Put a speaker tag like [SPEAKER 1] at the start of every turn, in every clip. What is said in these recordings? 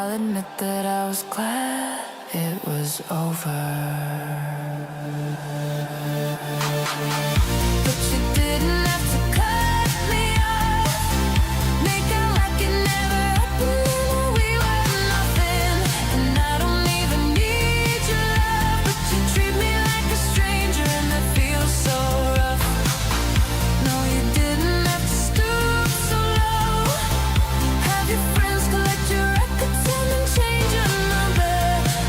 [SPEAKER 1] I'll admit that I was glad it was over. But you didn't have to cut me off, make out like it never happened, we were nothing. And I don't even need your love, but you treat me like a stranger, and that feels so rough. No, you didn't have to stoop so low, have your friends collect your records and then change your number.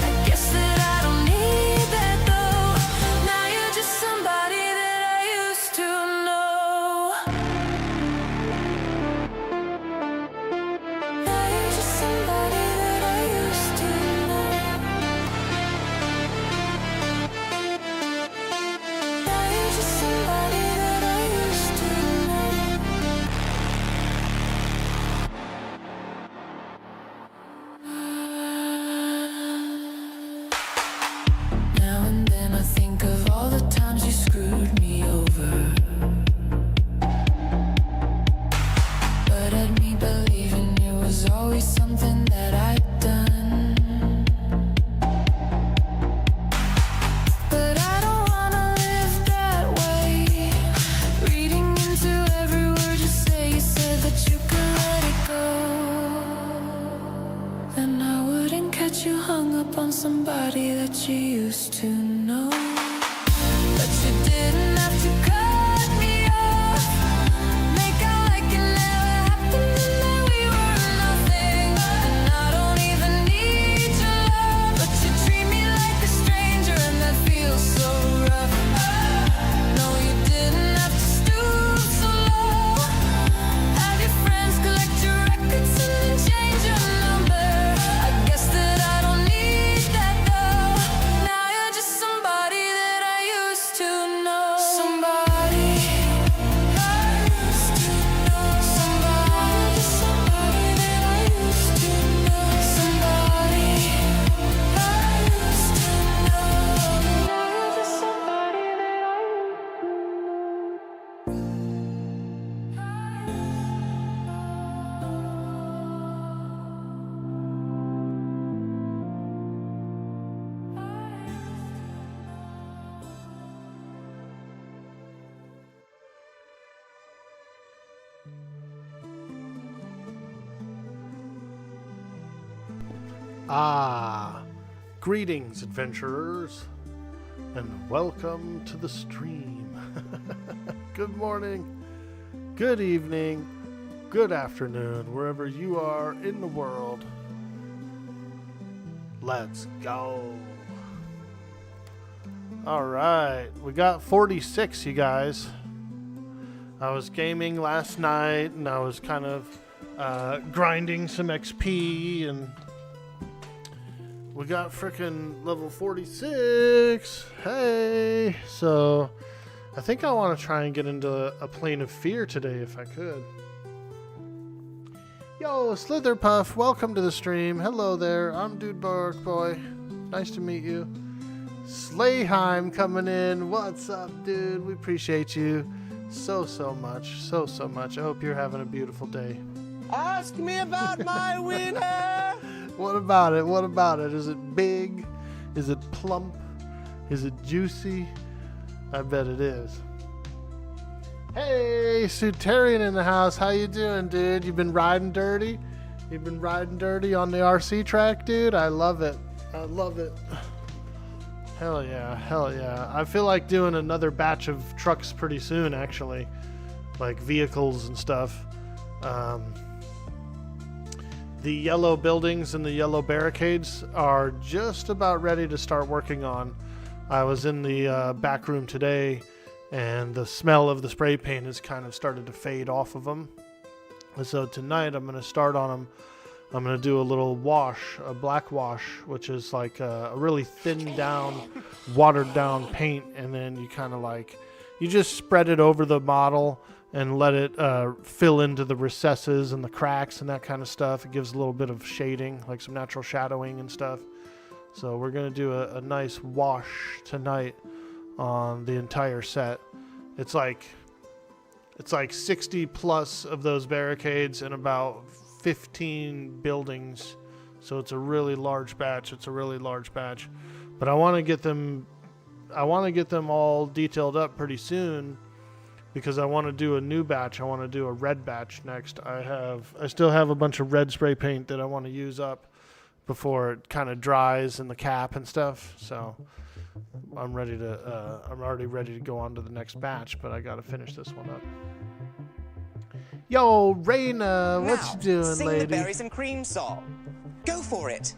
[SPEAKER 1] I guess that I don't need that though. Now you're just somebody that I used to know. Now you're just somebody that I used to know. Now you're just somebody that I used to know. Now and then I think of all the times you screwed me over, but had me believing it was always something that I'd done. But I don't wanna live that way, reading into every word you say. You said that you could let it go, then I wouldn't catch you hung up on somebody that you used to know. But you didn't have to cut me off, make out like it never happened, and that we were nothing. And I don't even need your love, but you treat me like a stranger, and that feels so rough. No, you didn't have to stoop so low, have your friends collect your records and then change your number. I guess that I don't need that though. Now you're just somebody that I used to know. Somebody I used to know. Somebody that I used to know. Somebody I used to know. Now you're just somebody that I
[SPEAKER 2] Greetings, adventurers, and welcome to the stream. Good morning, good evening, good afternoon, wherever you are in the world. Let's go. All right, we got 46, you guys. I was gaming last night, and I was kind of grinding some XP, and we got frickin' level 46. Hey, so I think I want to try and get into a plane of fear today if I could. Yo, Slitherpuff, welcome to the stream. Hello there, I'm Dude Orkboy. Nice to meet you. Slayheim coming in. What's up, dude? We appreciate you so much. So much. I hope you're having a beautiful day.
[SPEAKER 3] Ask me about my wiener!
[SPEAKER 2] What about it? What about it? Is it big? Is it plump? Is it juicy? I bet it is. Hey, Sutarian in the house. How you doing, dude? You been riding dirty? You've been riding dirty on the RC track, dude? I love it. I love it. Hell yeah. Hell yeah. I feel like doing another batch of trucks pretty soon, actually. Like vehicles and stuff. The yellow buildings and the yellow barricades are just about ready to start working on. I was in the back room today, and the smell of the spray paint has kind of started to fade off of them. And so tonight I'm going to start on them. I'm going to do a little wash, a black wash, which is like a really thinned down, watered down paint, and then you kind of like, you just spread it over the model and let it fill into the recesses and the cracks and that kind of stuff. It gives a little bit of shading, like some natural shadowing and stuff. So we're going to do a nice wash tonight on the entire set. It's like 60 plus of those barricades and about 15 buildings. So it's a really large batch. But I want to get them all detailed up pretty soon because I want to do a new batch. I want to do a red batch next. I still have a bunch of red spray paint that I want to use up before it kind of dries in the cap and stuff. So I'm already ready to go on to the next batch, but I got to finish this one up. Yo, Raina, what you doing,
[SPEAKER 4] sing
[SPEAKER 2] lady?
[SPEAKER 4] the berries and cream song. Go for it.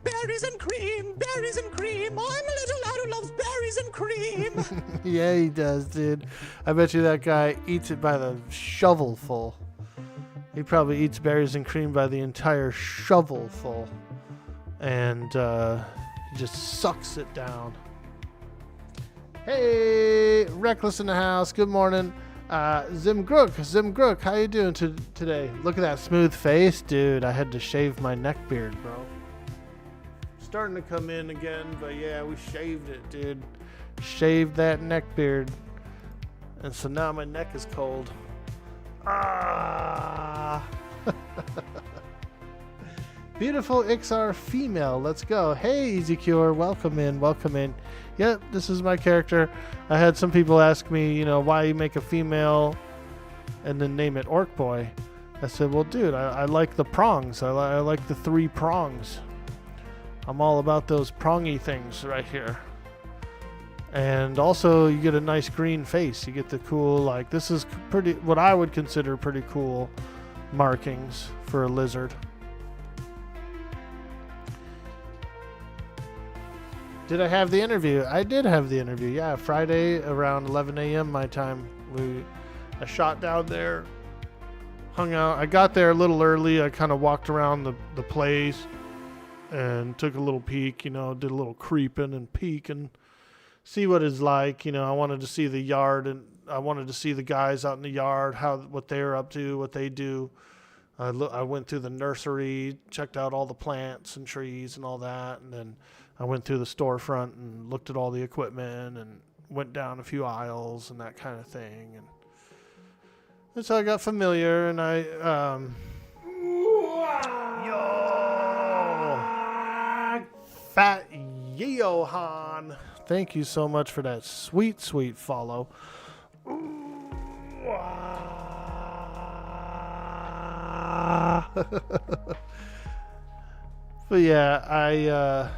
[SPEAKER 4] Berries and cream, I'm a little lad who loves berries and cream.
[SPEAKER 2] Yeah, he does, dude. I bet you that guy eats it by the shovelful. He probably eats berries and cream by the entire shovelful. And he just sucks it down. Hey, Reckless in the house. Good morning. Zim Grook, how you doing today? Look at that smooth face, dude. I had to shave my neck beard, bro. Starting to come in again, but yeah, we shaved it, dude. Shaved that neck beard, and so now my neck is cold. Ah. Beautiful XR female, let's go. Hey, Easy Cure, welcome in. Yep, this is my character. I had some people ask me, why you make a female and then name it Orkboy. I said, well, dude, I like the prongs. I like the 3 prongs. I'm all about those prongy things right here. And also, you get a nice green face. You get the cool, this is what I would consider pretty cool markings for a lizard. Did I have the interview? I did have the interview. Yeah, Friday around 11 a.m. my time. I shot down there, hung out. I got there a little early. I kind of walked around the place and took a little peek, did a little creeping and peek and see what it's like. I wanted to see the yard and I wanted to see the guys out in the yard, what they're up to, what they do. I went through the nursery, checked out all the plants and trees and all that, and then I went through the storefront and looked at all the equipment and went down a few aisles and that kind of thing. And so I got familiar and Fat Yeohan. Thank you so much for that sweet, sweet follow. But yeah,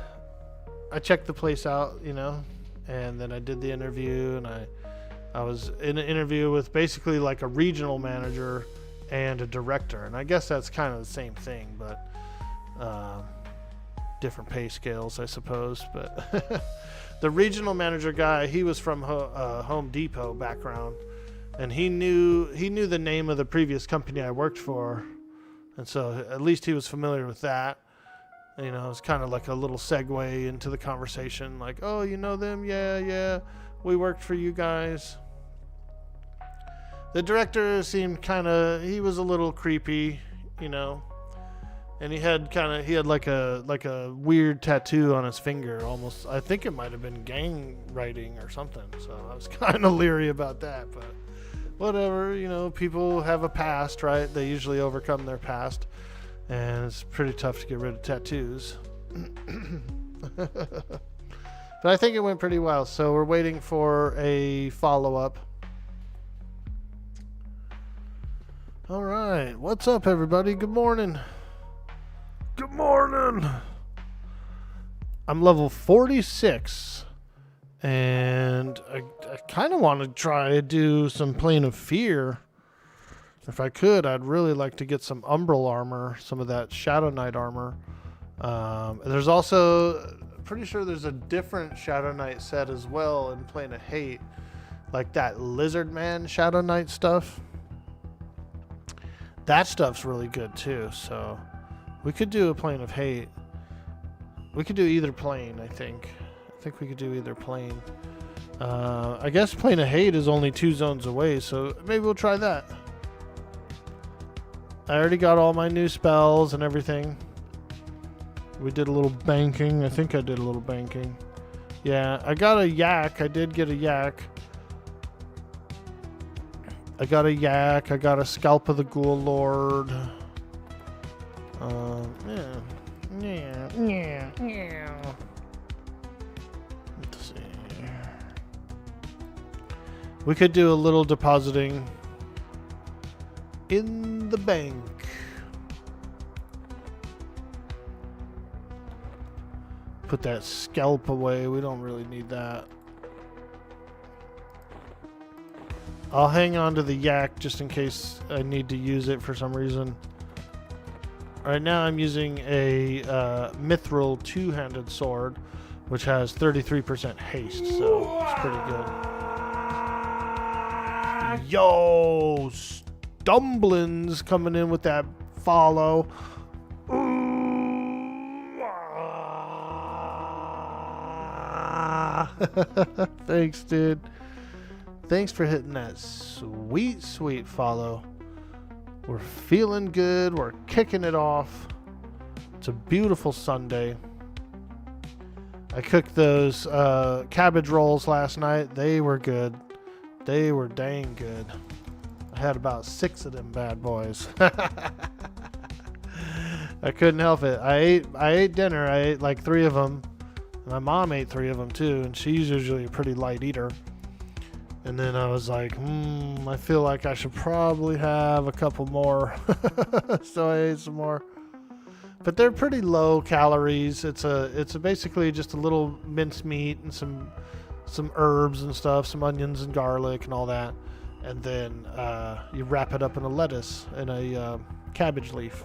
[SPEAKER 2] I checked the place out, and then I did the interview, and I was in an interview with basically like a regional manager and a director, and I guess that's kind of the same thing, but different pay scales, I suppose. But the regional manager guy, he was from Home Depot background, and he knew the name of the previous company I worked for, and so at least he was familiar with that. It was kind of like a little segue into the conversation, like, oh, you know them? Yeah, we worked for you guys. The director seemed he was a little creepy, and he had like a weird tattoo on his finger, almost. I think it might have been gang writing or something, so I was kind of leery about that, but whatever, people have a past, right? They usually overcome their past. And it's pretty tough to get rid of tattoos. But I think it went pretty well. So we're waiting for a follow-up. All right. What's up, everybody? Good morning. Good morning. I'm level 46. And I kind of want to try to do some Plane of Fear. If I could, I'd really like to get some Umbral armor, some of that Shadow Knight armor. There's also, pretty sure there's a different Shadow Knight set as well in Plane of Hate, like that Lizard Man Shadow Knight stuff. That stuff's really good too, so we could do a Plane of Hate. We could do either plane, I think. I think we could do either plane. I guess Plane of Hate is only 2 zones away, so maybe we'll try that. I already got all my new spells and everything. We did a little banking. I think I did a little banking. Yeah, I got a yak. I did get a yak. I got a yak. I got a Scalp of the Ghoul Lord. Yeah. Yeah, yeah, yeah. Let's see. We could do a little depositing in the bank. Put that scalp away. We don't really need that. I'll hang on to the yak just in case I need to use it for some reason. Right now I'm using a mithril two-handed sword, which has 33% haste, so it's pretty good. Yo, Stumblin's coming in with that follow. Thanks, dude. Thanks for hitting that sweet, sweet follow. We're feeling good. We're kicking it off. It's a beautiful Sunday. I cooked those cabbage rolls last night. They were good. They were dang good. I had about 6 of them bad boys. I couldn't help it. I ate dinner. I ate like 3 of them. My mom ate 3 of them too, and she's usually a pretty light eater. And then I was like, I feel like I should probably have a couple more. So I ate some more. But they're pretty low calories. It's basically just a little minced meat and some herbs and stuff, some onions and garlic and all that. And then you wrap it up in a lettuce and a cabbage leaf.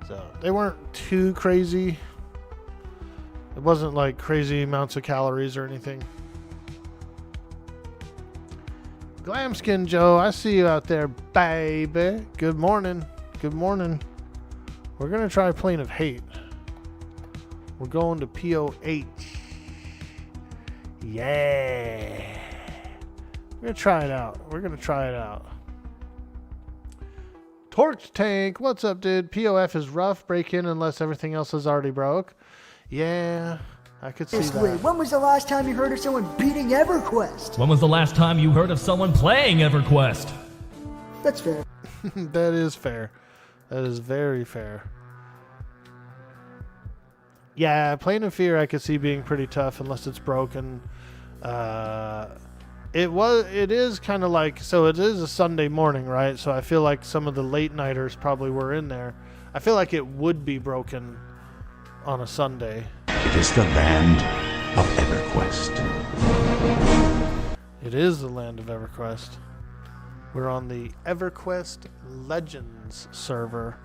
[SPEAKER 2] So they weren't too crazy. It wasn't like crazy amounts of calories or anything. Glamskin Joe, I see you out there, baby. Good morning. Good morning. We're going to try Plane of Hate. We're going to POH. Yeah. We're going to try it out. We're going to try it out. Torch Tank, what's up, dude? POF is rough. Break in unless everything else is already broke. Yeah, I could see that.
[SPEAKER 5] When was the last time you heard of someone beating Everquest?
[SPEAKER 6] When was the last time you heard of someone playing Everquest?
[SPEAKER 5] That's fair.
[SPEAKER 2] That is fair. That is very fair. Yeah, Plane of Fear I could see being pretty tough unless it's broken. It is kind of like, so it is a Sunday morning, right? So I feel like some of the late nighters probably were in there. I feel like it would be broken on a Sunday.
[SPEAKER 7] It is the land of Everquest.
[SPEAKER 2] It is the land of Everquest. We're on the Everquest Legends server.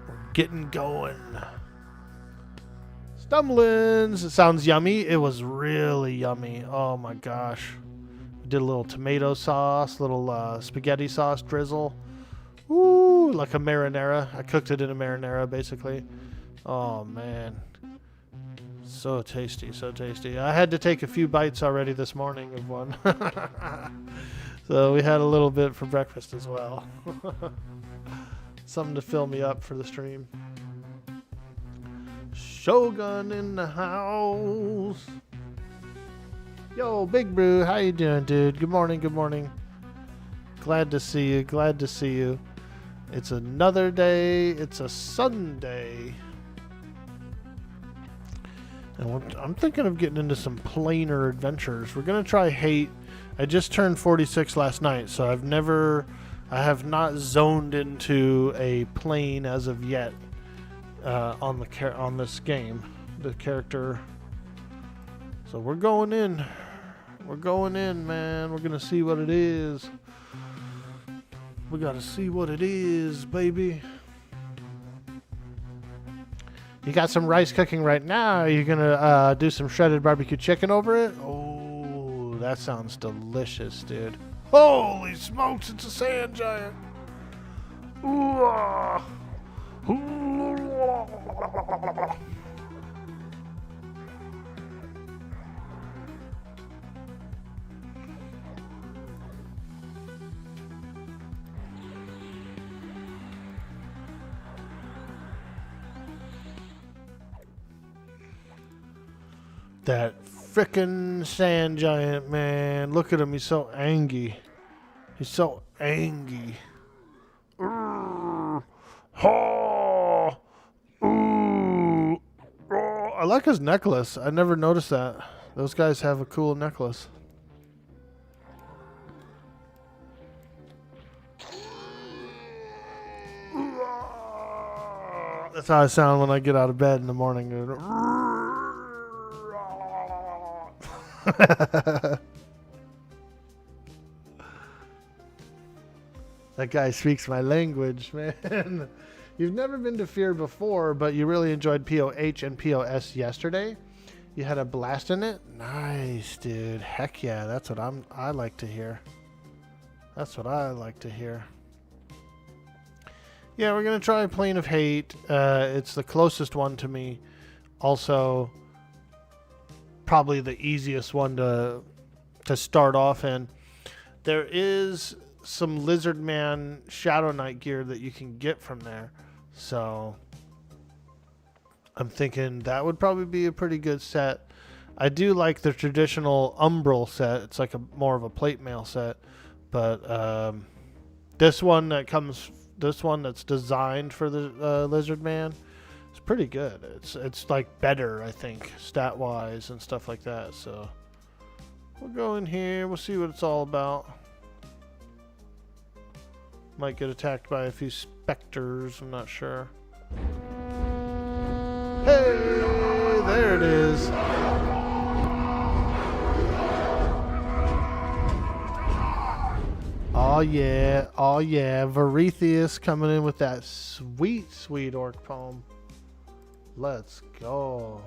[SPEAKER 2] We're getting going. Stumblins. It sounds yummy. It was really yummy. Oh my gosh. We did a little tomato sauce, little spaghetti sauce drizzle. Ooh, like a marinara. I cooked it in a marinara, basically. Oh, man. So tasty, so tasty. I had to take a few bites already this morning of one. So we had a little bit for breakfast as well. Something to fill me up for the stream. Shogun in the house. Yo, Big Brew, how you doing, dude? Good morning, good morning. Glad to see you, glad to see you. It's another day. It's a Sunday. And I'm thinking of getting into some planar adventures. We're going to try Hate. I just turned 46 last night, so I have not zoned into a plane as of yet on this game. The character. So we're going in. We're going in, man. We're going to see what it is. We gotta see what it is, baby. You got some rice cooking right now. Are you gonna do some shredded barbecue chicken over it? Oh, that sounds delicious, dude. Holy smokes, it's a sand giant. Ooh, ah. That frickin' sand giant, man. Look at him. He's so angry. He's so angry. Urgh. Oh, ooh. Oh, I like his necklace. I never noticed that. Those guys have a cool necklace. That's how I sound when I get out of bed in the morning. That guy speaks my language, man. You've never been to Fear before, but you really enjoyed POH and POS yesterday. You had a blast in it? Nice, dude. Heck yeah, that's what I like to hear. That's what I like to hear. Yeah, we're going to try Plane of Hate. It's the closest one to me. Also, probably the easiest one to start off in. There is some Lizard Man Shadow Knight gear that you can get from there. So, I'm thinking that would probably be a pretty good set. I do like the traditional Umbral set. It's like more of a plate mail set. But this one that's designed for the Lizard Man is pretty good. It's like better, I think, stat wise and stuff like that. So we'll go in here. We'll see what it's all about. Might get attacked by a few specters. I'm not sure. Hey, there it is. Oh yeah, oh yeah. Varethius coming in with that sweet, sweet orc poem. Let's go.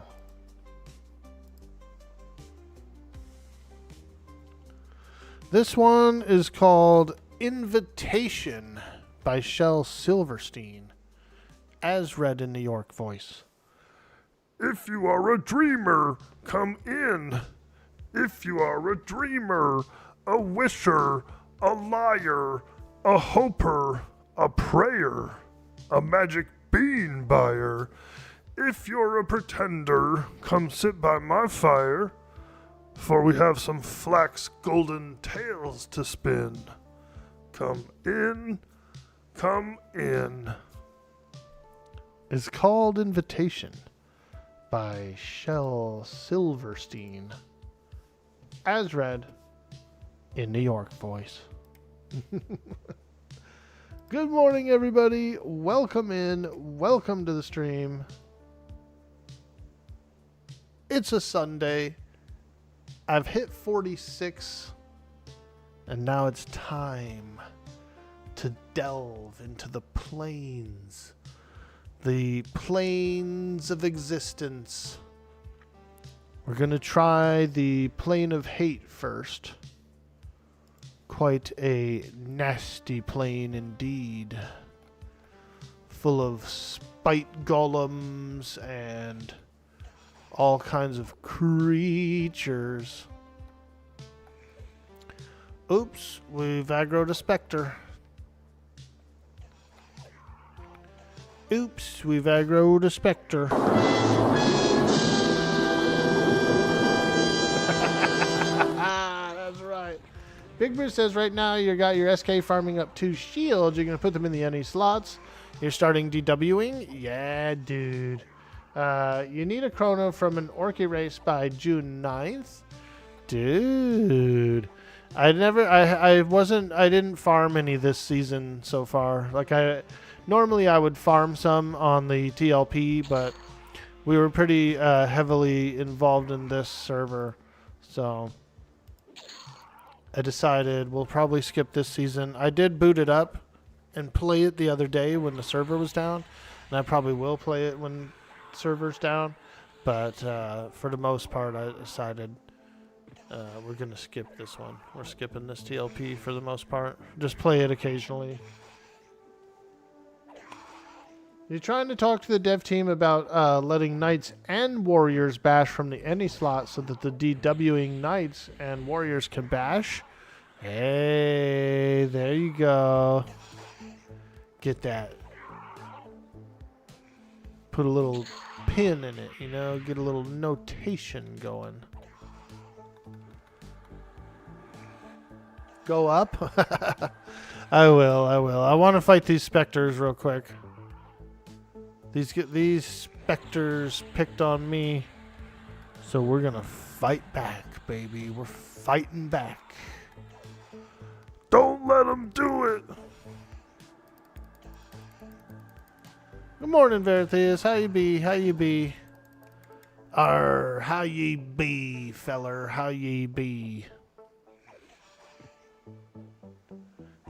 [SPEAKER 2] This one is called Invitation by Shel Silverstein, as read in New York voice. If you are a dreamer, come in. If you are a dreamer, a wisher, a liar, a hoper, a prayer, a magic bean buyer. If you're a pretender, come sit by my fire, for we have some flax golden tales to spin. Come in, come in. It's called Invitation by Shel Silverstein, as read in New York voice. Good morning, everybody. Welcome in. Welcome to the stream. It's a Sunday. I've hit 46, and now it's time to delve into the planes of existence. We're going to try the Plane of Hate first. Quite a nasty plane indeed. Full of spite golems and all kinds of creatures. Oops, we've aggroed a specter. Oops, we've aggroed a specter. That's right. Big Bruce says right now you got your SK farming up 2 shields. You're going to put them in the NE slots. You're starting DWing? Yeah, dude. You need a chrono from an Orky race by June 9th. Dude. I didn't farm any this season so far. Normally I would farm some on the TLP, but we were pretty heavily involved in this server. So I decided we'll probably skip this season. I did boot it up and play it the other day when the server was down, and I probably will play it when the server's down. But for the most part, I decided we're going to skip this one. We're skipping this TLP for the most part. Just play it occasionally. You're trying to talk to the dev team about letting Knights and Warriors bash from the any slot so that the DWing Knights and Warriors can bash? Hey, there you go. Get that. Put a little pin in it, you know, get a little notation going. Go up? I will. I want to fight these specters real quick. These specters picked on me, so we're gonna fight back, baby. We're fighting back. Don't let them do it. Good morning, Veritheus. How you be? How you be? How ye be, feller? How ye be?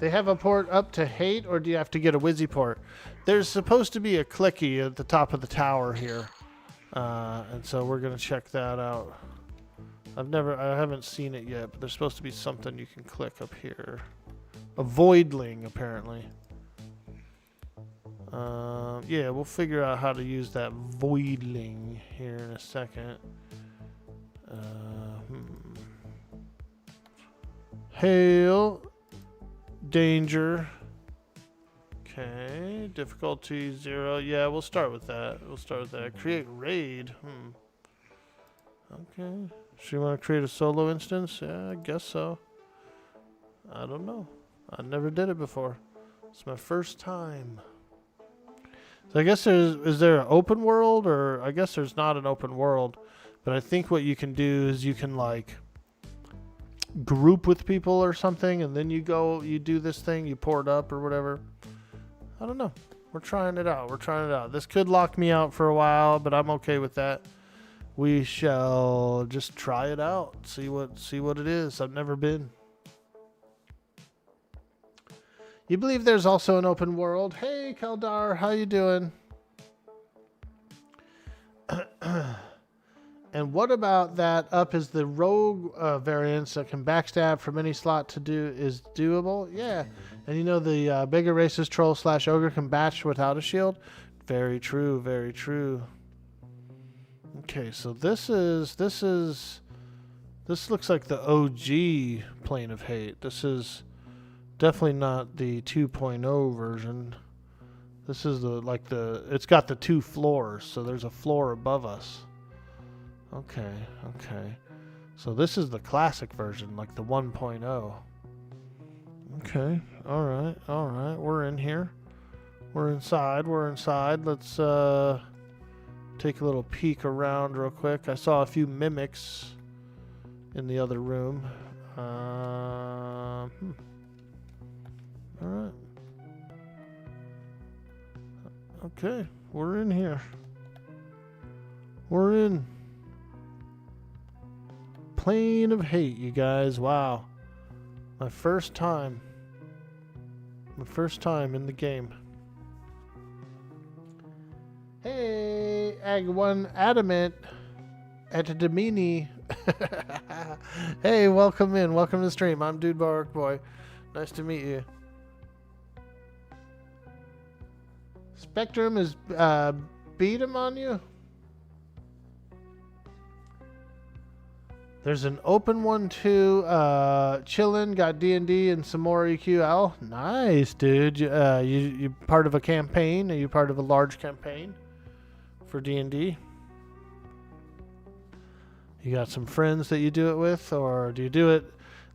[SPEAKER 2] They have a port up to hate, or do you have to get a Wizzy port? There's supposed to be a clicky at the top of the tower here, and so we're gonna check that out. I haven't seen it yet, but there's supposed to be something you can click up here. A voidling, apparently. Yeah, we'll figure out how to use that voidling here in a second. Hail. Danger. Okay, difficulty 0. Yeah, we'll start with that. Create raid. Okay. So you want to create a solo instance? Yeah, I guess so. I don't know. I never did it before. It's my first time. So I guess is there an open world, or I guess there's not an open world, but I think what you can do is you can like group with people or something, and then you do this thing, you pour it up or whatever. I don't know. We're trying it out. This could lock me out for a while, but I'm okay with that. We shall just try it out. See what it is. I've never been. You believe there's also an open world? Hey, Kaldar, how you doing? And what about that up is the rogue variants that can backstab from any slot to do is doable? Yeah. And you know the bigger races troll / ogre can batch without a shield? Very true, very true. Okay, so this looks like the OG Plane of Hate. This is definitely not the 2.0 version. This is it's got the 2 floors, so there's a floor above us. Okay. So this is the classic version, like the 1.0. Okay, alright. We're in here. We're inside. Let's take a little peek around real quick. I saw a few mimics in the other room. Alright. Okay, we're in here. We're in Plane of Hate, you guys. Wow. My first time in the game. Hey, Ag1 Adamant Etadamini. Hey, welcome in. Welcome to the stream. I'm Dude Orkboy. Nice to meet you. Spectrum is beat him on you? There's an open one too. Chillin', got D&D and some more EQL. Nice, dude. You part of a campaign? Are you part of a large campaign for D&D? You got some friends that you do it with, or do you do it?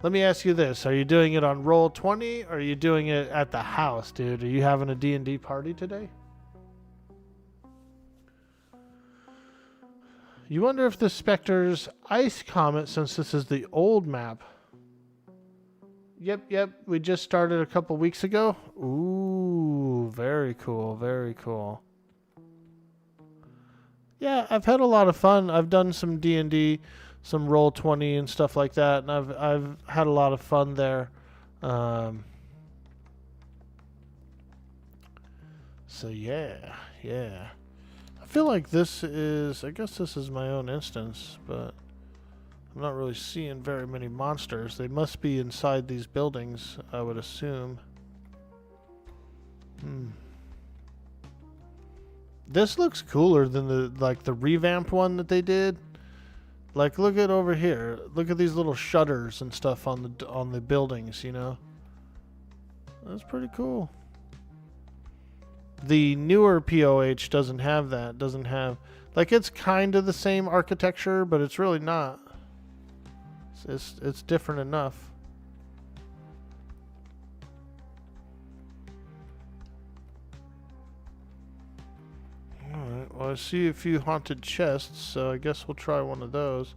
[SPEAKER 2] Let me ask you this: are you doing it on Roll20, or are you doing it at the house, dude? Are you having a D&D party today? You wonder if the Spectre's ice comet, since this is the old map. Yep. We just started a couple weeks ago. Ooh, very cool. Yeah, I've had a lot of fun. I've done some D&D, some Roll20 and stuff like that, and I've had a lot of fun there. So yeah. I feel like I guess this is my own instance, but I'm not really seeing very many monsters. They must be inside these buildings, I would assume. This looks cooler than the revamp one that they did. Like, look at over here. Look at these little shutters and stuff on the buildings, you know? That's pretty cool. The newer POH doesn't have that. Like, it's kind of the same architecture, but it's really not. It's different enough. Well, I see a few haunted chests, so I guess we'll try one of those.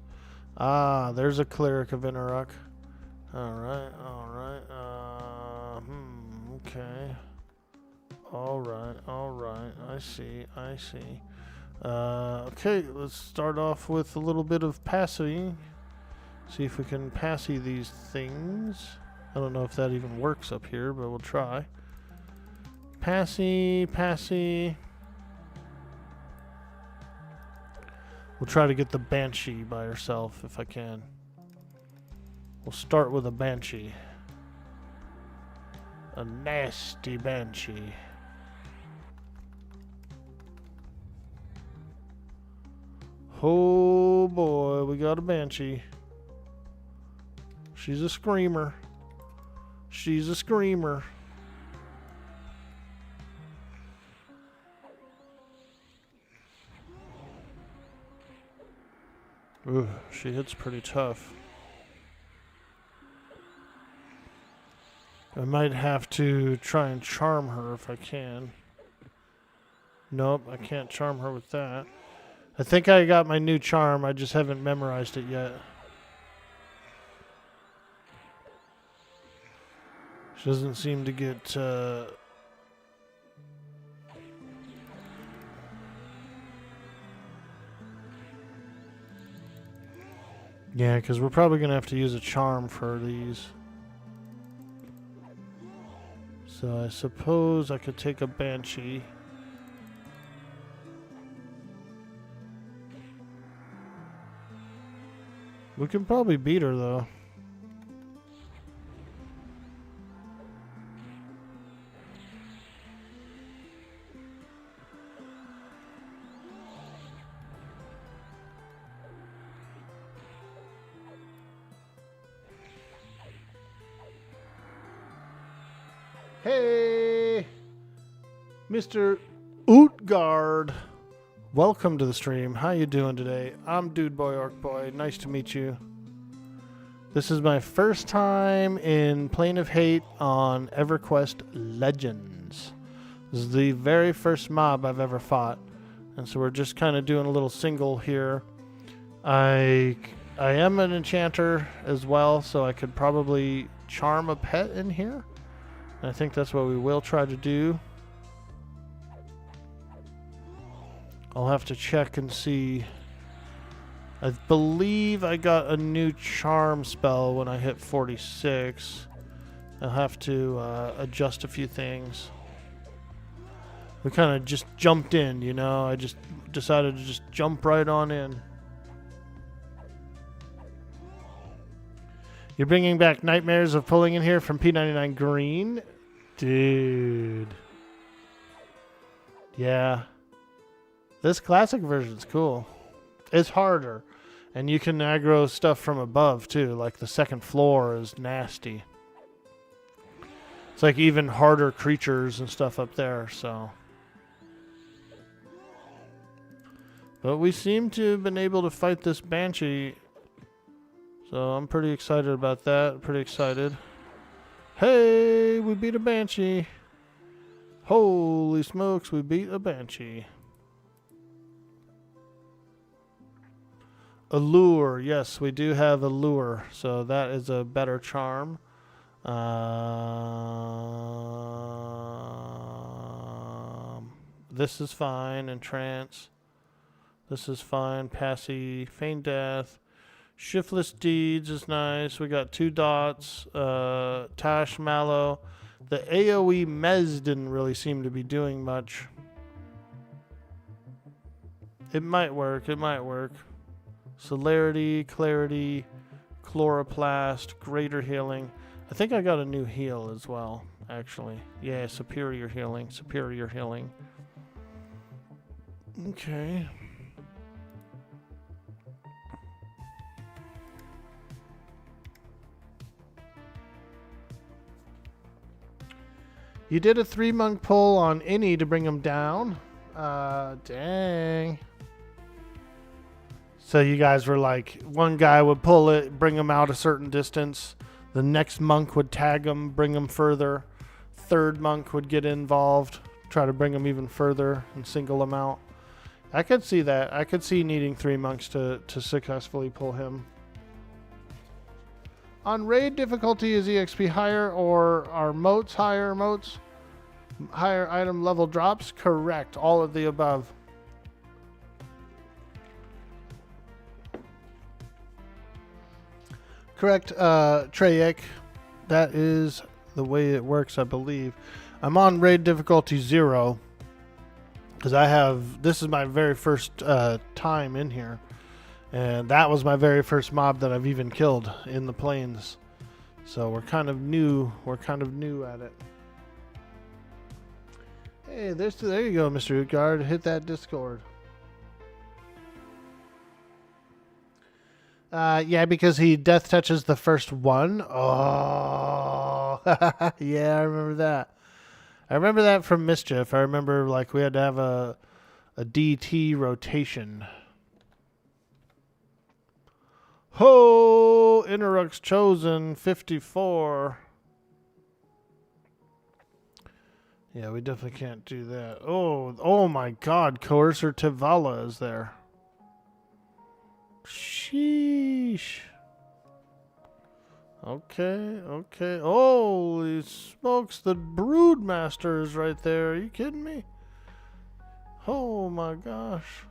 [SPEAKER 2] Ah, there's a cleric of Inaruk. Alright, alright. Okay. Alright. I see. Okay, let's start off with a little bit of passing. See if we can passy these things. I don't know if that even works up here, but we'll try. Passy. We'll try to get the Banshee by herself if I can. We'll start with a Banshee. A nasty Banshee. Oh boy, we got a Banshee. She's a screamer. Ooh, she hits pretty tough. I might have to try and charm her if I can. Nope, I can't charm her with that. I think I got my new charm, I just haven't memorized it yet. She doesn't seem to get... Yeah, because we're probably going to have to use a charm for these. So I suppose I could take a Banshee. We can probably beat her, though. Hey, Mr. Utgard. Welcome to the stream. How you doing today? I'm Dude Boy Orkboy. Nice to meet you. This is my first time in Plane of Hate on Everquest Legends. This is the very first mob I've ever fought. And so we're just kind of doing a little single here. I am an enchanter as well, so I could probably charm a pet in here. I think that's what we will try to do. I'll have to check and see. I believe I got a new charm spell when I hit 46. I'll have to adjust a few things. We kind of just jumped in, you know. I just decided to just jump right on in. You're bringing back nightmares of pulling in here from P99 Green? Dude. Yeah. This classic version's cool. It's harder. And you can aggro stuff from above, too. Like the second floor is nasty. It's like even harder creatures and stuff up there, so. But we seem to have been able to fight this Banshee. So I'm pretty excited about that. Pretty excited. Hey, we beat a Banshee. Holy smokes, we beat a Banshee. Allure. Yes, we do have Allure. So that is a better charm. This is fine. Entrance. This is fine. Passy. Feign Death. Shiftless Deeds is nice. We got 2 dots. Tash Mallow. The AoE Mez didn't really seem to be doing much. It might work. It might work. Celerity, Clarity, Chloroplast, Greater Healing. I think I got a new heal as well, actually. Yeah, Superior Healing. Superior Healing. Okay. You did a 3-monk pull on any to bring him down. Dang. So you guys were like, one guy would pull it, bring him out a certain distance. The next monk would tag him, bring him further. Third monk would get involved, try to bring him even further and single him out. I could see that. I could see needing 3 monks to successfully pull him. On raid difficulty, is EXP higher or are moats higher? Moats? Higher item level drops? Correct. All of the above. Correct, Treyek. That is the way it works, I believe. I'm on raid difficulty 0. Because this is my very first time in here. And that was my very first mob that I've even killed in the plains. So we're kind of new. We're kind of new at it. Hey, there you go, Mr. Utgard. Hit that Discord. Yeah, because he death touches the first one. Oh, yeah, I remember that. I remember that from Mischief. I remember like we had to have a DT rotation. Ho! Interrux chosen 54. Yeah, we definitely can't do that. Oh my God! Coercer Tivala is there. Sheesh. Okay. Holy smokes, the Broodmaster is right there. Are you kidding me? Oh my gosh.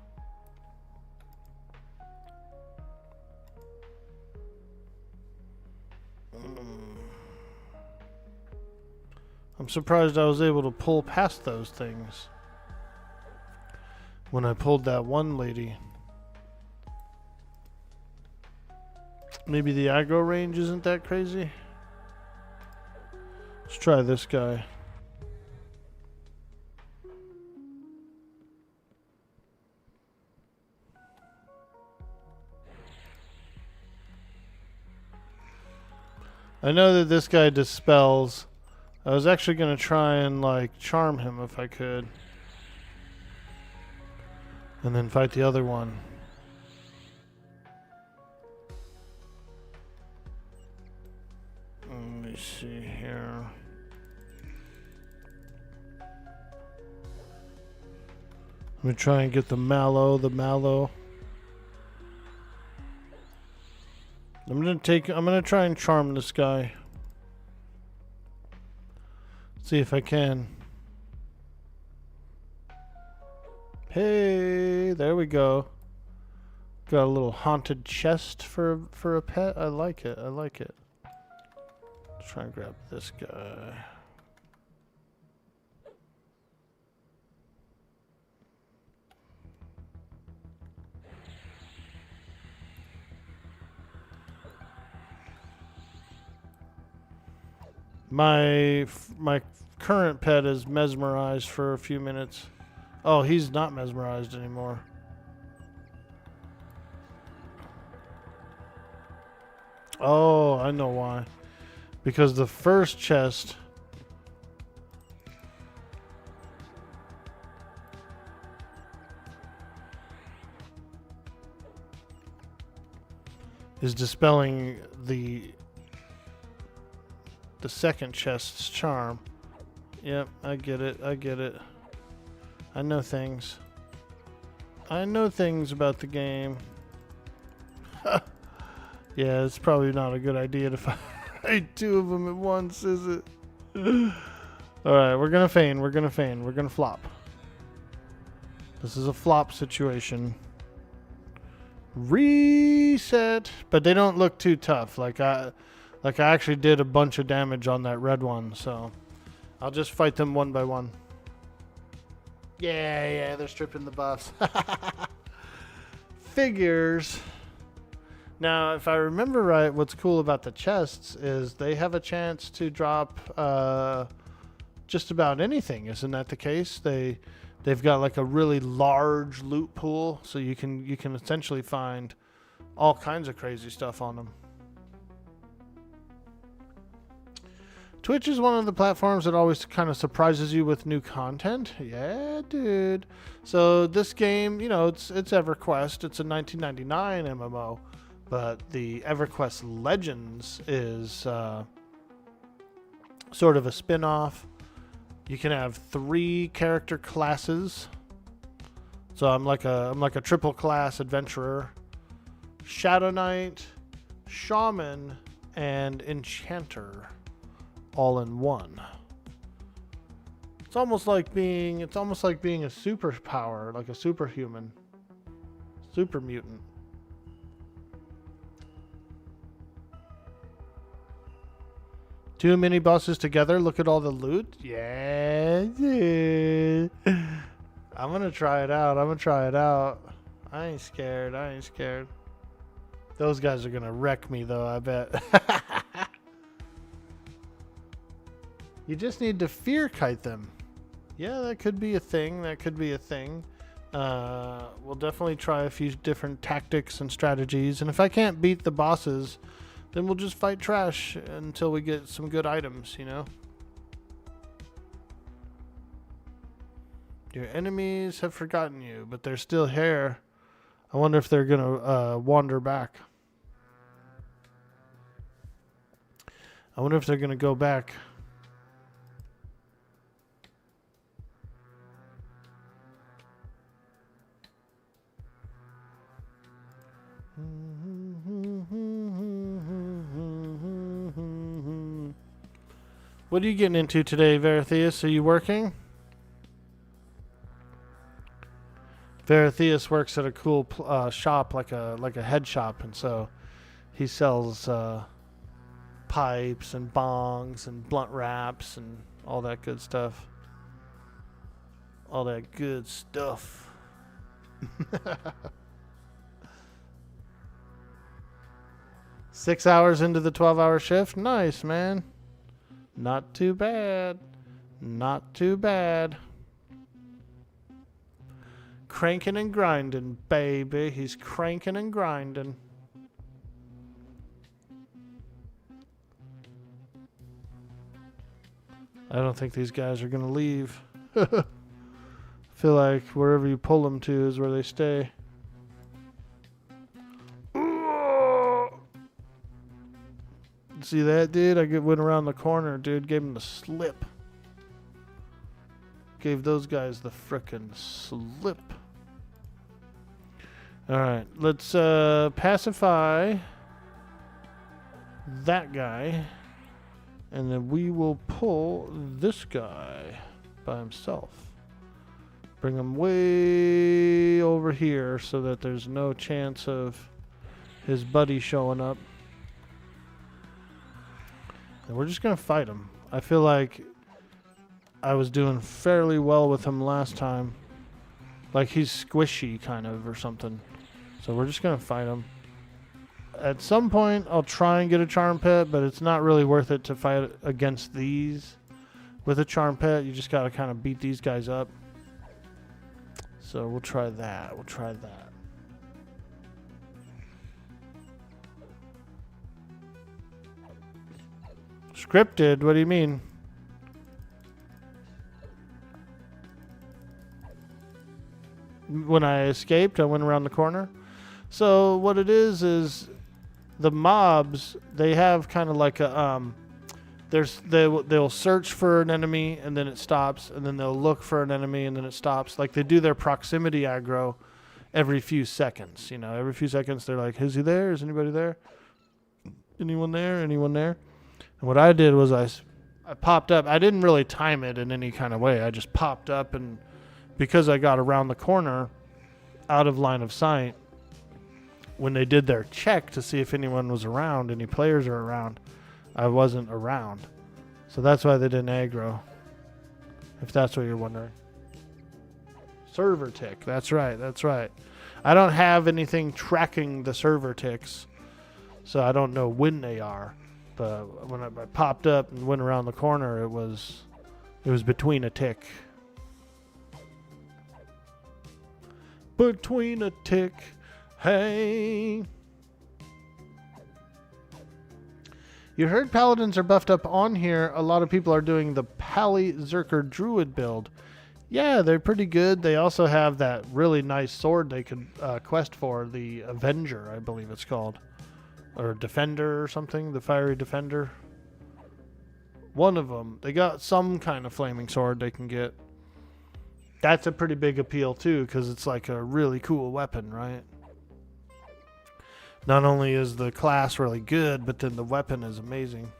[SPEAKER 2] I'm surprised I was able to pull past those things when I pulled that one lady. Maybe the aggro range isn't that crazy. Let's try this guy. I know that this guy dispels. I was actually going to try and like charm him if I could. And then fight the other one. Let me see here. Let me try and get the mallow. I'm gonna try and charm this guy. See if I can. Hey, there we go. Got a little haunted chest for a pet. I like it. Let's try and grab this guy. My current pet is mesmerized for a few minutes. Oh, he's not mesmerized anymore. Oh, I know why. Because the first chest is dispelling the second chest's charm. Yep, I get it. I know things. I know things about the game. Yeah, it's probably not a good idea to fight 2 of them at once, is it? Alright, we're gonna feign. We're gonna flop. This is a flop situation. Reset. But they don't look too tough. Like I actually did a bunch of damage on that red one, so I'll just fight them one by one. Yeah, they're stripping the buffs. Figures. Now, if I remember right, what's cool about the chests is they have a chance to drop just about anything. Isn't that the case? They've got like a really large loot pool, so you can essentially find all kinds of crazy stuff on them. Twitch is one of the platforms that always kind of surprises you with new content. Yeah, dude. So this game, you know, it's EverQuest. It's a 1999 MMO, but the EverQuest Legends is sort of a spin-off. You can have 3 character classes. So I'm like a triple class adventurer, Shadow Knight, Shaman, and Enchanter, all in one. It's almost like being a superpower, like a superhuman, super mutant. Two mini bosses together. Look at all the loot. Yeah. I'm gonna try it out. I ain't scared. Those guys are gonna wreck me though, I bet. You just need to fear kite them. Yeah, that could be a thing. We'll definitely try a few different tactics and strategies. And if I can't beat the bosses, then we'll just fight trash until we get some good items, you know? Your enemies have forgotten you, but they're still here. I wonder if they're going to wander back. I wonder if they're going to go back. What are you getting into today, Verithius? Are you working? Verithius works at a cool shop, like a head shop, and so he sells pipes and bongs and blunt wraps and all that good stuff. 6 hours into the 12-hour shift. Nice, man. Not too bad. Cranking and grinding, baby. He's cranking and grinding. I don't think these guys are going to leave. I feel like wherever you pull them to is where they stay. See that, dude? Went around the corner, dude. Gave him the slip. Gave those guys the frickin' slip. Alright, let's pacify that guy. And then we will pull this guy by himself. Bring him way over here so that there's no chance of his buddy showing up. And we're just going to fight him. I feel like I was doing fairly well with him last time. Like he's squishy kind of or something. So we're just going to fight him. At some point, I'll try and get a charm pet, but it's not really worth it to fight against these. With a charm pet, you just got to kind of beat these guys up. So we'll try that. Scripted? What do you mean? When I escaped, I went around the corner. So what it is the mobs, they have kind of like a they'll search for an enemy and then it stops, and then they'll look for an enemy and then it stops. Like they do their proximity aggro every few seconds. You know, every few seconds they're like, "Is he there? Is anybody there? Anyone there? Anyone there?" And what I did was I popped up. I didn't really time it in any kind of way. I just popped up, and because I got around the corner out of line of sight, when they did their check to see if anyone was around, any players are around, I wasn't around. So that's why they didn't aggro, if that's what you're wondering. Server tick. That's right. I don't have anything tracking the server ticks, so I don't know when they are. But when I popped up and went around the corner, it was between a tick. Between a tick. Hey. You heard paladins are buffed up on here. A lot of people are doing the Pally Zerker Druid build. Yeah, they're pretty good. They also have that really nice sword they could quest for, the Avenger, I believe it's called. Or Defender or something, the Fiery Defender. One of them. They got some kind of flaming sword they can get. That's a pretty big appeal too, because it's like a really cool weapon, right? Not only is the class really good, but then the weapon is amazing.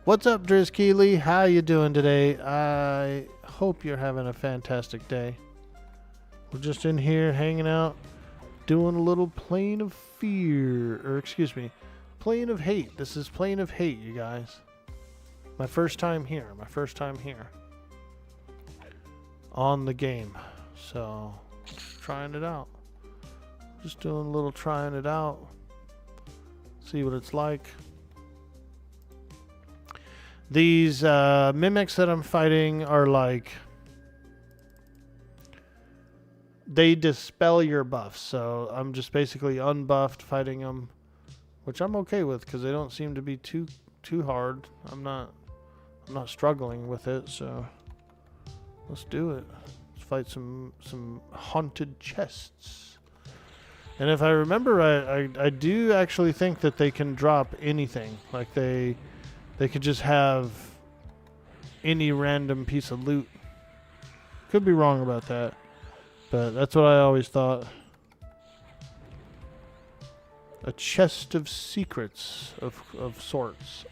[SPEAKER 2] What's up, Driz Keeley? How you doing today? I hope you're having a fantastic day. We're just in here hanging out, doing a little Plane of Fear, or excuse me, Plane of Hate. This is Plane of Hate, you guys. My first time here. My first time here on the game. So, trying it out. Just doing a little trying it out. See what it's like. These mimics that I'm fighting are like, they dispel your buffs. So I'm just basically unbuffed fighting them, which I'm okay with because they don't seem to be too hard. I'm not struggling with it, so let's do it. Let's fight some haunted chests. And if I remember right, I do actually think that they can drop anything. Like they could just have any random piece of loot. Could be wrong about that, but that's what I always thought. A chest of secrets of sorts.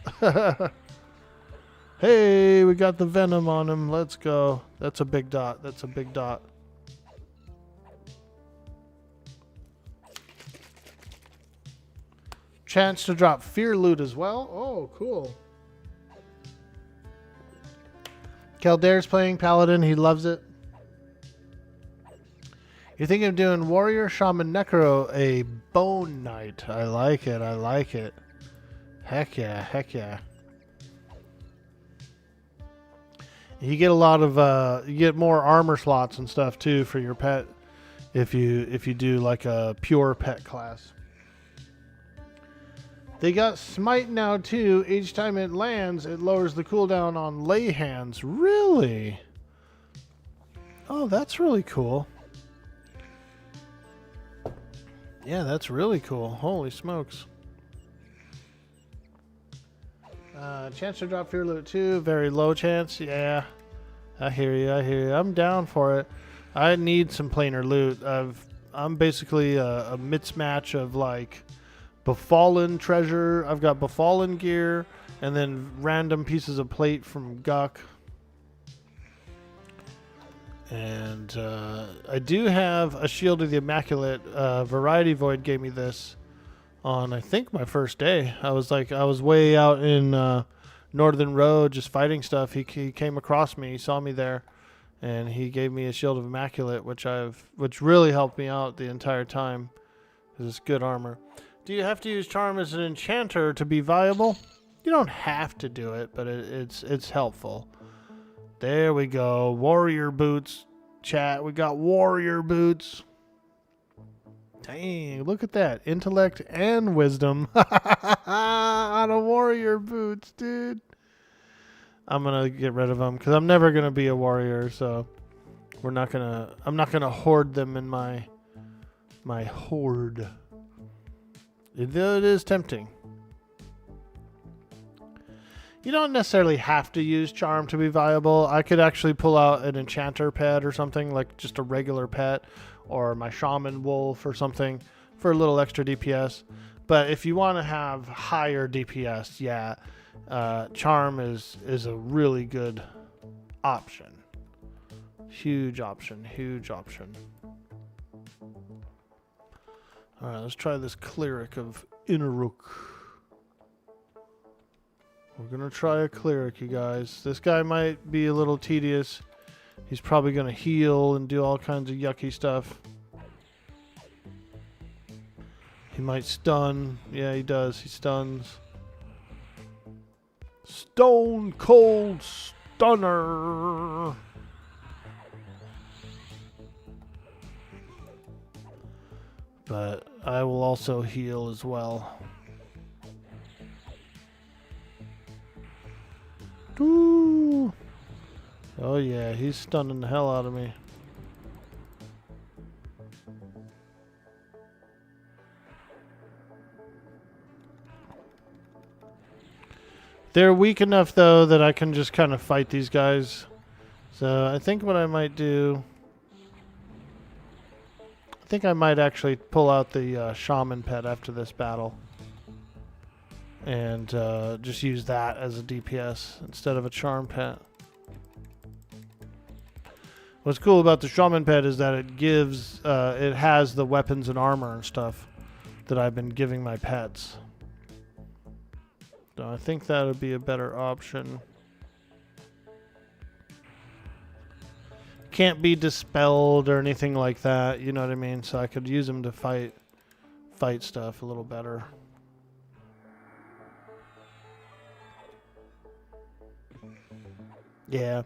[SPEAKER 2] Hey, we got the venom on him. Let's go. That's a big dot. That's a big dot. Chance to drop fear loot as well. Oh, cool. Keldair's playing Paladin. He loves it. You're thinking of doing Warrior, Shaman, Necro, a Bone Knight. I like it. I like it. Heck yeah. Heck yeah. You get a lot of you get more armor slots and stuff too for your pet if you do like a pure pet class. They got Smite now too. Each time it lands, it lowers the cooldown on lay hands. Really? Oh, that's really cool. Yeah, that's really cool. Holy smokes. Chance to drop fear loot too. Very low chance. Yeah, I hear you. I hear you. I'm down for it. I need some planar loot. I'm basically a mismatch of like Befallen treasure. I've got Befallen gear and then random pieces of plate from Guk. And I do have a Shield of the Immaculate. Variety Void gave me this on, I think, my first day. I was way out in Northern Road just fighting stuff. He came across me, he saw me there, and he gave me a Shield of Immaculate, which really helped me out the entire time. It's good armor. Do you have to use Charm as an enchanter to be viable? You don't have to do it, but it's helpful. There we go. Warrior boots, chat. We got warrior boots. Dang, look at that. Intellect and wisdom on a warrior boots, dude. I'm going to get rid of them because I'm never going to be a warrior, so I'm not going to hoard them in my hoard. Though it is tempting. You don't necessarily have to use Charm to be viable. I could actually pull out an Enchanter pet or something, like just a regular pet, or my Shaman Wolf or something for a little extra DPS. But if you want to have higher DPS, yeah, Charm is a really good option. Huge option, huge option. Alright, let's try this Cleric of Inneruk. We're going to try a Cleric, you guys. This guy might be a little tedious. He's probably going to heal and do all kinds of yucky stuff. He might stun. Yeah, he does. He stuns. Stone Cold Stunner. But I will also heal as well. Ooh. Oh yeah, he's stunning the hell out of me. They're weak enough, though, that I can just kind of fight these guys. So I think what I might do... I think I might actually pull out the shaman pet after this battle. And just use that as a DPS instead of a charm pet. What's cool about the shaman pet is that it gives... it has the weapons and armor and stuff that I've been giving my pets. So I think that would be a better option. Can't be dispelled or anything like that, you know what I mean? So I could use them to fight stuff a little better. Yeah.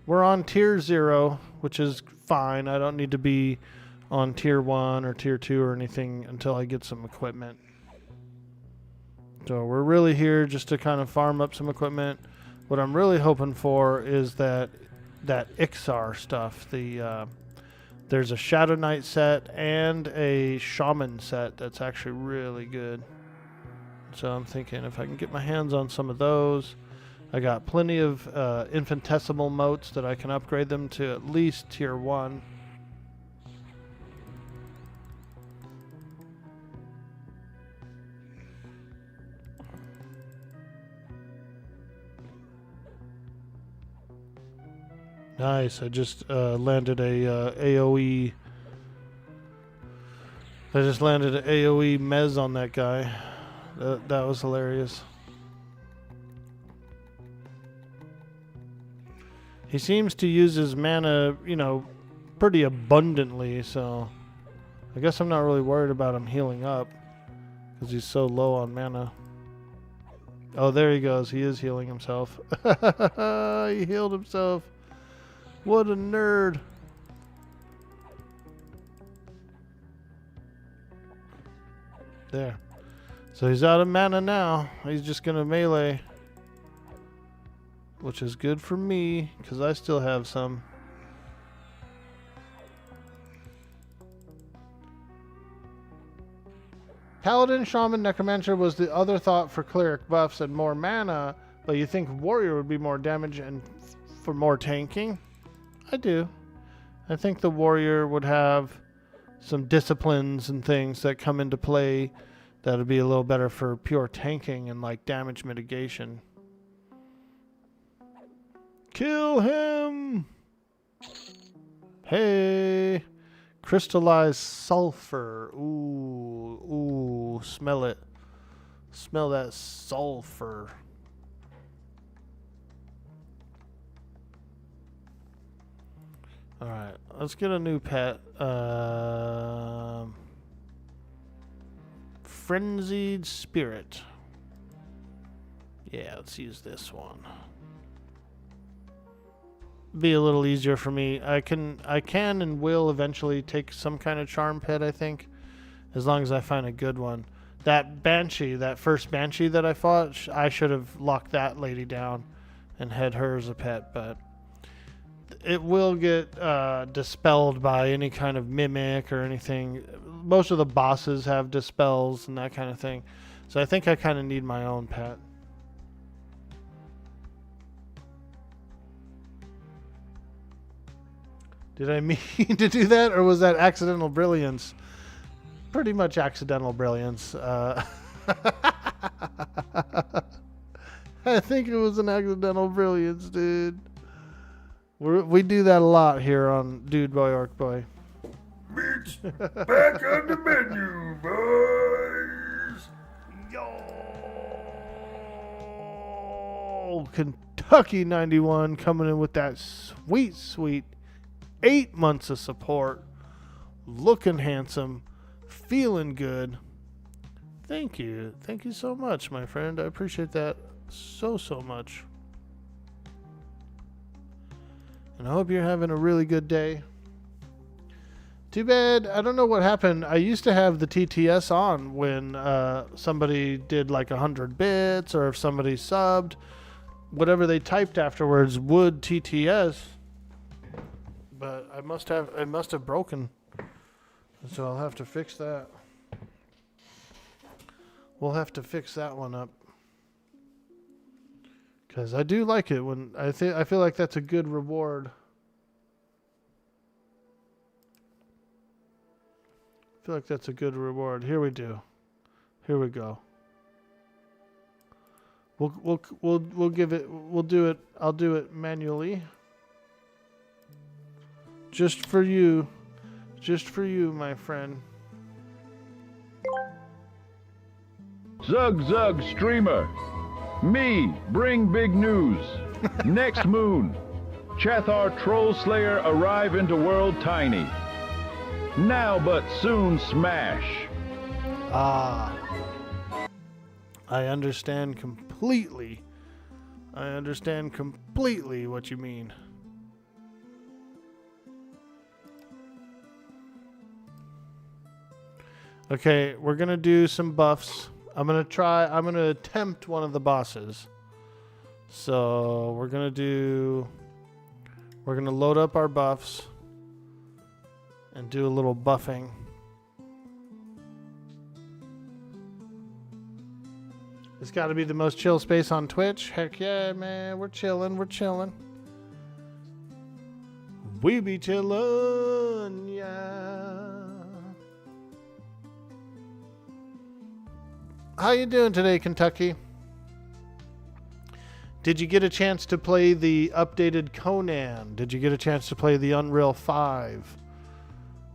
[SPEAKER 2] We're on tier 0, which is fine. I don't need to be on tier 1 or tier 2 or anything until I get some equipment. So we're really here just to kind of farm up some equipment. What I'm really hoping for is that Ixar stuff. There's a Shadow Knight set and a Shaman set that's actually really good. So I'm thinking if I can get my hands on some of those. I got plenty of infinitesimal motes that I can upgrade them to at least tier 1. Nice. I just landed a AoE. I just landed an AoE mez on that guy. That was hilarious. He seems to use his mana, you know, pretty abundantly, so I guess I'm not really worried about him healing up because he's so low on mana. Oh, there he goes. He is healing himself. He healed himself. What a nerd. There. So he's out of mana now. He's just going to melee. Which is good for me, because I still have some. Paladin, Shaman, Necromancer was the other thought for cleric buffs and more mana, but you think Warrior would be more damage and for more tanking? I do. I think the Warrior would have some disciplines and things that come into play that would be a little better for pure tanking and like damage mitigation. Kill him! Hey! Crystallized sulfur. Ooh, smell it. Smell that sulfur. Alright, let's get a new pet. Frenzied Spirit. Yeah, let's use this one. Be a little easier for me. I can and will eventually take some kind of charm pet, I think, as long as I find a good one. That Banshee, that first Banshee that I fought, I should have locked that lady down and had her as a pet, but it will get dispelled by any kind of mimic or anything. Most of the bosses have dispels and that kind of thing, so I think I kind of need my own pet. Did I mean to do that, or was that accidental brilliance? Pretty much accidental brilliance. I think it was an accidental brilliance, dude. We do that a lot here on Dude Boy Orkboy.
[SPEAKER 8] Meat's back on the menu, boys.
[SPEAKER 2] Yo, Kentucky 91 coming in with that sweet 8 months of support, looking handsome, feeling good. Thank you so much, my friend. I appreciate that so much, and I hope you're having a really good day. Too bad, I don't know what happened. I used to have the TTS on when somebody did like 100 bits, or if somebody subbed, whatever they typed afterwards would TTS. But it must have broken, so I'll have to fix that. We'll have to fix that one up. Because I do like it when I feel like that's a good reward. I feel like that's a good reward. Here we do. Here we go. We'll give it. We'll do it. I'll do it manually. Just for you. Just for you, my friend.
[SPEAKER 9] Zug Zug Streamer. Me, bring big news. Next moon, Chathar Troll Slayer arrive into world tiny. Now but soon smash.
[SPEAKER 2] Ah. I understand completely. I understand completely what you mean. Okay, we're gonna do some buffs. I'm gonna attempt one of the bosses. So we're gonna load up our buffs and do a little buffing. It's got to be the most chill space on Twitch. Heck yeah, man, we're chilling, we're chilling. We be chillin', yeah. How you doing today, Kentucky? Did you get a chance to play the updated Conan? Did you get a chance to play the Unreal 5?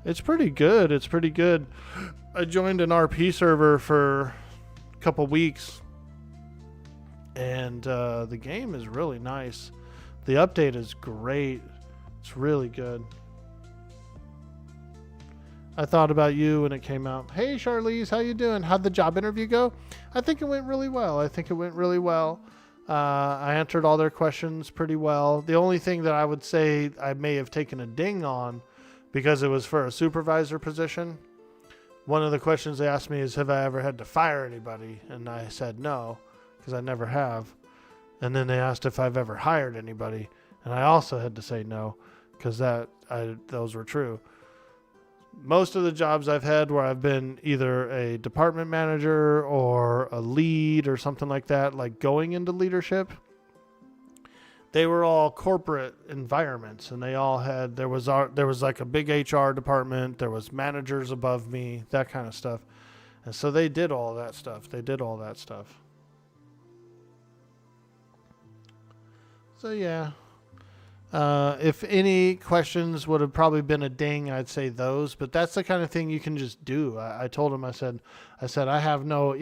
[SPEAKER 2] It's pretty good. It's pretty good. I joined an RP server for a couple weeks, and the game is really nice. The update is great. It's really good. I thought about you when it came out. Hey, Charlize, how you doing? How'd the job interview go? I think it went really well. I answered all their questions pretty well. The only thing that I would say I may have taken a ding on, because it was for a supervisor position, one of the questions they asked me is, have I ever had to fire anybody? And I said no, because I never have. And then they asked if I've ever hired anybody, and I also had to say no, because those were true. Most of the jobs I've had where I've been either a department manager or a lead or something like that, like going into leadership, they were all corporate environments, and they all had, there was like a big HR department, there was managers above me, that kind of stuff. And so they did all that stuff. So yeah. If any questions would have probably been a ding, I'd say those, but that's the kind of thing you can just do. I told him, I said, I have no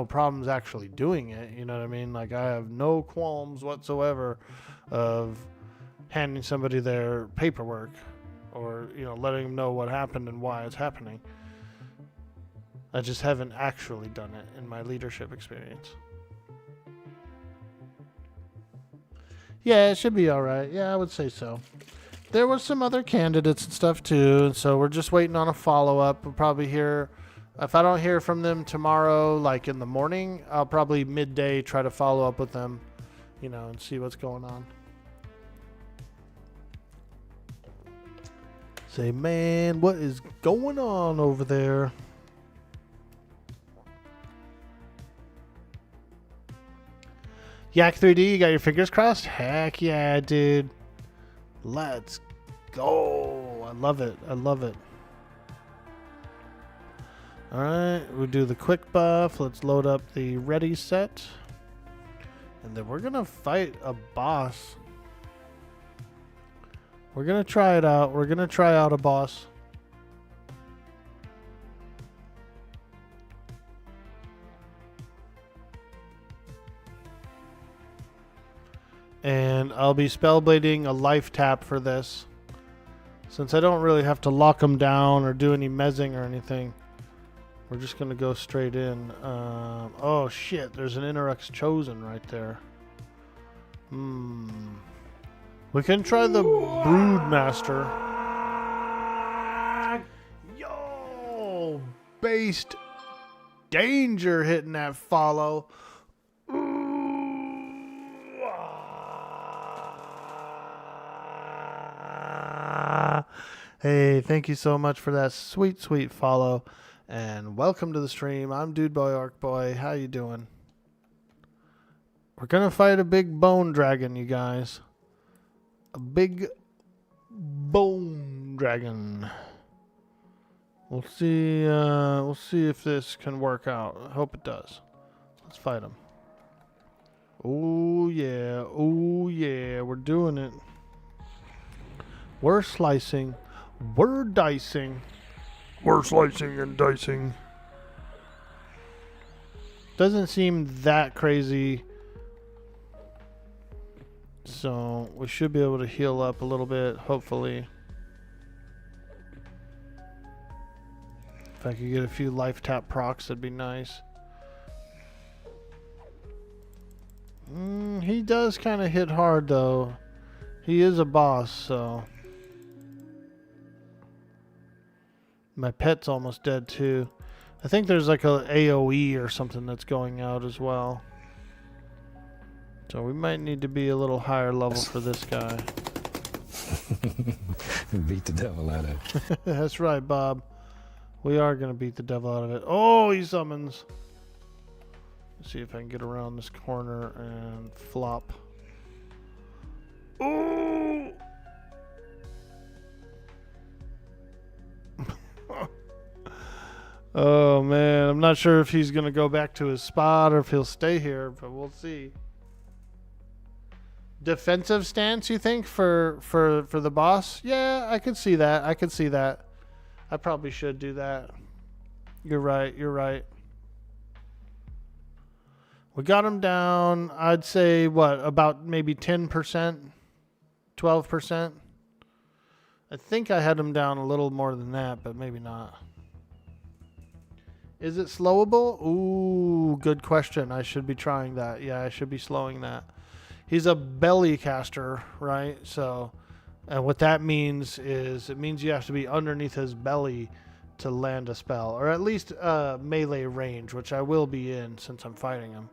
[SPEAKER 2] problems actually doing it. You know what I mean? Like, I have no qualms whatsoever of handing somebody their paperwork or, letting them know what happened and why it's happening. I just haven't actually done it in my leadership experience. Yeah, it should be all right. Yeah, I would say so. There were some other candidates and stuff too, and so we're just waiting on a follow-up. We'll probably hear, if I don't hear from them tomorrow, like in the morning, I'll probably midday try to follow up with them, and see what's going on. Say, man, what is going on over there? Yak 3D, you got your fingers crossed? Heck yeah, dude. Let's go. I love it. Alright, we'll do the quick buff. Let's load up the ready set. And then we're going to fight a boss. We're going to try it out. We're going to try out a boss. And I'll be spellblading a life tap for this, since I don't really have to lock them down or do any mezzing or anything. We're just going to go straight in. Oh shit, there's an Interux chosen right there. We can try the Broodmaster. Yo, based danger hitting that follow. Hey, thank you so much for that sweet follow, and welcome to the stream. I'm Dude Boy Orkboy. How you doing? We're going to fight a big bone dragon, you guys. A big bone dragon. We'll see if this can work out. I hope it does. Let's fight him. Oh yeah. Oh yeah. We're doing it. We're slicing. We're dicing.
[SPEAKER 8] We're slicing and dicing.
[SPEAKER 2] Doesn't seem that crazy. So we should be able to heal up a little bit, hopefully. If I could get a few life tap procs, that'd be nice. He does kind of hit hard, though. He is a boss, so... My pet's almost dead, too. I think there's like a AoE or something that's going out as well. So we might need to be a little higher level for this guy.
[SPEAKER 10] Beat the devil out of it.
[SPEAKER 2] That's right, Bob. We are going to beat the devil out of it. Oh, he summons. Let's see if I can get around this corner and flop. Oh! Oh, man. I'm not sure if he's going to go back to his spot or if he'll stay here, but we'll see. Defensive stance, you think, for the boss? Yeah, I could see that. I could see that. I probably should do that. You're right. You're right. We got him down, I'd say, what, about maybe 10%? 12%? I think I had him down a little more than that, but maybe not. Is it slowable? Ooh, good question. I should be trying that. Yeah, I should be slowing that. He's a belly caster, right? So, and what that means is it means you have to be underneath his belly to land a spell, or at least melee range, which I will be in since I'm fighting him.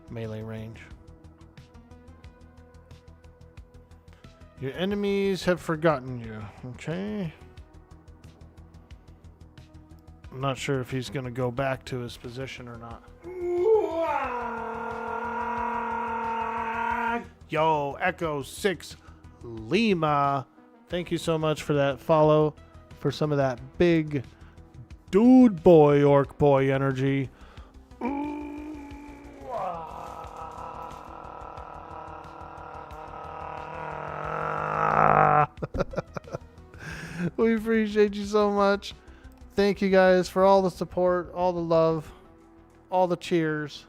[SPEAKER 2] Melee range. Your enemies have forgotten you. Okay. I'm not sure if he's going to go back to his position or not. Yo, Echo 6 Lima. Thank you so much for that follow, for some of that big dude boy, orc boy energy. We appreciate you so much. Thank you guys for all the support, all the love, all the cheers,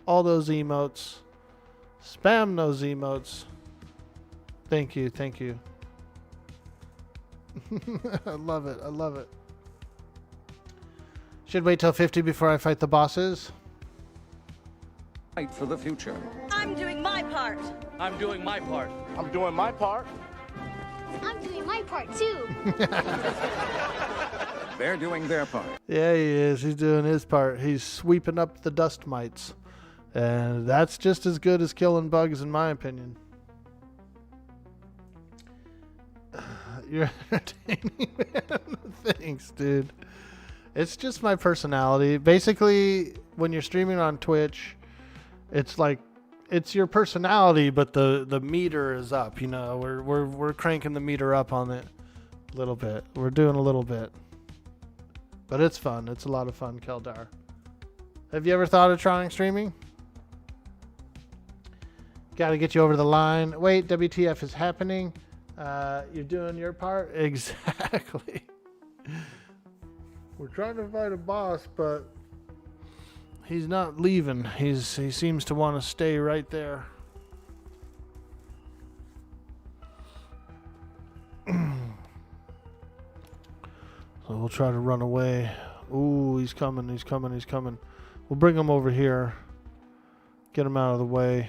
[SPEAKER 2] all those emotes. Spam those emotes. Thank you, thank you. I love it, I love it. Should wait till 50 before I fight the bosses.
[SPEAKER 11] Fight for the future.
[SPEAKER 12] I'm doing my part.
[SPEAKER 3] I'm doing my part.
[SPEAKER 4] I'm doing my part.
[SPEAKER 12] I'm doing my part too.
[SPEAKER 11] They're doing their part.
[SPEAKER 2] Yeah, he is. He's doing his part. He's sweeping up the dust mites. And that's just as good as killing bugs, in my opinion. You're entertaining, man. Thanks, dude. It's just my personality. Basically, when you're streaming on Twitch, it's like it's your personality, but the meter is up. You know, we're cranking the meter up on it a little bit. We're doing a little bit, but it's fun. It's a lot of fun, Keldar. Have you ever thought of trying streaming? Got to get you over the line. Wait, WTF is happening? You're doing your part? Exactly. We're trying to fight a boss, but he's not leaving. He seems to want to stay right there. So we'll try to run away. Ooh, he's coming, he's coming, he's coming. We'll bring him over here. Get him out of the way.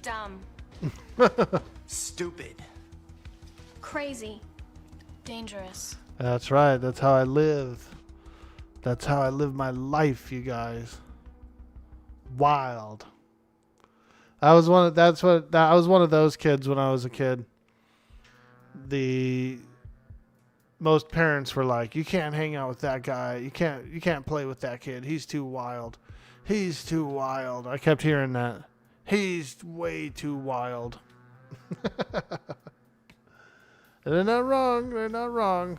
[SPEAKER 12] Dumb.
[SPEAKER 4] Stupid.
[SPEAKER 12] Crazy. Dangerous.
[SPEAKER 2] That's right. That's how I live. That's how I live my life, you guys. Wild. I was one of those kids when I was a kid. most parents were like, you can't hang out with that guy. You can't play with that kid. He's too wild. He's too wild. I kept hearing that. He's way too wild. They're not wrong. They're not wrong.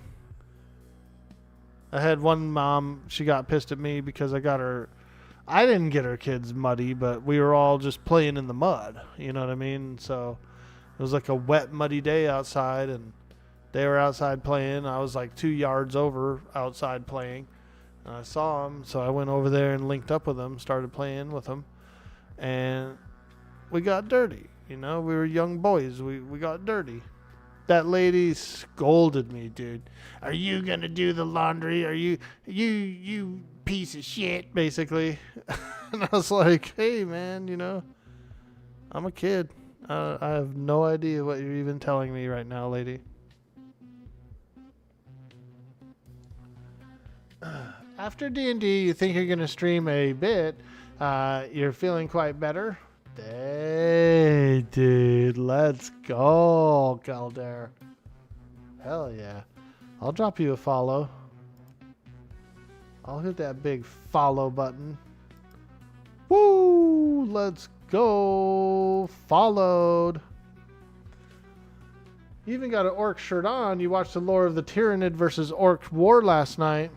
[SPEAKER 2] I had one mom, she got pissed at me because I didn't get her kids muddy, but we were all just playing in the mud. You know what I mean? So it was like a wet, muddy day outside, and they were outside playing. I was like 2 yards over outside playing. And I saw them, so I went over there and linked up with them, started playing with them, and we got dirty. You know, we were young boys. We got dirty. That lady scolded me, dude. Are you going to do the laundry? Are you piece of shit, basically. And I was like, hey, man, you know, I'm a kid. I have no idea what you're even telling me right now, lady. After D&D, you think you're going to stream a bit. You're feeling quite better. Hey, dude, let's go, Calder. Hell yeah. I'll drop you a follow. I'll hit that big follow button. Woo! Let's go. Followed. You even got an orc shirt on. You watched the Lore of the Tyrannid versus Orc War last night.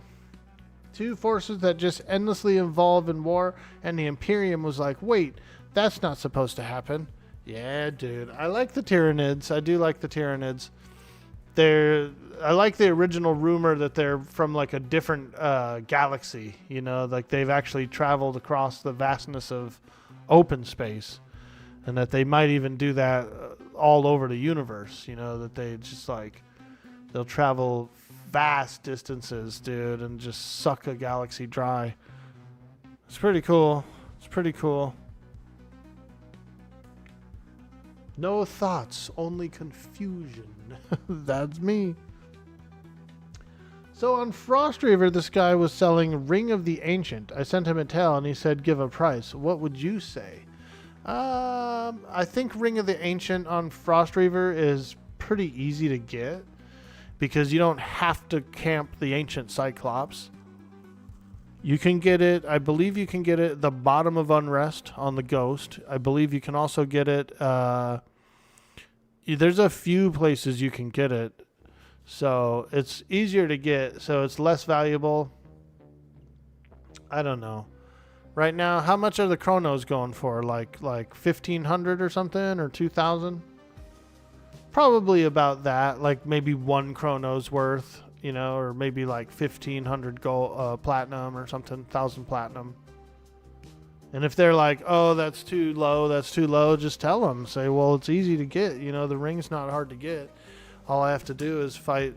[SPEAKER 2] Two forces that just endlessly evolve in war, and the Imperium was like, wait, that's not supposed to happen. Yeah, dude. I like the Tyrannids. I do like the Tyrannids. I like the original rumor that they're from like a different galaxy. You know, like they've actually traveled across the vastness of open space, and that they might even do that all over the universe. You know, that they just like, they'll travel vast distances, dude, and just suck a galaxy dry. It's pretty cool. It's pretty cool. No thoughts, only confusion. That's me. So on Frostreaver, this guy was selling Ring of the Ancient. I sent him a tale and he said give a price. What would you say? I think Ring of the Ancient on Frostreaver is pretty easy to get because you don't have to camp the Ancient Cyclops. You can get it, I believe you can get it at the bottom of Unrest on the Ghost. I believe you can also get it, there's a few places you can get it. So it's easier to get, so it's less valuable. I don't know. Right now, how much are the chronos going for? Like 1,500 or something, or 2,000? Probably about that, like maybe one chrono's worth. You know, or maybe like 1,500 gold, platinum or something, 1,000 platinum. And if they're like, oh, that's too low, just tell them. Say, well, it's easy to get. You know, the ring's not hard to get. All I have to do is fight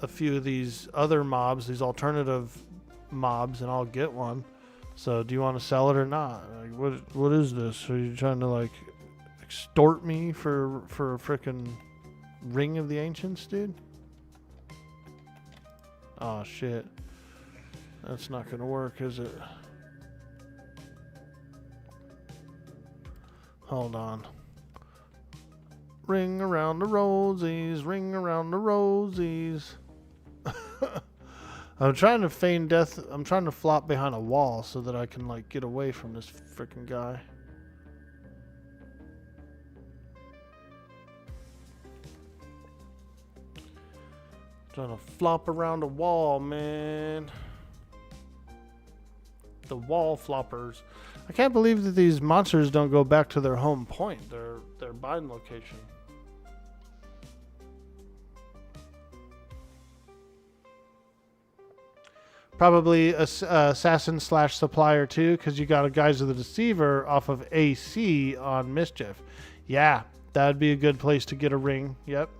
[SPEAKER 2] a few of these other mobs, these alternative mobs, and I'll get one. So do you want to sell it or not? Like, what is this? Are you trying to like extort me for a frickin' Ring of the Ancients, dude? Oh shit. That's not gonna work, is it? Hold on. Ring around the rosies, ring around the rosies. I'm trying to feign death. I'm trying to flop behind a wall so that I can like get away from this freaking guy. Trying to flop around a wall, man. The wall floppers. I can't believe that these monsters don't go back to their home point, their bind location. Probably assassin / supplier too, because you got a Guise of the Deceiver off of AC on Mischief. Yeah, that'd be a good place to get a ring. Yep.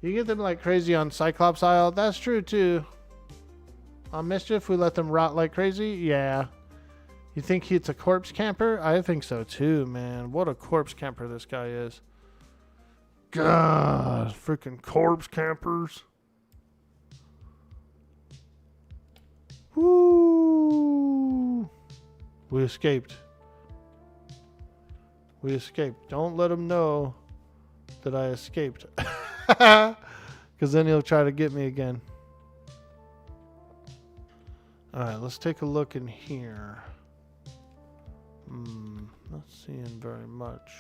[SPEAKER 2] You get them like crazy on Cyclops Isle. That's true too. On Mischief, we let them rot like crazy. Yeah. You think he's a corpse camper? I think so too, man. What a corpse camper this guy is. God, freaking corpse campers. Woo! We escaped. We escaped. Don't let them know that I escaped. Because then he'll try to get me again. Alright, let's take a look in here. Not seeing very much.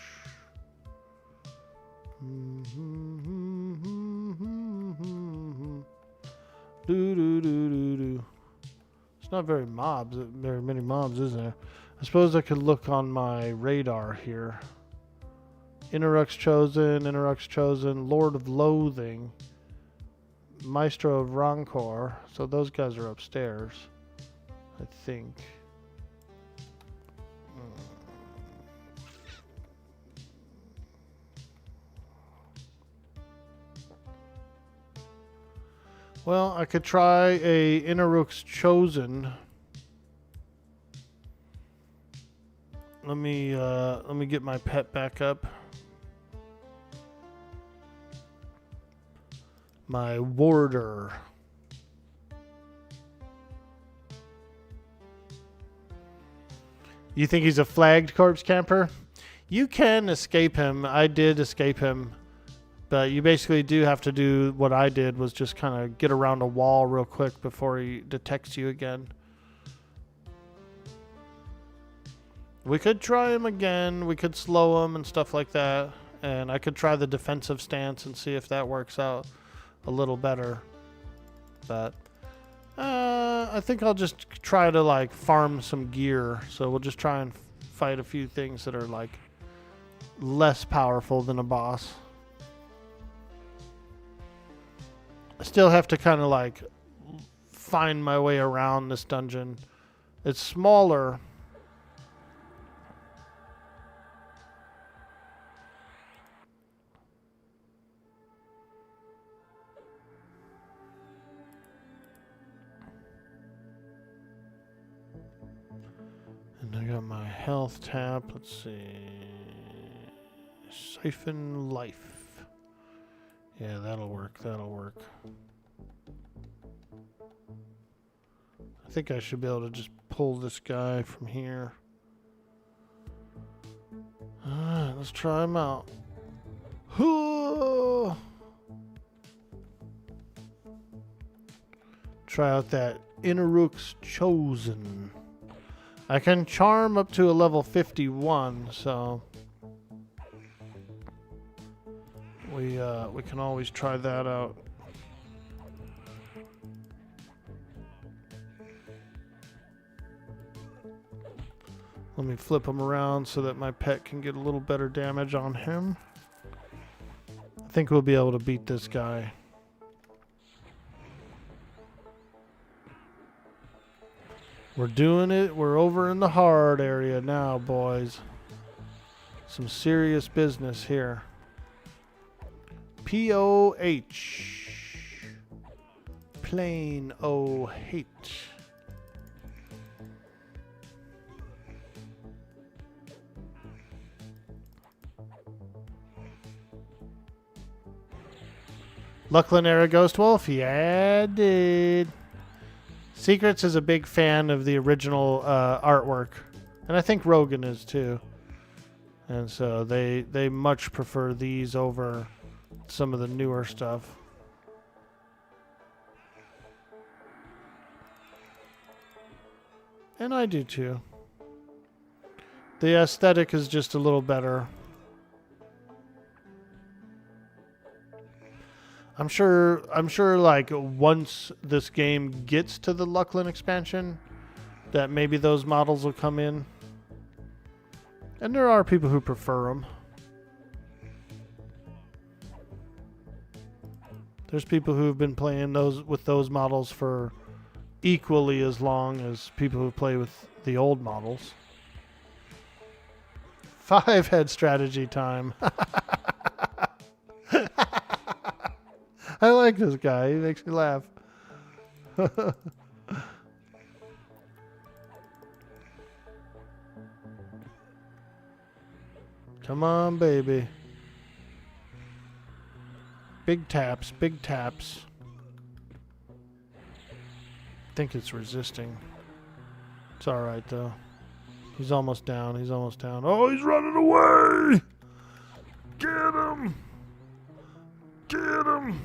[SPEAKER 2] It's not very many mobs, is there? I suppose I could look on my radar here. Interrux Chosen, Lord of Loathing, Maestro of Rancor. So those guys are upstairs, I think. Well, I could try a Interrux Chosen. Let me get my pet back up. My warder. You think he's a flagged corpse camper? You can escape him. I did escape him. But you basically do have to do what I did, was just kind of get around a wall real quick before he detects you again. We could try him again. We could slow him and stuff like that. And I could try the defensive stance and see if that works out a little better. But I think I'll just try to like farm some gear. So we'll just try and fight a few things that are like less powerful than a boss. I still have to kind of like find my way around this dungeon. It's smaller. And I got my health tap. Let's see. Siphon life. Yeah, that'll work. That'll work. I think I should be able to just pull this guy from here. Alright, let's try him out. Try out that Interrux Chosen. I can charm up to a level 51, so we can always try that out. Let me flip him around so that my pet can get a little better damage on him. I think we'll be able to beat this guy. We're doing it. We're over in the hard area now, boys. Some serious business here. P-O-H. Plain O-H. Lucklin era Ghost Wolf? Yeah, dude. Secrets is a big fan of the original artwork. And I think Rogan is too. And so they much prefer these over some of the newer stuff. And I do too. The aesthetic is just a little better. I'm sure like once this game gets to the Lucklin expansion, that maybe those models will come in. And there are people who prefer them. There's people who've been playing with those models for equally as long as people who play with the old models. 5-head strategy time. I like this guy. He makes me laugh. Come on, baby. Big taps, big taps. I think it's resisting. It's alright, though. He's almost down. He's almost down. Oh, he's running away! Get him! Get him!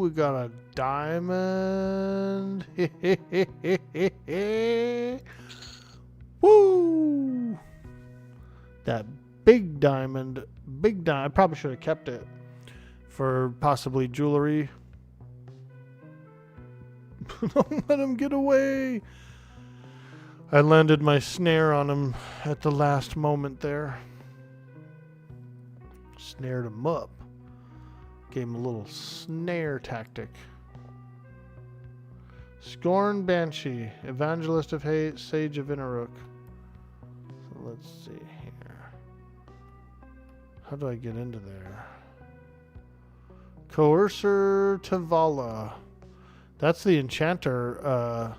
[SPEAKER 2] we got a diamond. Woo! That big diamond. Big diamond. I probably should have kept it for possibly jewelry. Don't let him get away. I landed my snare on him at the last moment there. Snared him up. Gave him a little snare tactic. Scorn Banshee, Evangelist of Hate, Sage of Inneruk. So let's see here. How do I get into there? Coercer Tavala. That's the enchanter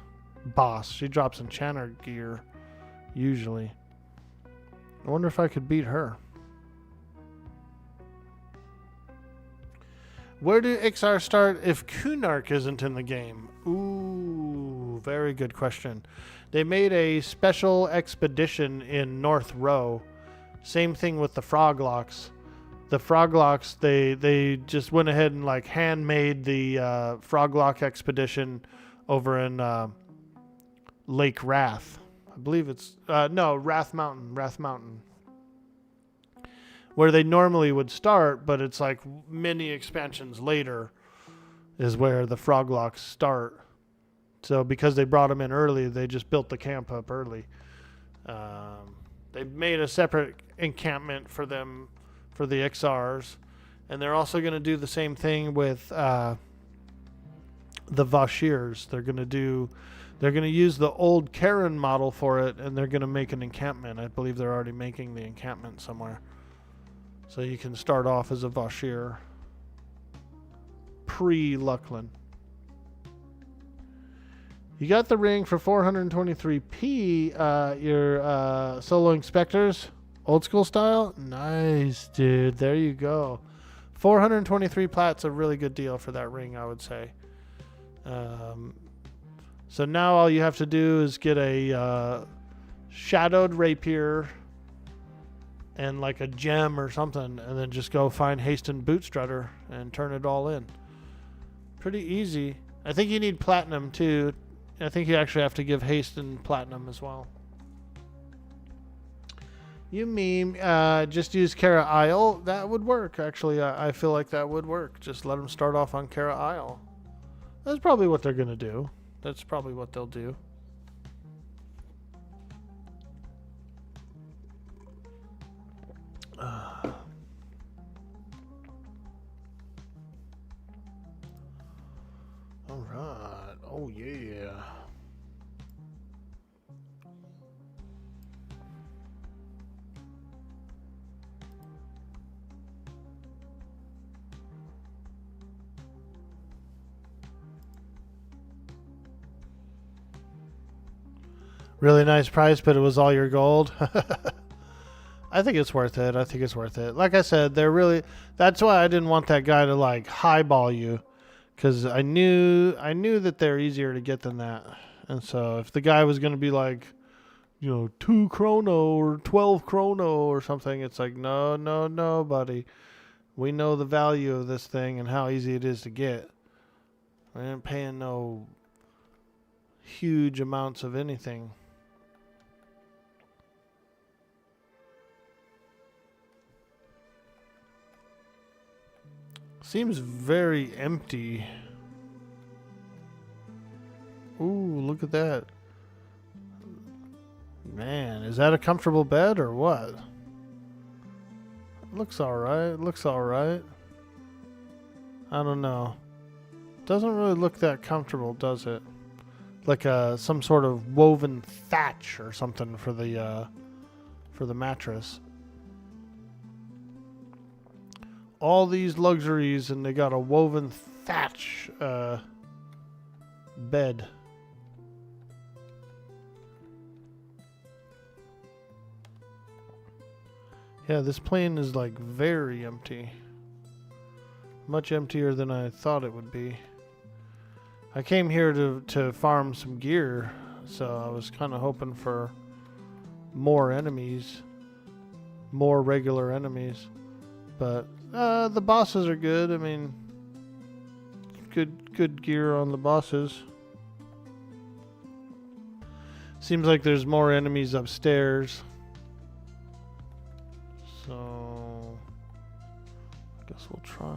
[SPEAKER 2] boss. She drops enchanter gear, usually. I wonder if I could beat her. Where do XR start if Kunark isn't in the game? Ooh, very good question. They made a special expedition in North Row. Same thing with the Froglocks. The Froglocks, they just went ahead and like handmade the Froglock expedition over in Lake Wrath. I believe it's no, Wrath Mountain. Where they normally would start, but it's like many expansions later is where the Froglocks start. So because they brought them in early, they just built the camp up early. They made a separate encampment for them for the XRs, and they're also going to do the same thing with the Vashirs. They're going to use the old Karen model for it, and they're going to make an encampment. I believe they're already making the encampment somewhere. So you can start off as a Vashir pre-Luckland. You got the ring for 423p. Your solo inspectors, old school style. Nice, dude. There you go. 423 plat's a really good deal for that ring, I would say. So now all you have to do is get a shadowed rapier and like a gem or something, and then just go find Hasten Bootstrutter and turn it all in. Pretty easy. I think you need platinum too. I think you actually have to give Hasten platinum as well. You mean just use Kara Isle? That would work. Actually, I feel like that would work. Just let them start off on Kara Isle. That's probably what they're going to do. That's probably what they'll do. All right. Oh, yeah. Really nice price, but it was all your gold. I think it's worth it. I think it's worth it. Like I said, they're really... That's why I didn't want that guy to, like, highball you. Because I knew that they're easier to get than that. And so if the guy was going to be like, you know, 2 chrono or 12 chrono or something, it's like, no, buddy. We know the value of this thing and how easy it is to get. We ain't paying no huge amounts of anything. Seems very empty. Ooh, look at that. Man, is that a comfortable bed or what? Looks alright. Looks alright. I don't know. Doesn't really look that comfortable, does it? Like some sort of woven thatch or something for the mattress. All these luxuries, and they got a woven thatch bed. Yeah, this plane is like very empty. Much emptier than I thought it would be. I came here to farm some gear, so I was kind of hoping for more enemies. More regular enemies. But the bosses are good. I mean, good gear on the bosses. Seems like there's more enemies upstairs. So I guess we'll try.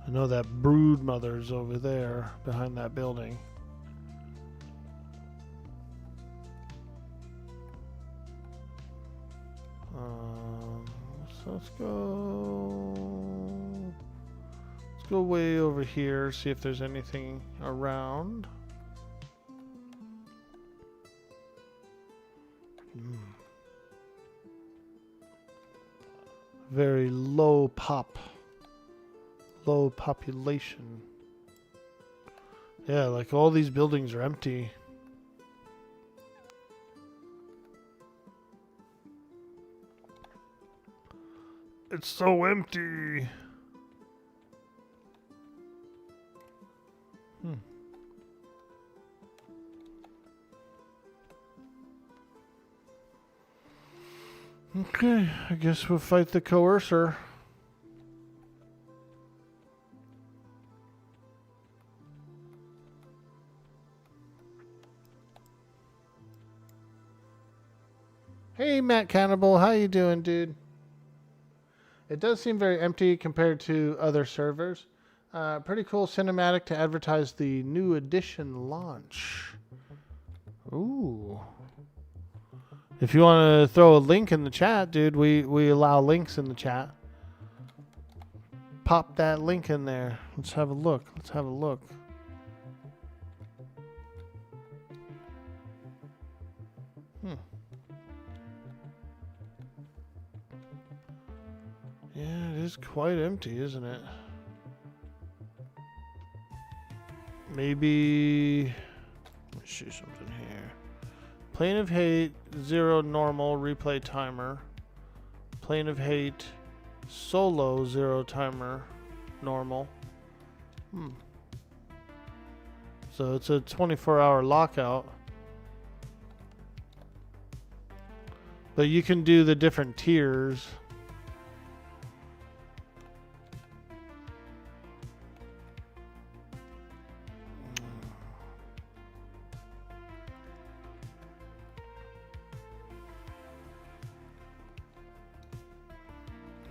[SPEAKER 2] I know that brood mother's over there behind that building. So let's go way over here, see if there's anything around. Very low population. Yeah, like all these buildings are empty. It's so empty. Okay, I guess we'll fight the coercer. Hey, Matt Cannibal, how you doing, dude? It does seem very empty compared to other servers. Pretty cool cinematic to advertise the new edition launch. Ooh. If you want to throw a link in the chat, dude, we allow links in the chat. Pop that link in there. Let's have a look. Let's have a look. Yeah, it is quite empty, isn't it? Maybe... Let me see something here. Plane of Hate, 0 normal, replay timer. Plane of Hate, solo, 0 timer, normal. So it's a 24-hour lockout. But you can do the different tiers.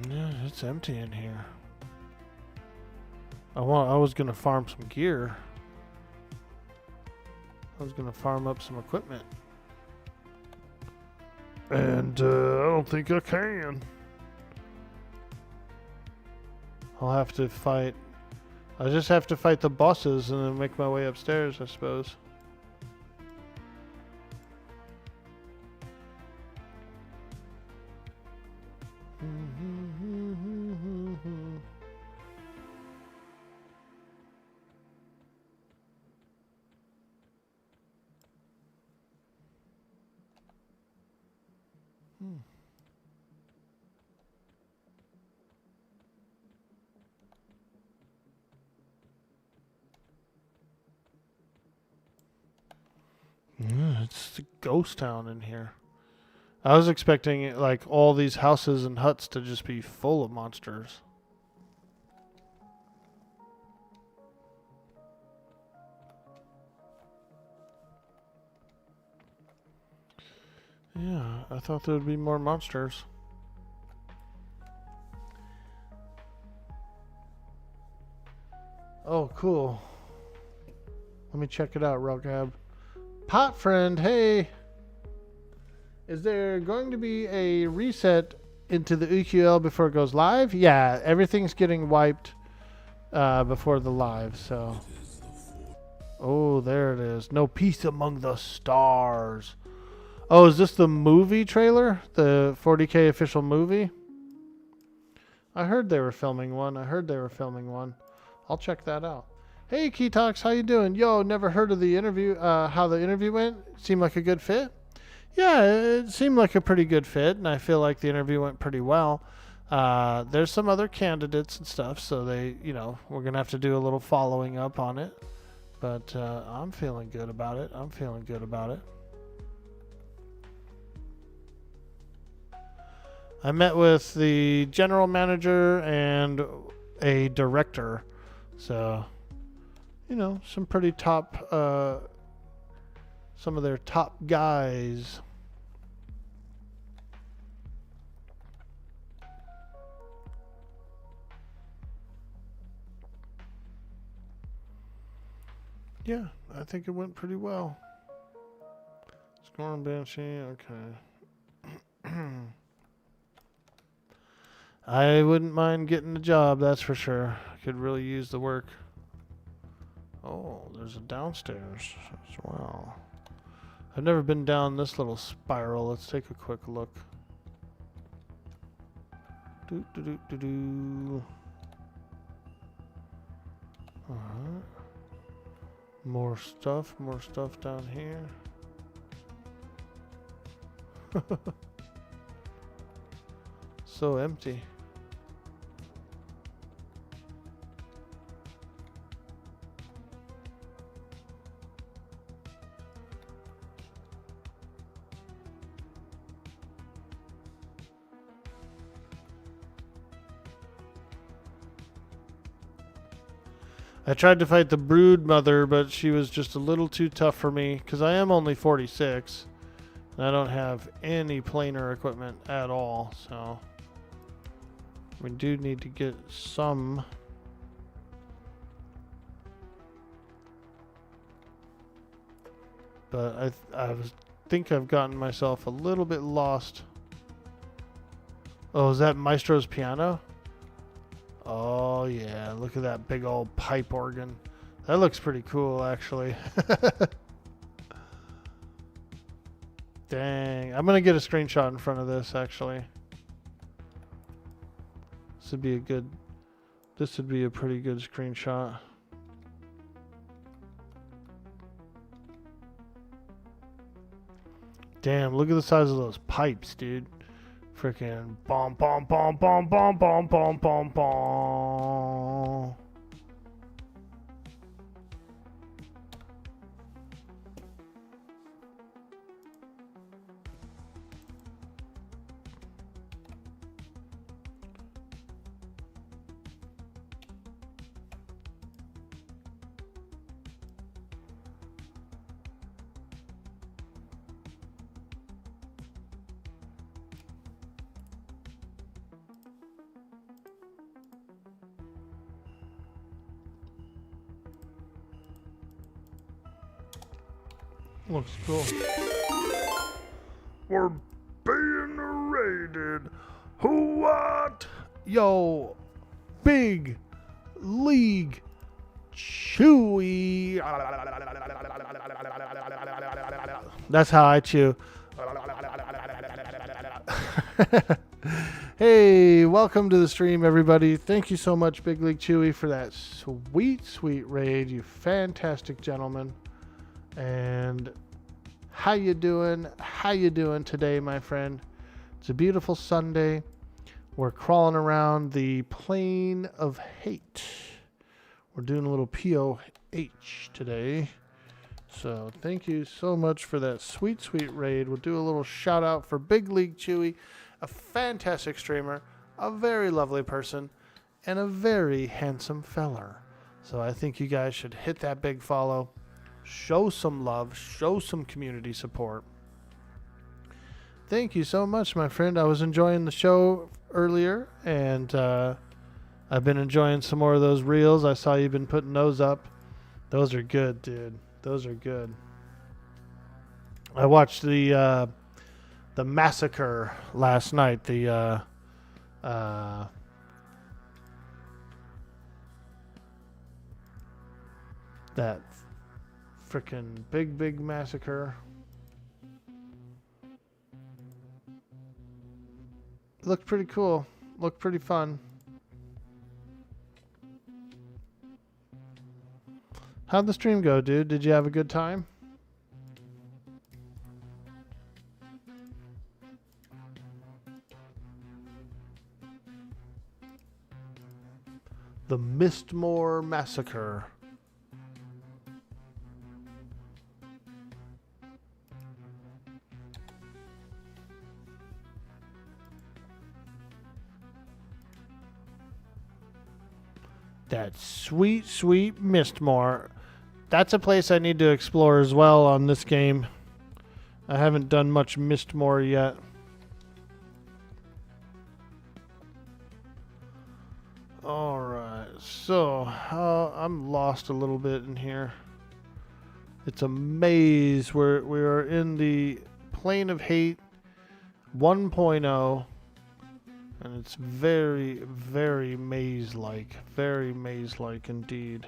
[SPEAKER 2] Yeah, it's empty in here. I was gonna farm some gear. I was gonna farm up some equipment. And I don't think I can. I'll have to fight. I just have to fight the bosses and then make my way upstairs, I suppose. It's a ghost town in here. I was expecting it, like all these houses and huts to just be full of monsters. Yeah, I thought there would be more monsters. Oh, cool. Let me check it out, Rogab. Pot friend, hey. Is there going to be a reset into the EQL before it goes live? Yeah, everything's getting wiped before the live, so. Oh, there it is. No peace among the stars. Oh, is this the movie trailer? The 40K official movie? I heard they were filming one. I'll check that out. Hey, Keytalks, how you doing? Yo, never heard of the interview, how the interview went? Seemed like a good fit? Yeah, it seemed like a pretty good fit, and I feel like the interview went pretty well. There's some other candidates and stuff, so we're going to have to do a little following up on it. But I'm feeling good about it. I met with the general manager and a director. So, you know, some pretty top, some of their top guys. Yeah, I think it went pretty well. Scoring Banshee, okay. I wouldn't mind getting a job, that's for sure. I could really use the work. Oh, there's a downstairs as well. I've never been down this little spiral. Let's take a quick look. Do do do do do. Alright. More stuff down here. So empty. I tried to fight the brood mother, but she was just a little too tough for me because I am only 46 and I don't have any planar equipment at all, so we do need to get some. But I think I've gotten myself a little bit lost. Oh, is that Maestro's piano? Oh yeah, look at that big old pipe organ. That looks pretty cool, actually. Dang, I'm gonna get a screenshot in front of this, actually. This would be a pretty good screenshot. Damn, look at the size of those pipes, dude. Freaking bomb, bomb, bomb, bomb, bomb, bomb, bomb, bomb, bomb. Looks cool.
[SPEAKER 8] We're being raided. Who what?
[SPEAKER 2] Yo, Big League Chewy. That's how I chew. Hey, welcome to the stream, everybody. Thank you so much, Big League Chewy, for that sweet, sweet raid. You fantastic gentleman. And how you doing? How you doing today, my friend? It's a beautiful Sunday. We're crawling around the plane of hate. We're doing a little POH today. So thank you so much for that sweet, sweet raid. We'll do a little shout out for Big League Chewy, a fantastic streamer, a very lovely person, and a very handsome feller. So I think you guys should hit that big follow. Show some love, show some community support. Thank you so much, my friend. I was enjoying the show earlier, and I've been enjoying some more of those reels. I saw you've been putting those up. Those are good, dude. Those are good. I watched the massacre last night. That freaking big massacre. Looked pretty cool. Looked pretty fun. How'd the stream go, dude? Did you have a good time? The Mistmore Massacre. That sweet, sweet Mistmore. That's a place I need to explore as well on this game. I haven't done much Mistmore yet. Alright, so I'm lost a little bit in here. It's a maze. We are in the Plane of Hate 1.0. And it's very, very maze-like. Very maze-like indeed.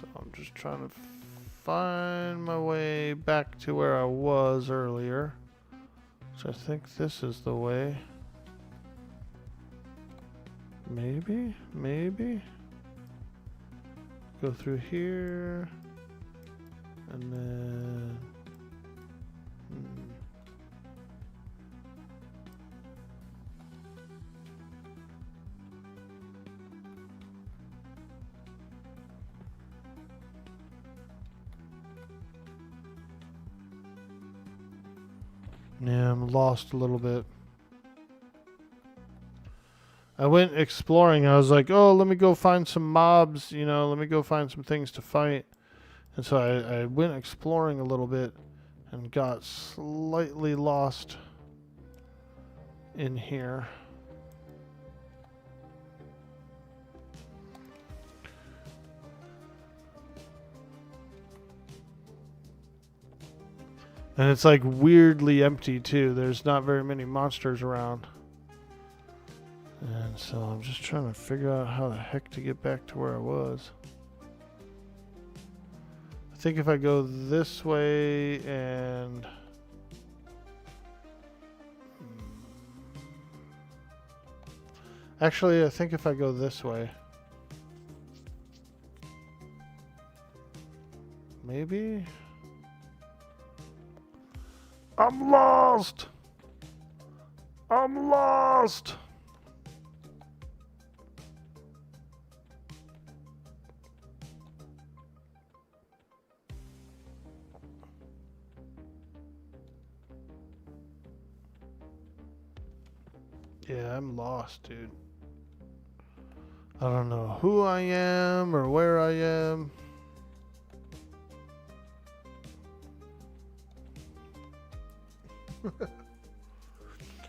[SPEAKER 2] So I'm just trying to find my way back to where I was earlier. So I think this is the way. Maybe? Maybe? Go through here. And then... Yeah, I'm lost a little bit. I went exploring. I was like, oh, let me go find some mobs, you know, let me go find some things to fight. And so I went exploring a little bit and got slightly lost in here. And it's like weirdly empty too. There's not very many monsters around. And so I'm just trying to figure out how the heck to get back to where I was. I think if I go this way and... Actually, I think if I go this way. Maybe?
[SPEAKER 8] I'm lost! I'm lost!
[SPEAKER 2] Yeah, I'm lost, dude. I don't know who I am or where I am.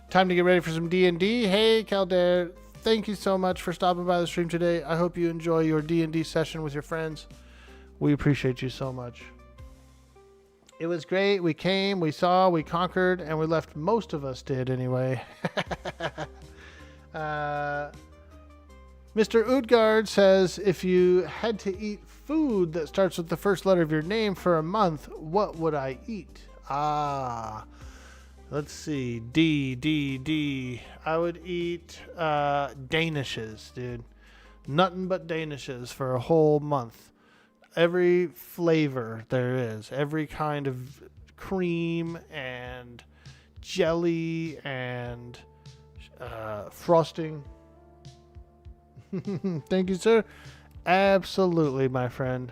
[SPEAKER 2] Time to get ready for some D&D. Hey, Caldare, thank you so much for stopping by the stream today. I hope you enjoy your D&D session with your friends. We appreciate you so much. It was great. We came, we saw, we conquered, and we left. Most of us did anyway. Mr. Udgard says, if you had to eat food that starts with the first letter of your name for a month, what would I eat? Let's see. D. I would eat Danishes, dude. Nothing but Danishes for a whole month. Every flavor there is. Every kind of cream and jelly and frosting. Thank you, sir. Absolutely, my friend.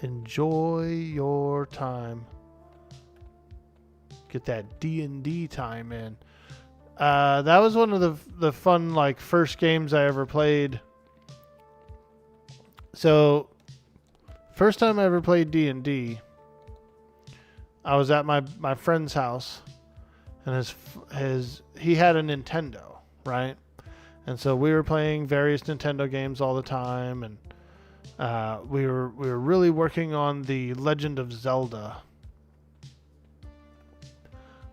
[SPEAKER 2] Enjoy your time. Get that D&D time in. That was one of the fun, like, first games I ever played. So, first time I ever played D&D, I was at my friend's house, and he had a Nintendo, right? And so we were playing various Nintendo games all the time, and we were really working on the Legend of Zelda.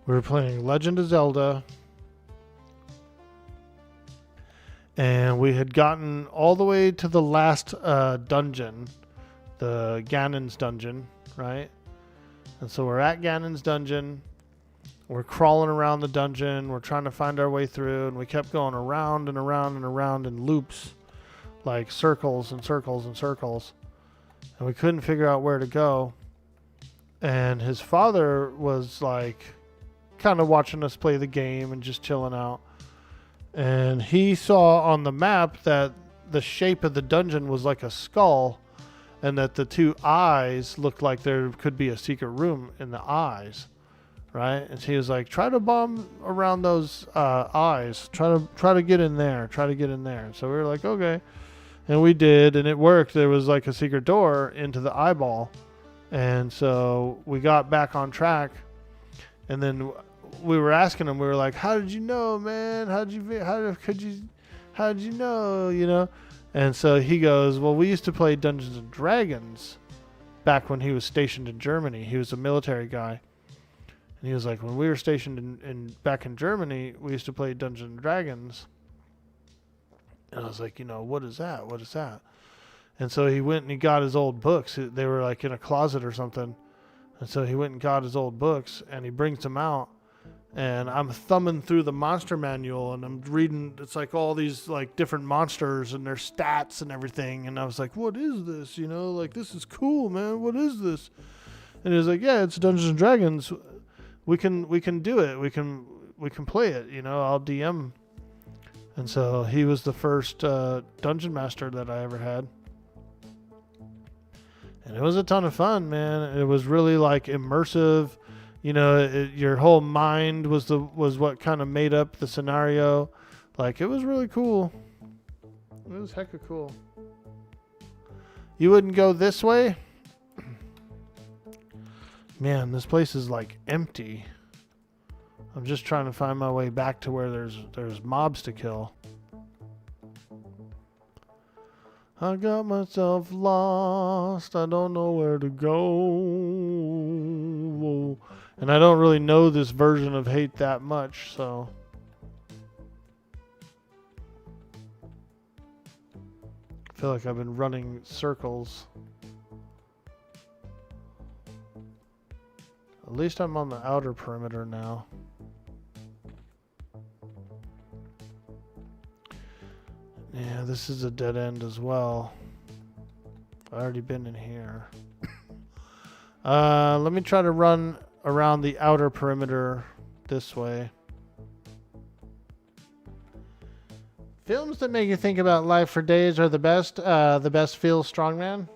[SPEAKER 2] We were playing Legend of Zelda, and we had gotten all the way to the last dungeon, the Ganon's dungeon, right? And so we're at Ganon's dungeon. We're crawling around the dungeon. We're trying to find our way through, and we kept going around and around and around in loops, like circles and circles and circles. And we couldn't figure out where to go. And his father was like kind of watching us play the game and just chilling out. And he saw on the map that the shape of the dungeon was like a skull, and that the two eyes looked like there could be a secret room in the eyes, right? And he was like, try to bomb around those eyes. Try to get in there. Try to get in there. So we were like, okay. And we did, and it worked. There was like a secret door into the eyeball. And so we got back on track. And then we were asking him, we were like, how did you know, man? How did you know, you know? And so he goes, well, we used to play Dungeons and Dragons back when he was stationed in Germany. He was a military guy. And he was like, when we were stationed back in Germany, we used to play Dungeons and Dragons. And I was like, you know, what is that? What is that? And so he went and he got his old books. They were like in a closet or something. And so he went and got his old books and he brings them out. And I'm thumbing through the monster manual and I'm reading, it's like all these like different monsters and their stats and everything. And I was like, what is this? You know, like, this is cool, man. What is this? And he was like, yeah, it's Dungeons and Dragons. We can do it. We can play it. You know, I'll DM. And so he was the first dungeon master that I ever had. And it was a ton of fun, man. It was really like immersive. You know, your whole mind was what kind of made up the scenario. Like, it was really cool. It was hecka cool. You wouldn't go this way? Man, this place is like empty. I'm just trying to find my way back to where there's mobs to kill. I got myself lost. I don't know where to go. And I don't really know this version of Hate that much, so. I feel like I've been running circles. At least I'm on the outer perimeter now. Yeah, this is a dead end as well. I've already been in here. Let me try to run around the outer perimeter this way. Films that make you think about life for days are the best. The best feels Strongman.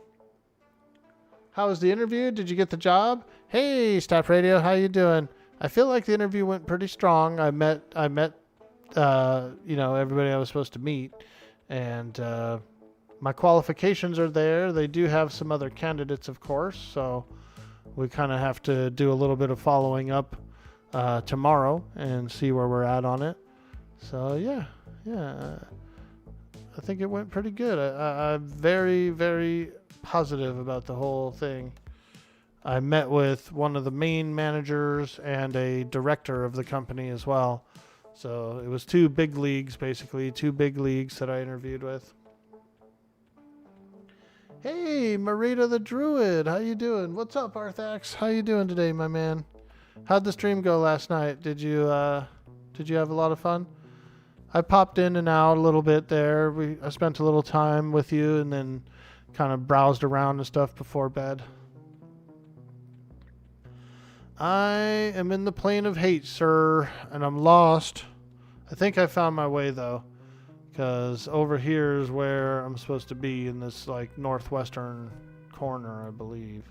[SPEAKER 2] How was the interview? Did you get the job? Hey, Staff Radio, how you doing? I feel like the interview went pretty strong. I met you know, everybody I was supposed to meet, and my qualifications are there. They do have some other candidates, of course, so we kind of have to do a little bit of following up tomorrow and see where we're at on it. So yeah, I think it went pretty good. I'm very, very positive about the whole thing. I met with one of the main managers and a director of the company as well. So it was two big leagues that I interviewed with. Hey, Marita the Druid, how you doing? What's up, Arthax? How you doing today, my man? How'd the stream go last night? Did you have a lot of fun? I popped in and out a little bit there. I spent a little time with you and then kind of browsed around and stuff before bed. I am in the plane of hate, sir, and I'm lost. I think I found my way, though, because over here is where I'm supposed to be in this, like, northwestern corner, I believe.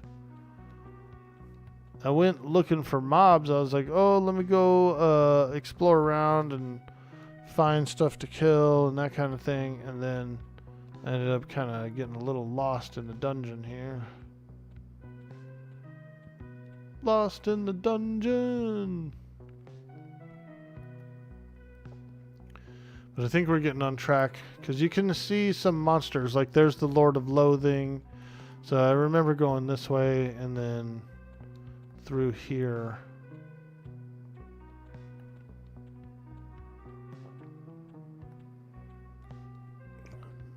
[SPEAKER 2] I went looking for mobs. I was like, oh, let me go explore around and find stuff to kill and that kind of thing, and then I ended up kind of getting a little lost in the dungeon here. Lost in the dungeon. But I think we're getting on track because you can see some monsters. Like there's the Lord of Loathing. So I remember going this way and then through here.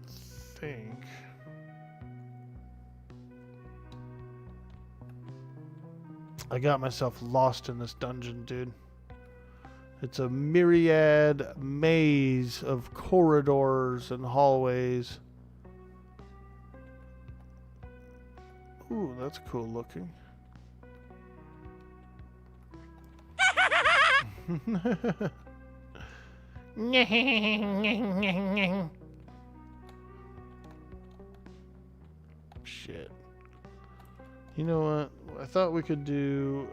[SPEAKER 2] I think. I got myself lost in this dungeon, dude. It's a myriad maze of corridors and hallways. Ooh, that's cool looking. Shit. You know what? I thought we could do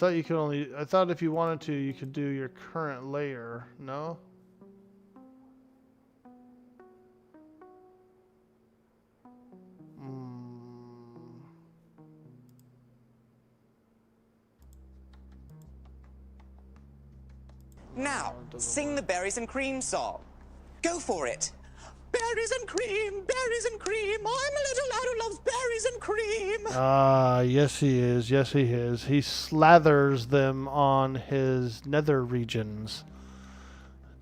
[SPEAKER 2] thought you could only... I thought if you wanted to, you could do your current layer. No?
[SPEAKER 4] Now, sing the berries and cream song. Go for it. Berries and cream, berries and cream. I'm a little lad who loves berries and cream.
[SPEAKER 2] Ah, yes he is. Yes he is. He slathers them on his nether regions.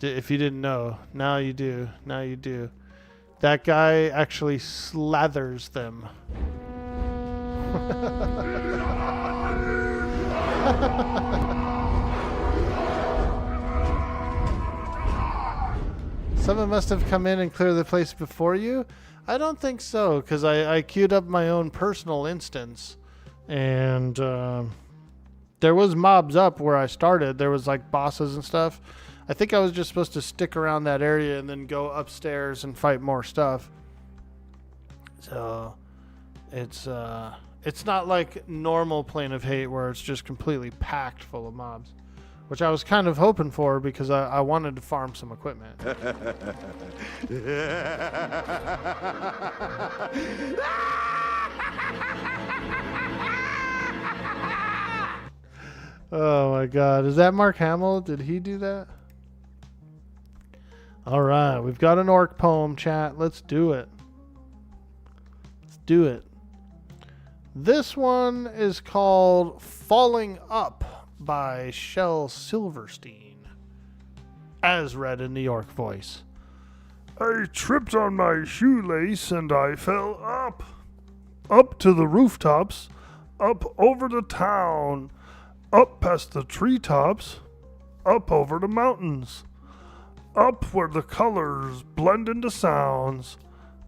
[SPEAKER 2] If you didn't know, now you do. Now you do. That guy actually slathers them. Someone must have come in and cleared the place before you? I don't think so, because I queued up my own personal instance. And there was mobs up where I started. There was like bosses and stuff. I think I was just supposed to stick around that area and then go upstairs and fight more stuff. So it's not like normal Plane of Hate where it's just completely packed full of mobs. Which I was kind of hoping for because I wanted to farm some equipment. Oh my god. Is that Mark Hamill? Did he do that? Alright, we've got an orc poem, chat. Let's do it. Let's do it. This one is called Falling Up by Shel Silverstein, as read in the York voice.
[SPEAKER 8] I tripped on my shoelace and I fell up. Up to the rooftops, up over the town, up past the treetops, up over the mountains, up where the colors blend into sounds.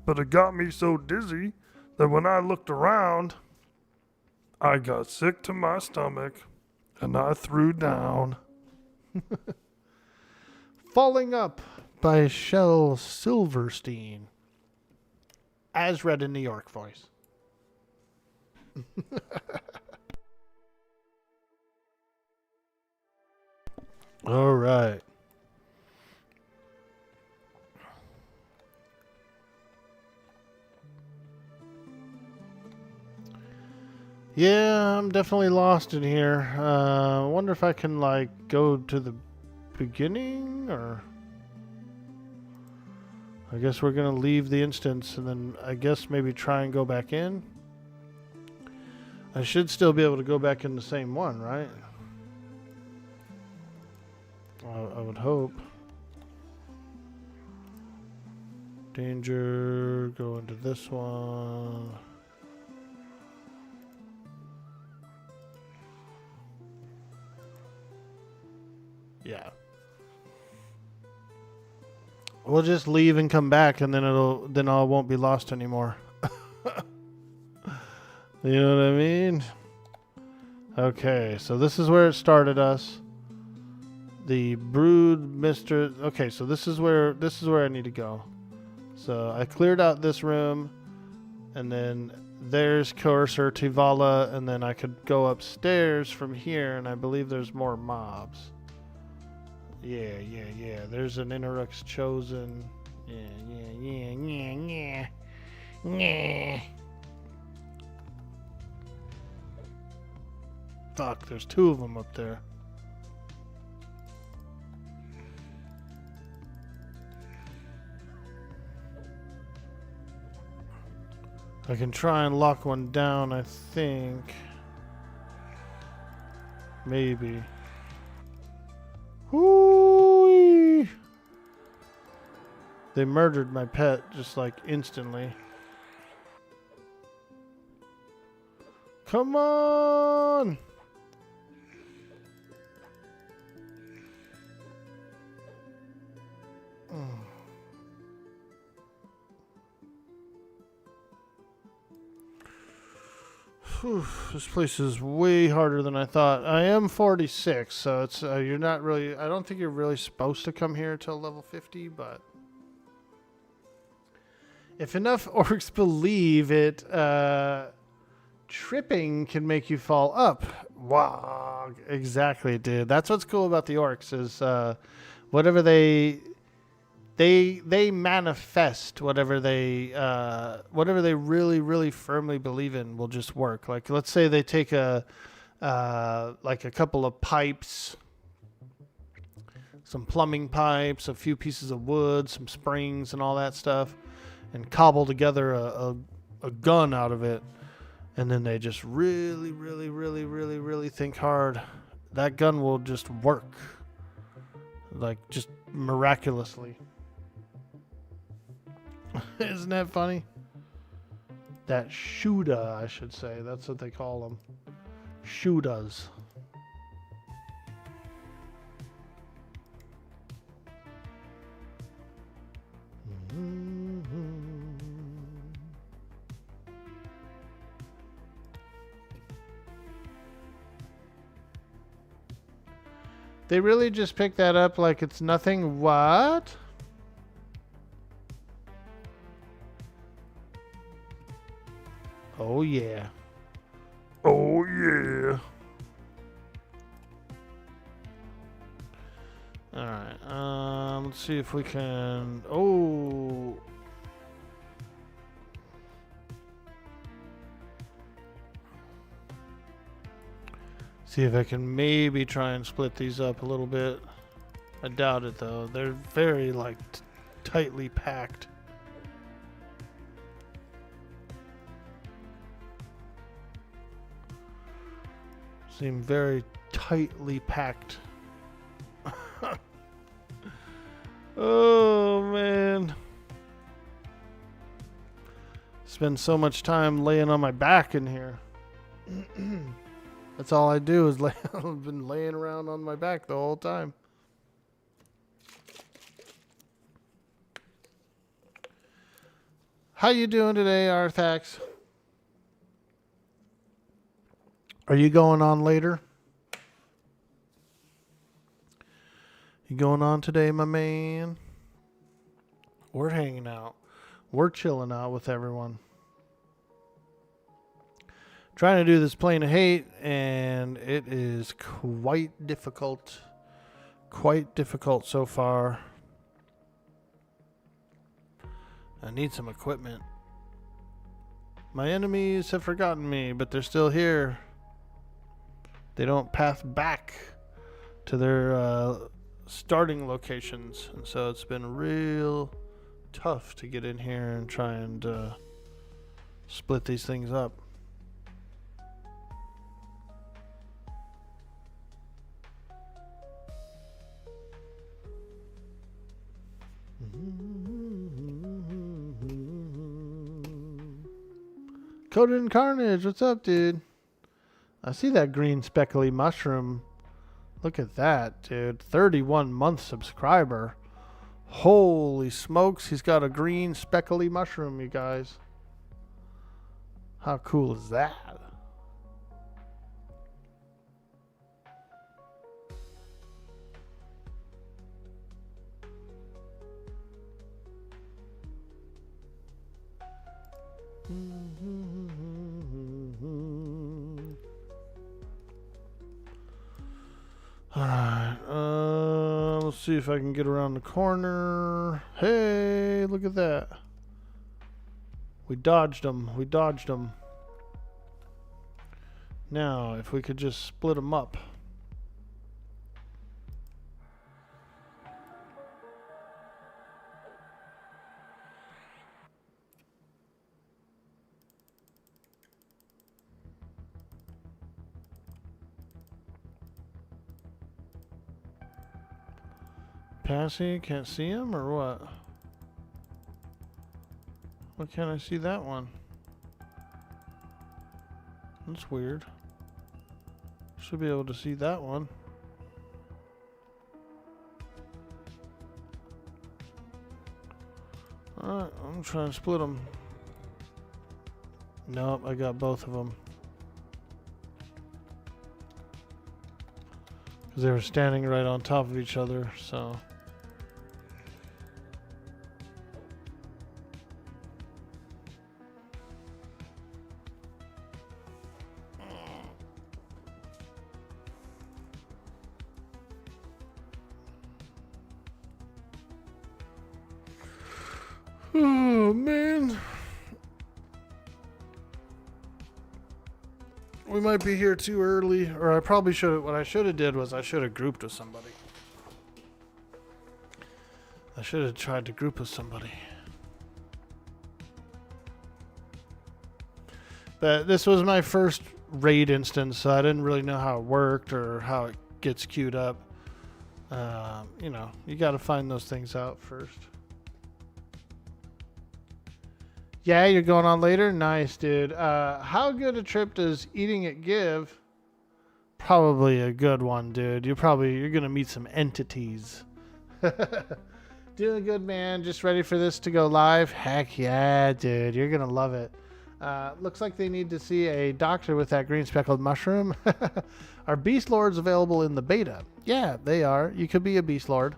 [SPEAKER 8] But it got me so dizzy that when I looked around, I got sick to my stomach. And I threw down.
[SPEAKER 2] Falling Up by Shel Silverstein, as read in New York voice. All right. Yeah, I'm definitely lost in here. I wonder if I can, like, go to the beginning, or... I guess we're going to leave the instance, and then I guess maybe try and go back in. I should still be able to go back in the same one, right? I would hope. Danger, go into this one. Yeah. We'll just leave and come back, and then I won't be lost anymore. You know what I mean? Okay, so this is where it started us. The brood Mr. Okay, so this is where I need to go. So I cleared out this room, and then there's Cursor Tivala, and then I could go upstairs from here, and I believe there's more mobs. Yeah. There's an Interrux Chosen. Yeah. Fuck, there's two of them up there. I can try and lock one down, I think. Maybe. Hoo-wee! They murdered my pet just like instantly. Come on! Whew, this place is way harder than I thought. I am 46, so it's you're not really... I don't think you're really supposed to come here till level 50, but... If enough orcs believe it, tripping can make you fall up. Wow, exactly, dude. That's what's cool about the orcs is whatever they manifest, whatever they really firmly believe in will just work. Like let's say they take like a couple of pipes, some plumbing pipes, a few pieces of wood, some springs and all that stuff, and cobble together a gun out of it. And then they just really think hard. That gun will just work. Like, just miraculously. Isn't that funny? That shooter, I should say. That's what they call them. Shooters. They really just pick that up like it's nothing. What? Oh, yeah.
[SPEAKER 8] Oh, yeah.
[SPEAKER 2] Alright, let's see if we can... Oh... See if I can maybe try and split these up a little bit. I doubt it, though. They're very, like, tightly packed. Seem very tightly packed. Oh, man. Spend so much time laying on my back in here. That's all I do is lay. I've been laying around on my back the whole time. How you doing today, Arthax? Are you going on later? You going on today, my man? We're hanging out. We're chilling out with everyone. Trying to do this plane of hate, and it is quite difficult. Quite difficult so far. I need some equipment. My enemies have forgotten me, but they're still here. They don't path back to their starting locations, and so it's been real tough to get in here and try and split these things up. Coated in Carnage, what's up, dude? I see that green speckly mushroom. Look at that, dude. 31-month subscriber. Holy smokes, he's got a green speckly mushroom, you guys. How cool is that? Alright, let's see if I can get around the corner. Hey, look at that. We dodged them. We dodged them. Now, if we could just split them up. Passy, can't see him or what? Why can't I see that one? That's weird. Should be able to see that one. Alright, I'm trying to split them. Nope, I got both of them. Because they were standing right on top of each other, so... Oh, man. We might be here too early, or I probably should have. What I should have did was I should have grouped with somebody. I should have tried to group with somebody. But this was my first raid instance, so I didn't really know how it worked or how it gets queued up. You know, you got to find those things out first. Yeah, you're going on later? Nice, dude. How good a trip does eating it give? Probably a good one, dude. You're going to meet some entities. Doing good, man. Just ready for this to go live? Heck yeah, dude. You're going to love it. Looks like they need to see a doctor with that green speckled mushroom. Are Beast Lords available in the beta? Yeah, they are. You could be a Beast Lord.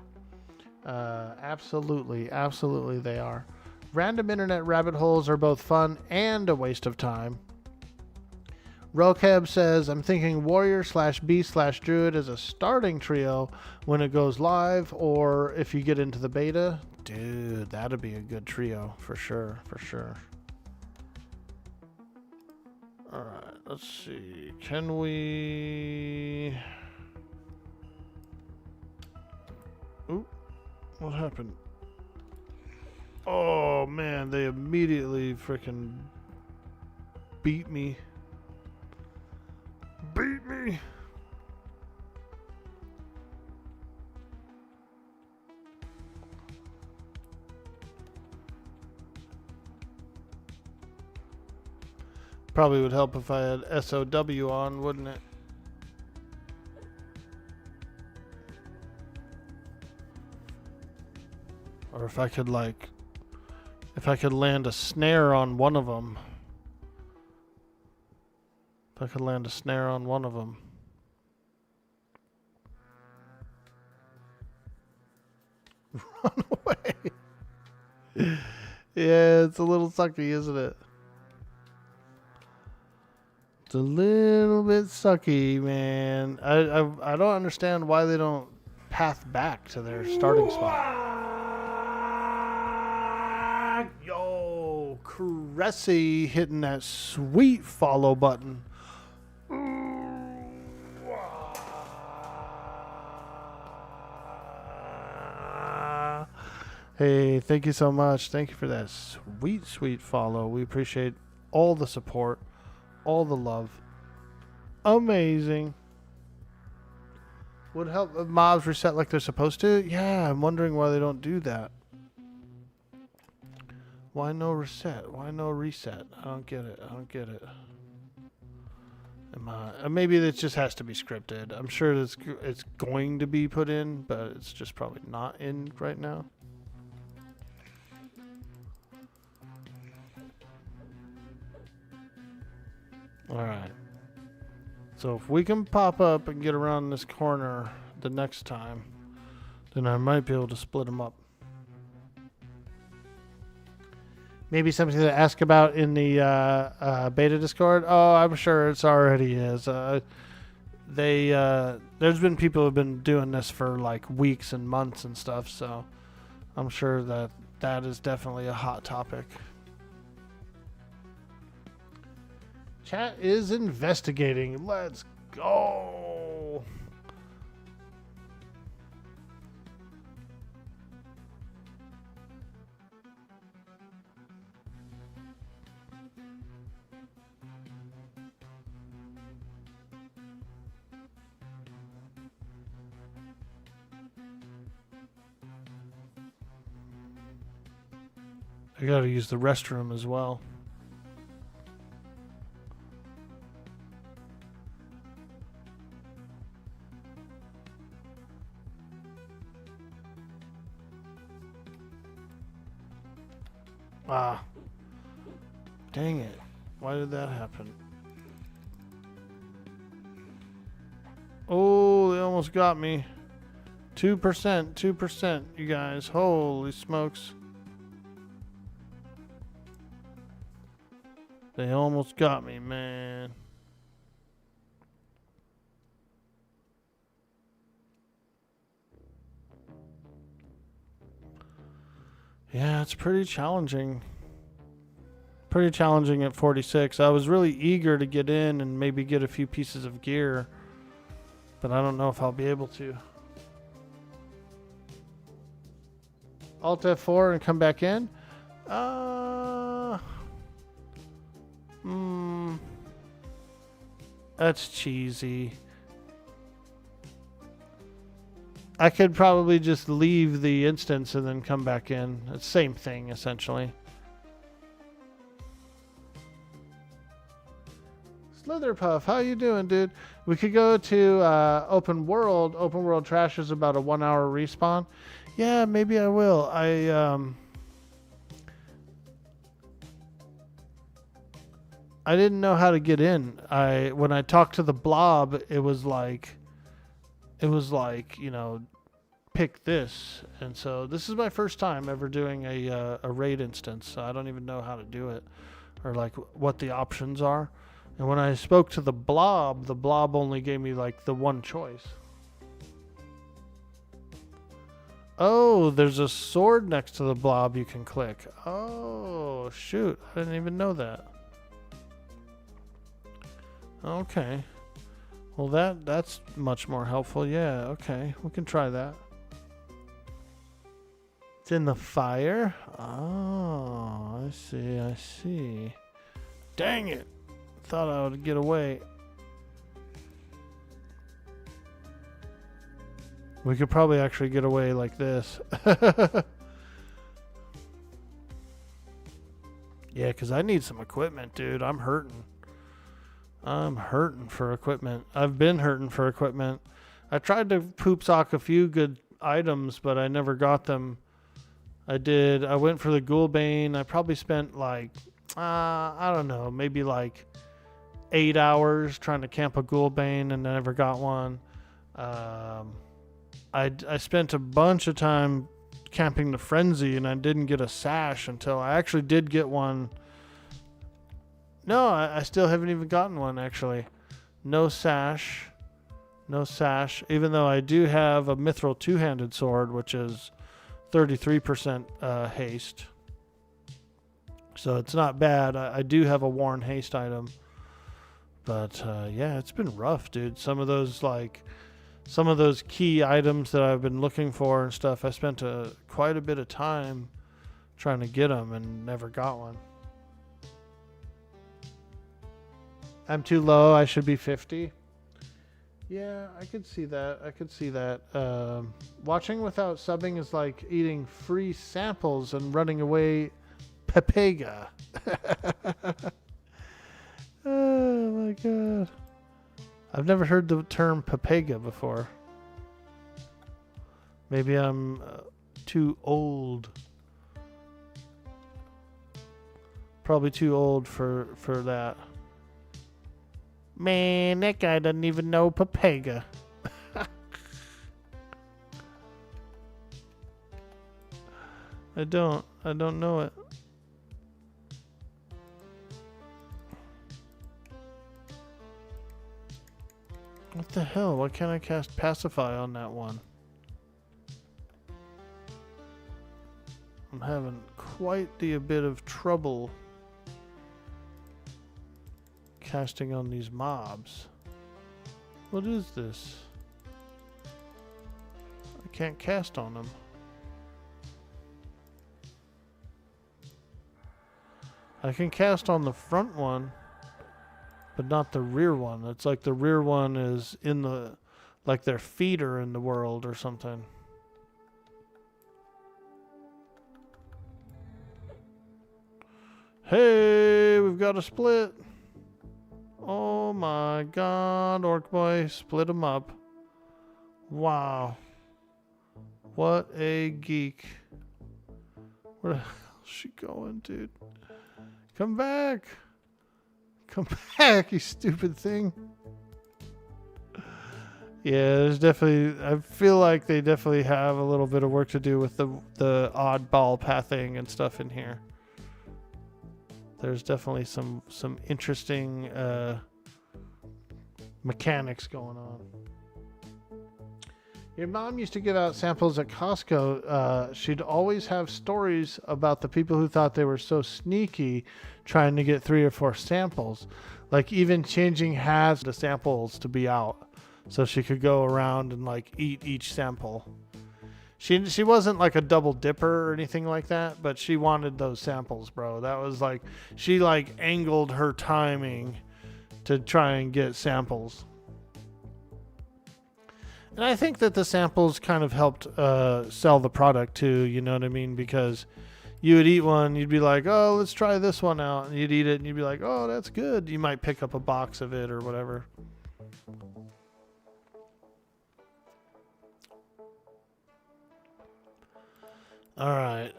[SPEAKER 2] Absolutely they are. Random internet rabbit holes are both fun and a waste of time. Rokeb says, I'm thinking warrior / beast / druid as a starting trio when it goes live, or if you get into the beta. Dude, that'd be a good trio for sure. Alright, let's see. Can we... Oop, what happened? Oh man, they immediately freaking beat me. Probably would help if I had SOW on, wouldn't it? Or if I could land a snare on one of them. Run away. Yeah, it's a little sucky, isn't it? It's a little bit sucky, man. I don't understand why they don't path back to their starting spot. Yo, Cressy hitting that sweet follow button. Hey, thank you so much. Thank you for that sweet follow. We appreciate all the support, all the love. Amazing. Would help if mobs reset like they're supposed to? Yeah, I'm wondering why they don't do that. Why no reset? Why no reset? I don't get it. Maybe it just has to be scripted. I'm sure it's going to be put in, but it's just probably not in right now. Alright. So if we can pop up and get around this corner the next time, then I might be able to split them up. Maybe something to ask about in the beta Discord. Oh, I'm sure it's already is. There's been people who've been doing this for like weeks and months and stuff, so I'm sure that is definitely a hot topic. Chat is investigating. Let's go. I gotta use the restroom as well. Ah. Dang it. Why did that happen? Oh, they almost got me. 2%, you guys. Holy smokes. They almost got me, man. Yeah, it's pretty challenging. Pretty challenging at 46. I was really eager to get in and maybe get a few pieces of gear, but I don't know if I'll be able to. Alt F4 and come back in? That's cheesy. I could probably just leave the instance and then come back in. It's the same thing, essentially. Slitherpuff, how you doing, dude? We could go to open world. Open world trash is about a 1 hour respawn. Yeah, maybe I will. I didn't know how to get in. When I talked to the blob, it was like, you know, pick this. And so this is my first time ever doing a raid instance. So I don't even know how to do it or like what the options are. And when I spoke to the blob only gave me like the one choice. Oh, there's a sword next to the blob you can click. Oh, shoot. I didn't even know that. Okay. Well, that's much more helpful. Yeah, okay. We can try that. It's in the fire? Oh, I see, I see. Dang it. Thought I would get away. We could probably actually get away like this. Yeah, because I need some equipment, dude. I'm hurting. I'm hurting for equipment. I've been hurting for equipment. I tried to poop sock a few good items, but I never got them. I went for the Ghoulbane. I probably spent like, I don't know, maybe like 8 hours trying to camp a Ghoulbane and I never got one. I spent a bunch of time camping the Frenzy and I didn't get a sash until I actually did get one. No, I still haven't even gotten one, actually. No sash. No sash. Even though I do have a Mithril two-handed sword, which is 33% haste. So it's not bad. I do have a worn haste item. But, yeah, it's been rough, dude. Some of those key items that I've been looking for and stuff, I spent quite a bit of time trying to get them and never got one. I'm too low. I should be 50. Yeah, I could see that. I could see that. Watching without subbing is like eating free samples and running away. Pepega. Oh my god. I've never heard the term Pepega before. Maybe I'm too old. Probably too old for that. Man, that guy doesn't even know Pepega. I don't know it. What the hell? Why can't I cast Pacify on that one? I'm having quite a bit of trouble casting on these mobs. What is this? I can't cast on them. I can cast on the front one, but not the rear one. It's like the rear one is in the, like their feet are in the world or something. Hey, we've got a split. Oh my god, Orkboy, split them up. Wow. What a geek. Where the hell is she going, dude? Come back. Come back, you stupid thing. Yeah, there's definitely, I feel like they definitely have a little bit of work to do with the oddball pathing and stuff in here. There's definitely some interesting mechanics going on. Your mom used to give out samples at Costco. She'd always have stories about the people who thought they were so sneaky trying to get 3 or 4 samples. Like even changing hats to samples to be out. So she could go around and like eat each sample. She wasn't like a double dipper or anything like that, but she wanted those samples, bro. That was like, she like angled her timing to try and get samples. And I think that the samples kind of helped sell the product too, you know what I mean? Because you would eat one, you'd be like, oh, let's try this one out. And you'd eat it and you'd be like, oh, that's good. You might pick up a box of it or whatever. All right.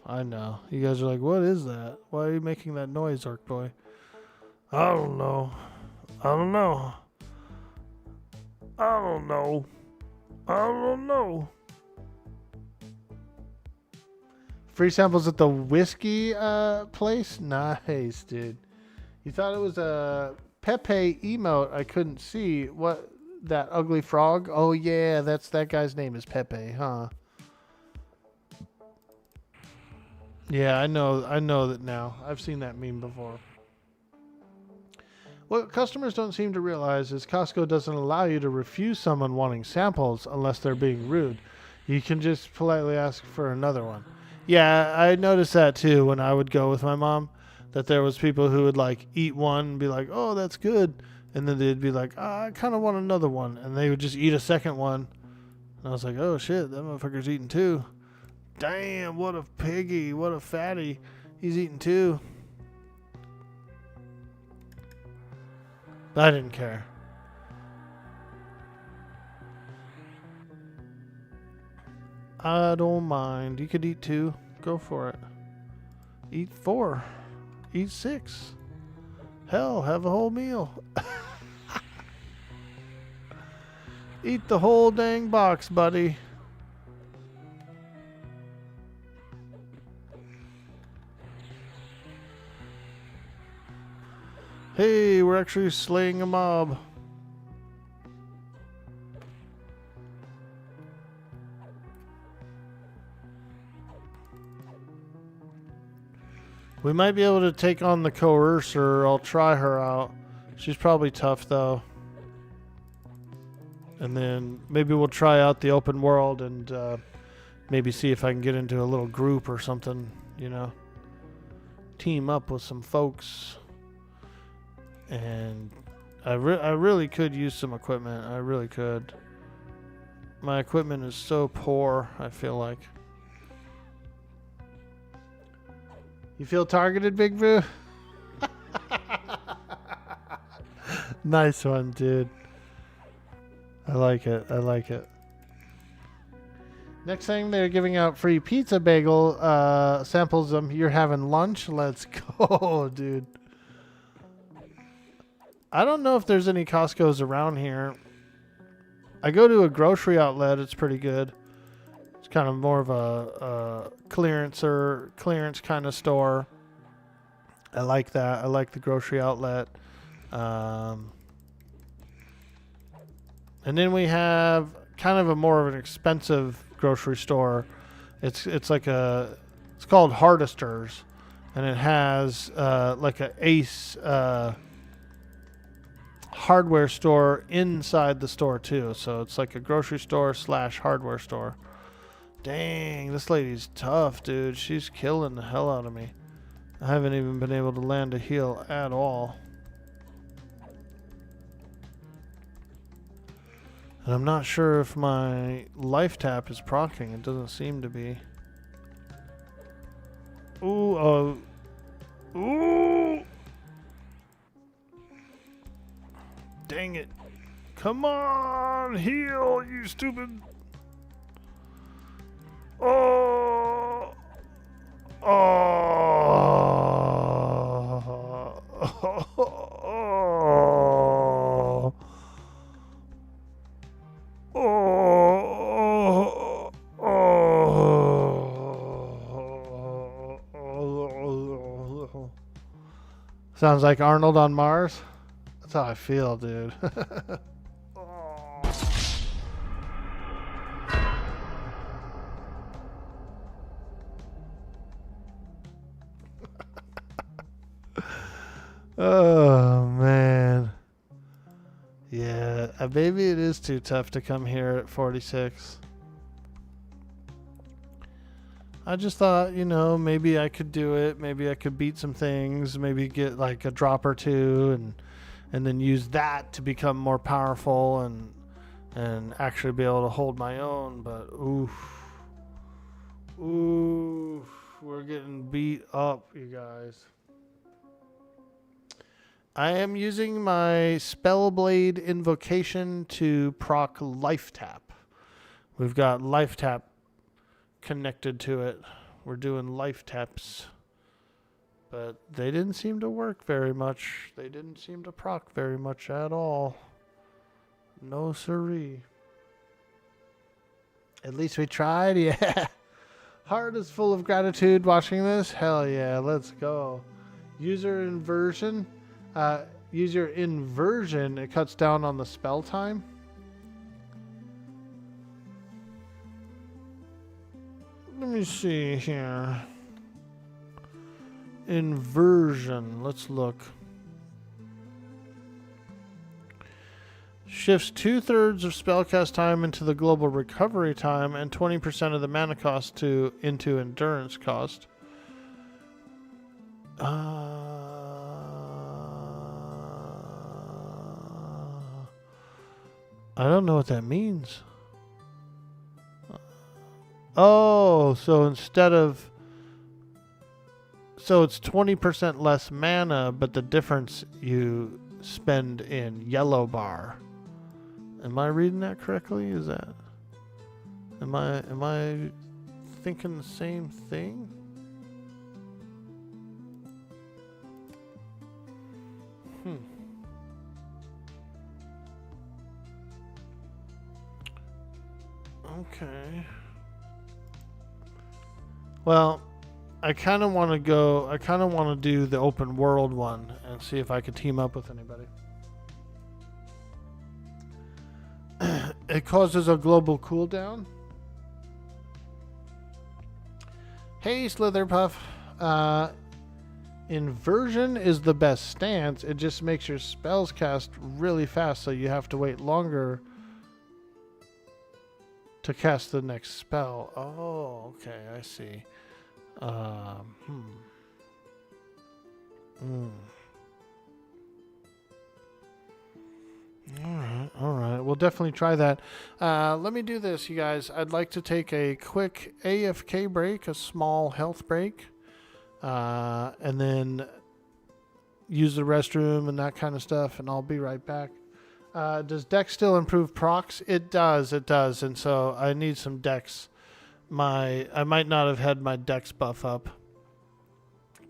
[SPEAKER 2] I know. You guys are like, what is that? Why are you making that noise, Orkboy?
[SPEAKER 8] I don't know. I don't know. I don't know. I don't know.
[SPEAKER 2] Free samples at the whiskey place? Nice, dude. You thought it was a Pepe emote I couldn't see. What, that ugly frog? Oh yeah, that guy's name is Pepe, huh? Yeah, I know that now. I've seen that meme before. What customers don't seem to realize is Costco doesn't allow you to refuse someone wanting samples unless they're being rude. You can just politely ask for another one. Yeah, I noticed that too when I would go with my mom, that there was people who would like eat one and be like, oh, that's good. And then they'd be like, I kind of want another one. And they would just eat a second one. And I was like, oh shit, that motherfucker's eating 2. Damn, what a piggy, what a fatty. He's eating 2. I didn't care. I don't mind. You could eat 2. Go for it. Eat 4. Eat 6. Hell, have a whole meal. Eat the whole dang box, buddy. Hey, we're actually slaying a mob. We might be able to take on the coercer. I'll try her out. She's probably tough though. And then maybe we'll try out the open world and maybe see if I can get into a little group or something, you know. Team up with some folks. And I really could use some equipment. I really could. My equipment is so poor, I feel like. You feel targeted, Big Boo? Nice one, dude. I like it. I like it. Next thing, they're giving out free pizza bagel samples. You're having lunch? Let's go, dude. I don't know if there's any Costco's around here. I go to a grocery outlet. It's pretty good. It's kind of more of a clearance kind of store. I like that. I like the grocery outlet. And then we have kind of a more of an expensive grocery store. It's called Hardesters, and it has like a Ace hardware store inside the store too. So it's like a grocery store / hardware store. Dang, this lady's tough, dude. She's killing the hell out of me. I haven't even been able to land a heal at all. And I'm not sure if my life tap is proccing. It doesn't seem to be. Ooh, ooh! Dang it.
[SPEAKER 8] Come on, heal, you stupid. Oh.
[SPEAKER 2] Sounds like Arnold on Mars. That's how I feel, dude. Oh, man. Yeah, maybe it is too tough to come here at 46. I just thought, you know, maybe I could do it. Maybe I could beat some things. Maybe get like a drop or two, and then use that to become more powerful and actually be able to hold my own. But oof, we're getting beat up, you guys. I am using my Spellblade invocation to proc Life Tap. We've got Life Tap connected to it. We're doing Life Taps. But they didn't seem to work very much. They didn't seem to proc very much at all. No siree. At least we tried, yeah. Heart is full of gratitude watching this. Hell yeah, let's go. User inversion. User inversion, it cuts down on the spell time. Let me see here. Inversion, let's look. Shifts 2/3 of spellcast time into the global recovery time and 20% of the mana cost into endurance cost. I don't know what that means. Oh, so instead of... So it's 20% less mana, but the difference you spend in yellow bar. Am I reading that correctly? Is that... Am I thinking the same thing? Okay. Well, I kind of want to do the open world one and see if I could team up with anybody. It causes a global cooldown. Hey, Slitherpuff. Inversion is the best stance. It just makes your spells cast really fast, so you have to wait longer to cast the next spell. Oh, okay, I see. All right. We'll definitely try that. Let me do this, you guys. I'd like to take a quick AFK break, a small health break, and then use the restroom and that kind of stuff, and I'll be right back. Does Dex still improve procs? It does, and so I need some Dex. I might not have had my Dex buff up,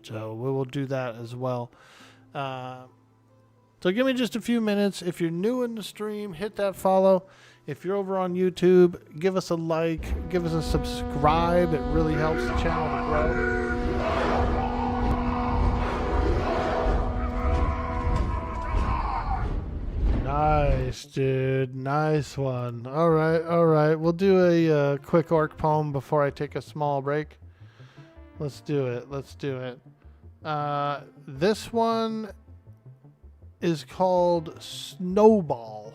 [SPEAKER 2] so we will do that as well. So give me just a few minutes. If you're new in the stream, hit that follow. If you're over on YouTube, give us a like, give us a subscribe. It really helps the channel to grow. Nice, dude. Nice one. All right. We'll do a quick orc poem before I take a small break. Let's do it. This one is called Snowball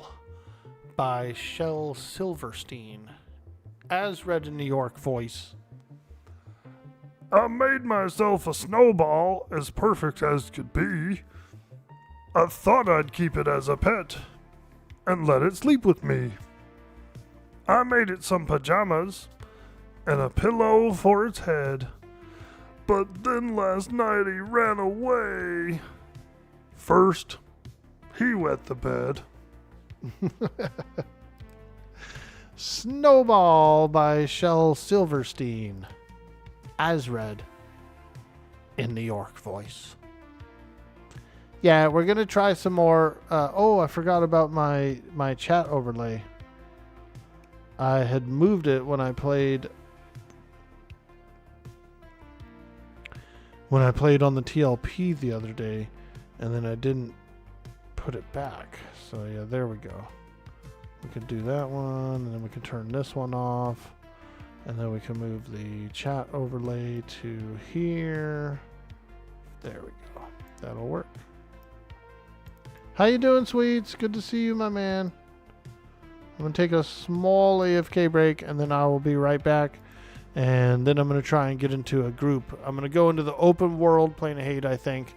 [SPEAKER 2] by Shel Silverstein, as read in New York voice.
[SPEAKER 8] I made myself a snowball as perfect as could be. I thought I'd keep it as a pet and let it sleep with me. I made it some pajamas and a pillow for its head. But then last night he ran away. First, he wet the bed.
[SPEAKER 2] Snowball by Shel Silverstein, as read in New York voice. Yeah, we're going to try some more. I forgot about my chat overlay. I had moved it when I played on the TLP the other day, and then I didn't put it back. So yeah, there we go. We could do that one, and then we can turn this one off, and then we can move the chat overlay to here. There we go. That'll work. How you doing, Sweets? Good to see you, my man. I'm going to take a small AFK break, and then I will be right back. And then I'm going to try and get into a group. I'm going to go into the open world plane of hate, I think,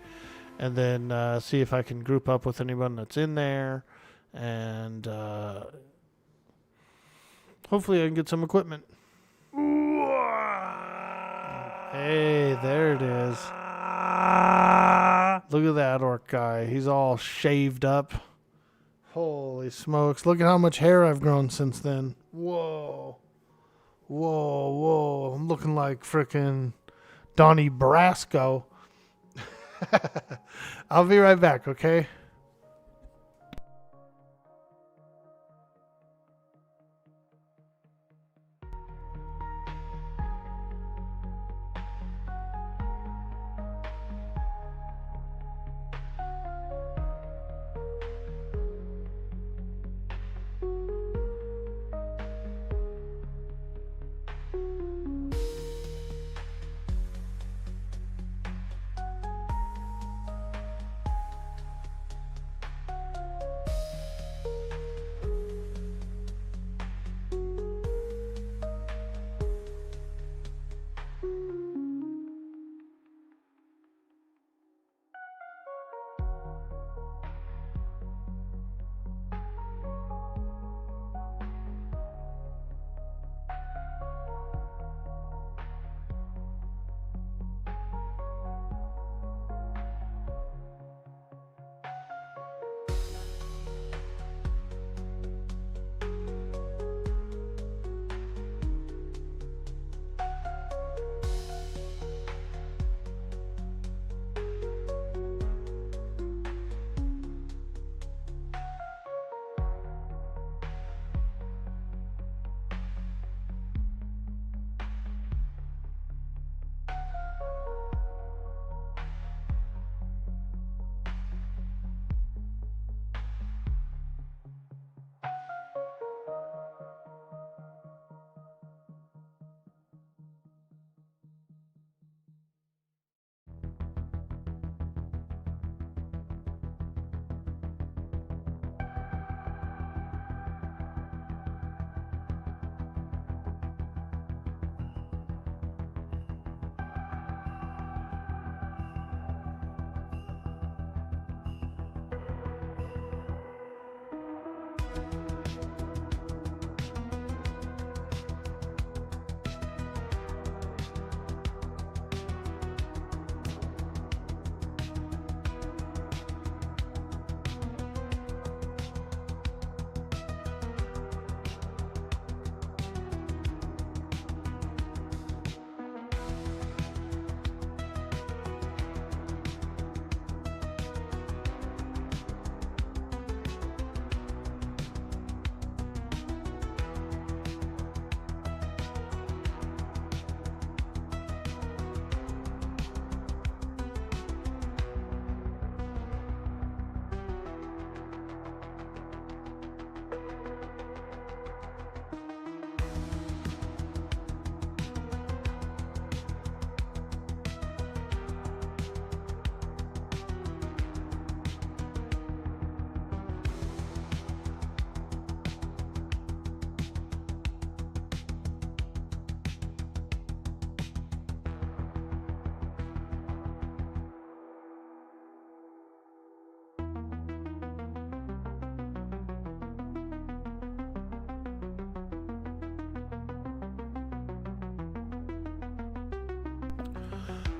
[SPEAKER 2] and then see if I can group up with anyone that's in there. And hopefully I can get some equipment. Hey, there it is. Look at that orc guy. He's all shaved up. Holy smokes. Look at how much hair I've grown since then. Whoa. Whoa, whoa. I'm looking like frickin' Donnie Brasco. I'll be right back, okay?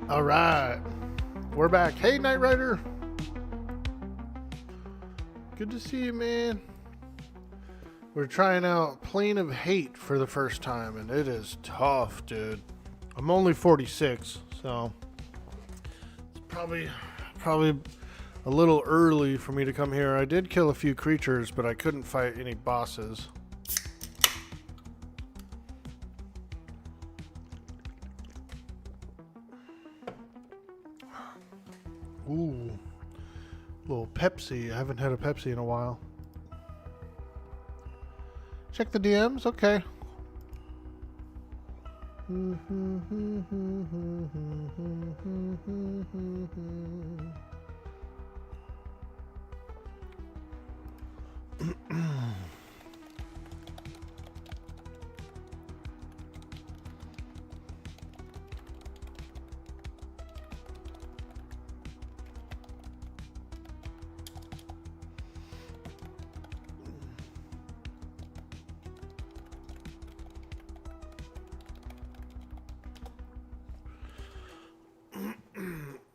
[SPEAKER 2] All right, we're back. Hey, Knight Rider. Good to see you, man. We're trying out Plane of Hate for the first time, and it is tough, dude. I'm only 46, so it's probably a little early for me to come here. I did kill a few creatures, but I couldn't fight any bosses. Ooh, Little Pepsi. I haven't had a Pepsi in a while. Check the DMs. Okay.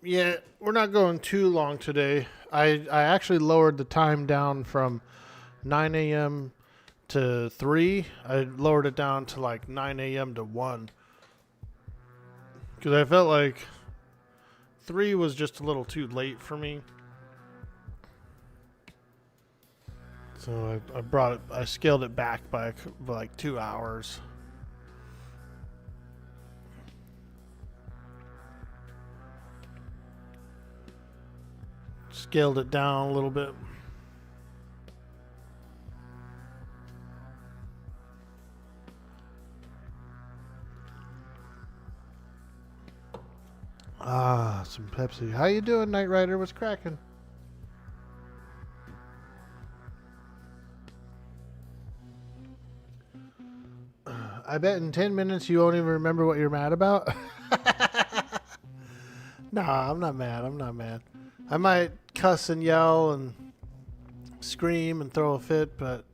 [SPEAKER 2] Yeah, we're not going too long today. I actually lowered the time down from 9 a.m. to 3. I lowered it down to like 9 a.m. to 1. Because I felt like 3 was just a little too late for me. So I scaled it back by like 2 hours. Scaled it down a little bit. Ah, some Pepsi. How you doing, Knight Rider? What's cracking? I bet in 10 minutes you won't even remember what you're mad about. Nah, I'm not mad. I'm not mad. I might cuss and yell and scream and throw a fit, but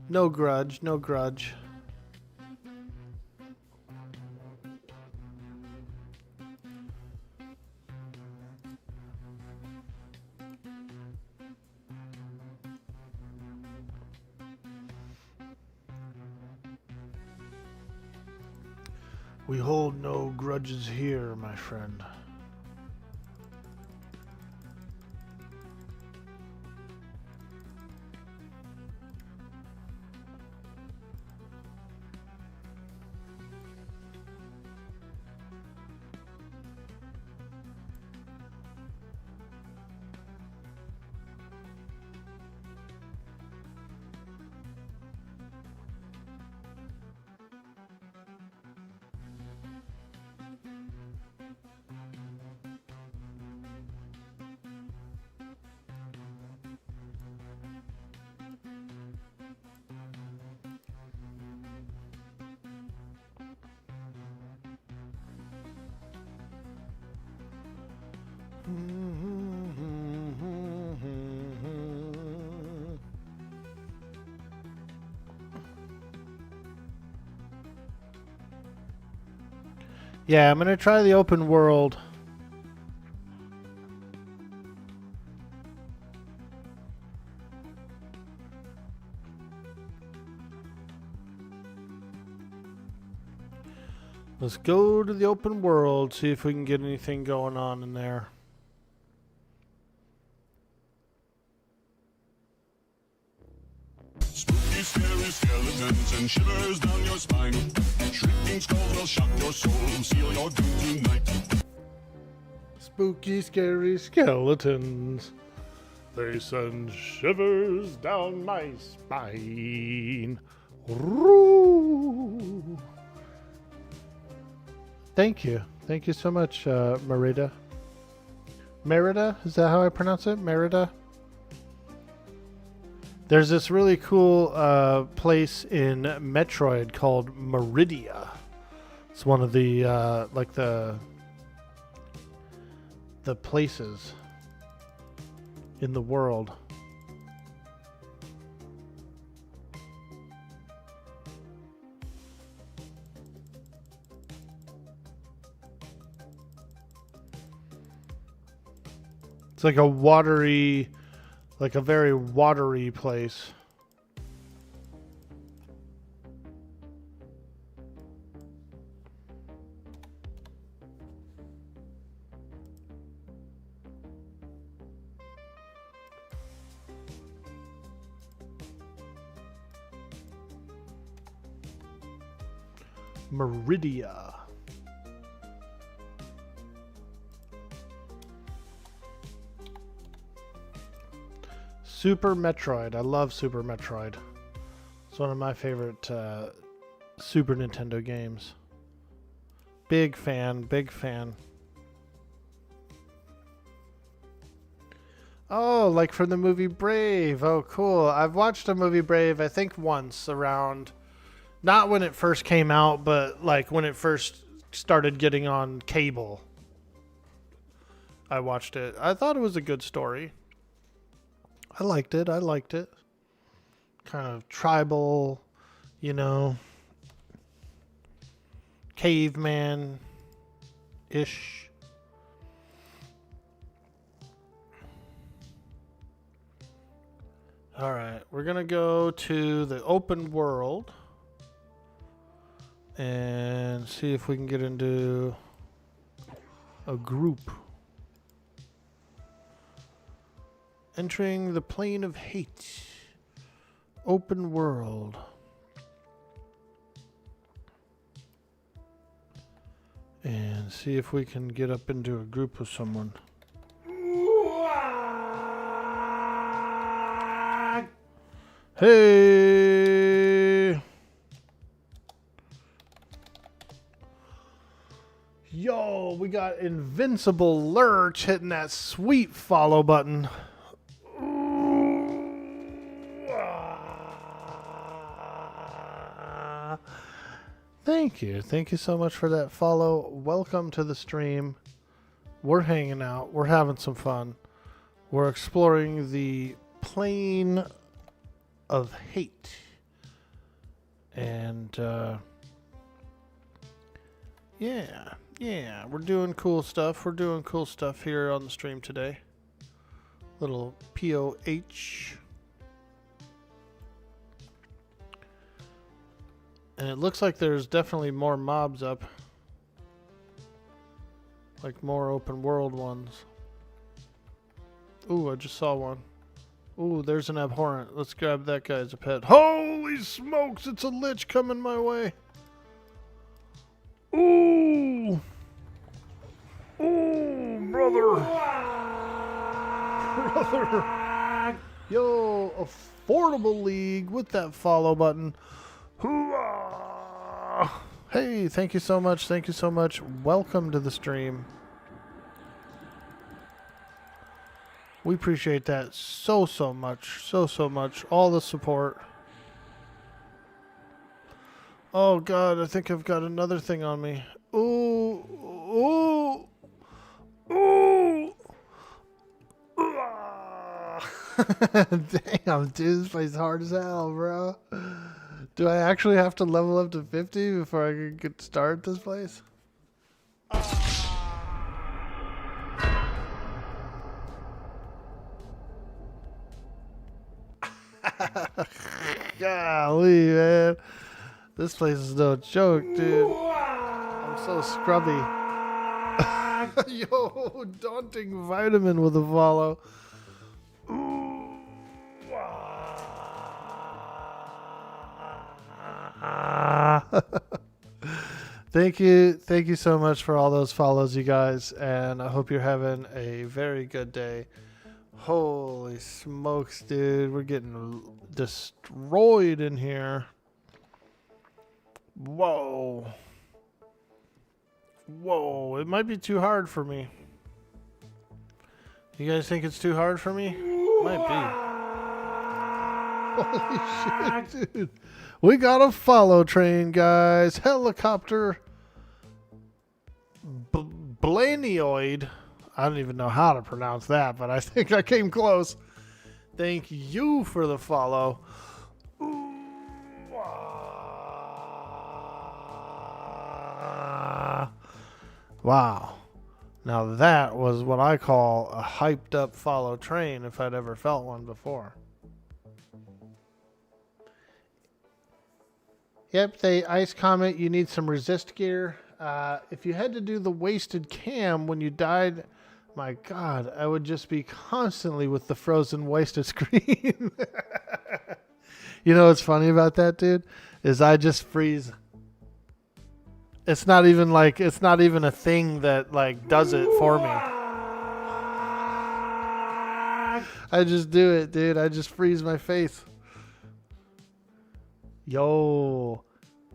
[SPEAKER 2] no grudge, no grudge. We hold no grudges here, my friend. Yeah, I'm gonna try the open world. Let's go to the open world, see if we can get anything going on in there.
[SPEAKER 13] Spooky, scary skeletons and shivers down your spine. Shrieking skulls will shock your soul and seal your doom tonight.
[SPEAKER 2] Spooky, scary skeletons. They send shivers down my spine. Roo. Thank you. Thank you so much, Merida. Merida? Is that how I pronounce it? Merida? There's this really cool place in Metroid called Meridia. It's one of the like the places in the world. It's like a watery, like a very watery place. Meridia. Super Metroid. I love Super Metroid. It's one of my favorite Super Nintendo games. Big fan, big fan. Oh, like from the movie Brave. Oh, cool. I've watched a movie Brave, I think once around, not when it first came out, but like when it first started getting on cable. I watched it. I thought it was a good story. I liked it. Kind of tribal, you know, caveman-ish. All right, we're going to go to the open world and see if we can get into a group. Entering the plane of hate. Open world. And see if we can get up into a group with someone. Hey! Yo, we got Invincible Lurch hitting that sweet follow button. Thank you. Thank you so much for that follow. Welcome to the stream. We're hanging out. We're having some fun. We're exploring the plane of hate. And, yeah, we're doing cool stuff. We're doing cool stuff here on the stream today. Little POH. And it looks like there's definitely more mobs up. Like more open world ones. Ooh, I just saw one. Ooh, there's an abhorrent. Let's grab that guy as a pet. Holy smokes, it's a lich coming my way. Ooh. Ooh, brother. Brother. Yo, Affordable League with that follow button. Hoorah! Hey, thank you so much. Thank you so much. Welcome to the stream. We appreciate that so much. So much. All the support. Oh, God. I think I've got another thing on me. Ooh. Ooh. Ooh. Damn, dude. This place is hard as hell, bro. Do I actually have to level up to 50 before I can get start this place? Golly, man. This place is no joke, dude. I'm so scrubby. Yo, Daunting Vitamin with a follow. Thank you so much for all those follows, you guys, and I hope you're having a very good day. Holy smokes, dude, we're getting destroyed in here. Whoa, it might be too hard for me. You guys think it's too hard for me? Might be. Holy shit, dude. We got a follow train, guys. Helicopter. Blanioid. I don't even know how to pronounce that, but I think I came close. Thank you for the follow. Wow. Now that was what I call a hyped up follow train if I'd ever felt one before. Yep, they ice comment, you need some resist gear. If you had to do the wasted cam when you died, my God, I would just be constantly with the frozen wasted screen. You know what's funny about that, dude? Is I just freeze. It's not even a thing that like does it for me. I just do it, dude. I just freeze my face. Yo,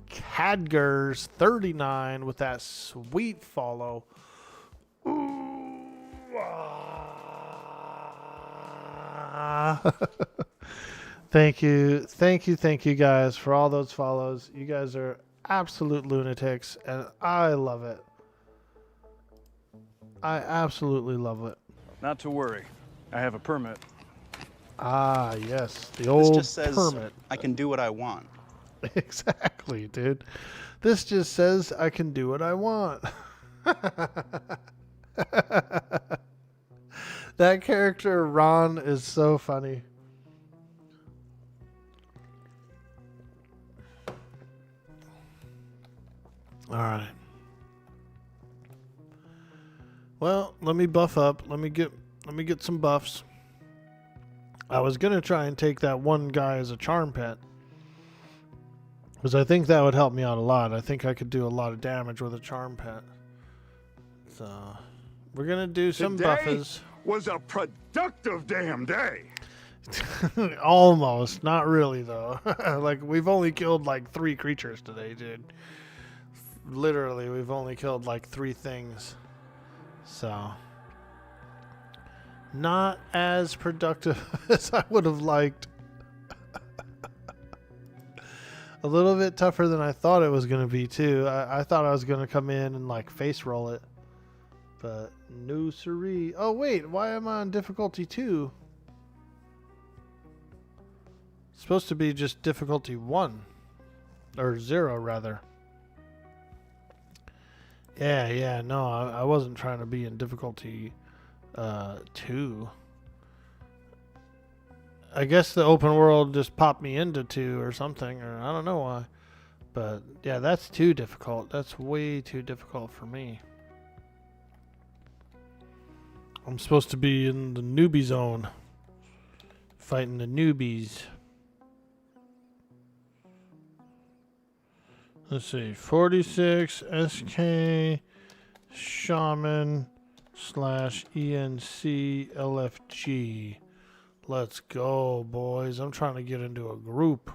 [SPEAKER 2] Cadgers 39 with that sweet follow. Ooh, Thank you guys for all those follows. You guys are absolute lunatics, and I love it. I absolutely love it.
[SPEAKER 14] Not to worry. I have a permit.
[SPEAKER 2] Ah, yes. The old
[SPEAKER 15] This just says
[SPEAKER 2] permit.
[SPEAKER 15] I can do what I want.
[SPEAKER 2] Exactly, dude. This just says I can do what I want. That character, Ron, is so funny. All right. Well, let me buff up. Let me get some buffs. I was gonna try and take that one guy as a charm pet, because I think that would help me out a lot. I think I could do a lot of damage with a charm pet. So we're gonna do some buffers.
[SPEAKER 16] Was a productive damn day.
[SPEAKER 2] Almost, not really though. Like we've only killed like 3 creatures today, dude. Literally, we've only killed like 3 things. So not as productive as I would have liked. A little bit tougher than I thought it was going to be too. I thought I was going to come in and like face roll it, but no siree. Oh wait, why am I on difficulty 2? It's supposed to be just difficulty 1 or 0 rather. Yeah, no, I wasn't trying to be in difficulty 2. I guess the open world just popped me into 2 or something, or I don't know why. But yeah, that's too difficult. That's way too difficult for me. I'm supposed to be in the newbie zone, fighting the newbies. Let's see, 46 SK Shaman / ENC LFG. Let's go, boys. I'm trying to get into a group.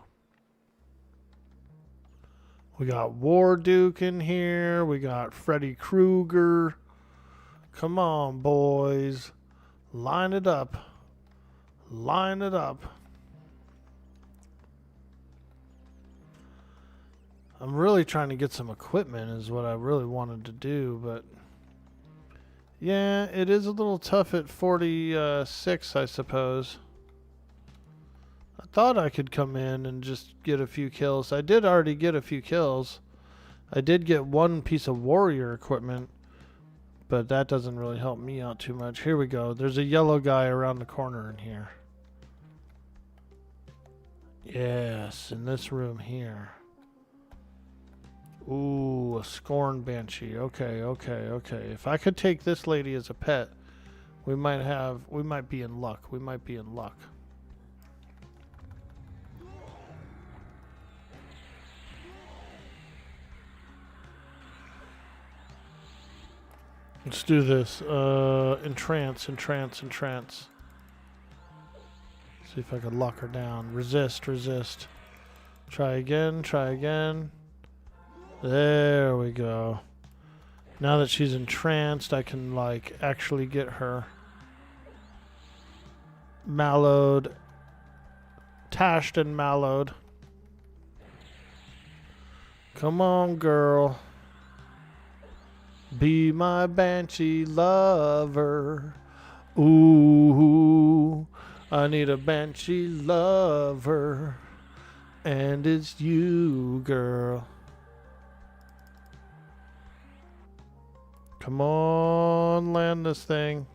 [SPEAKER 2] We got War Duke in here. We got Freddy Krueger. Come on, boys. Line it up. Line it up. I'm really trying to get some equipment is what I really wanted to do, but yeah, it is a little tough at 46, I suppose. I thought I could come in and just get a few kills. I did already get a few kills. I did get 1 piece of warrior equipment, but that doesn't really help me out too much. Here we go. There's a yellow guy around the corner in here. Yes, in this room here. Ooh, a Scorn Banshee. Okay. If I could take this lady as a pet, we might be in luck. We might be in luck. Let's do this. Entrance. See if I can lock her down. Resist. Try again. There we go. Now that she's entranced, I can like actually get her mallowed, tashed and mallowed. Come on, girl. Be my banshee lover. Ooh, I need a banshee lover. And it's you, girl. Come on, land this thing.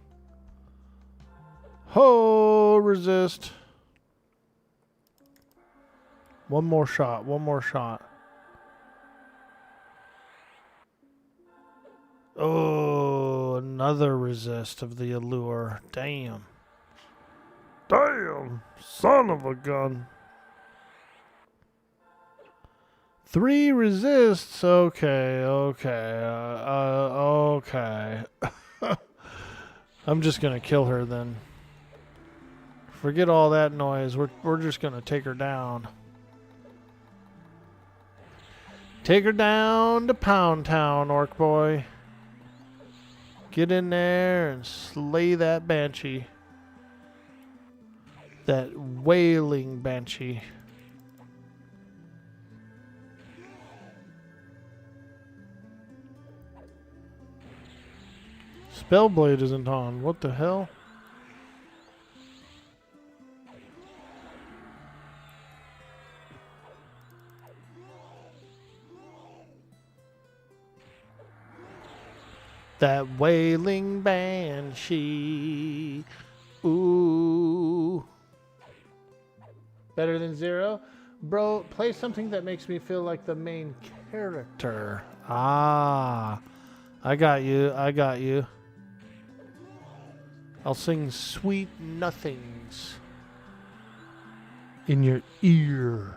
[SPEAKER 2] Ho, resist. One more shot. Oh, another resist of the allure. Damn, son of a gun. 3 resists. Okay. I'm just gonna kill her then. Forget all that noise. We're just gonna take her down. Take her down to Pound Town, Orkboy. Get in there and slay that banshee. That wailing banshee. Spellblade isn't on. What the hell? That wailing banshee. Ooh. Better than zero? Bro, play something that makes me feel like the main character. Ah. I got you. I got you. I'll sing Sweet Nothings in your ear.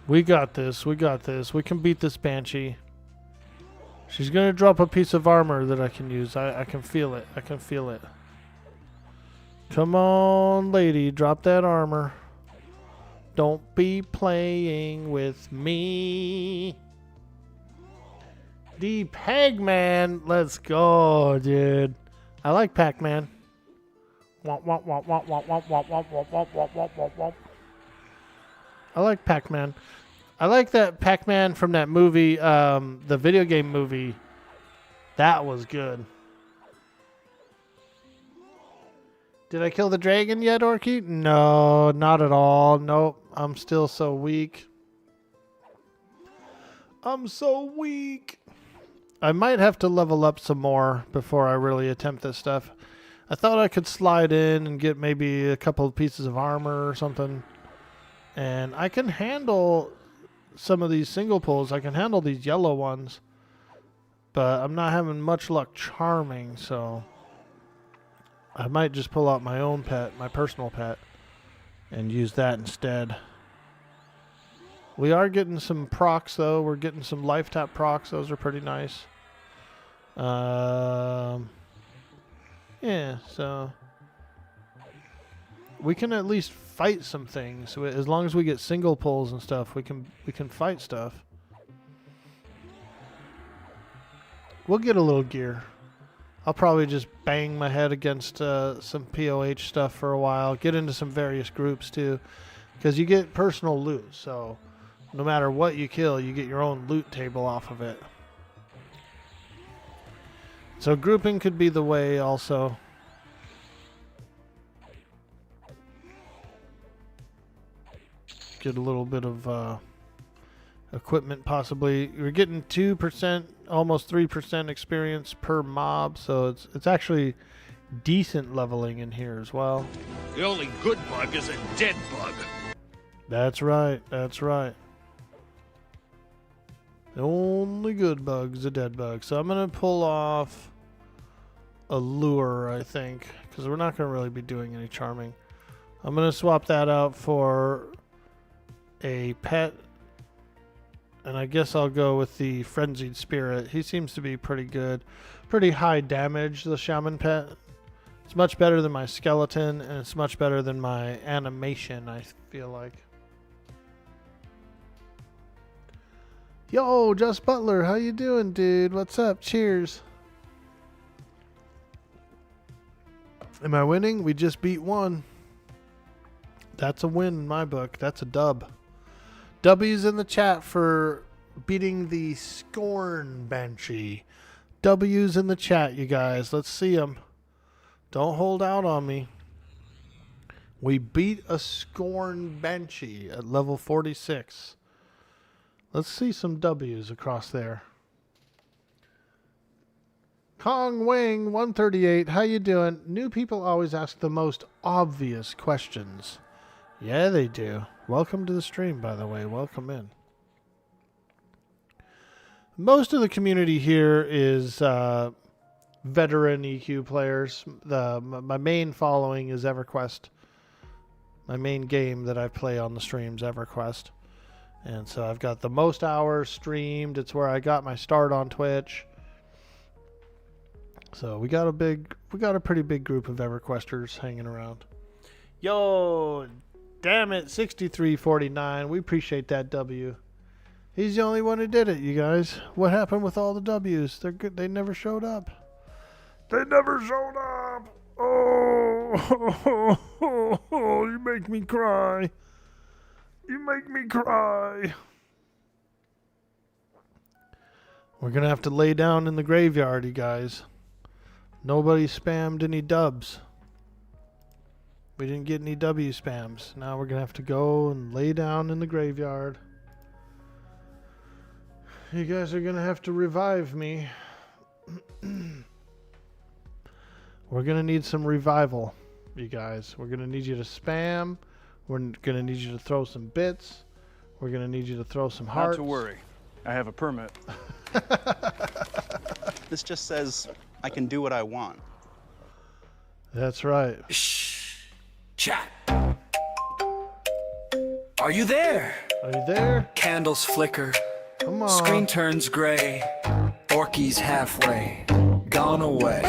[SPEAKER 2] We got this. We got this. We can beat this banshee. She's going to drop a piece of armor that I can use. I can feel it. I can feel it. Come on, lady. Drop that armor. Don't be playing with me. The Pac-Man. Let's go, dude. I like Pac-Man. I like Pac-Man. I like that Pac-Man from that movie, the video game movie. That was good. Did I kill the dragon yet, Orky? No, not at all. Nope. I'm still so weak. I'm so weak. I might have to level up some more before I really attempt this stuff. I thought I could slide in and get maybe a couple of pieces of armor or something. And I can handle some of these single pulls. I can handle these yellow ones. But I'm not having much luck charming, so I might just pull out my own pet, my personal pet, and use that instead. We are getting some procs, though. We're getting some life tap procs. Those are pretty nice. Yeah, so we can at least fight some things. As long as we get single pulls and stuff, we can fight stuff. We'll get a little gear. I'll probably just bang my head against some POH stuff for a while. Get into some various groups too, because you get personal loot. So no matter what you kill, you get your own loot table off of it. So grouping could be the way also. Get a little bit of equipment possibly. You're getting 2%, almost 3% experience per mob, so it's actually decent leveling in here as well.
[SPEAKER 15] The only good bug is a dead bug.
[SPEAKER 2] That's right, that's right. The only good bug is a dead bug. So I'm going to pull off a lure, I think, because we're not going to really be doing any charming. I'm going to swap that out for a pet, and I guess I'll go with the Frenzied Spirit. He seems to be pretty good. Pretty high damage, the Shaman pet. It's much better than my Skeleton, and it's much better than my Animation, I feel like. Yo, Just Butler, how you doing, dude? What's up? Cheers. Am I winning? We just beat one. That's a win in my book. That's a dub. W's in the chat for beating the Scorn Banshee. W's in the chat, you guys. Let's see them. Don't hold out on me. We beat a Scorn Banshee at level 46. Let's see some W's across there. Kong Wing 138, how you doing? New people always ask the most obvious questions. Yeah, they do. Welcome to the stream, by the way. Welcome in. Most of the community here is veteran EQ players. My main following is Everquest. My main game that I play on the stream is Everquest. And so I've got the most hours streamed. It's where I got my start on Twitch. So we got a pretty big group of EverQuesters hanging around. Yo, damn it, 6349. We appreciate that W. He's the only one who did it, you guys. What happened with all the W's? They're good. They never showed up.
[SPEAKER 8] They never showed up. Oh, you make me cry. You make me cry.
[SPEAKER 2] We're going to have to lay down in the graveyard, you guys. Nobody spammed any dubs. We didn't get any W spams. Now we're going to have to go and lay down in the graveyard. You guys are going to have to revive me. We're going to need some revival, you guys. We're going to need you to spam. We're going to need you to throw some bits. We're going to need you to throw some hearts.
[SPEAKER 14] Not to worry. I have a permit.
[SPEAKER 17] This just says I can do what I want.
[SPEAKER 2] That's right.
[SPEAKER 18] Shh. Chat. Are you there?
[SPEAKER 2] Are you there?
[SPEAKER 18] Candles flicker.
[SPEAKER 2] Come on.
[SPEAKER 18] Screen turns gray. Orky's halfway. Gone away.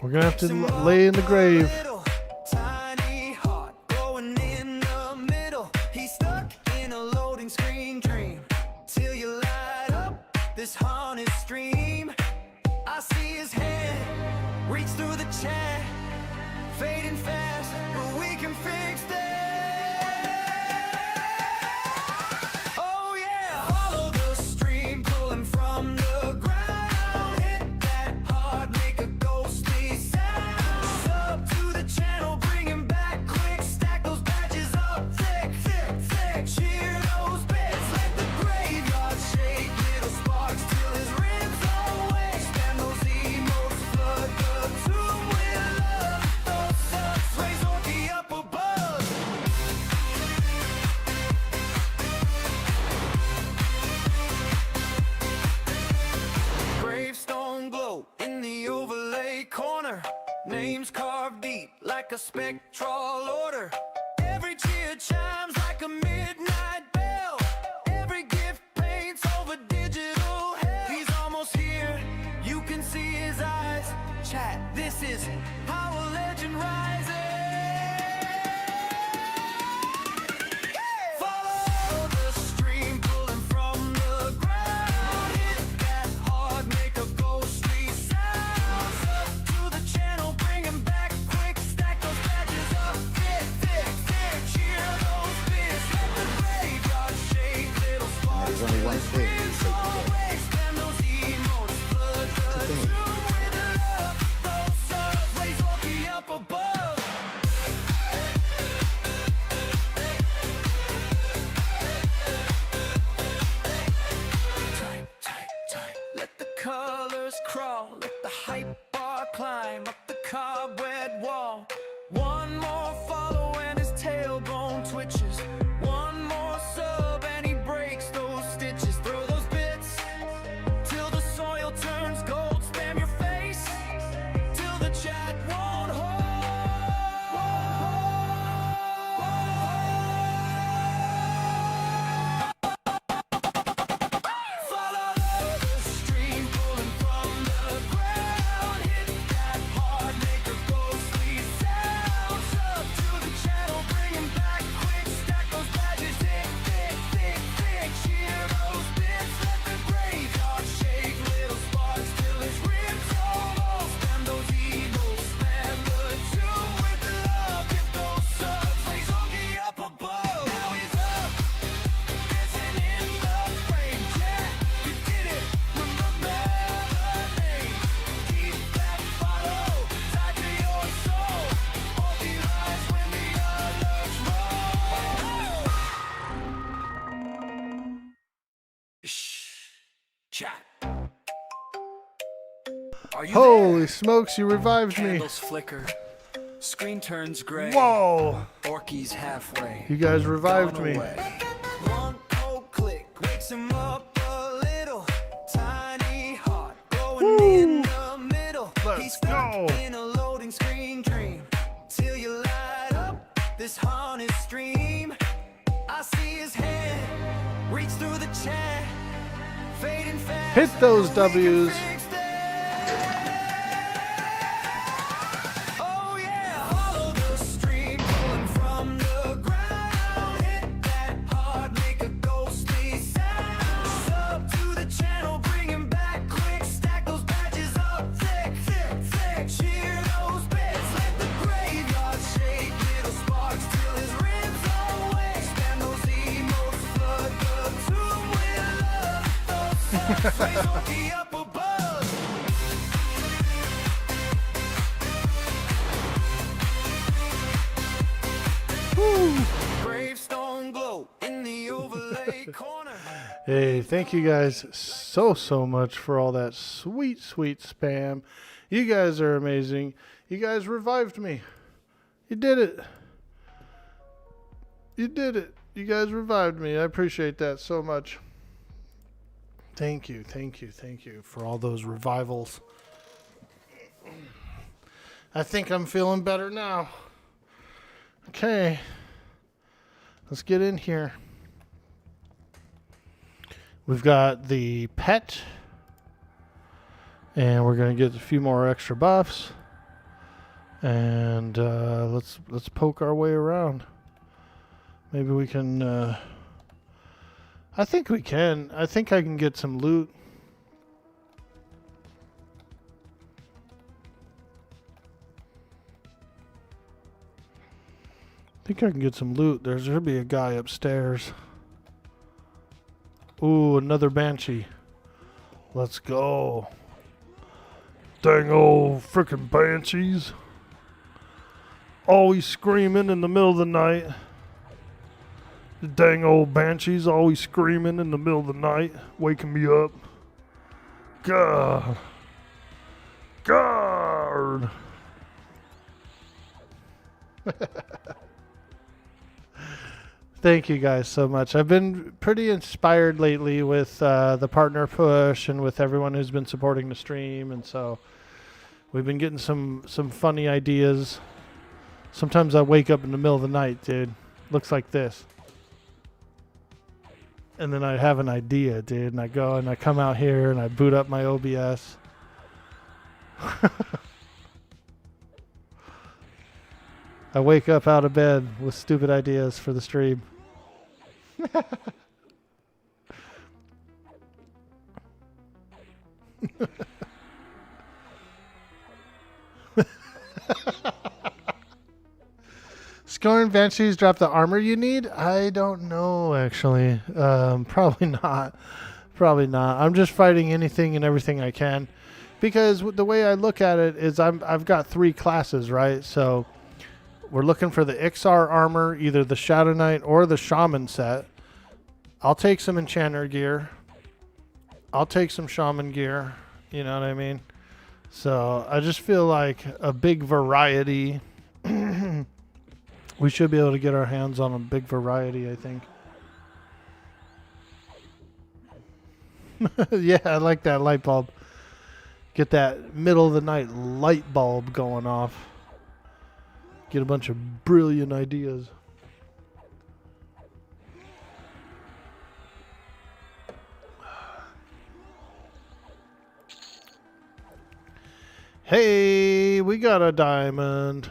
[SPEAKER 2] We're going to have to lay in the grave.
[SPEAKER 1] Tiny heart going in the middle. He's stuck in a loading screen dream. Till you light up this haunted stream. I see his hand reach through the chat, fading fast, but we can fix that. Oh yeah, follow the stream, pulling from the ground. Hit that hard, make a ghostly sound. Sub to the channel, bring him back quick. Stack those badges up thick, thick, thick. Cheer those bits, let the graveyard shake. Little sparks till his ribs awake. Spam those emotes, flood the tomb with love. Those subs raise Orky up above. Gravestone glow in the overlay corner. Names carved deep like a spectral order. Every cheer chimes like a midnight bell. Every gift paints over digital hell. He's almost here, you can see his eyes. Chat, this is how a legend rises. Follow the stream, pulling from the ground. Hit that hard, make a ghostly sound. Up to the channel, bring him back quick. Stack those badges up, thick, thick, thick. Cheer those bits, let the graveyard shake. Little sparks.
[SPEAKER 19] There's only one thing we say today.
[SPEAKER 1] Spam those emotes, flood the tomb with love. Those subs raise Orky up above. Let the colors crawl, let the hype bar climb up the cobweb wall. One more follow and his tailbone twitches. One more sub and he breaks those stitches. Throw those bits till the soil turns gold. Spam your face till the chat won't follow the stream, pulling from the ground. Hit that hard, make a ghostly sound. Sub to the channel, bring him back quick. Stack those badges, thick, thick, thick, thick. Cheer those bits, let the graveyard shake. Little sparks till his ribs almost. Spam those evils, spam the tomb with love. Get those subs, raise Orky up above. Now he's up, dancing in the frame. Chat, you did it, remember the name. Keep that follow tied to your soul. Orky rise when the alerts roll. Shh, chat. Are you
[SPEAKER 2] Holy
[SPEAKER 1] there?
[SPEAKER 2] smokes, you revived me.
[SPEAKER 1] Candles flicker, screen turns gray.
[SPEAKER 2] Whoa.
[SPEAKER 1] Orky's halfway.
[SPEAKER 2] You guys revived
[SPEAKER 1] Gone
[SPEAKER 2] me.
[SPEAKER 1] away. One cold click wakes him up a little. Tiny heart going in the middle. He's stuck in a loading screen dream. Till you light up this haunted stream. I see his hand Reach through the chat, fading fast.
[SPEAKER 2] Hit those W's.
[SPEAKER 1] Oh yeah, follow the stream, pulling from the ground. Hit that hard, make a ghostly sound. Sub to the channel, bring him back quick. Stack those badges up thick, thick, thick. Cheer those bits, let the graveyard shake. Little sparks till his ribs awake. Spam those emotes, flood the tomb with love. Those subs, raise Orky up above. Gravestone glow in the overlay corner.
[SPEAKER 2] Hey, thank you guys so much for all that sweet spam. You guys are amazing. You guys revived me. You did it. You did it. You guys revived me. I appreciate that so much. Thank you for all those revivals. I think I'm feeling better now. Okay. Let's get in here. We've got the pet. And we're going to get a few more extra buffs. And let's poke our way around. Maybe we can... I think we can. I think I can get some loot. I think I can get some loot. There should be a guy upstairs. Ooh, another banshee. Let's go.
[SPEAKER 8] Dang old frickin' banshees. Always screaming in the middle of the night. The dang old banshees always screaming in the middle of the night, waking me up. God. Guard.
[SPEAKER 2] Thank you guys so much. I've been pretty inspired lately with the partner push and with everyone who's been supporting the stream, and so we've been getting some funny ideas. Sometimes I wake up in the middle of the night, dude. Looks like this. And then I have an idea, dude, and I go and I come out here and I boot up my OBS. I wake up out of bed with stupid ideas for the stream. Scorn Banshees drop the armor you need? I don't know, actually. Probably not. Probably not. I'm just fighting anything and everything I can. Because the way I look at it is I've got 3 classes, right? So we're looking for the Ixar armor, either the Shadow Knight or the Shaman set. I'll take some Enchanter gear. I'll take some Shaman gear. You know what I mean? So I just feel like a big variety. We should be able to get our hands on a big variety, I think. Yeah, I like that light bulb. Get that middle of the night light bulb going off. Get a bunch of brilliant ideas. Hey, we got a diamond.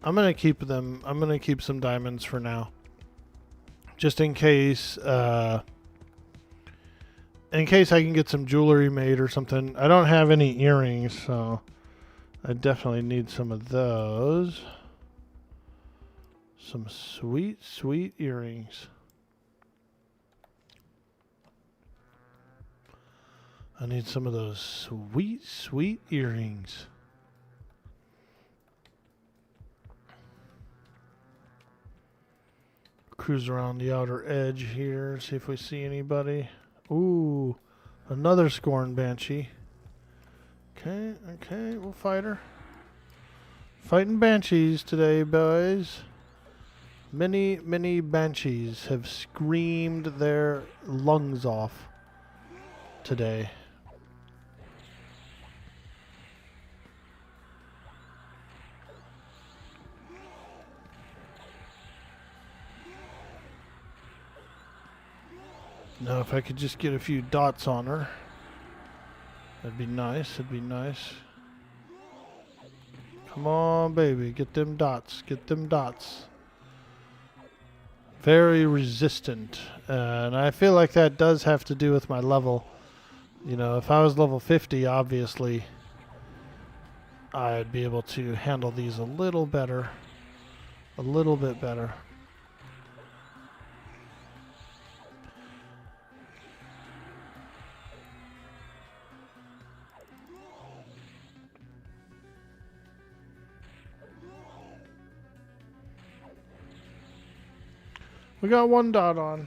[SPEAKER 2] I'm going to keep them. I'm going to keep some diamonds for now. Just in case I can get some jewelry made or something. I don't have any earrings, so I definitely need some of those. Some sweet, sweet earrings. I need some of those sweet, sweet earrings. Cruise around the outer edge here, see if we see anybody. Ooh, another Scorn Banshee. Okay, we'll fight her. Fighting Banshees today, boys. Many, many Banshees have screamed their lungs off today. Now, if I could just get a few dots on her, that'd be nice. That'd be nice. Come on, baby. Get them dots. Get them dots. Very resistant. And I feel like that does have to do with my level. You know, if I was level 50, obviously, I'd be able to handle these a little better. A little bit better. We got one dot on.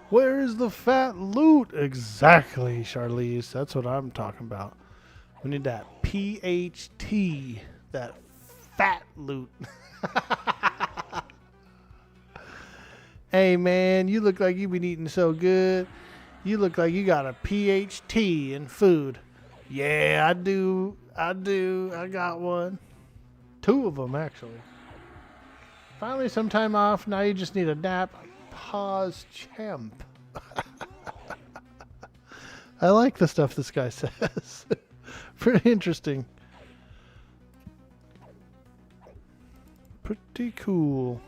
[SPEAKER 2] Where is the fat loot? Exactly, Charlize. That's what I'm talking about. We need that PHT, that fat loot. Hey, man, you look like you've been eating so good. You look like you got a PHT in food. Yeah, I do. I do. I got one. 2 of them, actually. Finally, some time off. Now you just need a nap. Pause, champ. I like the stuff this guy says. Pretty interesting. Pretty cool.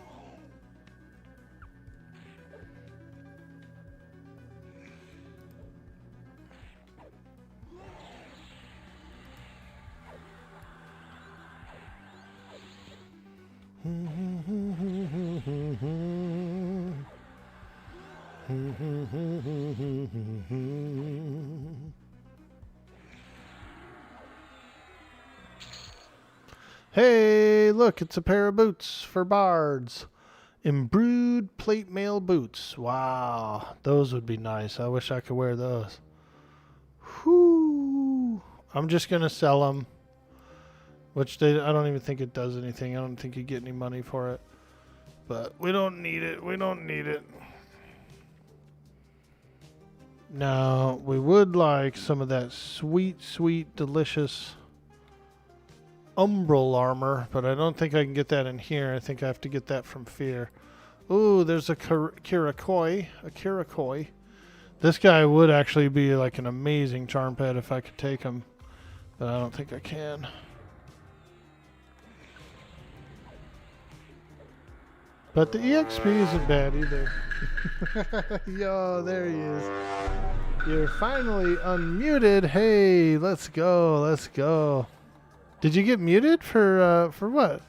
[SPEAKER 2] Hey, look, it's a pair of boots for bards. Embroidered plate mail boots. Wow, those would be nice. I wish I could wear those. Whoo! I'm just going to sell them. Which I don't even think it does anything. I don't think you get any money for it. But we don't need it. We don't need it. Now, we would like some of that sweet, sweet, delicious umbral armor, but I don't think I can get that in here. I think I have to get that from Fear. Ooh, there's a Kirakoi. A Kirakoi. This guy would actually be like an amazing charm pet if I could take him, but I don't think I can. But the EXP isn't bad either. Yo, there he is. You're finally unmuted. Hey, let's go. Let's go. Did you get muted for what?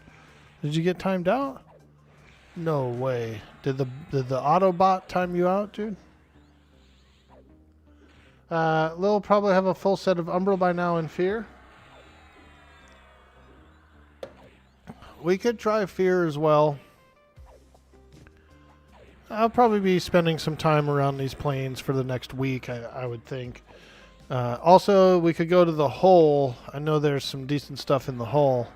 [SPEAKER 2] Did you get timed out? No way. Did the Autobot time you out, dude? Lil probably have a full set of Umbral by now in Fear. We could try Fear as well. I'll probably be spending some time around these planes for the next week, I would think. Also, we could go to the hole. I know there's some decent stuff in the hole.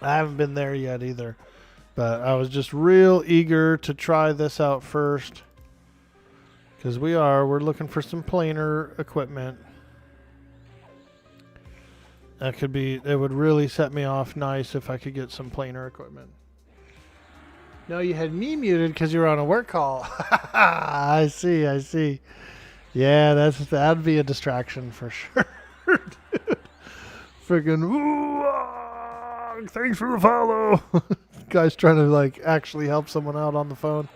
[SPEAKER 2] I haven't been there yet either. But I was just real eager to try this out first. Because we're looking for some planer equipment. It would really set me off nice if I could get some planer equipment. No, you had me muted because you were on a work call. I see, I see. Yeah, that'd be a distraction for sure. Friggin' thanks for the follow. Guy's trying to like actually help someone out on the phone.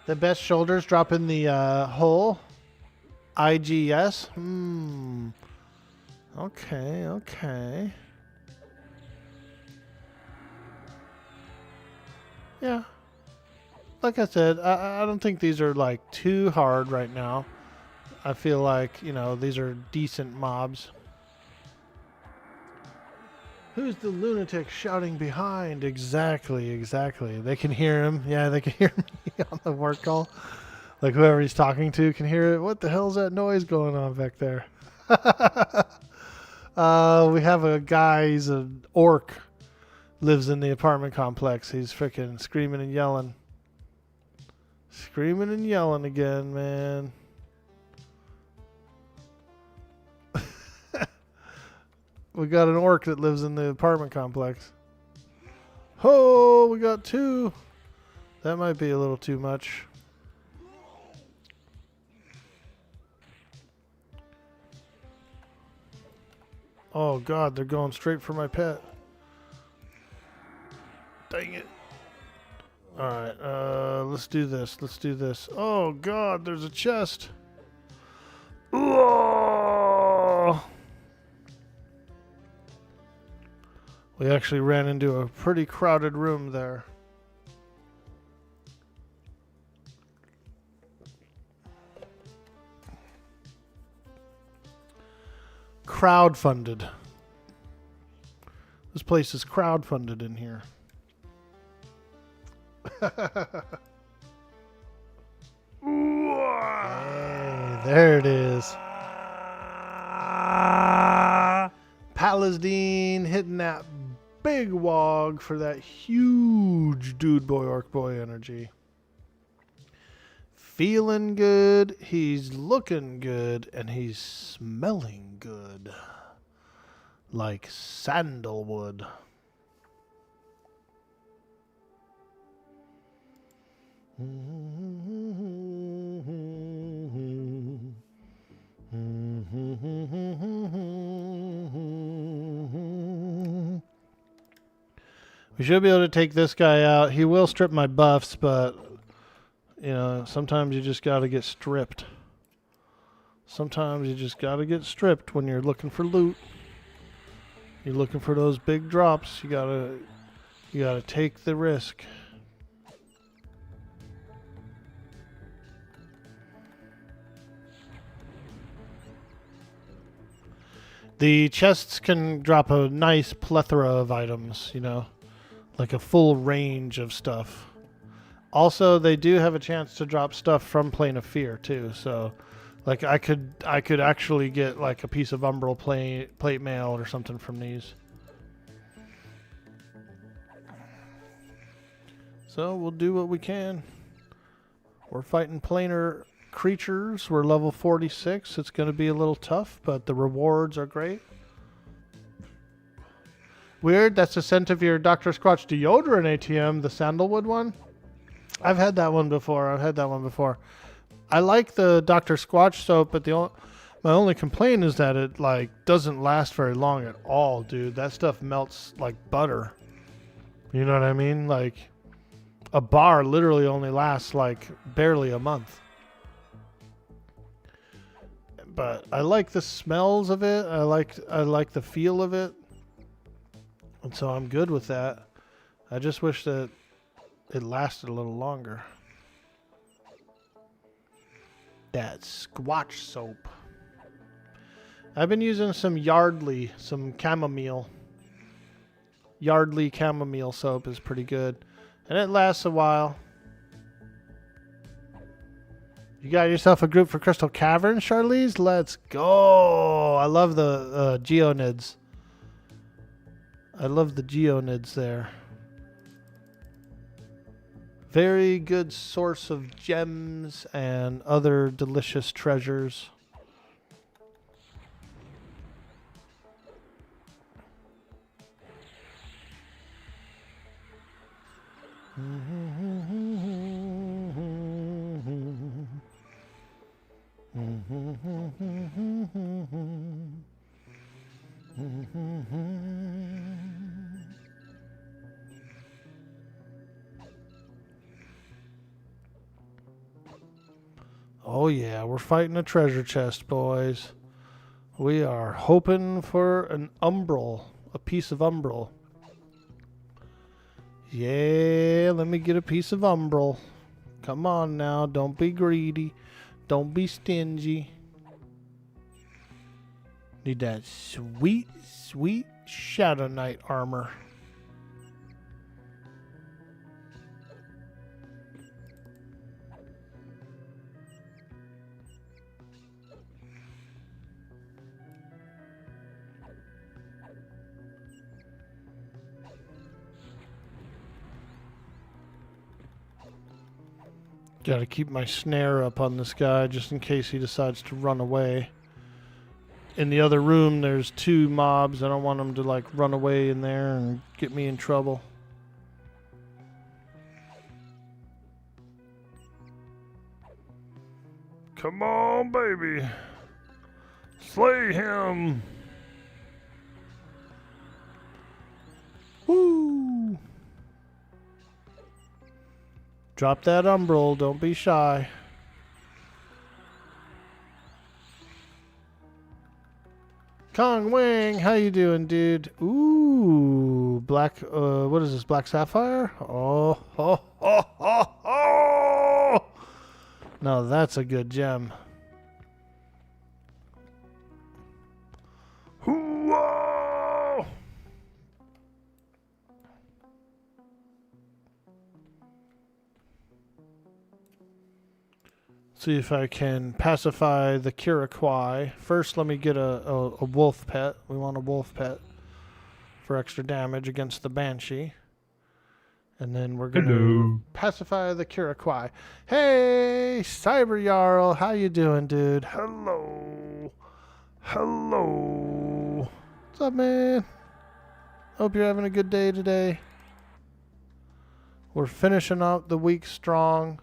[SPEAKER 2] The best shoulders drop in the hole. IGS. Okay, okay. Yeah. Like I said, I don't think these are like too hard right now. I feel like, these are decent mobs. Who's the lunatic shouting behind? Exactly, exactly. They can hear him. Yeah, they can hear me on the work call. Like whoever he's talking to can hear it. What the hell's that noise going on back there? We have a guy, he's an orc. Lives in the apartment complex. He's freaking screaming and yelling. Screaming and yelling again, man. We got an orc that lives in the apartment complex. Oh, we got 2. That might be a little too much. Oh God, they're going straight for my pet. Dang it. Alright, let's do this. Let's do this. Oh God, there's a chest. Oh! We actually ran into a pretty crowded room there. Crowdfunded. This place is crowdfunded in here. Hey, there it is. Paladine hitting that big wog for that huge dude boy orc boy energy. Feeling good, he's looking good, and he's smelling good. Like sandalwood. We should be able to take this guy out. He will strip my buffs, but you know, sometimes you just got to get stripped. Sometimes you just got to get stripped when you're looking for loot. You're looking for those big drops. You gotta take the risk. The chests can drop a nice plethora of items, you know, like a full range of stuff. Also, they do have a chance to drop stuff from Plane of Fear too. So, like I could actually get like a piece of umbral plate mail or something from these. So we'll do what we can. We're fighting planar creatures. We're level 46. It's going to be a little tough, but the rewards are great. Weird. That's the scent of your Dr. Squatch deodorant ATM, the sandalwood one. I've had that one before. I like the Dr. Squatch soap, but my only complaint is that it like doesn't last very long at all, dude. That stuff melts like butter. You know what I mean? Like a bar literally only lasts like barely a month. But I like the smells of it. I like the feel of it. And so I'm good with that. I just wish that it lasted a little longer. That Squatch soap. I've been using some Yardley, some chamomile. Yardley chamomile soap is pretty good. And it lasts a while. You got yourself a group for Crystal Caverns, Charlize? Let's go. I love the geonids. I love the geonids there. Very good source of gems and other delicious treasures. Oh yeah, we're fighting a treasure chest, boys. We are hoping for an umbral, a piece of umbral. Yeah, let me get a piece of umbral. Come on now, don't be greedy. Don't be stingy. Need that sweet, sweet Shadow Knight armor. Gotta keep my snare up on this guy just in case he decides to run away. in the other room there's 2 mobs. I don't want them to like run away in there and get me in trouble.
[SPEAKER 8] Come on, baby. Slay him.
[SPEAKER 2] Woo! Drop that umbral. Don't be shy. Kong Wing, how you doing, dude? Ooh, black. What is this? Black sapphire? Oh, ho, ho, ho, ho! No, that's a good gem.
[SPEAKER 8] Whoa!
[SPEAKER 2] See if I can pacify the Kirakwai. First, let me get a wolf pet. We want a wolf pet for extra damage against the Banshee. And then we're going to pacify the Kirakwai. Hey, Cyber Jarl, how you doing, dude?
[SPEAKER 8] Hello. Hello.
[SPEAKER 2] What's up, man? Hope you're having a good day today. We're finishing up the week strong.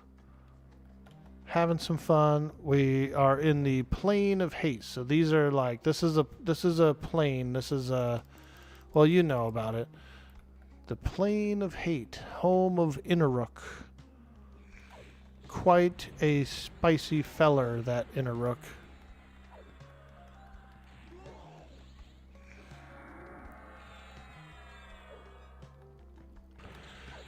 [SPEAKER 2] Having some fun. We are in the plane of hate. So these are like, this is a plane. This is a, well, you know about it. The plane of hate, home of Innerrook. Quite a spicy feller, that Innerrook.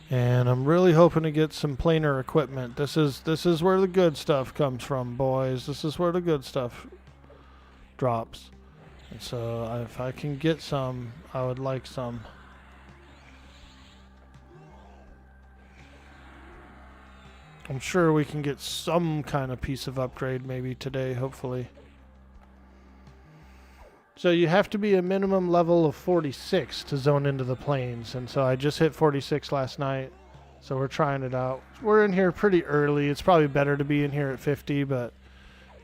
[SPEAKER 2] And I'm really hoping to get some planar equipment. This is where the good stuff comes from, boys. This is where the good stuff drops. And so if I can get some, I would like some. I'm sure we can get some kind of piece of upgrade maybe today, hopefully. So you have to be a minimum level of 46 to zone into the plains. And so I just hit 46 last night. So we're trying it out. We're in here pretty early. It's probably better to be in here at 50, but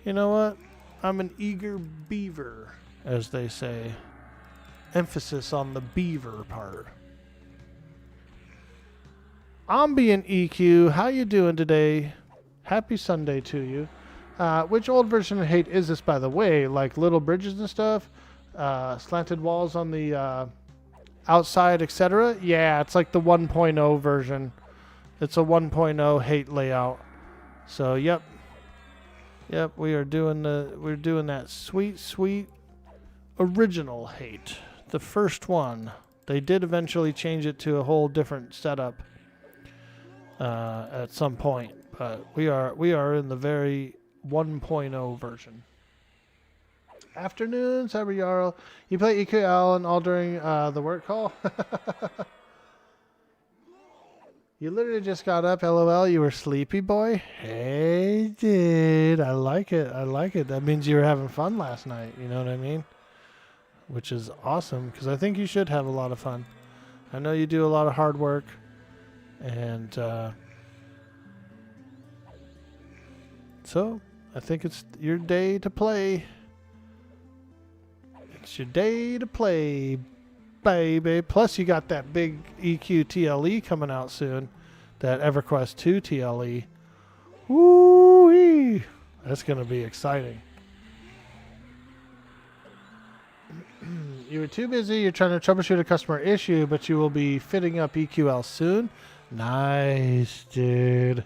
[SPEAKER 2] you know what? I'm an eager beaver, as they say. Emphasis on the beaver part. Ambient EQ, how you doing today? Happy Sunday to you. Which old version of hate is this, by the way? Like little bridges and stuff? Slanted walls on the outside, etc.? Yeah, it's like the 1.0 version. It's a 1.0 hate layout. So, yep. Yep, we're doing that sweet, sweet original hate. The first one. They did eventually change it to a whole different setup at some point, but we are in the very 1.0 version. Afternoon, Cyber Jarl. You play EQL and all during the work call? You literally just got up, LOL. You were sleepy, boy? Hey, dude. I like it. I like it. That means you were having fun last night. You know what I mean? Which is awesome, because I think you should have a lot of fun. I know you do a lot of hard work. And so I think it's your day to play. It's your day to play, baby. Plus you got that big EQ TLE coming out soon. That Everquest 2 TLE. Woo-wee! That's going to be exciting. You were too busy. You're trying to troubleshoot a customer issue, but you will be fitting up EQL soon. Nice, dude.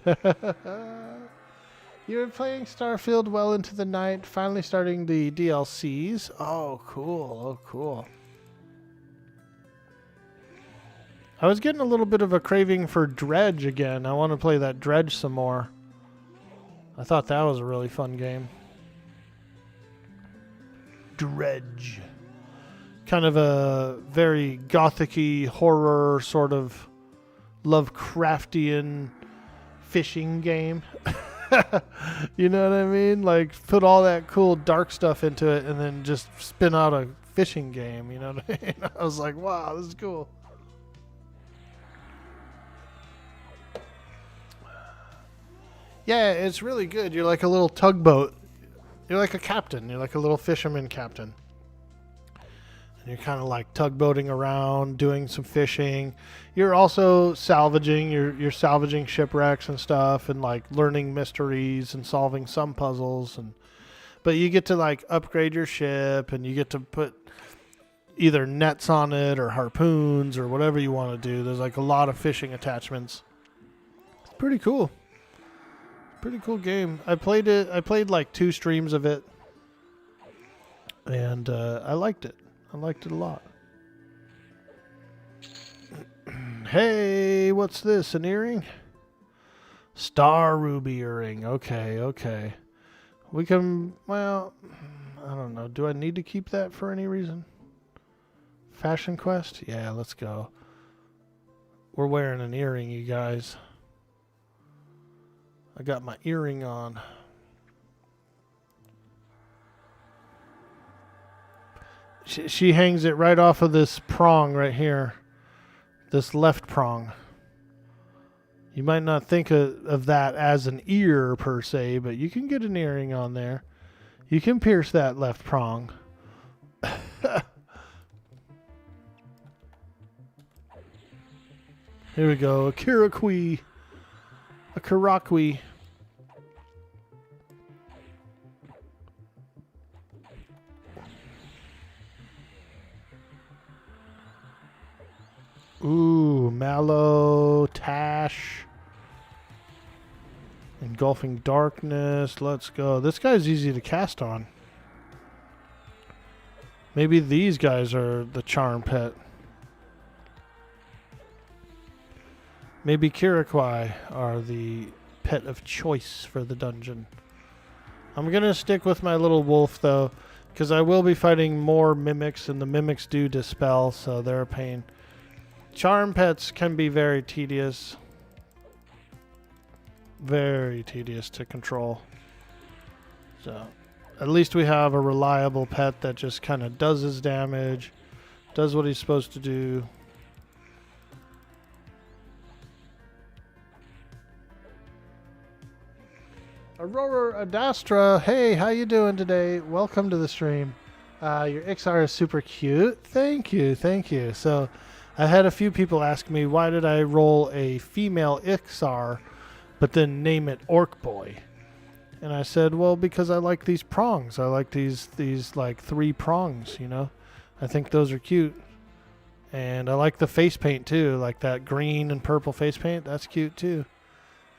[SPEAKER 2] You were playing Starfield well into the night, finally starting the DLCs. Oh, cool. Oh, cool. I was getting a little bit of a craving for Dredge again. I want to play that Dredge some more. I thought that was a really fun game. Dredge. Kind of a very gothic-y horror sort of Lovecraftian fishing game. You know what I mean? Like, put all that cool dark stuff into it and then just spin out a fishing game. You know what I mean? I was like, wow, this is cool. Yeah, it's really good. You're like a little tugboat. You're like a captain. You're like a little fisherman captain. And you're kind of like tugboating around, doing some fishing. You're also salvaging. You're salvaging shipwrecks and stuff, and like learning mysteries and solving some puzzles. But you get to like upgrade your ship, and you get to put either nets on it or harpoons or whatever you want to do. There's like a lot of fishing attachments. It's pretty cool. Pretty cool game. I played it. I played like 2 streams of it, and I liked it. I liked it a lot. Hey, what's this? An earring? Star ruby earring. Okay, okay. We can, well, I don't know. Do I need to keep that for any reason? Fashion quest? Yeah, let's go. We're wearing an earring, you guys. I got my earring on. She hangs it right off of this prong right here. This left prong. You might not think of that as an ear per se, but you can get an earring on there. You can pierce that left prong. Here we go. A Kirakui. A Karakui. Ooh, Mallow, Tash. Engulfing Darkness. Let's go. This guy's easy to cast on. Maybe these guys are the charm pet. Maybe Kirakwai are the pet of choice for the dungeon. I'm going to stick with my little wolf, though, because I will be fighting more mimics, and the mimics do dispel, so they're a pain. Charm pets can be very tedious. Very tedious to control. So, at least we have a reliable pet that just kind of does his damage, does what he's supposed to do. Aurora Adastra, hey, how you doing today? Welcome to the stream. Your XR is super cute. Thank you, thank you. So, I had a few people ask me, why did I roll a female XR, but then name it Orkboy? And I said, well, because I like these prongs. I like these like 3 prongs, you know? I think those are cute. And I like the face paint too, like that green and purple face paint. That's cute too.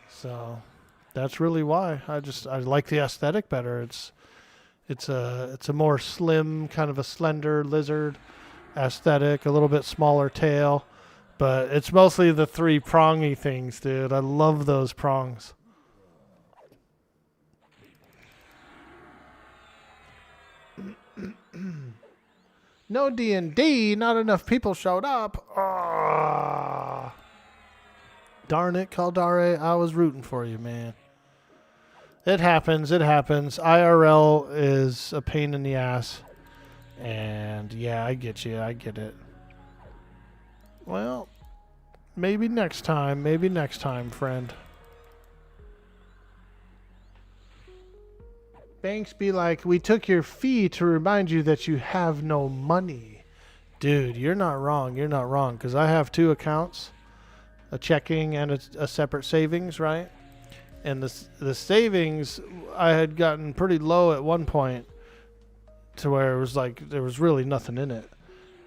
[SPEAKER 2] So that's really why. I like the aesthetic better. It's a more slim, kind of a slender lizard aesthetic, a little bit smaller tail, but it's mostly the 3 prongy things, dude. I love those prongs. No D&D, not enough people showed up. Ah, darn it, Caldare, I was rooting for you, man. It happens, it happens. IRL is a pain in the ass. And yeah, I get you, I get it. Well, maybe next time, friend. Banks be like, we took your fee to remind you that you have no money. Dude, you're not wrong, because I have 2 accounts, a checking and a separate savings, right? And the savings, I had gotten pretty low at one point, to where it was like there was really nothing in it,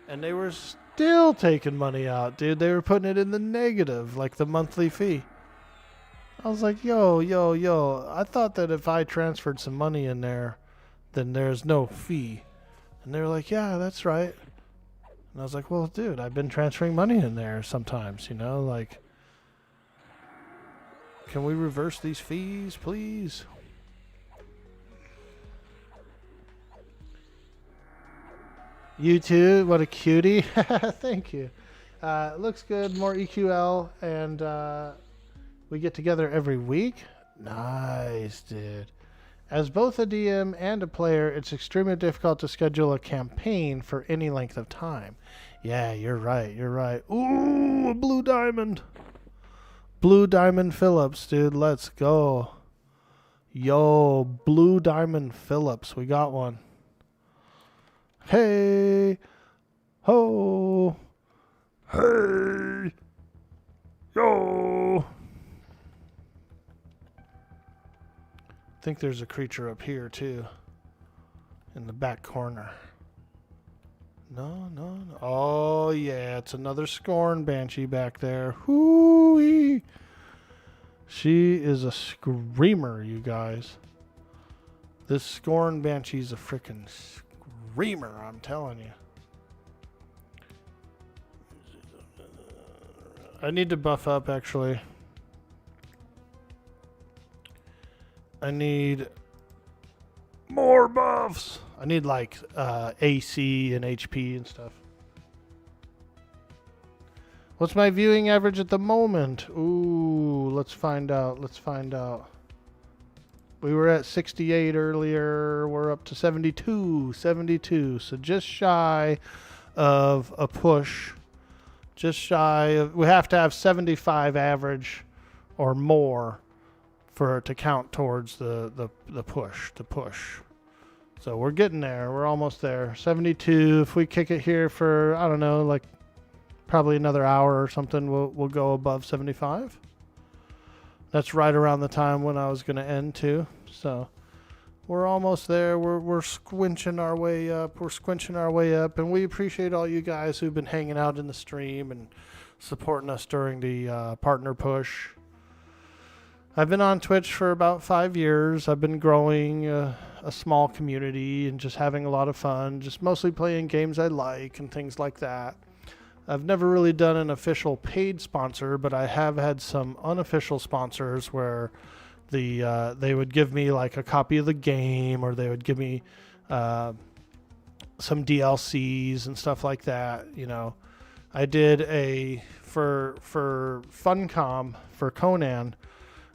[SPEAKER 2] and they were still taking money out, dude. They were putting it in the negative, like the monthly fee. I was like, yo, I thought that if I transferred some money in there, then there's no fee. And they were like, yeah, that's right. And I was like, well, dude, I've been transferring money in there sometimes, you know, like, can we reverse these fees, please? You too? What a cutie. Thank you. Looks good. More EQL. And we get together every week. Nice, dude. As both a DM and a player, it's extremely difficult to schedule a campaign for any length of time. Yeah, you're right. Ooh, a blue diamond. Blue Diamond Phillips, dude. Let's go. Yo, Blue Diamond Phillips. We got one. Hey,
[SPEAKER 8] Ho! Hey! Yo!
[SPEAKER 2] I think there's a creature up here too. In the back corner. No. Oh yeah, it's another Scorn Banshee back there. Hoo-wee! She is a screamer, you guys. This Scorn Banshee's a freaking screamer, I'm telling you. I need to buff up, actually. I need more buffs. I need like AC and HP and stuff. What's my viewing average at the moment? Ooh, let's find out. We were at 68 earlier. We're up to 72. So just shy of a push. Just shy of, we have to have 75 average or more for it to count towards the push. So we're getting there. We're almost there. 72. If we kick it here for, I don't know, like probably another hour or something, we'll go above 75. That's right around the time when I was going to end too. So we're almost there. We're squinching our way up. And we appreciate all you guys who've been hanging out in the stream and supporting us during the partner push. I've been on Twitch for about 5 years. I've been growing a small community and just having a lot of fun, just mostly playing games I like and things like that. I've never really done an official paid sponsor, but I have had some unofficial sponsors where they would give me like a copy of the game, or they would give me some DLCs and stuff like that. You know, I did for Funcom for Conan.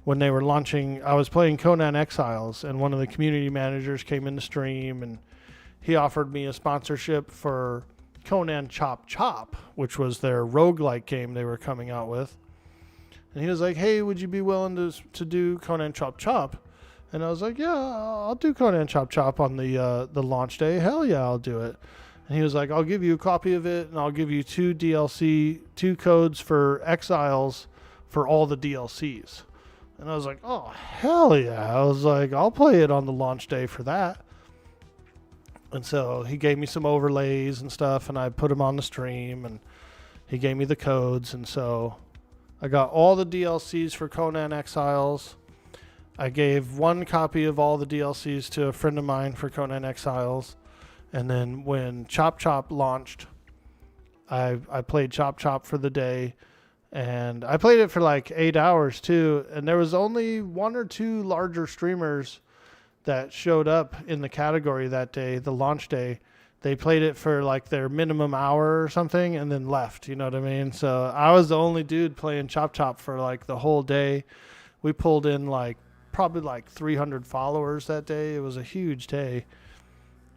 [SPEAKER 2] When they were launching, I was playing Conan Exiles, and one of the community managers came in the stream, and he offered me a sponsorship for Conan Chop Chop, which was their roguelike game they were coming out with. And he was like, hey, would you be willing to do Conan Chop Chop? And I was like, yeah, I'll do Conan Chop Chop on the launch day. Hell yeah, I'll do it. And he was like, I'll give you a copy of it, and I'll give you 2 codes for Exiles for all the DLCs. And I was like, oh, hell yeah. I was like, I'll play it on the launch day for that. And so he gave me some overlays and stuff, and I put them on the stream, and he gave me the codes. And so I got all the DLCs for Conan Exiles. I gave 1 copy of all the DLCs to a friend of mine for Conan Exiles. And then when Chop Chop launched, I played Chop Chop for the day. And I played it for like 8 hours too. And there was only 1 or 2 larger streamers that showed up in the category that day, the launch day. They played it for like their minimum hour or something and then left. You know what I mean? So I was the only dude playing Chop Chop for like the whole day. We pulled in like probably like 300 followers that day. It was a huge day.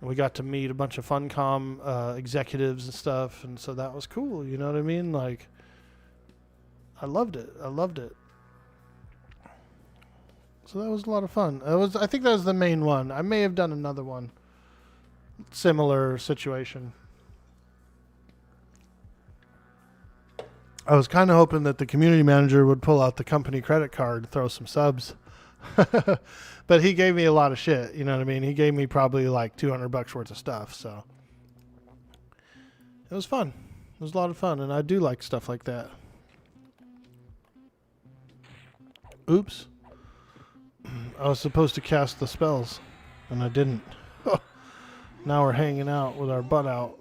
[SPEAKER 2] And we got to meet a bunch of Funcom executives and stuff. And so that was cool. You know what I mean? Like, I loved it. So that was a lot of fun. I think that was the main one. I may have done another one. Similar situation. I was kind of hoping that the community manager would pull out the company credit card and throw some subs. But he gave me a lot of shit. You know what I mean? He gave me probably like $200 worth of stuff. So it was fun. It was a lot of fun. And I do like stuff like that. Oops. I was supposed to cast the spells, and I didn't. Now we're hanging out with our butt out.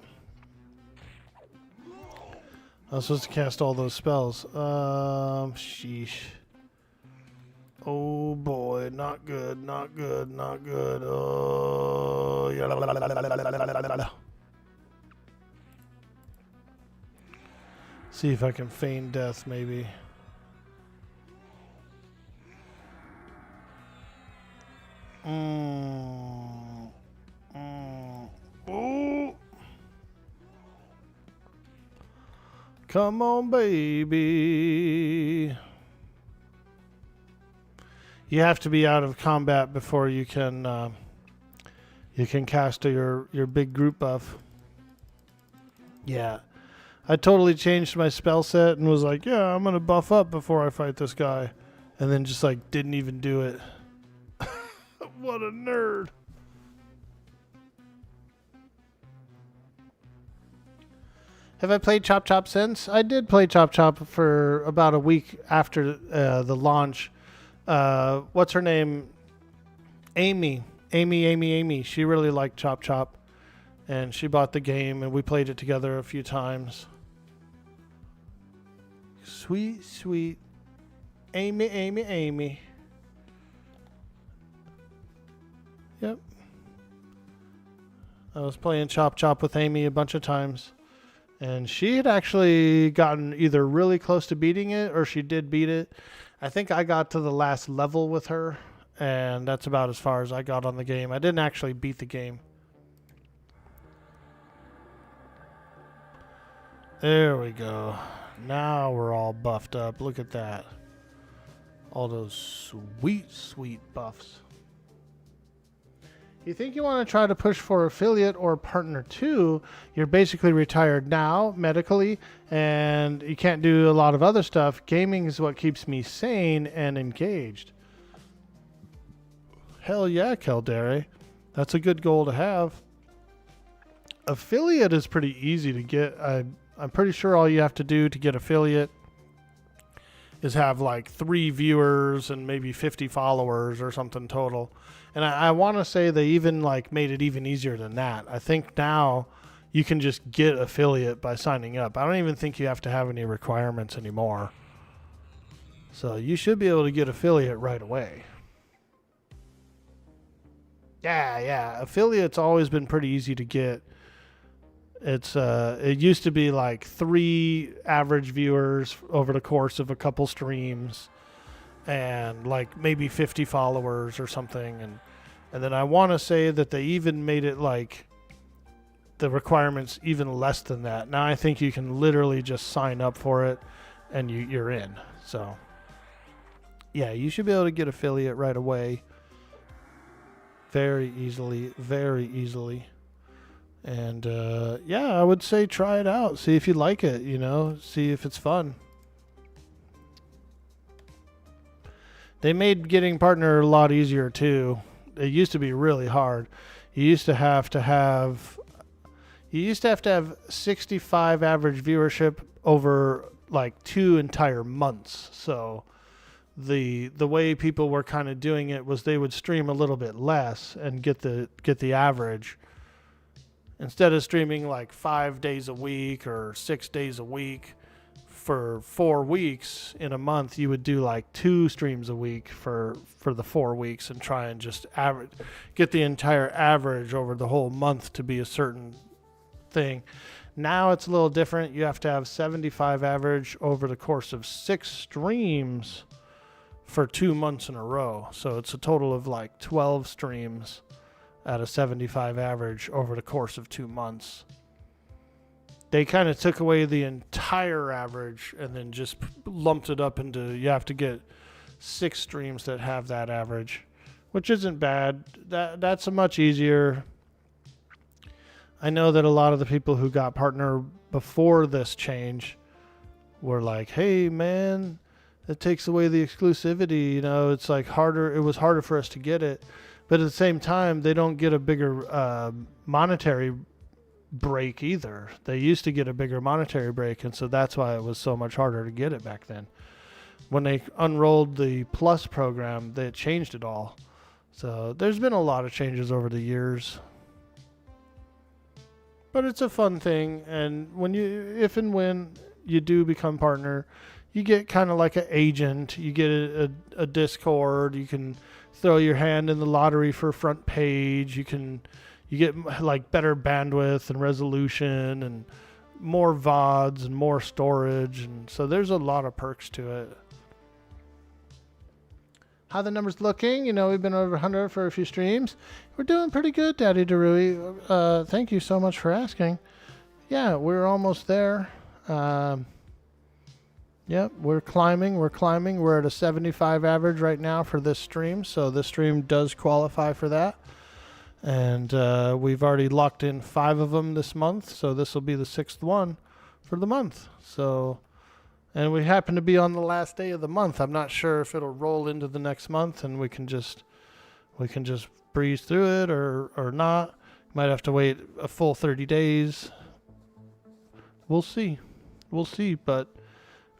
[SPEAKER 2] I was supposed to cast all those spells. Sheesh. Oh boy, not good. Oh, yeah. See if I can feign death, maybe. Ooh. Come on, baby. You have to be out of combat before you can cast your big group buff. Yeah. I totally changed my spell set and was like, yeah, I'm going to buff up before I fight this guy. And then just like didn't even do it. What a nerd. Have I played Chop Chop since? I did play Chop Chop for about a week after the launch. What's her name? Amy. She really liked Chop Chop. And she bought the game and we played it together a few times. Sweet, sweet. Amy. Yep. I was playing Chop Chop with Amy a bunch of times. And she had actually gotten either really close to beating it or she did beat it. I think I got to the last level with her. And that's about as far as I got on the game. I didn't actually beat the game. There we go. Now we're all buffed up. Look at that. All those sweet, sweet buffs. You think you want to try to push for affiliate or partner 2, you're basically retired now, medically, and you can't do a lot of other stuff. Gaming is what keeps me sane and engaged. Hell yeah, Caldere. That's a good goal to have. Affiliate is pretty easy to get. I'm pretty sure all you have to do to get affiliate is have like 3 viewers and maybe 50 followers or something total. And I want to say they even like made it even easier than that. I think now you can just get affiliate by signing up. I don't even think you have to have any requirements anymore. So you should be able to get affiliate right away. Yeah. Affiliate's always been pretty easy to get. It used to be like 3 average viewers over the course of a couple streams and like maybe 50 followers or something. And then I want to say that they even made it like the requirements even less than that. Now I think you can literally just sign up for it and you're in. So yeah, you should be able to get affiliate right away. Very easily. And yeah, I would say try it out. See if you like it, see if it's fun. They made getting partner a lot easier too. It used to be really hard. You used to have to have 65 average viewership over like 2 entire months. So the way people were kind of doing it was they would stream a little bit less and get the average. Instead of streaming like 5 days a week or 6 days a week for 4 weeks in a month, you would do like 2 streams a week for the 4 weeks and try and just get the entire average over the whole month to be a certain thing. Now it's a little different. You have to have 75 average over the course of 6 streams for 2 months in a row. So it's a total of like 12 streams at a 75 average over the course of 2 months. They kind of took away the entire average and then just lumped it up into, you have to get 6 streams that have that average, which isn't bad. That's a much easier. I know that a lot of the people who got partner before this change were like, hey man, it takes away the exclusivity. It's like harder. It was harder for us to get it. But at the same time, they don't get a bigger monetary break either. They used to get a bigger monetary break, and so that's why it was so much harder to get it back then. When they unrolled the Plus program, they changed it all. So there's been a lot of changes over the years. But it's a fun thing, and if and when you do become partner, you get kind of like an agent. You get a Discord. You can throw your hand in the lottery for front page. You get like better bandwidth and resolution and more VODs and more storage. And so there's a lot of perks to it. How the numbers looking? We've been over 100 for a few streams. We're doing pretty good, Daddy Darui. Thank you so much for asking. Yeah, we're almost there. Yep, we're climbing. We're at a 75 average right now for this stream, so this stream does qualify for that. And we've already locked in 5 of them this month, so this will be the 6th one for the month. So, and we happen to be on the last day of the month. I'm not sure if it'll roll into the next month and we can just breeze through it or not. Might have to wait a full 30 days. We'll see. We'll see, but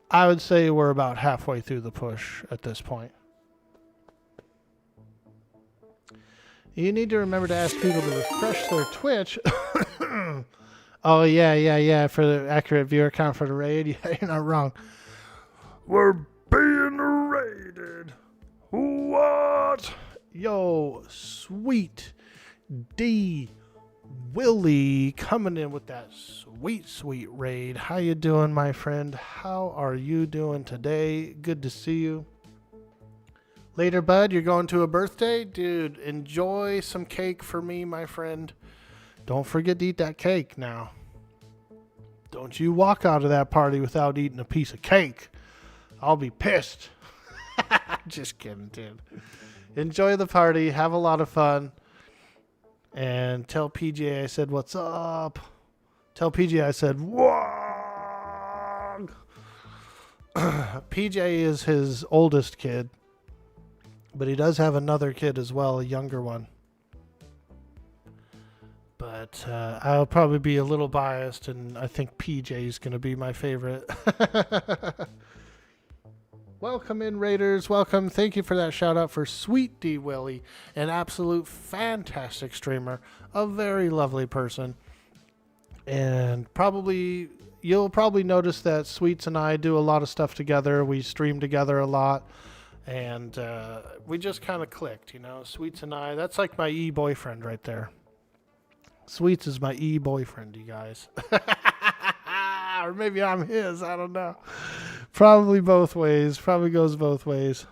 [SPEAKER 2] I would say we're about halfway through the push at this point. You need to remember to ask people to refresh their Twitch. Oh, yeah. For the accurate viewer count for the raid. Yeah, you're not wrong.
[SPEAKER 8] We're being raided. What?
[SPEAKER 2] Yo, Sweet D Willie coming in with that sweet raid. How you doing, my friend? How are you doing today? Good to see you. Later, bud, you're going to a birthday? Dude, enjoy some cake for me, my friend. Don't forget to eat that cake now. Don't you walk out of that party without eating a piece of cake. I'll be pissed. Just kidding, dude. Enjoy the party. Have a lot of fun. And tell PJ I said, what's up? Tell PJ I said, wog. PJ is his oldest kid. But he does have another kid as well, a younger one. But I'll probably be a little biased, and I think PJ is going to be my favorite. Welcome in, Raiders. Welcome. Thank you for that shout out for Sweet D Willie, an absolute fantastic streamer, a very lovely person. And you'll probably notice that Sweets and I do a lot of stuff together. We stream together a lot. And we just kind of clicked, you know. Sweets and I, that's like my e-boyfriend right there. Sweets is my e-boyfriend, you guys. Or maybe I'm his, I don't know. Probably both ways. Probably goes both ways.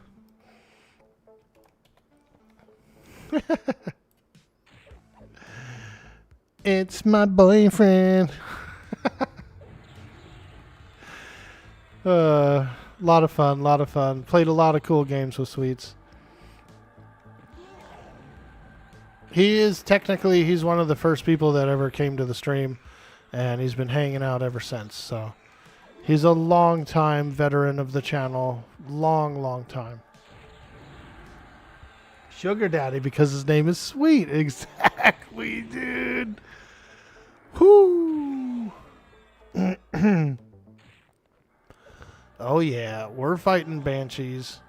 [SPEAKER 2] It's my boyfriend. Lot of fun. Played a lot of cool games with Sweets. He's one of the first people that ever came to the stream, and he's been hanging out ever since. So he's a long time veteran of the channel. Long time. Sugar Daddy because his name is Sweet. Exactly, dude. Whoo. Oh yeah, we're fighting banshees.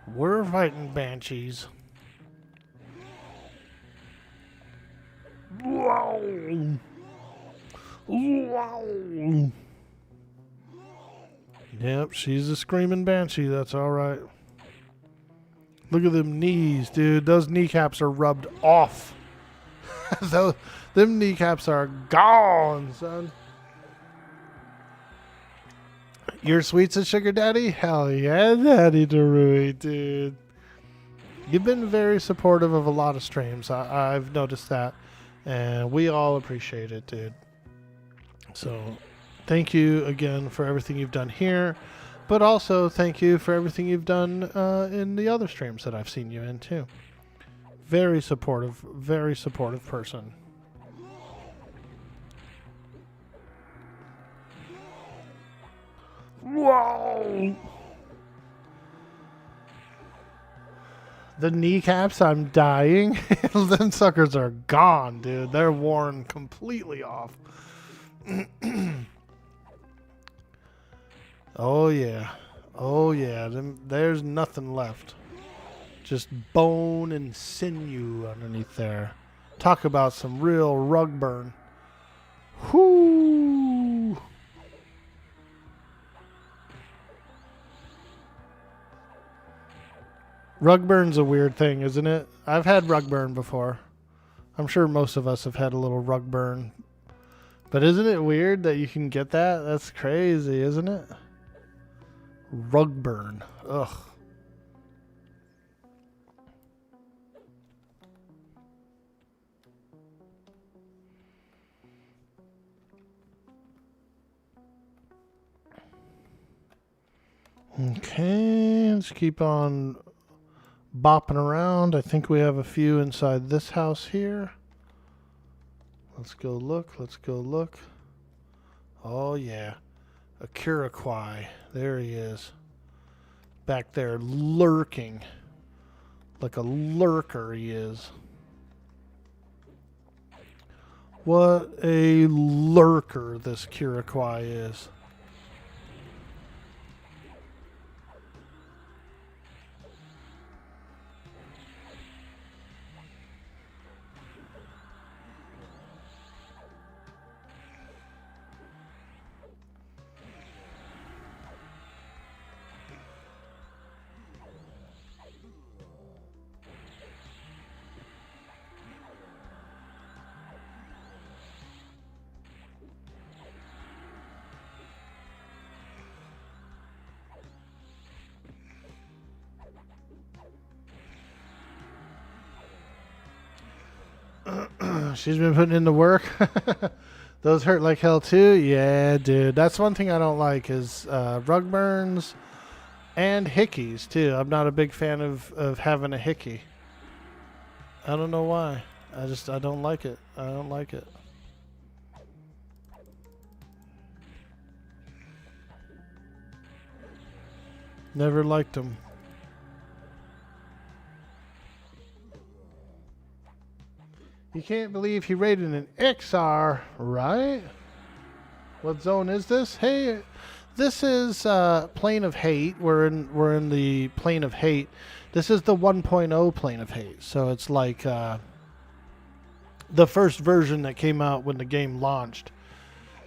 [SPEAKER 2] Wow. Yep, she's a screaming banshee. That's all right. Look at them knees, dude. Those kneecaps are rubbed off. Them kneecaps are gone, son. Your Sweets a Sugar Daddy? Hell yeah, Daddy Darui, dude. You've been very supportive of a lot of streams. I've noticed that. And we all appreciate it, dude. So, thank you again for everything you've done here. But also, thank you for everything you've done in the other streams that I've seen you in, too. Very supportive person. Whoa! The kneecaps, I'm dying. Them suckers are gone, dude. They're worn completely off. Oh yeah. There's nothing left. Just bone and sinew underneath there. Talk about some real rug burn. Whoo! Rug burn's a weird thing, isn't it? I've had rug burn before. I'm sure most of us have had a little rug burn. But isn't it weird that you can get that? That's crazy, isn't it? Rug burn. Ugh. Okay, let's keep on bopping around. I think we have a few inside this house here. Let's go look. Let's go look. Oh, yeah. A Iroquois. There he is. Back there lurking. Like a lurker he is. What a lurker this Iroquois is. She's been putting in the work. Those hurt like hell too. Yeah, dude. That's one thing I don't like is rug burns and hickeys too. I'm not a big fan of having a hickey. I don't know why. I don't like it. I don't like it. Never liked them. You can't believe he raided an XR, right? What zone is this? Hey, this is Plane of Hate. We're in the Plane of Hate. This is the 1.0 Plane of Hate. So it's like the first version that came out when the game launched.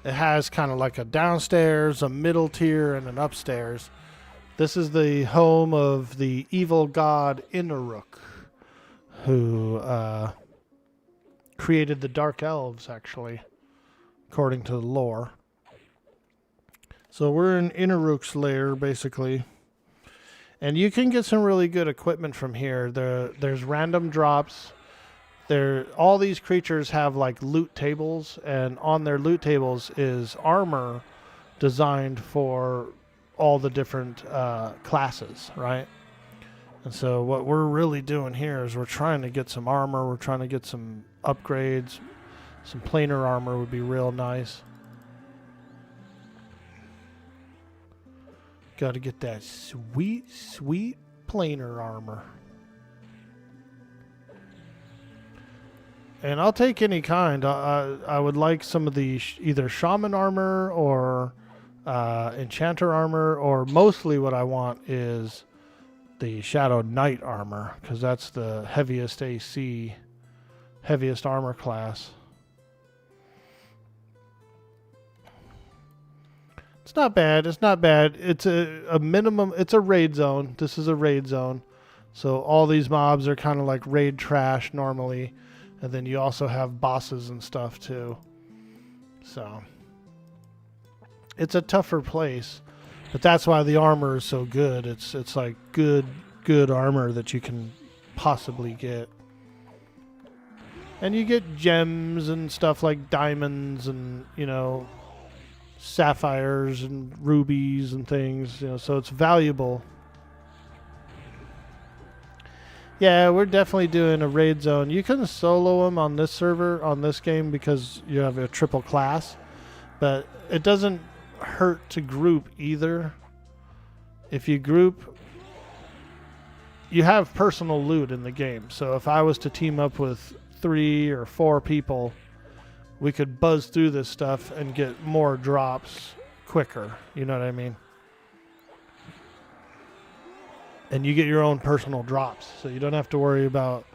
[SPEAKER 2] It has kind of like a downstairs, a middle tier, and an upstairs. This is the home of the evil god Inaruk, who created the Dark Elves, actually, according to the lore. So we're in Inaruk's lair, basically. And you can get some really good equipment from here. There's random drops. All these creatures have like loot tables, and on their loot tables is armor designed for all the different classes, right? And so what we're really doing here is we're trying to get some armor. We're trying to get some upgrades. Some planar armor would be real nice. Got to get that sweet, sweet planar armor. And I'll take any kind. I would like some of the either shaman armor or enchanter armor, or mostly what I want is the Shadow Knight armor, because that's the heaviest AC, heaviest armor class. It's not bad. It's not bad. It's a minimum. It's a raid zone. This is a raid zone. So all these mobs are kind of like raid trash normally. And then you also have bosses and stuff too. So it's a tougher place. But that's why the armor is so good. It's like good armor that you can possibly get. And you get gems and stuff like diamonds and, sapphires and rubies and things, so it's valuable. Yeah, we're definitely doing a raid zone. You can solo them on this server, on this game, because you have a triple class. But it doesn't hurt to group either. If you group, you have personal loot in the game. So if I was to team up with 3 or 4 people, we could buzz through this stuff and get more drops quicker. You know what I mean? And you get your own personal drops. So you don't have to worry about,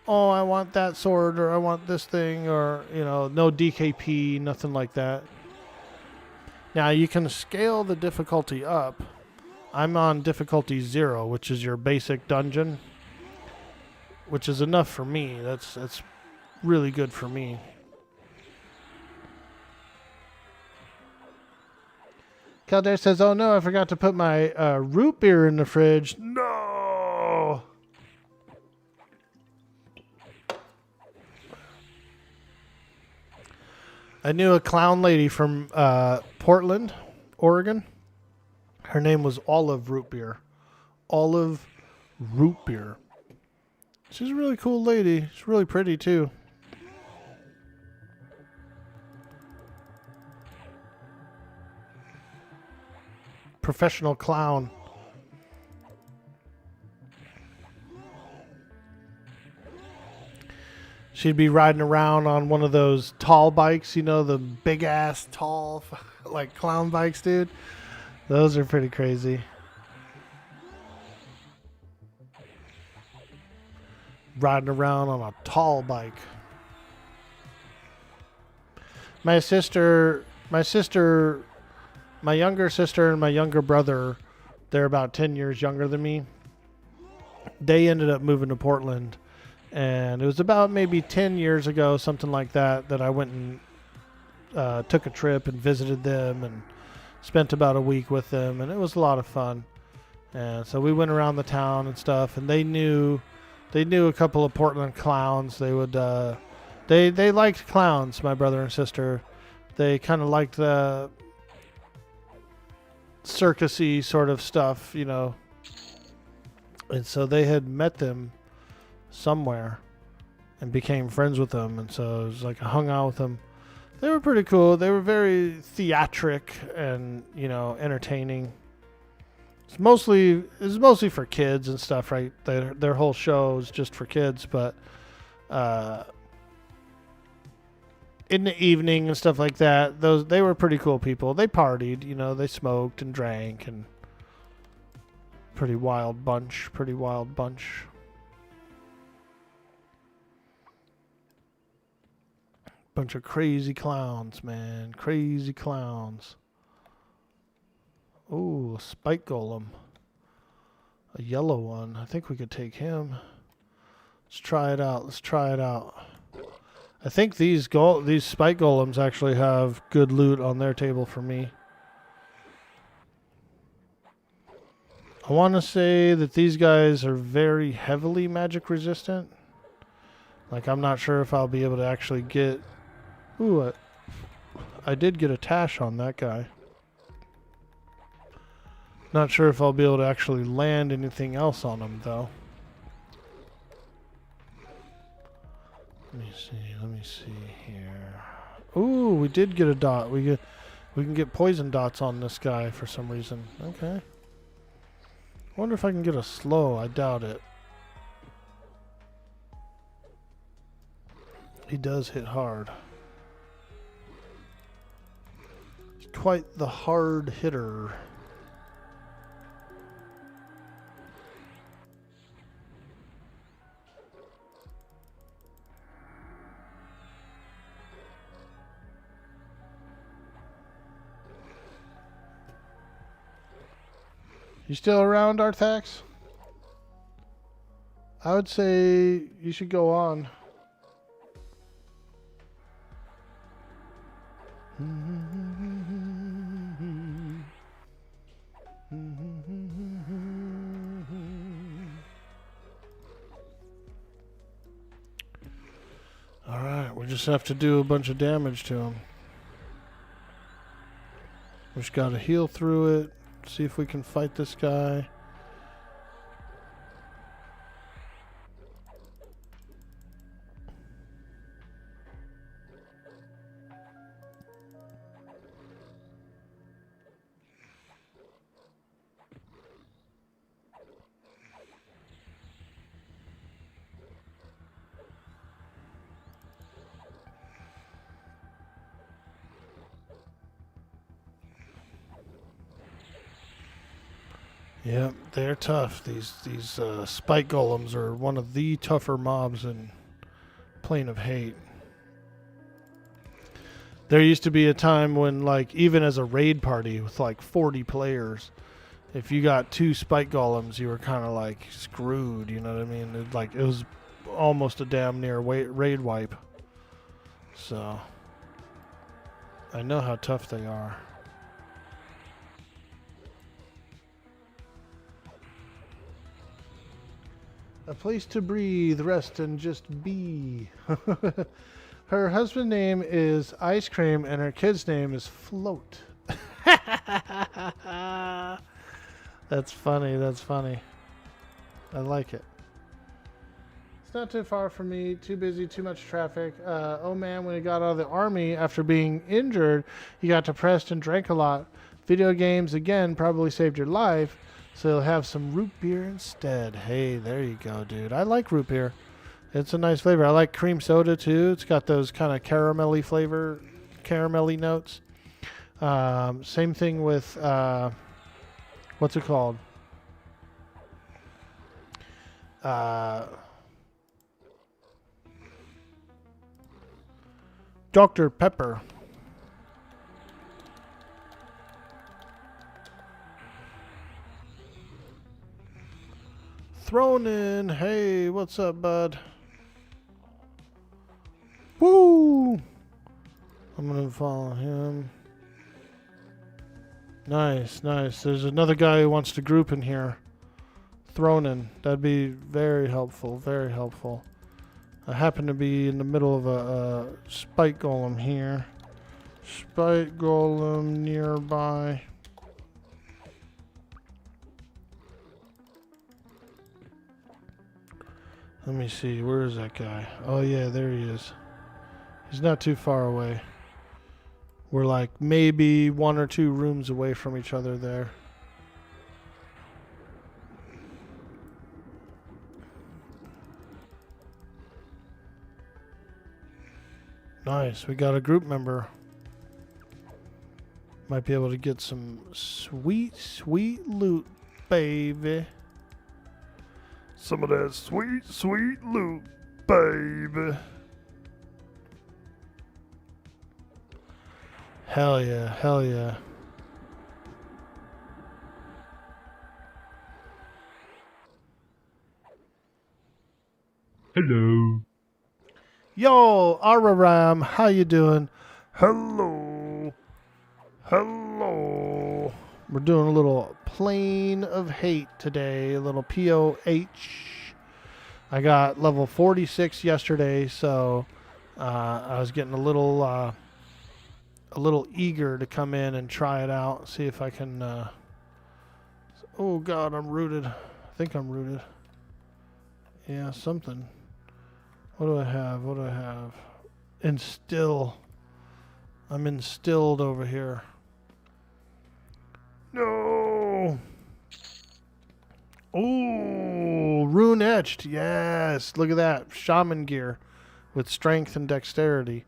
[SPEAKER 2] oh, I want that sword, or I want this thing, or, no DKP, nothing like that. Now, you can scale the difficulty up. I'm on difficulty 0, which is your basic dungeon, which is enough for me. That's really good for me. Kildare says, oh no, I forgot to put my root beer in the fridge. No! I knew a clown lady from Portland, Oregon. Her name was Olive Root Beer. Olive Root Beer. She's a really cool lady. She's really pretty too. Professional clown. She'd be riding around on one of those tall bikes, you know, the big ass tall like clown bikes, dude. Those are pretty crazy. Riding around on a tall bike. My younger sister and my younger brother, they're about 10 years younger than me. They ended up moving to Portland, and it was about maybe 10 years ago, something like that, that I went and took a trip and visited them and spent about a week with them, and it was a lot of fun. And so we went around the town and stuff, and they knew a couple of Portland clowns. They would they liked clowns, my brother and sister. They kind of liked the circusy sort of stuff, you know. And so they had met them somewhere and became friends with them, and so it was like I hung out with them. They were pretty cool. They were very theatric and, you know, entertaining. It's mostly for kids and stuff, right? Their whole show is just for kids, but in the evening and stuff like that, they were pretty cool people. They partied, you know, they smoked and drank, and pretty wild bunch. Bunch of crazy clowns, man. Crazy clowns. Ooh, a spike golem. A yellow one. I think we could take him. Let's try it out. I think these spike golems actually have good loot on their table for me. I want to say that these guys are very heavily magic resistant. Like, I'm not sure if I'll be able to actually get... Ooh, I did get a tash on that guy. Not sure if I'll be able to actually land anything else on him, though. Let me see here. Ooh, we did get a dot. We can get poison dots on this guy for some reason. Okay. Wonder if I can get a slow. I doubt it. He does hit hard. He's quite the hard hitter. You still around, Arthax? I would say you should go on. Alright, we just have to do a bunch of damage to him. We just gotta heal through it. See if we can fight this guy. Yep, they're tough. These spike golems are one of the tougher mobs in Plane of Hate. There used to be a time when, like, even as a raid party with like 40 players, if you got 2 spike golems, you were kind of like screwed. You know what I mean? It was almost a damn near raid wipe. So I know how tough they are. A place to breathe, rest, and just be. Her husband's name is Ice Cream, and her kid's name is Float. That's funny. I like it. It's not too far from me. Too busy, too much traffic. Oh man, when he got out of the army after being injured, he got depressed and drank a lot. Video games, again, probably saved your life. So you'll have some root beer instead. Hey, there you go, dude. I like root beer. It's a nice flavor. I like cream soda, too. It's got those kind of caramelly flavor, caramelly notes. Same thing with, what's it called? Dr. Pepper. Thrown in. Hey, what's up, bud? Woo! I'm gonna follow him. Nice, nice. There's another guy who wants to group in here. Thrown in. That'd be very helpful, very helpful. I happen to be in the middle of a spike golem here. Spike golem nearby. Let me see, where is that guy? Oh yeah, there he is. He's not too far away. We're like maybe 1 or 2 rooms away from each other there. Nice, we got a group member. Might be able to get some sweet, sweet loot, baby.
[SPEAKER 8] Some of that sweet, sweet loot, baby.
[SPEAKER 2] Hell yeah, hell yeah.
[SPEAKER 8] Hello.
[SPEAKER 2] Yo, Araram, how you doing?
[SPEAKER 8] Hello. Hello.
[SPEAKER 2] We're doing a little plane of hate today, a little POH. I got level 46 yesterday, so I was getting a little eager to come in and try it out, see if I can. Oh God, I'm rooted. I think I'm rooted. Yeah, something. What do I have? What do I have? Instill. I'm instilled over here.
[SPEAKER 8] No.
[SPEAKER 2] Oh, rune etched. Yes. Look at that. Shaman gear with strength and dexterity.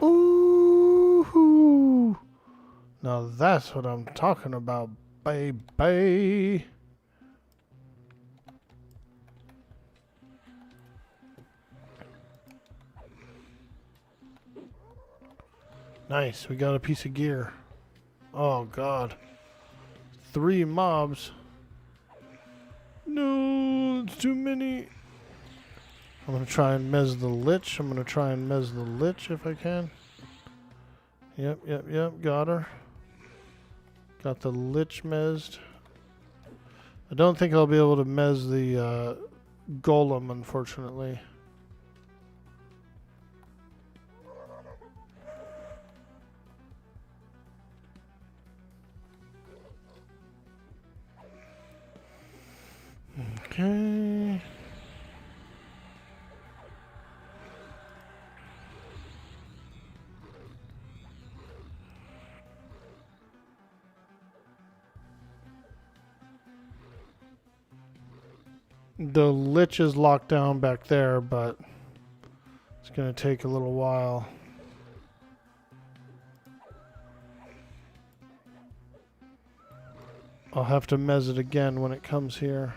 [SPEAKER 2] Ooh. Now that's what I'm talking about, baby. Nice. We got a piece of gear. Oh, God. 3 mobs. No, it's too many. I'm going to try and mez the Lich. I'm going to try and mez the Lich if I can. Yep. Got her. Got the Lich mezzed. I don't think I'll be able to mez the Golem, unfortunately. Okay. The Lich is locked down back there, but it's going to take a little while. I'll have to mez it again when it comes here.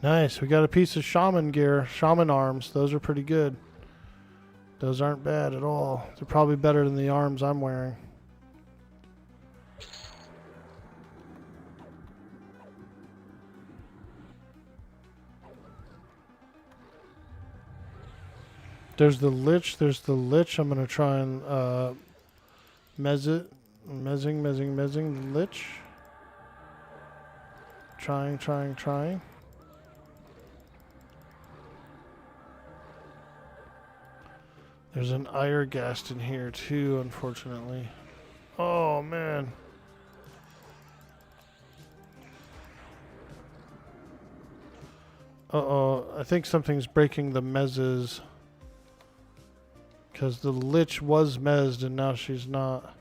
[SPEAKER 2] Nice, we got a piece of shaman gear, shaman arms. Those are pretty good. Those aren't bad at all. They're probably better than the arms I'm wearing. There's the Lich, I'm going to try and mez it. Mezzing the Lich. Trying. There's an Irgast in here too, unfortunately. Oh man. Uh-oh, I think something's breaking the mezzes. Because the Lich was mezzed and now she's not.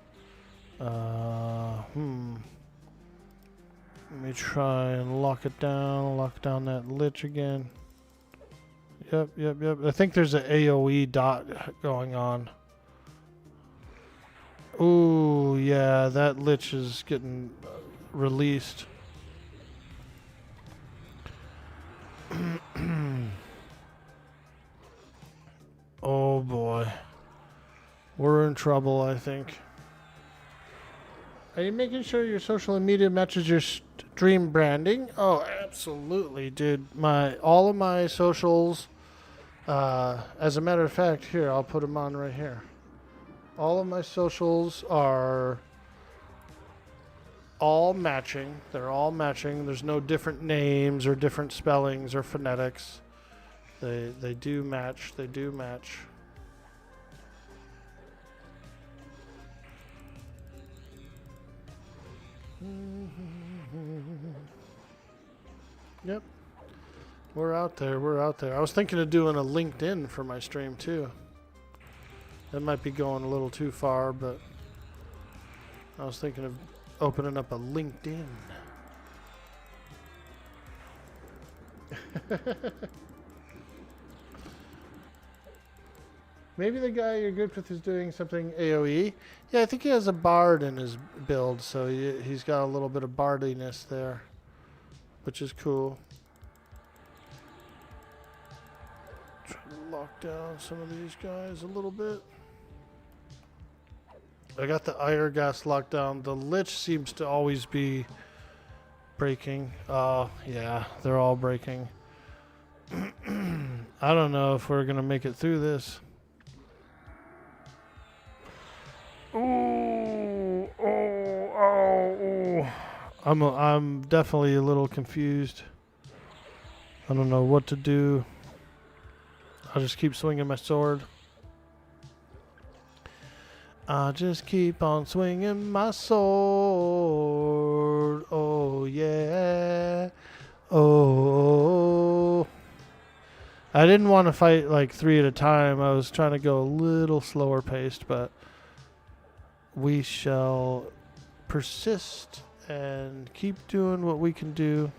[SPEAKER 2] Let me try and lock it down, lock down that Lich again. Yep. I think there's an AoE dot going on. Ooh, yeah, that Lich is getting released. Oh boy. We're in trouble, I think. Are you making sure your social media matches your stream branding? Oh, absolutely, dude. All of my socials, as a matter of fact, here, I'll put them on right here. All of my socials are all matching. They're all matching. There's no different names or different spellings or phonetics. They do match. They do match. Yep. We're out there. We're out there. I was thinking of doing a LinkedIn for my stream too. That might be going a little too far, but I was thinking of opening up a LinkedIn. Maybe the guy you're good with is doing something AoE. Yeah, I think he has a bard in his build, so he's got a little bit of bardiness there, which is cool. Try to lock down some of these guys a little bit. I got the Irgast locked down. The Lich seems to always be breaking. Oh, yeah, they're all breaking. I don't know if we're going to make it through this. Ooh, I'm definitely a little confused. I don't know what to do. I'll just keep swinging my sword. I just keep on swinging my sword. Oh yeah. Oh. I didn't want to fight like 3 at a time. I was trying to go a little slower paced, but we shall persist and keep doing what we can do.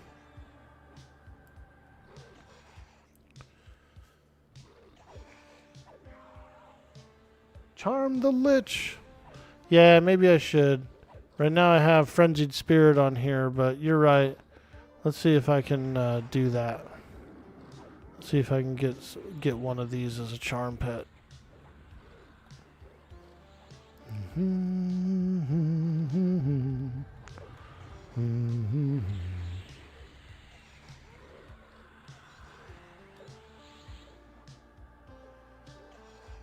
[SPEAKER 2] Charm the Lich. Yeah, maybe I should. Right now I have Frenzied Spirit on here, but you're right. Let's see if I can do that. Let's see if I can get one of these as a charm pet.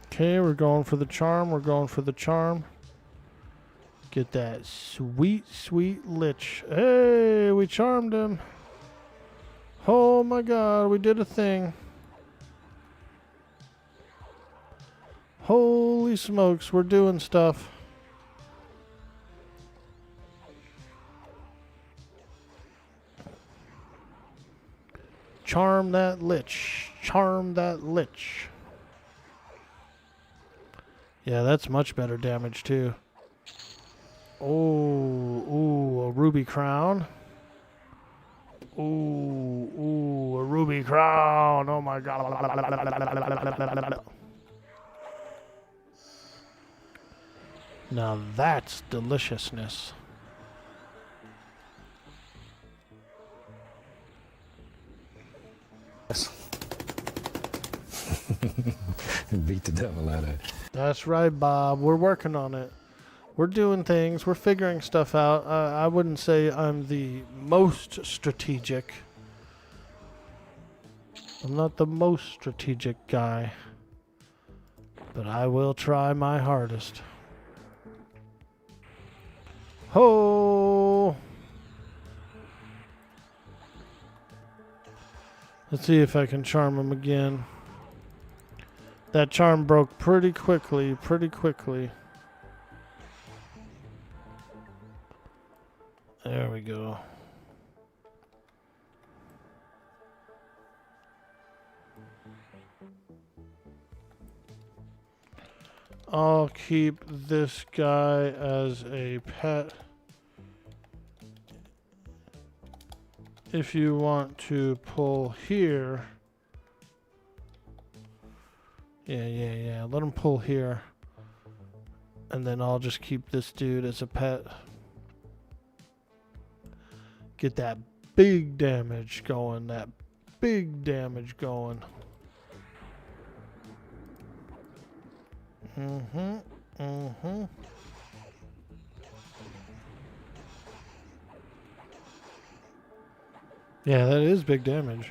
[SPEAKER 2] Okay, we're going for the charm. We're going for the charm. Get that sweet, sweet Lich. Hey, we charmed him. Oh my god, we did a thing. Holy smokes, we're doing stuff. Charm that Lich. Charm that Lich. Yeah, that's much better damage too. Oh, a ruby crown. Ooh, a ruby crown. Oh my god. Now that's deliciousness.
[SPEAKER 10] Beat the devil out of it.
[SPEAKER 2] That's right, Bob. We're working on it. We're doing things. We're figuring stuff out. I wouldn't say I'm the most strategic. I'm not the most strategic guy. But I will try my hardest. Ho! Let's see if I can charm him again. That charm broke pretty quickly, There we go. I'll keep this guy as a pet. If you want to pull here. Yeah. Let him pull here. And then I'll just keep this dude as a pet. Get that big damage going. Yeah, that is big damage.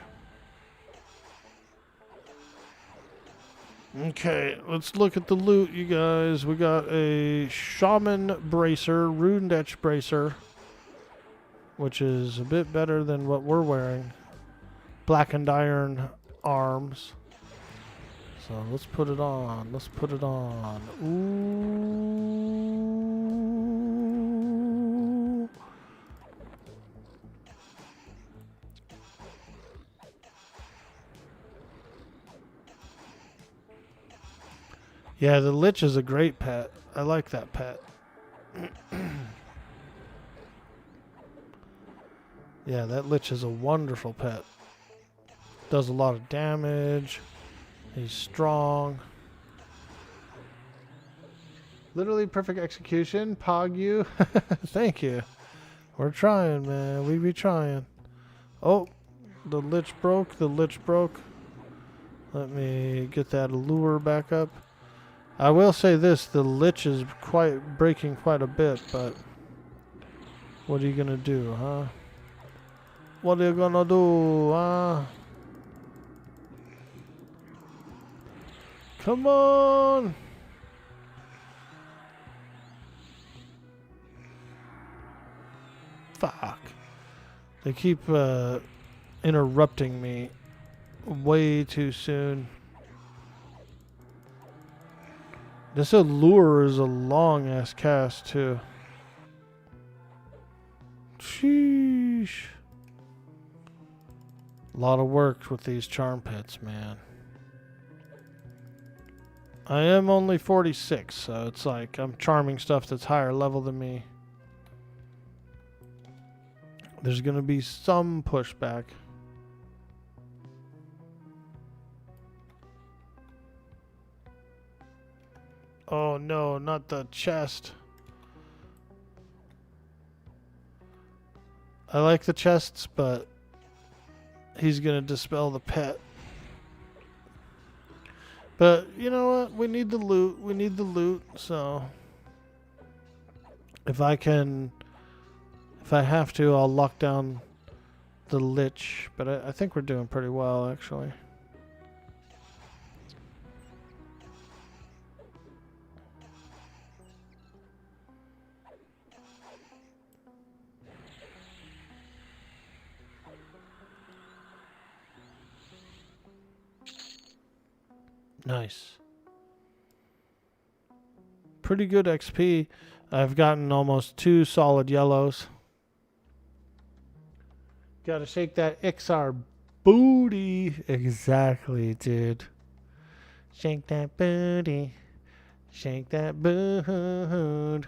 [SPEAKER 2] Okay, let's look at the loot, you guys. We got a Shaman Bracer, Rune Etch Bracer, which is a bit better than what we're wearing. Blackened Iron Arms. So let's put it on. Ooh. Yeah, the Lich is a great pet. I like that pet. Yeah, that Lich is a wonderful pet. Does a lot of damage. He's strong. Literally perfect execution. Pog you. Thank you. We're trying, man. We be trying. Oh, the Lich broke. Let me get that allure back up. I will say this, the Lich is breaking quite a bit, but what are you gonna do, huh? What are you gonna do, huh? Come on! Fuck. They keep interrupting me way too soon. This allure is a long ass cast too. Sheesh. A lot of work with these charm pets, man. I am only 46, so it's like I'm charming stuff that's higher level than me. There's gonna be some pushback. Oh no, not the chest. I like the chests, but he's gonna dispel the pet. But you know what? We need the loot. So if I have to, I'll lock down the Lich. But I think we're doing pretty well, actually. Nice. Pretty good XP. I've gotten almost 2 solid yellows. Gotta shake that XR booty. Exactly, dude. Shake that booty. Shake that boot.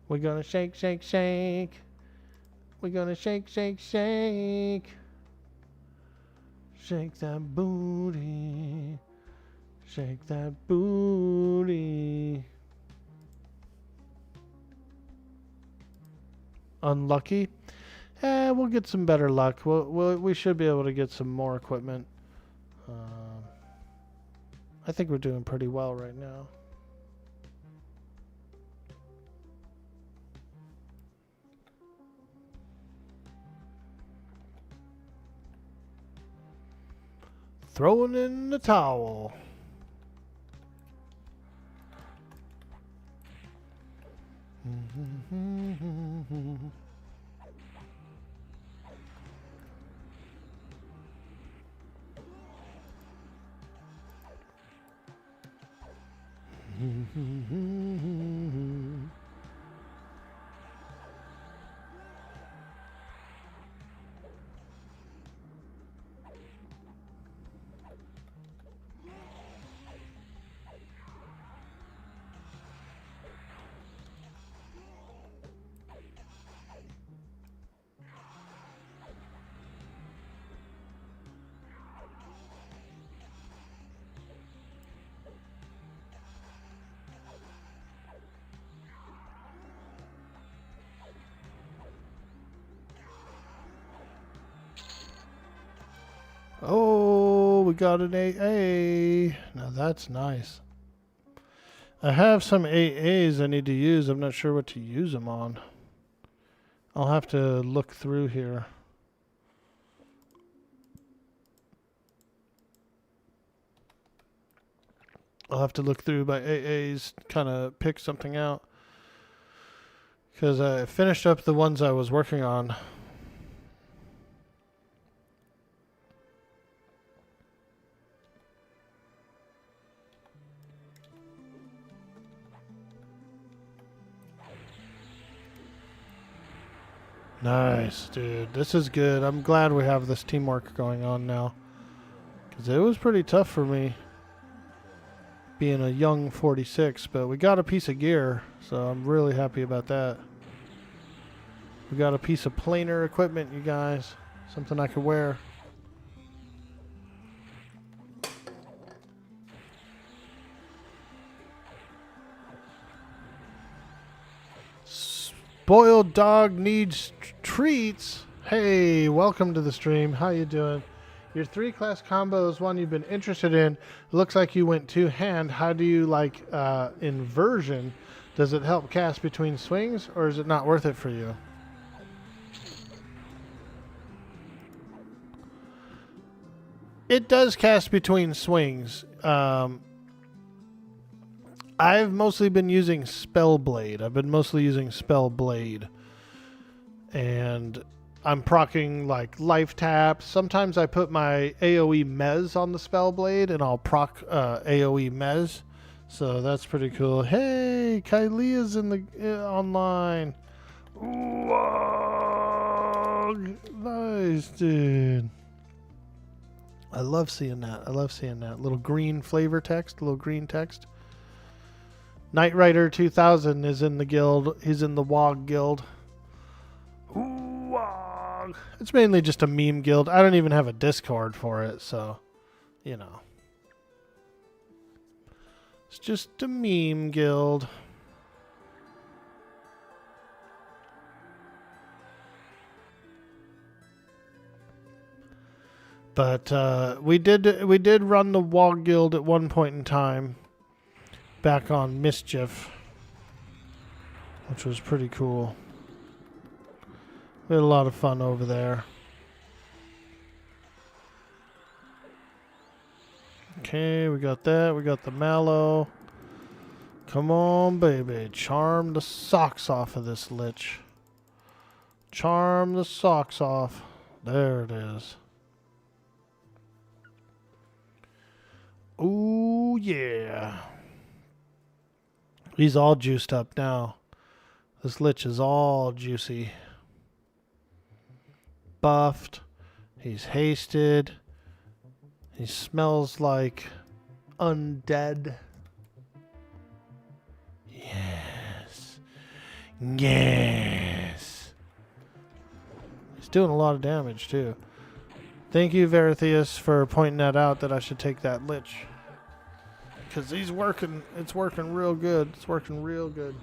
[SPEAKER 2] We're gonna shake, shake, shake. We're gonna shake, shake, shake. Shake that booty. Shake that booty. Unlucky? We'll get some better luck. We should be able to get some more equipment. I think we're doing pretty well right now. Throwing in the towel. Oh, we got an AA. Now that's nice. I have some AAs I need to use. I'm not sure what to use them on. I'll have to look through here. I'll have to look through my AAs, kind of pick something out. Because I finished up the ones I was working on. Nice, dude. This is good. I'm glad we have this teamwork going on now. Because it was pretty tough for me being a young 46, but we got a piece of gear, so I'm really happy about that. We got a piece of planer equipment, you guys. Something I could wear. Spoiled dog needs treats. Hey, welcome to the stream. How you doing? Your 3-class combo is one you've been interested in. Looks like you went 2-hand. How do you like inversion? Does it help cast between swings, or is it not worth it for you? It does cast between swings. I've mostly been using Spellblade. And I'm proccing like life taps. Sometimes I put my AoE Mez on the Spellblade and I'll proc AoE Mez. So that's pretty cool. Hey, Kylia's in the online. Whoa, nice, dude. I love seeing that. Little green flavor text, little green text. Knight Rider 2000 is in the guild. He's in the WOG guild. WOG. It's mainly just a meme guild. I don't even have a Discord for it, so, you know. It's just a meme guild. But we did run the WOG guild at one point in time, back on Mischief, which was pretty cool. We had a lot of fun over there. Okay, we got that. We got the Mallow. Come on, baby. Charm the socks off of this lich. Charm the socks off. There it is. Ooh, yeah. He's all juiced up now. This lich is all juicy. Buffed. He's hasted. He smells like undead. Yes. Yes. He's doing a lot of damage, too. Thank you, Veritheus, for pointing that out, that I should take that lich. Because he's working. It's working real good. It's working real good.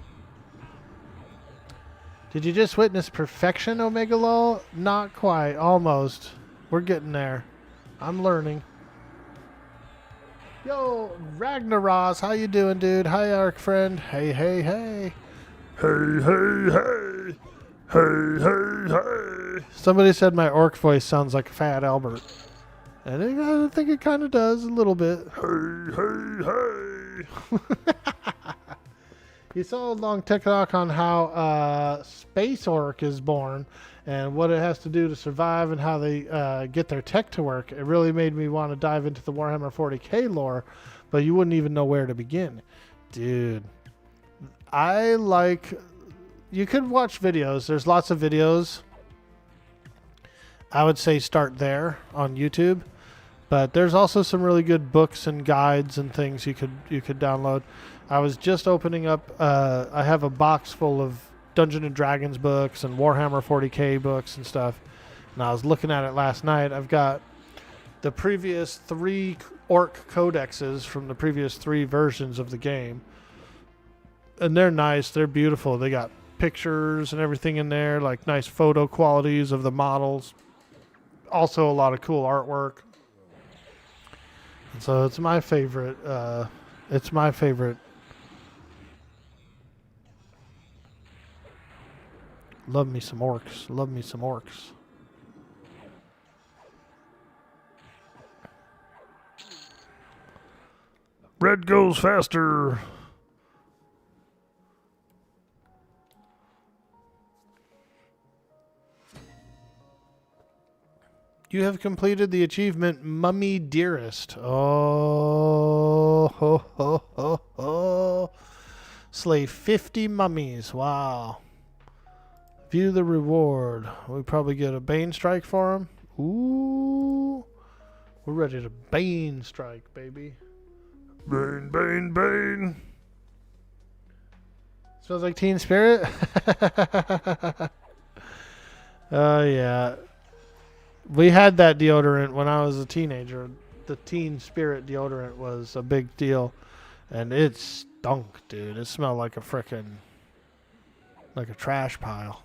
[SPEAKER 2] Did you just witness perfection, Omega Lol? Not quite. Almost. We're getting there. I'm learning. Yo, Ragnaros, how you doing, dude? Hi, Arc friend. Hey, hey, hey.
[SPEAKER 8] Hey, hey, hey. Hey, hey, hey.
[SPEAKER 2] Somebody said my orc voice sounds like Fat Albert. And I think it kind of does a little bit.
[SPEAKER 8] Hey, hey, hey.
[SPEAKER 2] You saw a long TikTok on how Space Orc is born and what it has to do to survive and how they get their tech to work. It really made me want to dive into the Warhammer 40k lore, but you wouldn't even know where to begin. Dude, I like... You could watch videos. There's lots of videos. I would say start there on YouTube. But there's also some really good books and guides and things you could download. I was just opening up... I have a box full of Dungeons and Dragons books and Warhammer 40k books and stuff. And I was looking at it last night. I've got the previous 3 orc codexes from the previous 3 versions of the game. And they're nice. They're beautiful. They got pictures and everything in there, like nice photo qualities of the models. Also a lot of cool artwork. And so it's my favorite. It's my favorite. Love me some orcs. Love me some orcs.
[SPEAKER 8] Red goes faster.
[SPEAKER 2] You have completed the achievement Mummy Dearest. Oh, ho, ho, ho, ho. Slay 50 mummies. Wow. View the reward. We probably get a Bane Strike for him. Ooh. We're ready to Bane Strike, baby.
[SPEAKER 8] Bane, Bane, Bane.
[SPEAKER 2] Smells like Teen Spirit? Oh, yeah. We had that deodorant when I was a teenager. The Teen Spirit deodorant was a big deal. And it stunk, dude. It smelled like a frickin'... like a trash pile.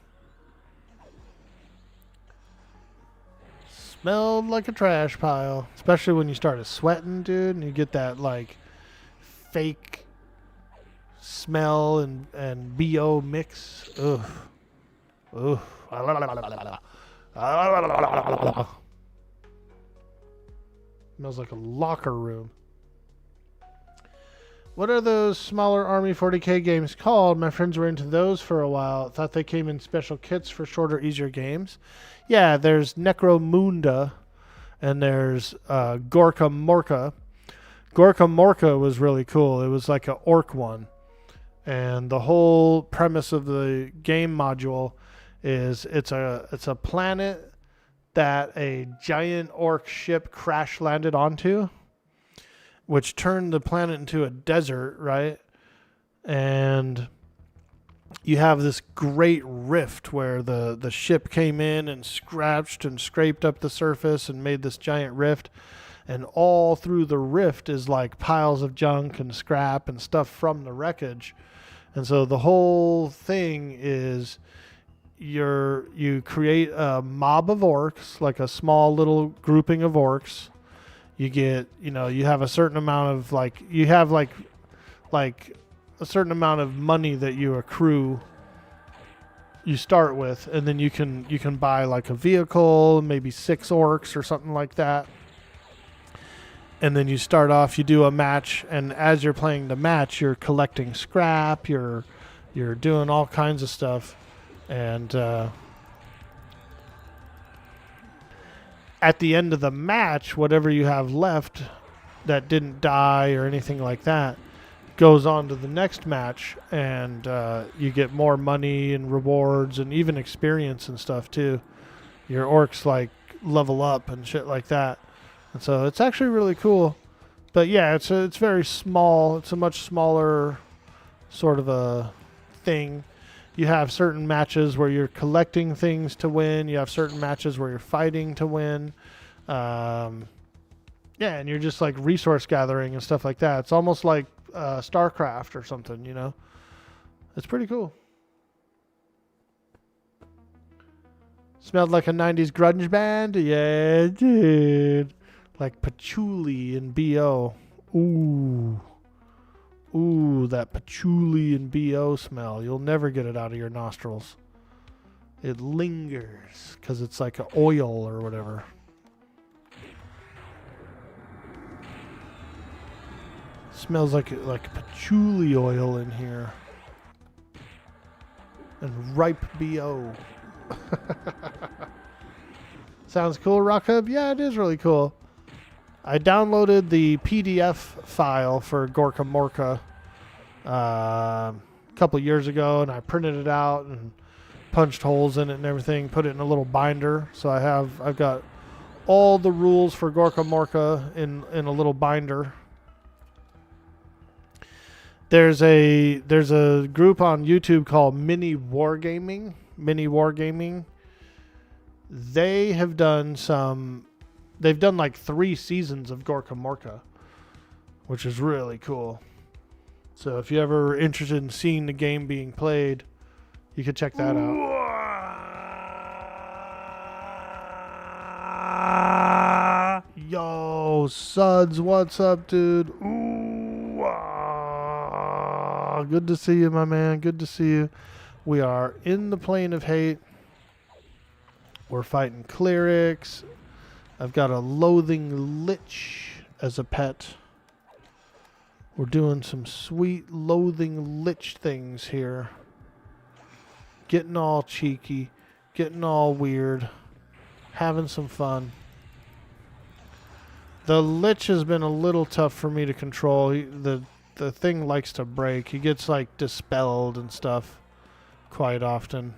[SPEAKER 2] Smelled like a trash pile. Especially when you started sweating, dude. And you get that, like, fake smell and BO mix. Ugh. Ugh. Smells like a locker room. What are those smaller Army 40k games called? My friends were into those for a while. Thought they came in special kits for shorter, easier games. Yeah, there's Necromunda and there's Gorka Morka. Gorka Morka was really cool. It was like an orc one. And the whole premise of the game module is it's a planet that a giant orc ship crash landed onto, which turned the planet into a desert, right? And you have this great rift where the ship came in and scratched and scraped up the surface and made this giant rift. And all through the rift is like piles of junk and scrap and stuff from the wreckage. And so the whole thing is you create a mob of orcs, like a small little grouping of orcs. You get, you have a certain amount of like a certain amount of money that you accrue. You start with, and then you can buy like a vehicle, maybe 6 orcs or something like that. And then you start off, you do a match, and as you're playing the match, you're collecting scrap, you're doing all kinds of stuff. And at the end of the match, whatever you have left that didn't die or anything like that goes on to the next match, and you get more money and rewards and even experience and stuff too. Your orcs like level up and shit like that. And so it's actually really cool. But yeah, it's very small. It's a much smaller sort of a thing. You have certain matches where you're collecting things to win. You have certain matches where you're fighting to win. Yeah, and you're just like resource gathering and stuff like that. It's almost like StarCraft or something, It's pretty cool. Smelled like a 90s grunge band? Yeah, dude. Like patchouli and B.O. Ooh. Ooh, that patchouli and B.O. smell. You'll never get it out of your nostrils. It lingers because it's like an oil or whatever. Smells like patchouli oil in here. And ripe B.O. Sounds cool, Rock Hub? Yeah, it is really cool. I downloaded the PDF file for Gorka Morka a couple years ago, and I printed it out and punched holes in it and everything, put it in a little binder. So I've got all the rules for Gorka Morka in a little binder. There's a group on YouTube called Mini Wargaming. They have done they've done like 3 seasons of Gorka Morka, which is really cool. So if you're ever interested in seeing the game being played, you could check that out. Yo, Suds, what's up, dude? Good to see you, my man. Good to see you. We are in the plane of hate. We're fighting clerics. I've got a loathing lich as a pet. We're doing some sweet loathing lich things here. Getting all cheeky. Getting all weird. Having some fun. The lich has been a little tough for me to control. The thing likes to break. He gets like dispelled and stuff quite often.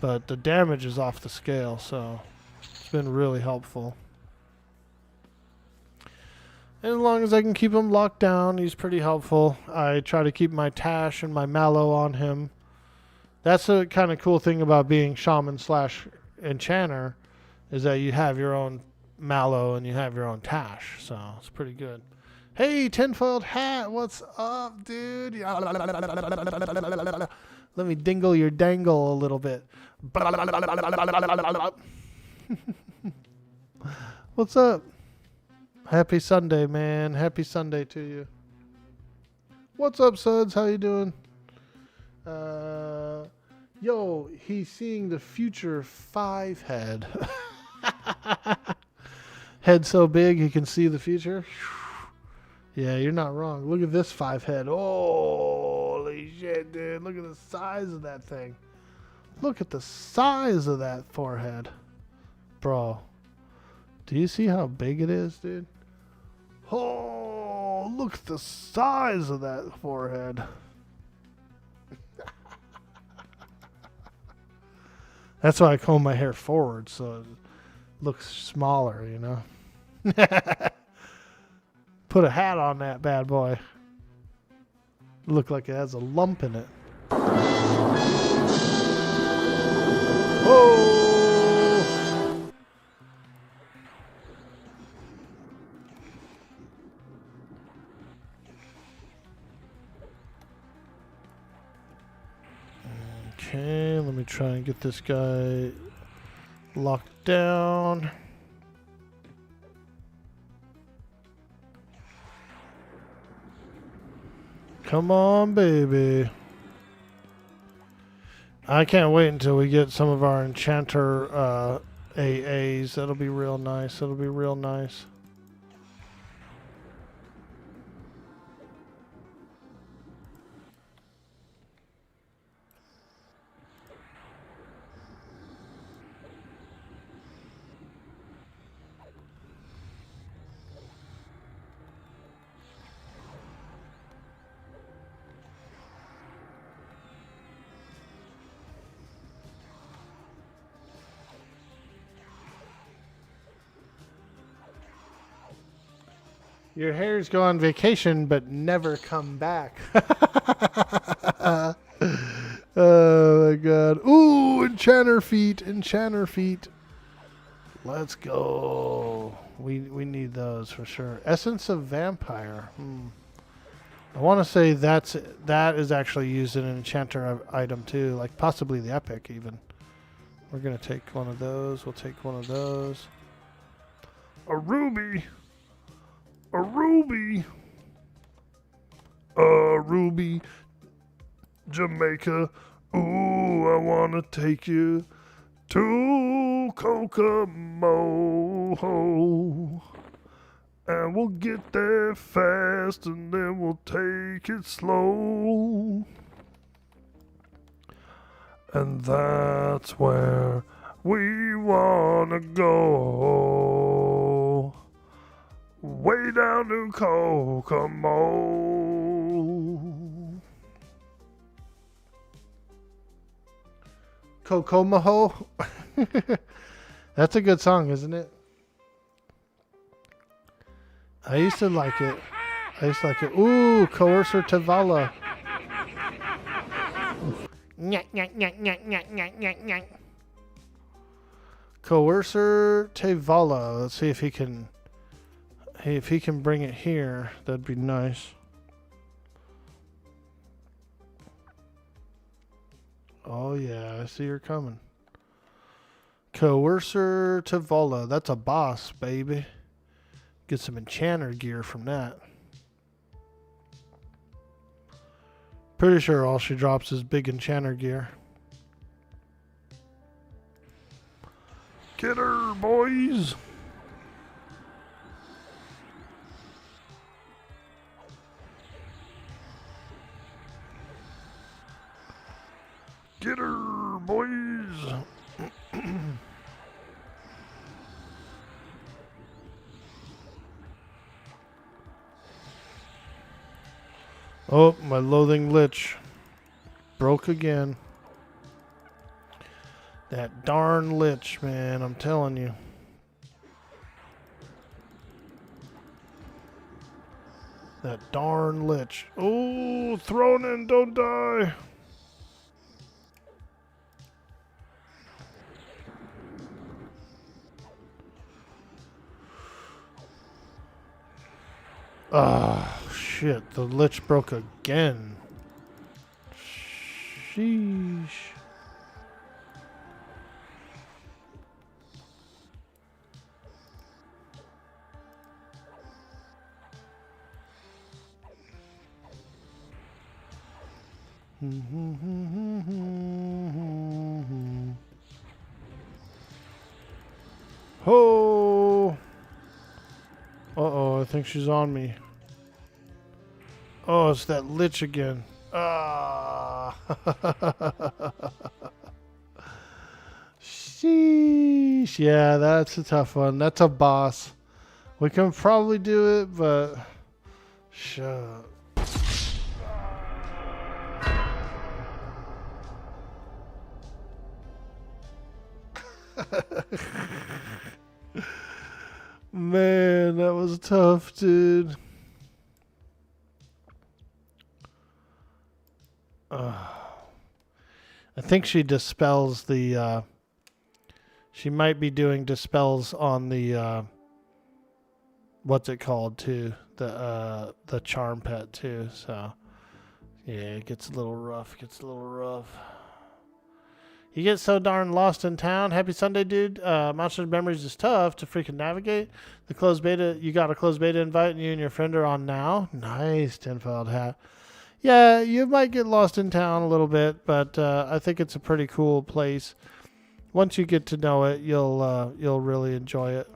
[SPEAKER 2] But the damage is off the scale, so it's been really helpful. And as long as I can keep him locked down, he's pretty helpful. I try to keep my Tash and my Mallow on him. That's the kind of cool thing about being Shaman / Enchanter, is that you have your own Mallow and you have your own Tash, so it's pretty good. Hey, tinfoiled hat, what's up, dude? Let me dingle your dangle a little bit. What's up? Happy Sunday, man. Happy Sunday to you. What's up, Suds? How you doing? Yo, he's seeing the future 5 head. Head so big he can see the future. Yeah, you're not wrong. Look at this 5 head. Holy shit, dude. Look at the size of that thing. Look at the size of that forehead. Bro. Do you see how big it is, dude? Oh, look at the size of that forehead. That's why I comb my hair forward, so it looks smaller, you know? Put a hat on that bad boy. Look like it has a lump in it. Oh! Okay, let me try and get this guy locked down. Come on, baby. I can't wait until we get some of our Enchanter AAs. That'll be real nice. That'll be real nice. Your hairs go on vacation but never come back. Oh my god. Ooh, enchanter feet, enchanter feet. Let's go. We need those for sure. Essence of Vampire. I want to say that is actually used in an enchanter item too, like possibly the epic even. We're going to take one of those. We'll take one of those.
[SPEAKER 8] A ruby. A ruby. A ruby. Jamaica. Ooh, I want to take you to Kokomo. And we'll get there fast and then we'll take it slow. And that's where we want to go. Way down to Kokomo.
[SPEAKER 2] Kokomaho. That's a good song, isn't it? I used to like it. Ooh, Coercer Tavala. Coercer Tavala. Let's see if he can. Hey, if he can bring it here, that'd be nice. Oh yeah, I see her coming. Coercer Tavala. That's a boss, baby. Get some enchanter gear from that. Pretty sure all she drops is big enchanter gear.
[SPEAKER 8] Get her, boys. Get her, boys.
[SPEAKER 2] Oh, my loathing lich broke again. That darn lich, man, I'm telling you. That darn lich. Oh, thrown in, don't die. Ah, shit, the lich broke again. Sheesh. Ho! Uh-oh, I think she's on me. Oh, it's that lich again. Ah! Sheesh. Yeah, that's a tough one. That's a boss. We can probably do it, but... Shut. Man, that was tough, dude. I think she dispels the... she might be doing dispels on the... what's it called, too? The charm pet, too. So, yeah, it gets a little rough. You get so darn lost in town. Happy Sunday, dude. Monster Memories is tough to freaking navigate. The closed beta, you got a closed beta invite and you and your friend are on now. Nice, tinfoiled hat. Yeah, you might get lost in town a little bit, but I think it's a pretty cool place. Once you get to know it, you'll really enjoy it.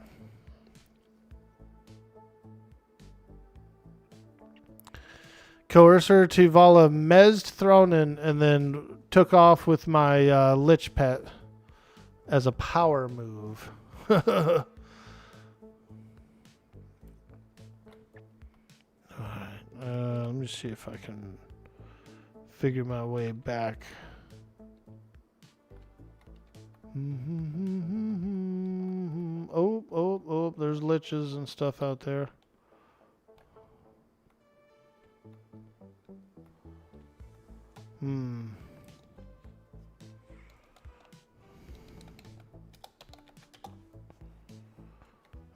[SPEAKER 2] Coercer Tivala mezzed Thronin and then took off with my lich pet as a power move. Alright, let me see if I can figure my way back. Oh, there's liches and stuff out there.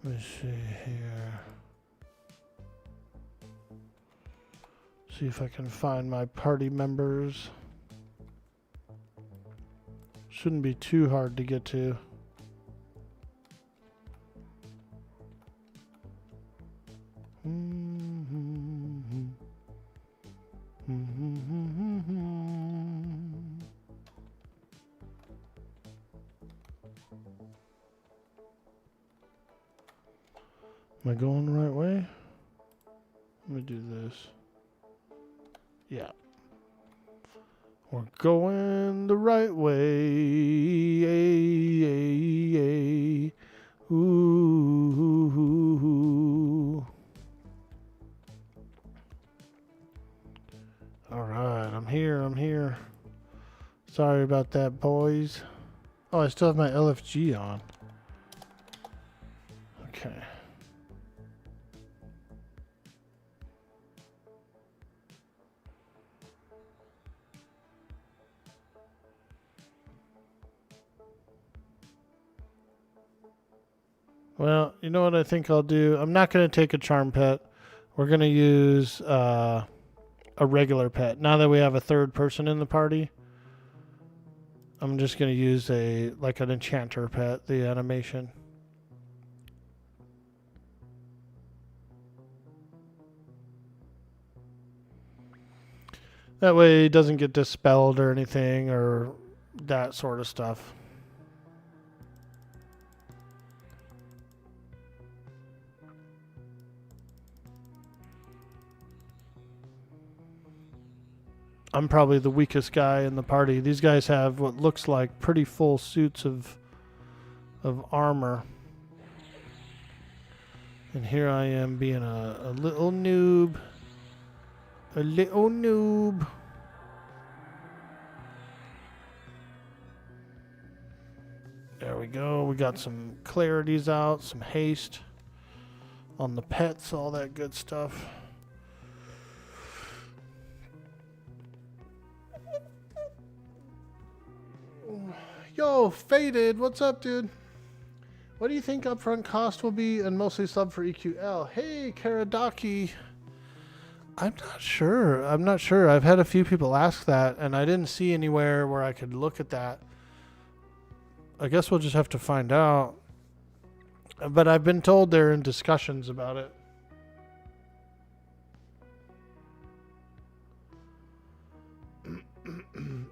[SPEAKER 2] Let me see here. See if I can find my party members. Shouldn't be too hard to get to. Am I going the right way? Let me do this. Yeah. We're going the right way. Ooh. All right, I'm here. Sorry about that, boys. Oh, I still have my LFG on. Okay. Well, you know what I think I'll do? I'm not going to take a charm pet. We're going to use a regular pet. Now that we have a third person in the party, I'm just going to use like an enchanter pet, the animation. That way it doesn't get dispelled or anything or that sort of stuff. I'm probably the weakest guy in the party. These guys have what looks like pretty full suits of armor. And here I am being a little noob. A little noob. There we go. We got some clarities out, some haste on the pets, all that good stuff. Yo, Faded, what's up, dude? What do you think upfront cost will be and mostly sub for EQL? Hey, Karadaki. I'm not sure. I've had a few people ask that, and I didn't see anywhere where I could look at that. I guess we'll just have to find out. But I've been told they're in discussions about it.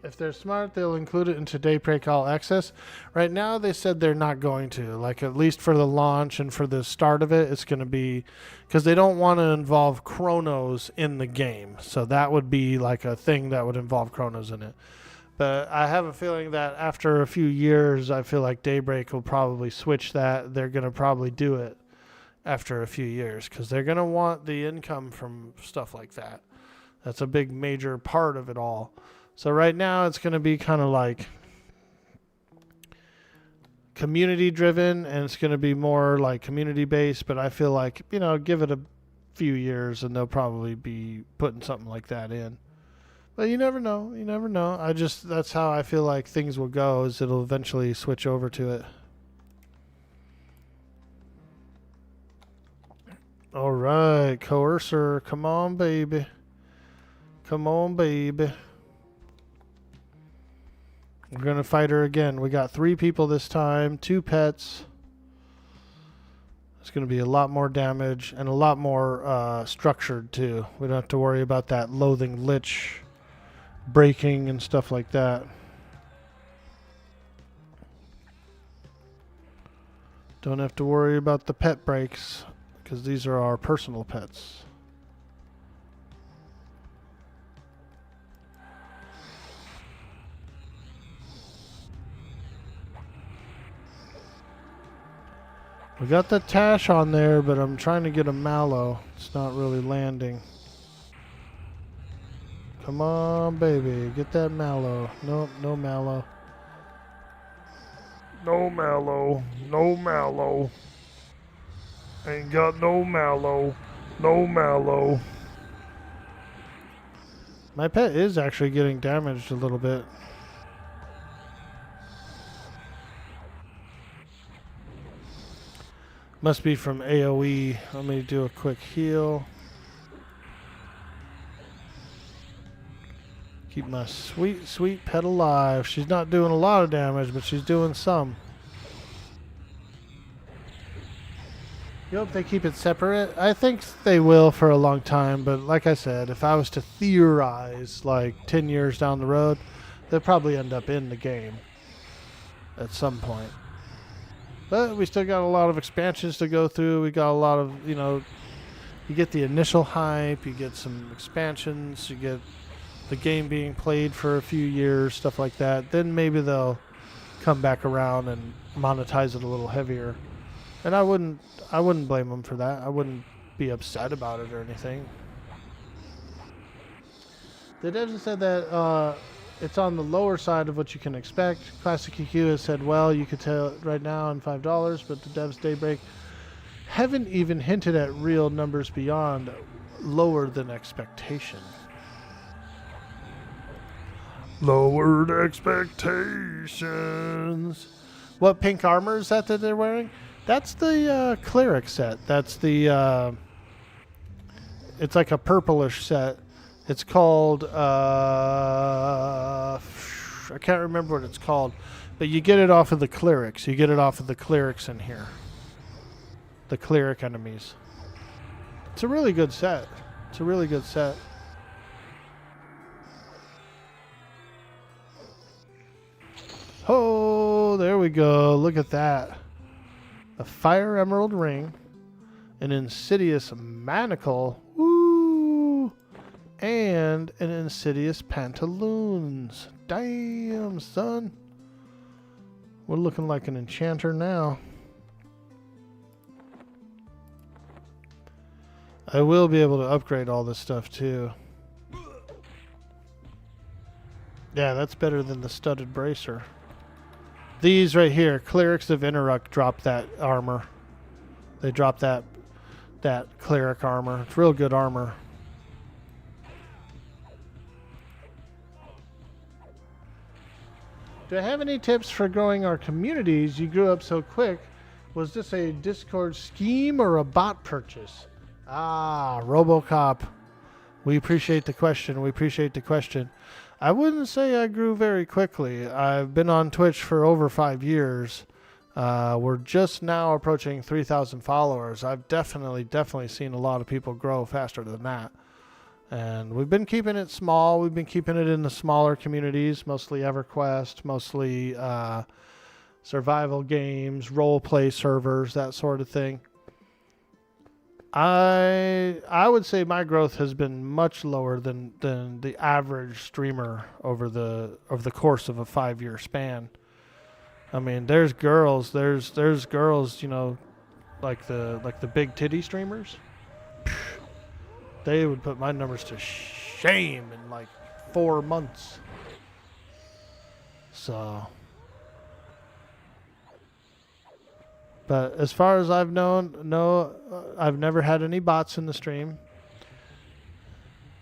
[SPEAKER 2] If they're smart, they'll include it into Daybreak All Access. Right now, they said they're not going to. Like, at least for the launch and for the start of it, it's going to be... Because they don't want to involve chronos in the game. So that would be like a thing that would involve chronos in it. But I have a feeling that after a few years, I feel like Daybreak will probably switch that. They're going to probably do it after a few years. Because they're going to want the income from stuff like that. That's a big major part of it all. So right now it's going to be kind of like community driven, and it's going to be more like community based, but I feel like, you know, give it a few years and they'll probably be putting something like that in. But you never know. You never know. That's how I feel like things will go, is it'll eventually switch over to it. All right, Coercer, come on, baby. Come on, baby. We're going to fight her again. We got 3 people this time, 2 pets. It's going to be a lot more damage and a lot more structured too. We don't have to worry about that loathing lich breaking and stuff like that. Don't have to worry about the pet breaks because these are our personal pets. We got the Tash on there, but I'm trying to get a Mallow. It's not really landing. Come on, baby. Get that Mallow. Nope, no Mallow.
[SPEAKER 8] No Mallow. No Mallow. Ain't got no Mallow. No Mallow.
[SPEAKER 2] My pet is actually getting damaged a little bit. Must be from AoE. Let me do a quick heal. Keep my sweet, sweet pet alive. She's not doing a lot of damage, but she's doing some. You hope they keep it separate? I think they will for a long time, but like I said, if I was to theorize like 10 years down the road, they'll probably end up in the game at some point. But we still got a lot of expansions to go through. We got a lot of, you know, you get the initial hype, you get some expansions, you get the game being played for a few years, stuff like that. Then maybe they'll come back around and monetize it a little heavier. And I wouldn't blame them for that. I wouldn't be upset about it or anything. They definitely said that It's on the lower side of what you can expect. Classic EQ has said, well, you could tell right now on $5, but the devs Daybreak haven't even hinted at real numbers beyond lower than expectation.
[SPEAKER 8] Lowered expectations.
[SPEAKER 2] What pink armor is that they're wearing? That's the cleric set. That's the it's like a purplish set. It's called I can't remember what it's called, but you get it off of the clerics. You get it off of the clerics in here. The cleric enemies. It's a really good set. It's a really good set. Oh, there we go. Look at that. A fire emerald ring, an insidious manacle, woo, and an insidious pantaloons. Damn, son. We're looking like an enchanter now. I will be able to upgrade all this stuff too. Yeah, that's better than the studded bracer. These right here, Clerics of Inaruk, drop that armor. They drop that cleric armor. It's real good armor. Do I have any tips for growing our communities? You grew up so quick. Was this a Discord scheme or a bot purchase? Ah, RoboCop. We appreciate the question. We appreciate the question. I wouldn't say I grew very quickly. I've been on Twitch for over 5 years. We're just now approaching 3,000 followers. I've definitely seen a lot of people grow faster than that. And we've been keeping it small. We've been keeping it in the smaller communities, mostly EverQuest, mostly survival games, role play servers, that sort of thing. I would say my growth has been much lower than the average streamer over the course of a 5-year span. I mean, there's girls, you know, like the big titty streamers. They would put my numbers to shame in like 4 months. So, but as far as I've known, no, I've never had any bots in the stream.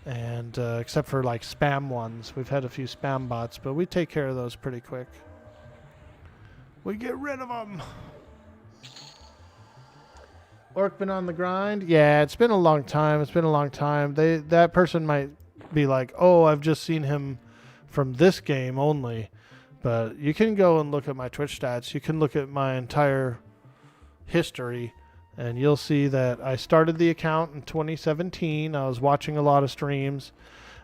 [SPEAKER 2] And except for like spam ones. We've had a few spam bots, but we take care of those pretty quick. We get rid of them. Orc been on the grind? Yeah, it's been a long time. It's been a long time. That person might be like, oh, I've just seen him from this game only. But you can go and look at my Twitch stats. You can look at my entire history, and you'll see that I started the account in 2017. I was watching a lot of streams.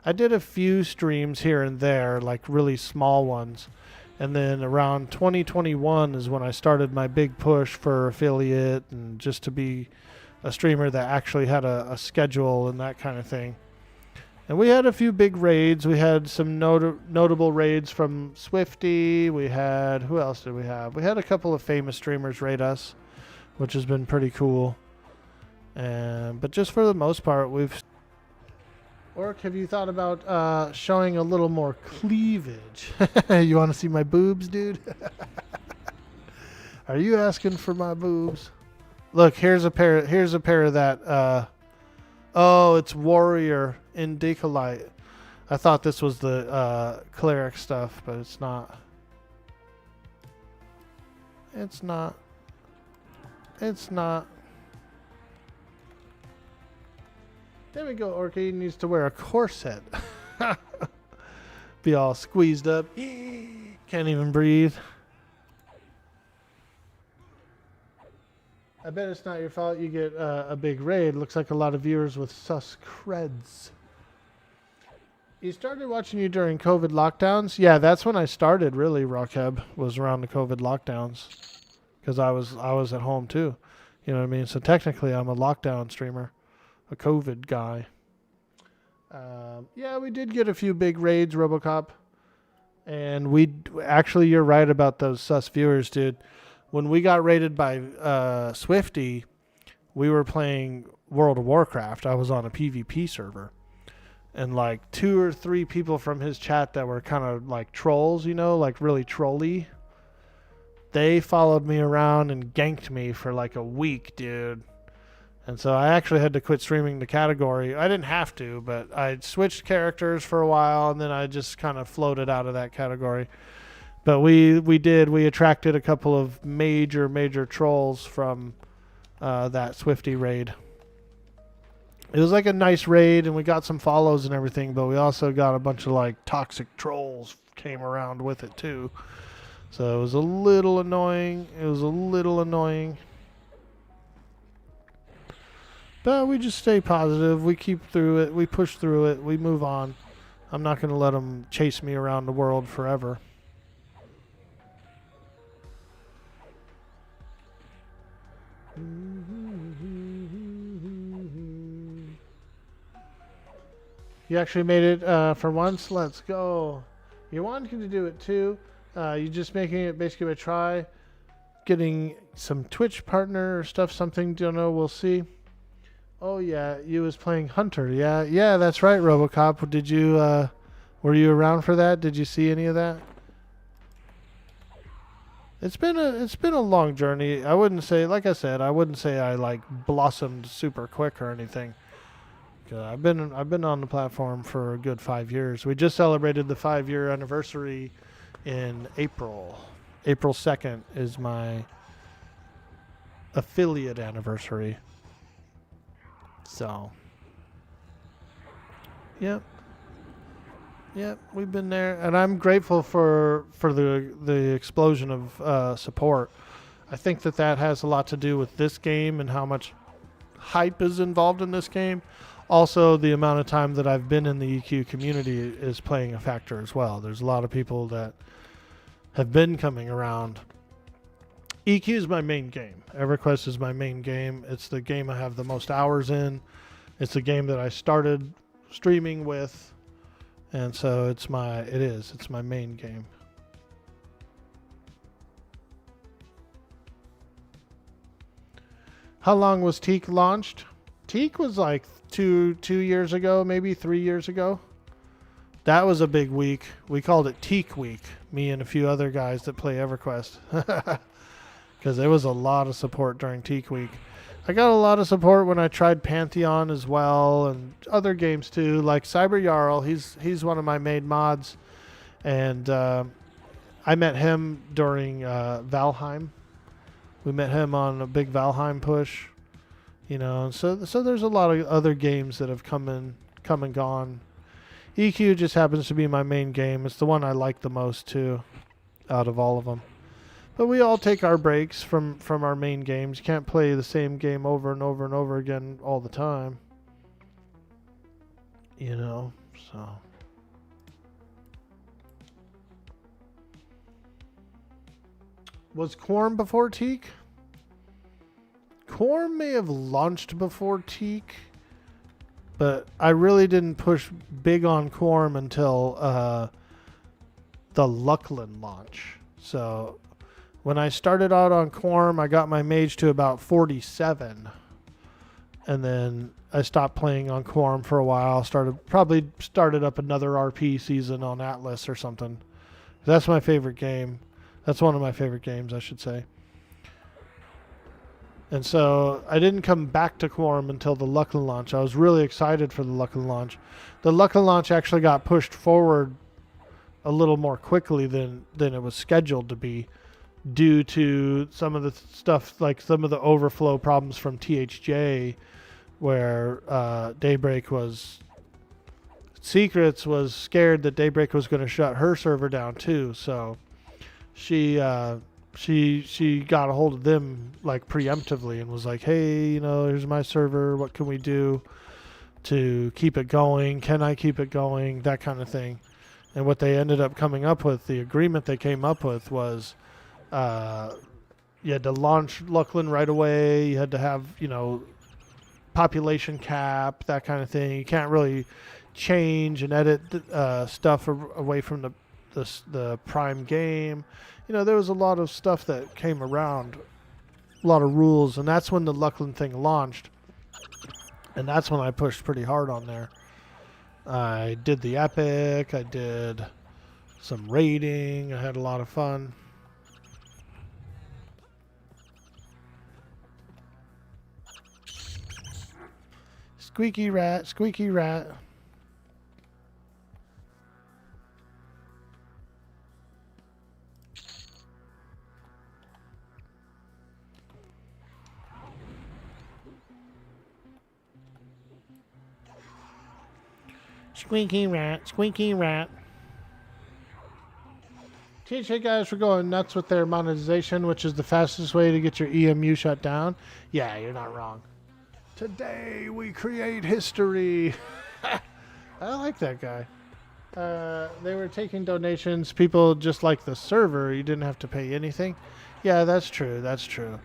[SPEAKER 2] I did a few streams here and there, like really small ones. And then around 2021 is when I started my big push for affiliate and just to be a streamer that actually had a schedule and that kind of thing. And we had a few big raids. We had some notable raids from Swifty. We had, who else did we have? We had a couple of famous streamers raid us, which has been pretty cool. But just for the most part, we've... Orc, have you thought about showing a little more cleavage? You want to see my boobs, dude? Are you asking for my boobs? Look, here's a pair of that. Oh, it's Warrior in Decolite. I thought this was the cleric stuff, but it's not. It's not. It's not. There we go. Orky needs to wear a corset. Be all squeezed up. Can't even breathe. I bet it's not your fault you get a big raid. Looks like a lot of viewers with sus creds. You started watching you during COVID lockdowns? Yeah, that's when I started, really, Rockeb, was around the COVID lockdowns. Because I was at home, too. You know what I mean? So technically, I'm a lockdown streamer. A COVID guy. Yeah, we did get a few big raids, RoboCop. And actually, you're right about those sus viewers, dude. When we got raided by Swifty, we were playing World of Warcraft. I was on a PvP server. and like 2 or 3 people from his chat that were kind of like trolls, you know, like really trolly. They followed me around and ganked me for like a week, dude. And so I actually had to quit streaming the category. I didn't have to, but I switched characters for a while, and then I just kind of floated out of that category. But we attracted a couple of major trolls from that Swifty raid. It was like a nice raid, and we got some follows and everything, but we also got a bunch of like toxic trolls came around with it too. So it was a little annoying. But we just stay positive. We keep through it. We push through it. We move on. I'm not going to let them chase me around the world forever. You actually made it for once. Let's go. You wanted to do it too. You just making it basically a try. Getting some Twitch partner or stuff, something. Don't know. We'll see. Oh yeah, you was playing Hunter. Yeah, that's right, RoboCop. Did you were you around for that? Did you see any of that? It's been a long journey. I wouldn't say, like I said, I wouldn't say I like blossomed super quick or anything. I've been on the platform for a good 5 years. We just celebrated the 5-year anniversary in April. April 2nd is my affiliate anniversary. So, yep, we've been there, and I'm grateful for the explosion of support. I think that has a lot to do with this game and how much hype is involved in this game. Also, the amount of time that I've been in the EQ community is playing a factor as well. There's a lot of people that have been coming around. EQ is my main game. Everquest is my main game. It's the game I have the most hours in. It's the game that I started streaming with, and so it's my main game. How long was Teak launched? Teak was like two years ago, maybe 3 years ago. That was a big week. We called it Teak Week, me and a few other guys that play Everquest. Because there was a lot of support during Teak Week. I got a lot of support when I tried Pantheon as well, and other games too, like Cyber Jarl. He's one of my main mods, and I met him during Valheim. We met him on a big Valheim push, you know. So there's a lot of other games that have come and gone. EQ just happens to be my main game. It's the one I like the most too, out of all of them. But we all take our breaks from our main games. You can't play the same game over and over and over again all the time. You know, so. Was Quorum before Teak? Quorum may have launched before Teak, but I really didn't push big on Quorum until the Luckland launch. So when I started out on Quorum, I got my mage to about 47. And then I stopped playing on Quorum for a while. Probably started up another RP season on Atlas or something. That's my favorite game. That's one of my favorite games, I should say. And so I didn't come back to Quorum until the Luckland launch. I was really excited for the Luckland launch. The Luckland launch actually got pushed forward a little more quickly than it was scheduled to be, due to some of the stuff, like some of the overflow problems from THJ, where Daybreak was scared that Daybreak was going to shut her server down too. So she got a hold of them like preemptively and was like, hey, you know, here's my server. What can we do to keep it going? Can I keep it going? That kind of thing. And what they ended up coming up with, the agreement they came up with was, you had to launch Luckland right away. You had to have, you know, population cap, that kind of thing. You can't really change and edit stuff away from the prime game. You know, there was a lot of stuff that came around, a lot of rules, and that's when the Luckland thing launched. And that's when I pushed pretty hard on there. I did the epic. I did some raiding. I had a lot of fun. Squeaky rat, squeaky rat. Squeaky rat, squeaky rat. THA guys were going nuts with their monetization, which is the fastest way to get your EMU shut down. Yeah, you're not wrong. Today we create history. I like that guy. They were taking donations. People just like the server. You didn't have to pay anything. Yeah, that's true. That's true.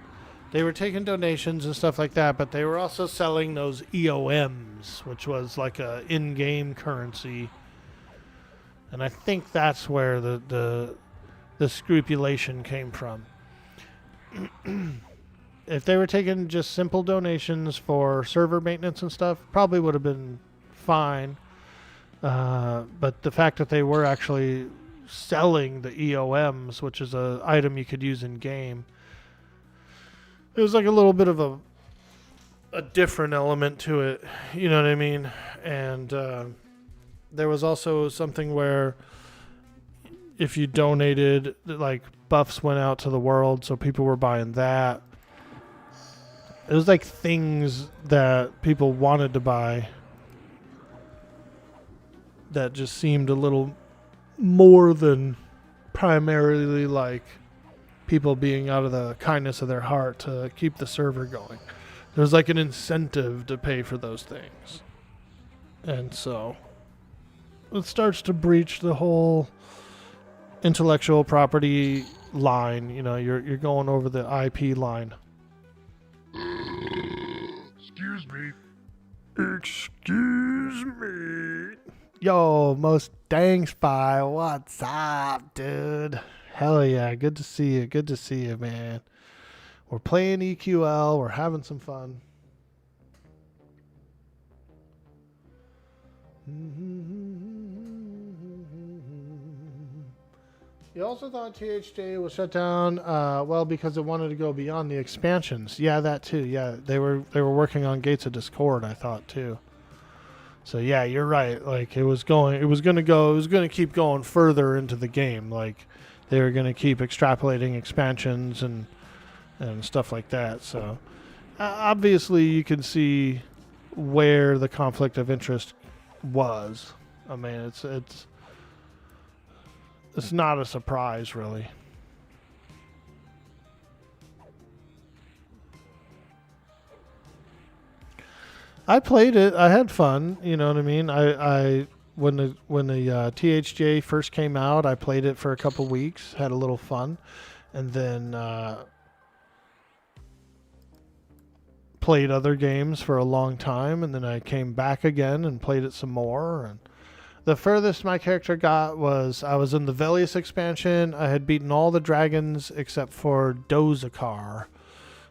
[SPEAKER 2] They were taking donations and stuff like that, but they were also selling those EOMs, which was like a in-game currency. And I think that's where the scrupulation came from. If they were taking just simple donations for server maintenance and stuff, probably would have been fine. But the fact that they were actually selling the EOMs, which is an item you could use in game, it was like a little bit of a different element to it. You know what I mean? And there was also something where if you donated, like buffs went out to the world, so people were buying that. It was like things that people wanted to buy that just seemed a little more than primarily like people being out of the kindness of their heart to keep the server going. There's like an incentive to pay for those things. And so it starts to breach the whole intellectual property line. You know, you're going over the IP line.
[SPEAKER 8] Excuse me. Excuse me.
[SPEAKER 2] Yo, Most Dang Spy, what's up, dude? Hell yeah, good to see you. Good to see you, man. We're playing EQL. We're having some fun. You also thought THJ was shut down, well, because it wanted to go beyond the expansions. Yeah, that too. Yeah, they were working on Gates of Discord, I thought too. So yeah, you're right. Like it was going to keep going further into the game. Like they were going to keep extrapolating expansions and stuff like that. So obviously you can see where the conflict of interest was. I mean, it's not a surprise, really. I played it. I had fun. You know what I mean? I when the THJ first came out, I played it for a couple weeks, had a little fun, and then played other games for a long time, and then I came back again and played it some more. And the furthest my character got was I was in the Velius expansion. I had beaten all the dragons except for Dozakar.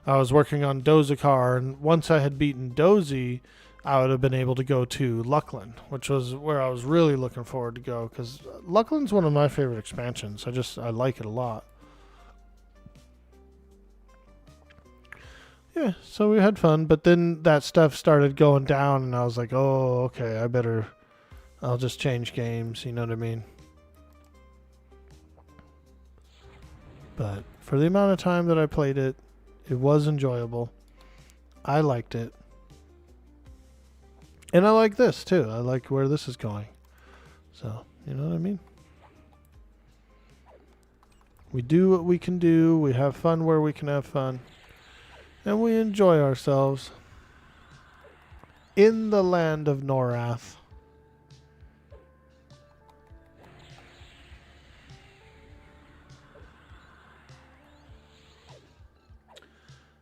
[SPEAKER 2] I was working on Dozakar, and once I had beaten Dozy, I would have been able to go to Luckland, which was where I was really looking forward to go, because Luckland's one of my favorite expansions. I like it a lot. Yeah, so we had fun, but then that stuff started going down, and I was like, oh, okay, I'll just change games, you know what I mean? But for the amount of time that I played it, it was enjoyable. I liked it. And I like this too. I like where this is going. So, you know what I mean? We do what we can do. We have fun where we can have fun. And we enjoy ourselves in the land of Norath.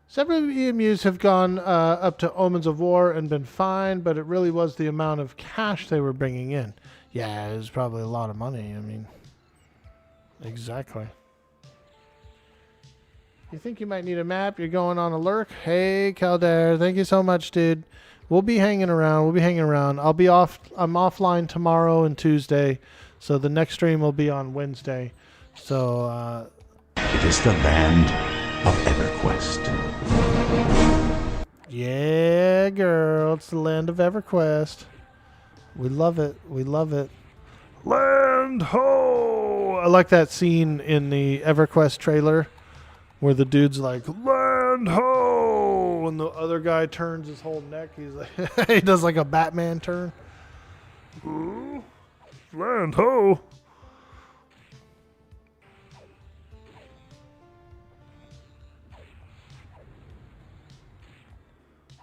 [SPEAKER 2] Several EMUs have gone up to Omens of War and been fine, but it really was the amount of cash they were bringing in. Yeah, it was probably a lot of money. I mean, exactly. You think you might need a map? You're going on a lurk? Hey, Kaldare, thank you so much, dude. we'll be hanging around. I'll be off. I'm offline tomorrow and Tuesday, so the next stream will be on Wednesday. So
[SPEAKER 7] It is the land of EverQuest.
[SPEAKER 2] yeah, girl, it's the land of EverQuest. We love it. We love it.
[SPEAKER 8] Land ho!
[SPEAKER 2] I like that scene in the EverQuest trailer where the dude's like, land ho! And the other guy turns his whole neck. He's like, he does like a Batman turn.
[SPEAKER 8] Ooh, land ho!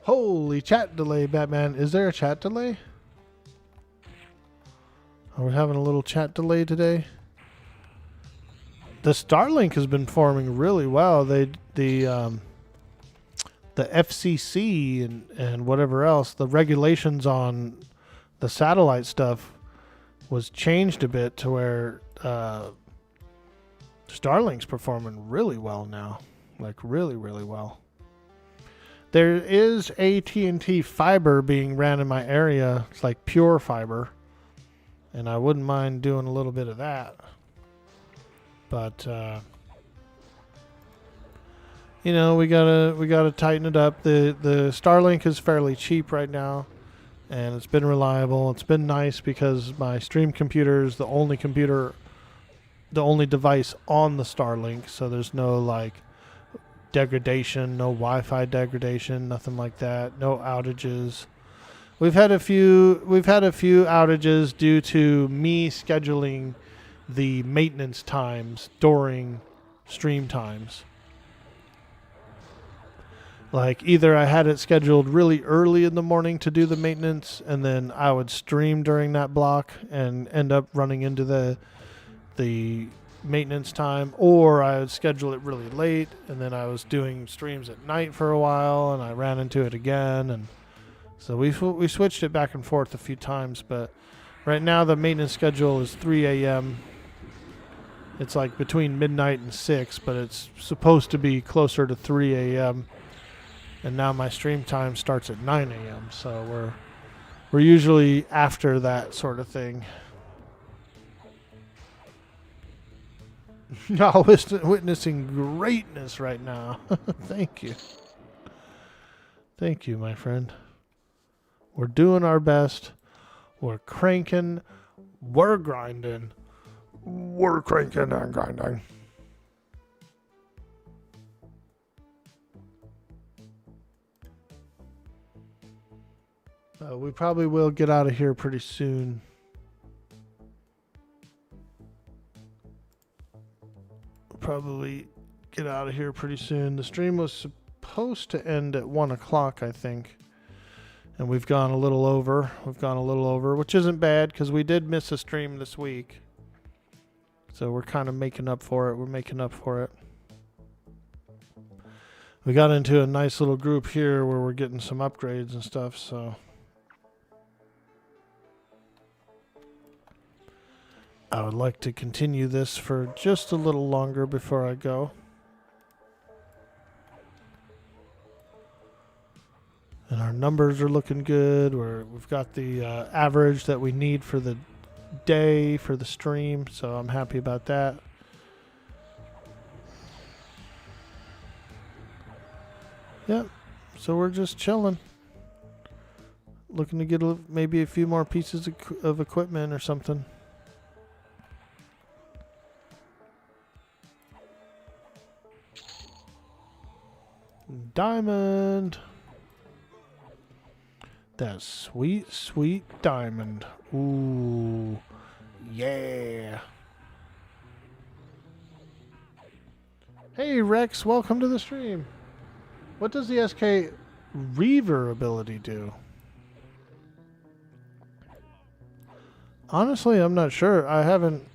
[SPEAKER 2] Holy chat delay, Batman. Is there a chat delay? Are we having a little chat delay today? The Starlink has been performing really well. The FCC and whatever else, the regulations on the satellite stuff was changed a bit to where Starlink's performing really well now. Like really, really well. There is AT&T fiber being ran in my area. It's like pure fiber. And I wouldn't mind doing a little bit of that. But you know, we gotta tighten it up. The Starlink is fairly cheap right now, and it's been reliable. It's been nice because my stream computer is the only device on the Starlink, so there's no like degradation, no Wi-Fi degradation, nothing like that, no outages. We've had a few outages due to me scheduling the maintenance times during stream times. Like either I had it scheduled really early in the morning to do the maintenance, and then I would stream during that block and end up running into the maintenance time, or I would schedule it really late, and then I was doing streams at night for a while, and I ran into it again, and so we switched it back and forth a few times. But right now the maintenance schedule is 3 a.m. It's like between midnight and 6, but it's supposed to be closer to 3 a.m. And now my stream time starts at 9 a.m. So we're usually after that sort of thing. Y'all witnessing greatness right now. Thank you. Thank you, my friend. We're doing our best. We're cranking. We're grinding.
[SPEAKER 8] We're cranking and grinding.
[SPEAKER 2] We probably will get out of here pretty soon. Probably get out of here pretty soon. The stream was supposed to end at 1 o'clock, I think. And we've gone a little over. Which isn't bad because we did miss a stream this week. So we're kind of making up for it. We got into a nice little group here where we're getting some upgrades and stuff, so I would like to continue this for just a little longer before I go. And our numbers are looking good. We've got the average that we need for the day for the stream, so I'm happy about that. Yep. So we're just chilling. Looking to get maybe a few more pieces of equipment or something. Diamond. That sweet, sweet diamond. Ooh. Yeah. Hey, Rex. Welcome to the stream. What does the SK Reaver ability do? Honestly, I'm not sure. I haven't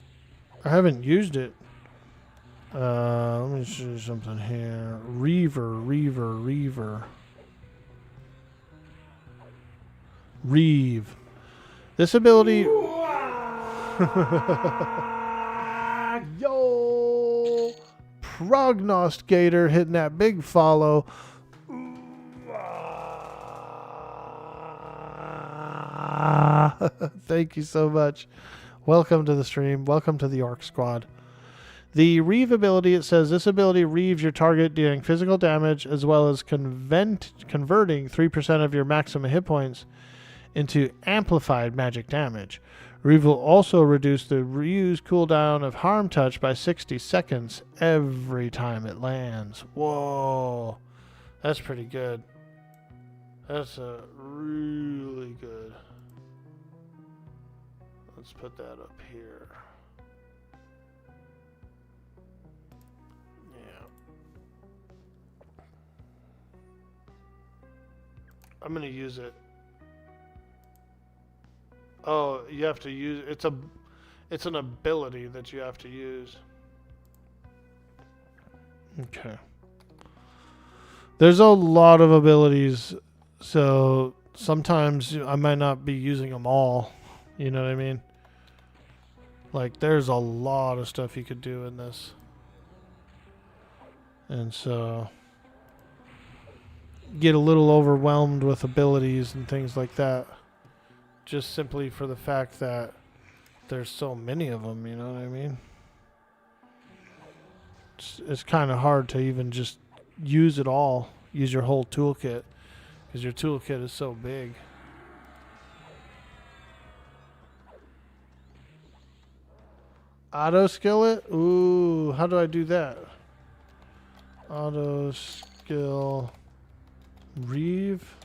[SPEAKER 2] used it. Let me see something here. Reaver. Reeve. This ability. Yo! Prognosticator hitting that big follow. Ah, thank you so much. Welcome to the stream. Welcome to the Orc Squad. The Reeve ability, it says, this ability reaves your target dealing physical damage as well as converting 3% of your maximum hit points into amplified magic damage. Reeve will also reduce the reuse cooldown of harm touch by 60 seconds every time it lands. Whoa. That's pretty good. That's really good. Let's put that up here. Yeah. I'm going to use it. Oh, you have to use it's an ability that you have to use. Okay. There's a lot of abilities, so sometimes I might not be using them all. You know what I mean? Like, there's a lot of stuff you could do in this. And so get a little overwhelmed with abilities and things like that. Just simply for the fact that there's so many of them, you know what I mean? It's kind of hard to even just use it all, use your whole toolkit, because your toolkit is so big. Auto skill it? Ooh, how do I do that? Auto skill Reeve.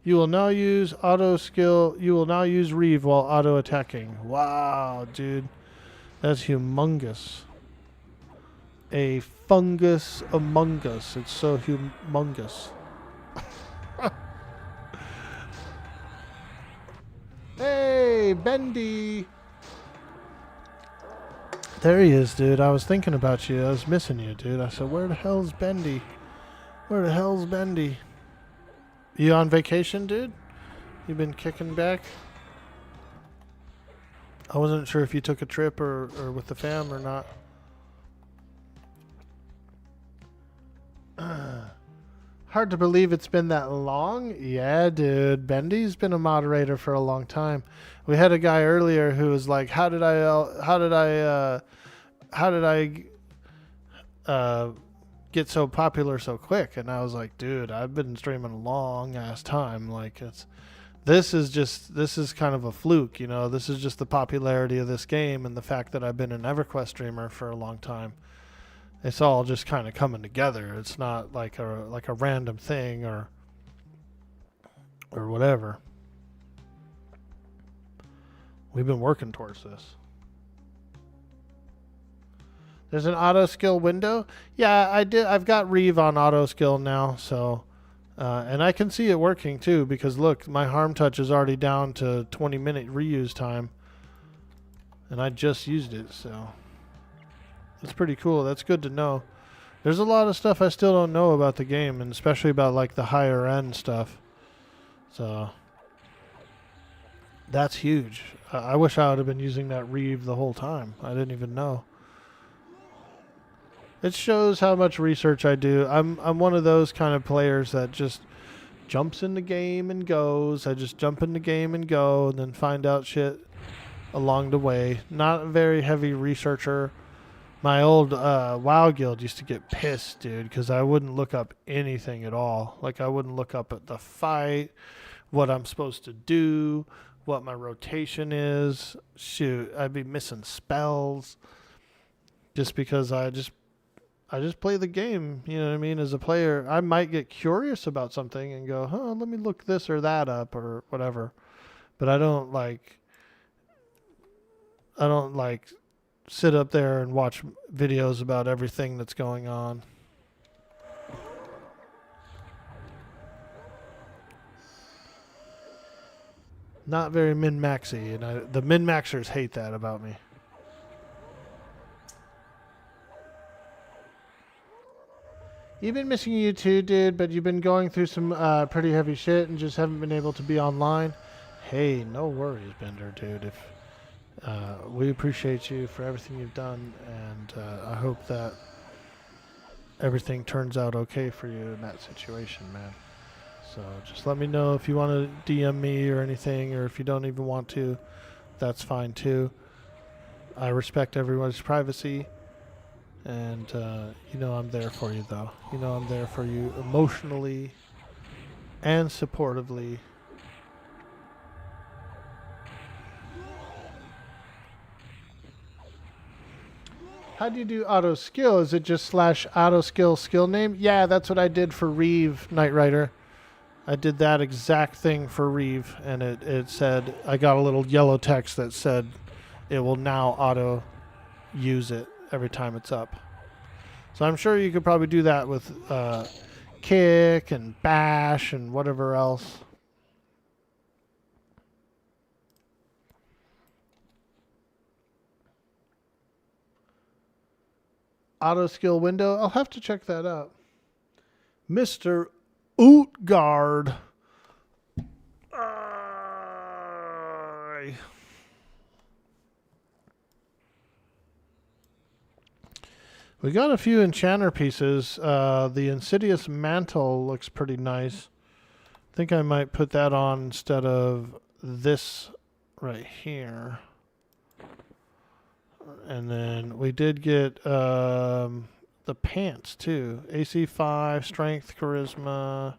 [SPEAKER 2] You will now use auto skill. You will now use Reeve while auto attacking. Wow, dude. That's humongous. A fungus among us. It's so humongous. Hey, Bendy. There he is, dude. I was thinking about you. I was missing you, dude. I said, where the hell's Bendy? Where the hell's Bendy? You on vacation, dude? You been kicking back? I wasn't sure if you took a trip or with the fam or not. Hard to believe it's been that long. Yeah, dude. Bendy's been a moderator for a long time. We had a guy earlier who was like, how did I get so popular so quick? And I was like, dude, I've been streaming a long ass time. Like, this is kind of a fluke, you know. This is just the popularity of this game and the fact that I've been an Everquest streamer for a long time. It's all just kind of coming together. It's not like a random thing or whatever. We've been working towards this. There's an auto skill window. Yeah, I've got Reeve on auto skill now, so and I can see it working too, because look, my harm touch is already down to 20-minute reuse time, and I just used it, so it's pretty cool. That's good to know. There's a lot of stuff I still don't know about the game, and especially about like the higher end stuff. So that's huge. I wish I would have been using that Reeve the whole time. I didn't even know. It shows how much research I do. I'm one of those kind of players that just jumps in the game and goes. I just jump in the game and go, and then find out shit along the way. Not a very heavy researcher. My old WoW guild used to get pissed, dude, because I wouldn't look up anything at all. Like, I wouldn't look up at the fight, what I'm supposed to do, what my rotation is. Shoot, I'd be missing spells just because I just play the game, you know what I mean? As a player, I might get curious about something and go, let me look this or that up or whatever. But I don't like sit up there and watch videos about everything that's going on. Not very min-maxy, and the min-maxers hate that about me. You've been missing you too, dude, but you've been going through some pretty heavy shit and just haven't been able to be online. Hey, no worries, Bender, dude. We appreciate you for everything you've done, and I hope that everything turns out okay for you in that situation, man. So just let me know if you want to DM me or anything, or if you don't even want to, that's fine too. I respect everyone's privacy, and you know I'm there for you though. You know I'm there for you emotionally and supportively. How do you do auto skill? Is it just / auto skill name? Yeah, that's what I did for Reeve, Knight Rider. I did that exact thing for Reeve, and it said, I got a little yellow text that said it will now auto use it every time it's up. So I'm sure you could probably do that with kick and bash and whatever else. Auto skill window. I'll have to check that out. Mr. Utgard. We got a few enchanter pieces. The Insidious Mantle looks pretty nice. I think I might put that on instead of this right here. And then we did get the pants too. AC 5, Strength, Charisma,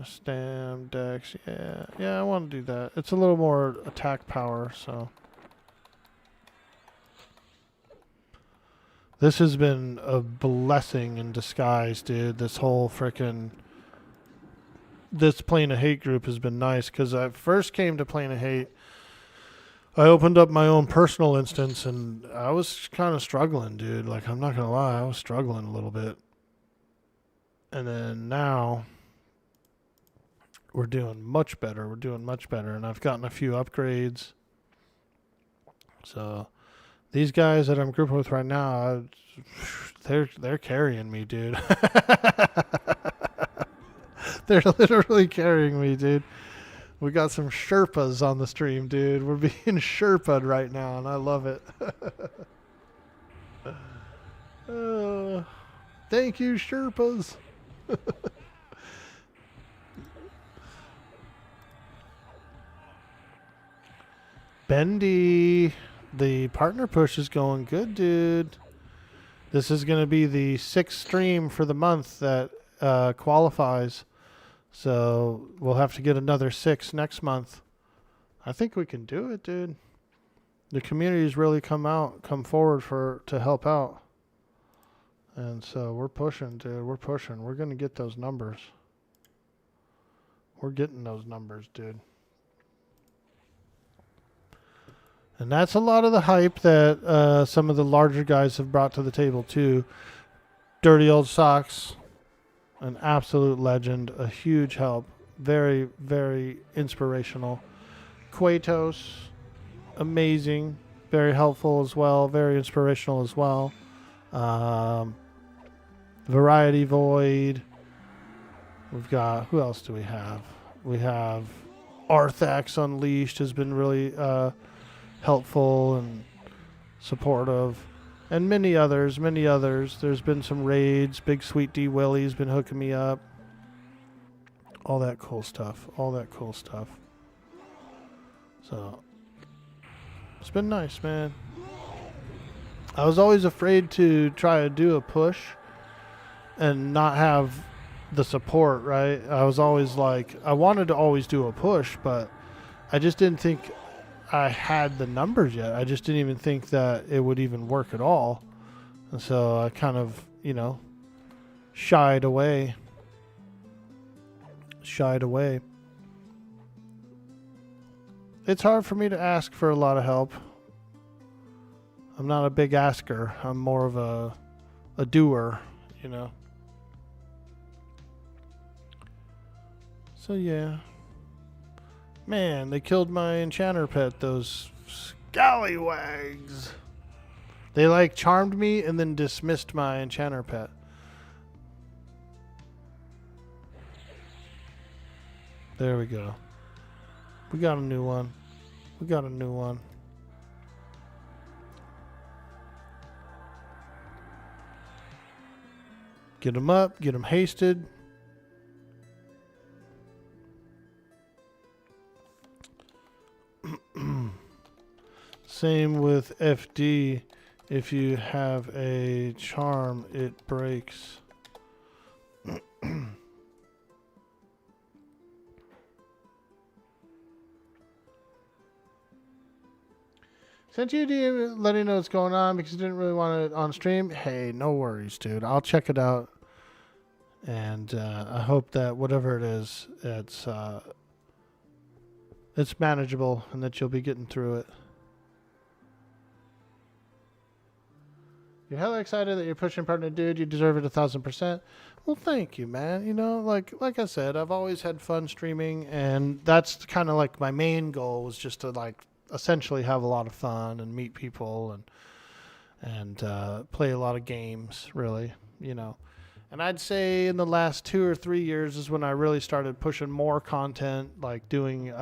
[SPEAKER 2] Stam, Dex. Yeah, I want to do that. It's a little more attack power, so. This has been a blessing in disguise, dude. This whole frickin' this Plane of Hate group has been nice, because I first came to Plane of Hate, I opened up my own personal instance, and I was kind of struggling, dude. Like, I'm not going to lie, I was struggling a little bit. And then now, we're doing much better. We're doing much better, and I've gotten a few upgrades. So, these guys that I'm grouping with right now, they're carrying me, dude. They're literally carrying me, dude. We got some Sherpas on the stream, dude. We're being Sherpa'd right now, and I love it. Thank you, Sherpas. Bendy, the partner push is going good, dude. This is going to be the 6th stream for the month that qualifies. So we'll have to get another 6 next month. I think we can do it, dude. The community's really come forward to help out. And so we're pushing, dude. We're pushing. We're going to get those numbers. We're getting those numbers, dude. And that's a lot of the hype that some of the larger guys have brought to the table, too. Dirty Old Socks. An absolute legend, a huge help, very, very inspirational. Quatos, amazing, very helpful as well, very inspirational as well. Variety Void. We've got, who else do we have? We have Arthax Unleashed has been really helpful and supportive. And many others, many others. There's been some raids. Big Sweet D Willie's been hooking me up. All that cool stuff. All that cool stuff. So, it's been nice, man. I was always afraid to try to do a push and not have the support, right? I was always like, I wanted to always do a push, but I just didn't think I had the numbers yet. I just didn't even think that it would even work at all. And so I kind of, shied away. It's hard for me to ask for a lot of help. I'm not a big asker. I'm more of a doer, So yeah. Man, they killed my enchanter pet, those scallywags. They charmed me and then dismissed my enchanter pet. There we go. We got a new one. Get him up, get him hasted. Same with FD. If you have a charm, it breaks. Sent you a DM letting you know what's going on because you didn't really want it on stream. Hey, no worries, dude. I'll check it out. And I hope that whatever it is, it's manageable and that you'll be getting through it. You're hella excited that you're pushing partner, dude. You deserve it 1,000%. Well, thank you, man. You know, like I said, I've always had fun streaming, and that's kind of like my main goal was just to like essentially have a lot of fun and meet people and play a lot of games, really, you know. And I'd say in the last 2 or 3 years is when I really started pushing more content, like doing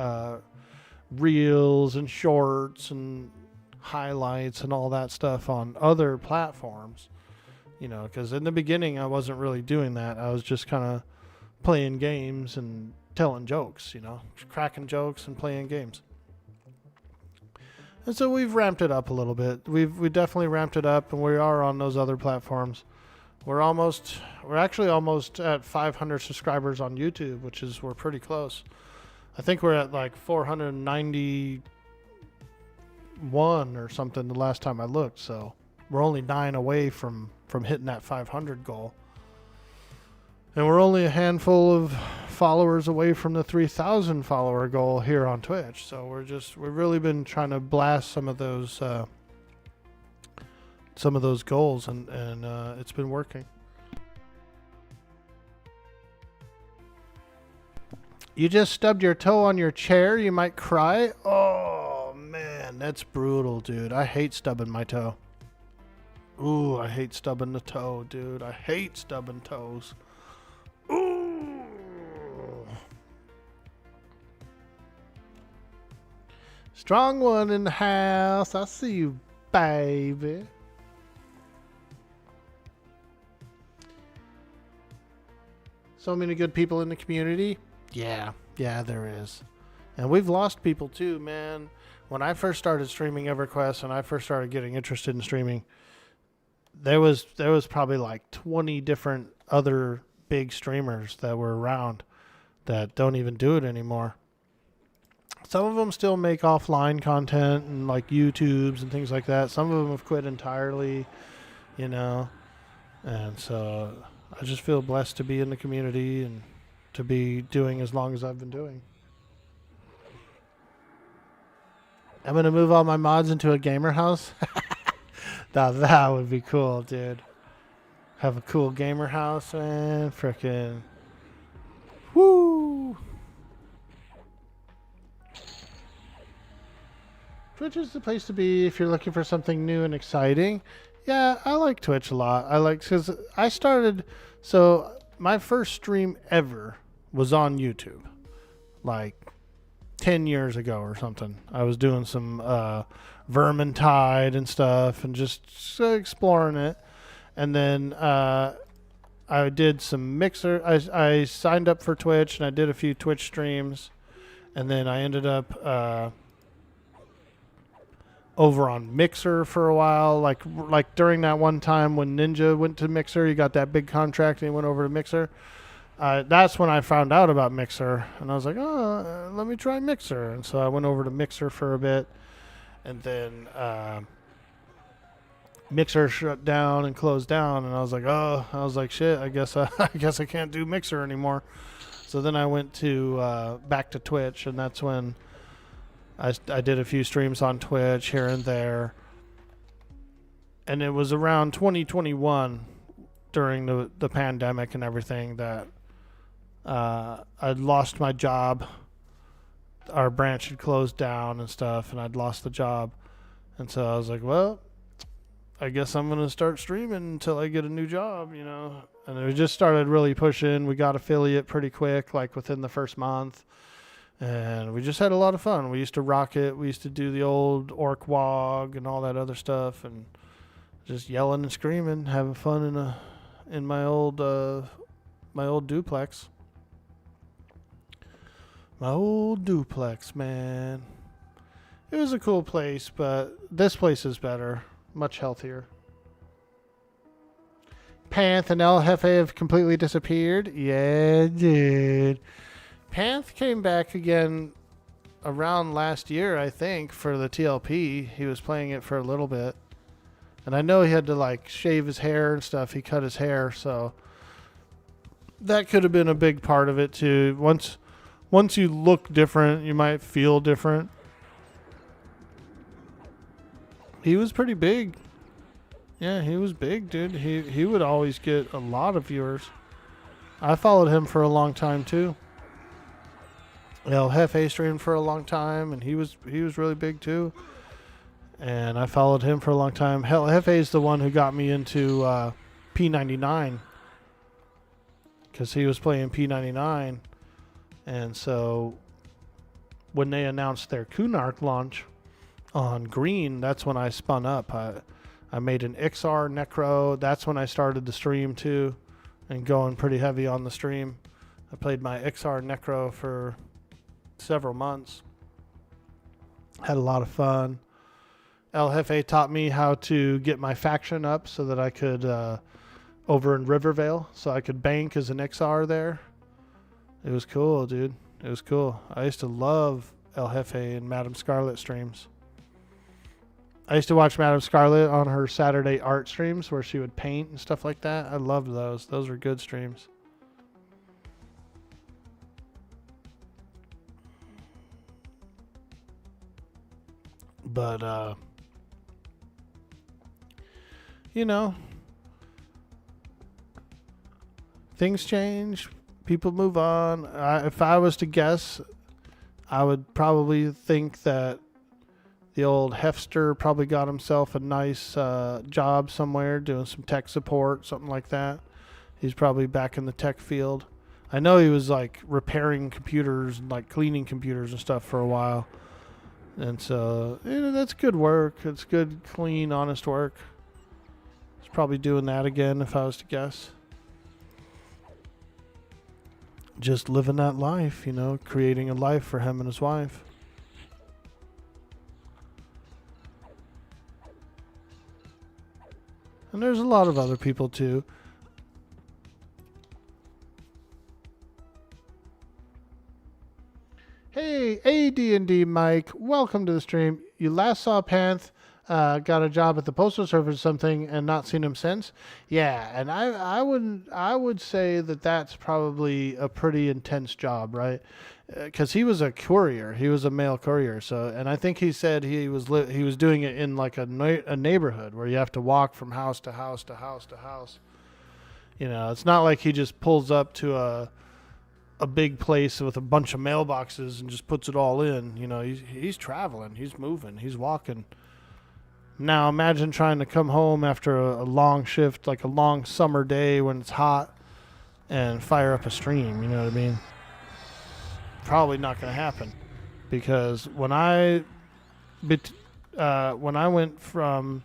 [SPEAKER 2] reels and shorts and highlights and all that stuff on other platforms, you know, because in the beginning I wasn't really doing that. I was just kind of playing games and telling jokes, you know, cracking jokes and playing games. And so we've ramped it up a little bit. We definitely ramped it up, and we are on those other platforms. We're actually almost at 500 subscribers on YouTube, we're pretty close. I think we're at like 491 or something the last time I looked, so we're only 9 away from hitting that 500 goal. And we're only a handful of followers away from the 3,000 follower goal here on Twitch. So we've really been trying to blast some of those goals, and it's been working. You just stubbed your toe on your chair. You might cry. Oh man, that's brutal, dude. I hate stubbing my toe. Ooh, I hate stubbing the toe, dude. I hate stubbing toes. Ooh. Strong one in the house. I see you, baby. So many good people in the community. Yeah, there is. And we've lost people too, man. When I first started streaming EverQuest and I first started getting interested in streaming, there was probably like 20 different other big streamers that were around that don't even do it anymore. Some of them still make offline content and like YouTubes and things like that. Some of them have quit entirely, you know. And so I just feel blessed to be in the community and to be doing as long as I've been doing. I'm going to move all my mods into a gamer house. Now that would be cool, dude. Have a cool gamer house, man. Frickin' woo! Twitch is the place to be if you're looking for something new and exciting. Yeah, I like Twitch a lot. Because I started, so my first stream ever was on YouTube, like 10 years ago or something. I was doing some Vermintide and stuff and just exploring it. And then I did some Mixer. I signed up for Twitch and I did a few Twitch streams. And then I ended up over on Mixer for a while. Like during that one time when Ninja went to Mixer, he got that big contract and he went over to Mixer. That's when I found out about Mixer. And I was like, oh, let me try Mixer. And so I went over to Mixer for a bit. And then Mixer shut down and closed down, and I was like, shit, I guess I can't do Mixer anymore. So then I went to back to Twitch, and that's when I did a few streams on Twitch here and there. And it was around 2021 during the pandemic and everything that I'd lost my job. Our branch had closed down and stuff, and I'd lost the job. And so I was like, well, I guess I'm going to start streaming until I get a new job, you know. And we just started really pushing. We got affiliate pretty quick, like within the first month. And we just had a lot of fun. We used to rock it. We used to do the old Orkboy and all that other stuff, and just yelling and screaming, having fun in my old duplex. My old duplex, man. It was a cool place, but this place is better. Much healthier. Panth and El Jefe have completely disappeared. Yeah, dude. Panth came back again around last year, I think, for the TLP. He was playing it for a little bit. And I know he had to, like, shave his hair and stuff. He cut his hair, so that could have been a big part of it, too. Once you look different, you might feel different. He was pretty big. Yeah, he was big, dude. He would always get a lot of viewers. I followed him for a long time, too. El Jefe streamed for a long time, and he was really big, too. And I followed him for a long time. El Jefe is the one who got me into P99. Because he was playing P99. And so when they announced their Kunark launch on green, that's when I spun up. I made an XR Necro. That's when I started the stream too, and going pretty heavy on the stream. I played my XR Necro for several months. Had a lot of fun. El Jefe taught me how to get my faction up so that I could, over in Rivervale, so I could bank as an XR there. It was cool, dude. It was cool. I used to love El Jefe and Madame Scarlet streams. I used to watch Madame Scarlet on her Saturday art streams where she would paint and stuff like that. I loved those. Those were good streams. But, you know, things change. People move on. If I was to guess, I would probably think that the old Hefster probably got himself a nice job somewhere doing some tech support, something like that. He's probably back in the tech field. I know he was like repairing computers and like cleaning computers and stuff for a while. And so, you know, that's good work. It's good, clean, honest work. He's probably doing that again if I was to guess. Just living that life, you know, creating a life for him and his wife. And there's a lot of other people too. Hey, AD&D Mike, welcome to the stream. You last saw Panth, got a job at the Postal Service or something, and not seen him since. Yeah, and I would say that that's probably a pretty intense job, right? Because he was a courier, he was a mail courier. So, and I think he said he was doing it in like a neighborhood where you have to walk from house to house to house to house. You know, it's not like he just pulls up to a big place with a bunch of mailboxes and just puts it all in. You know, he's traveling, he's moving, he's walking. Now imagine trying to come home after a long shift, like a long summer day when it's hot, and fire up a stream. You know what I mean? Probably not going to happen, because when I went from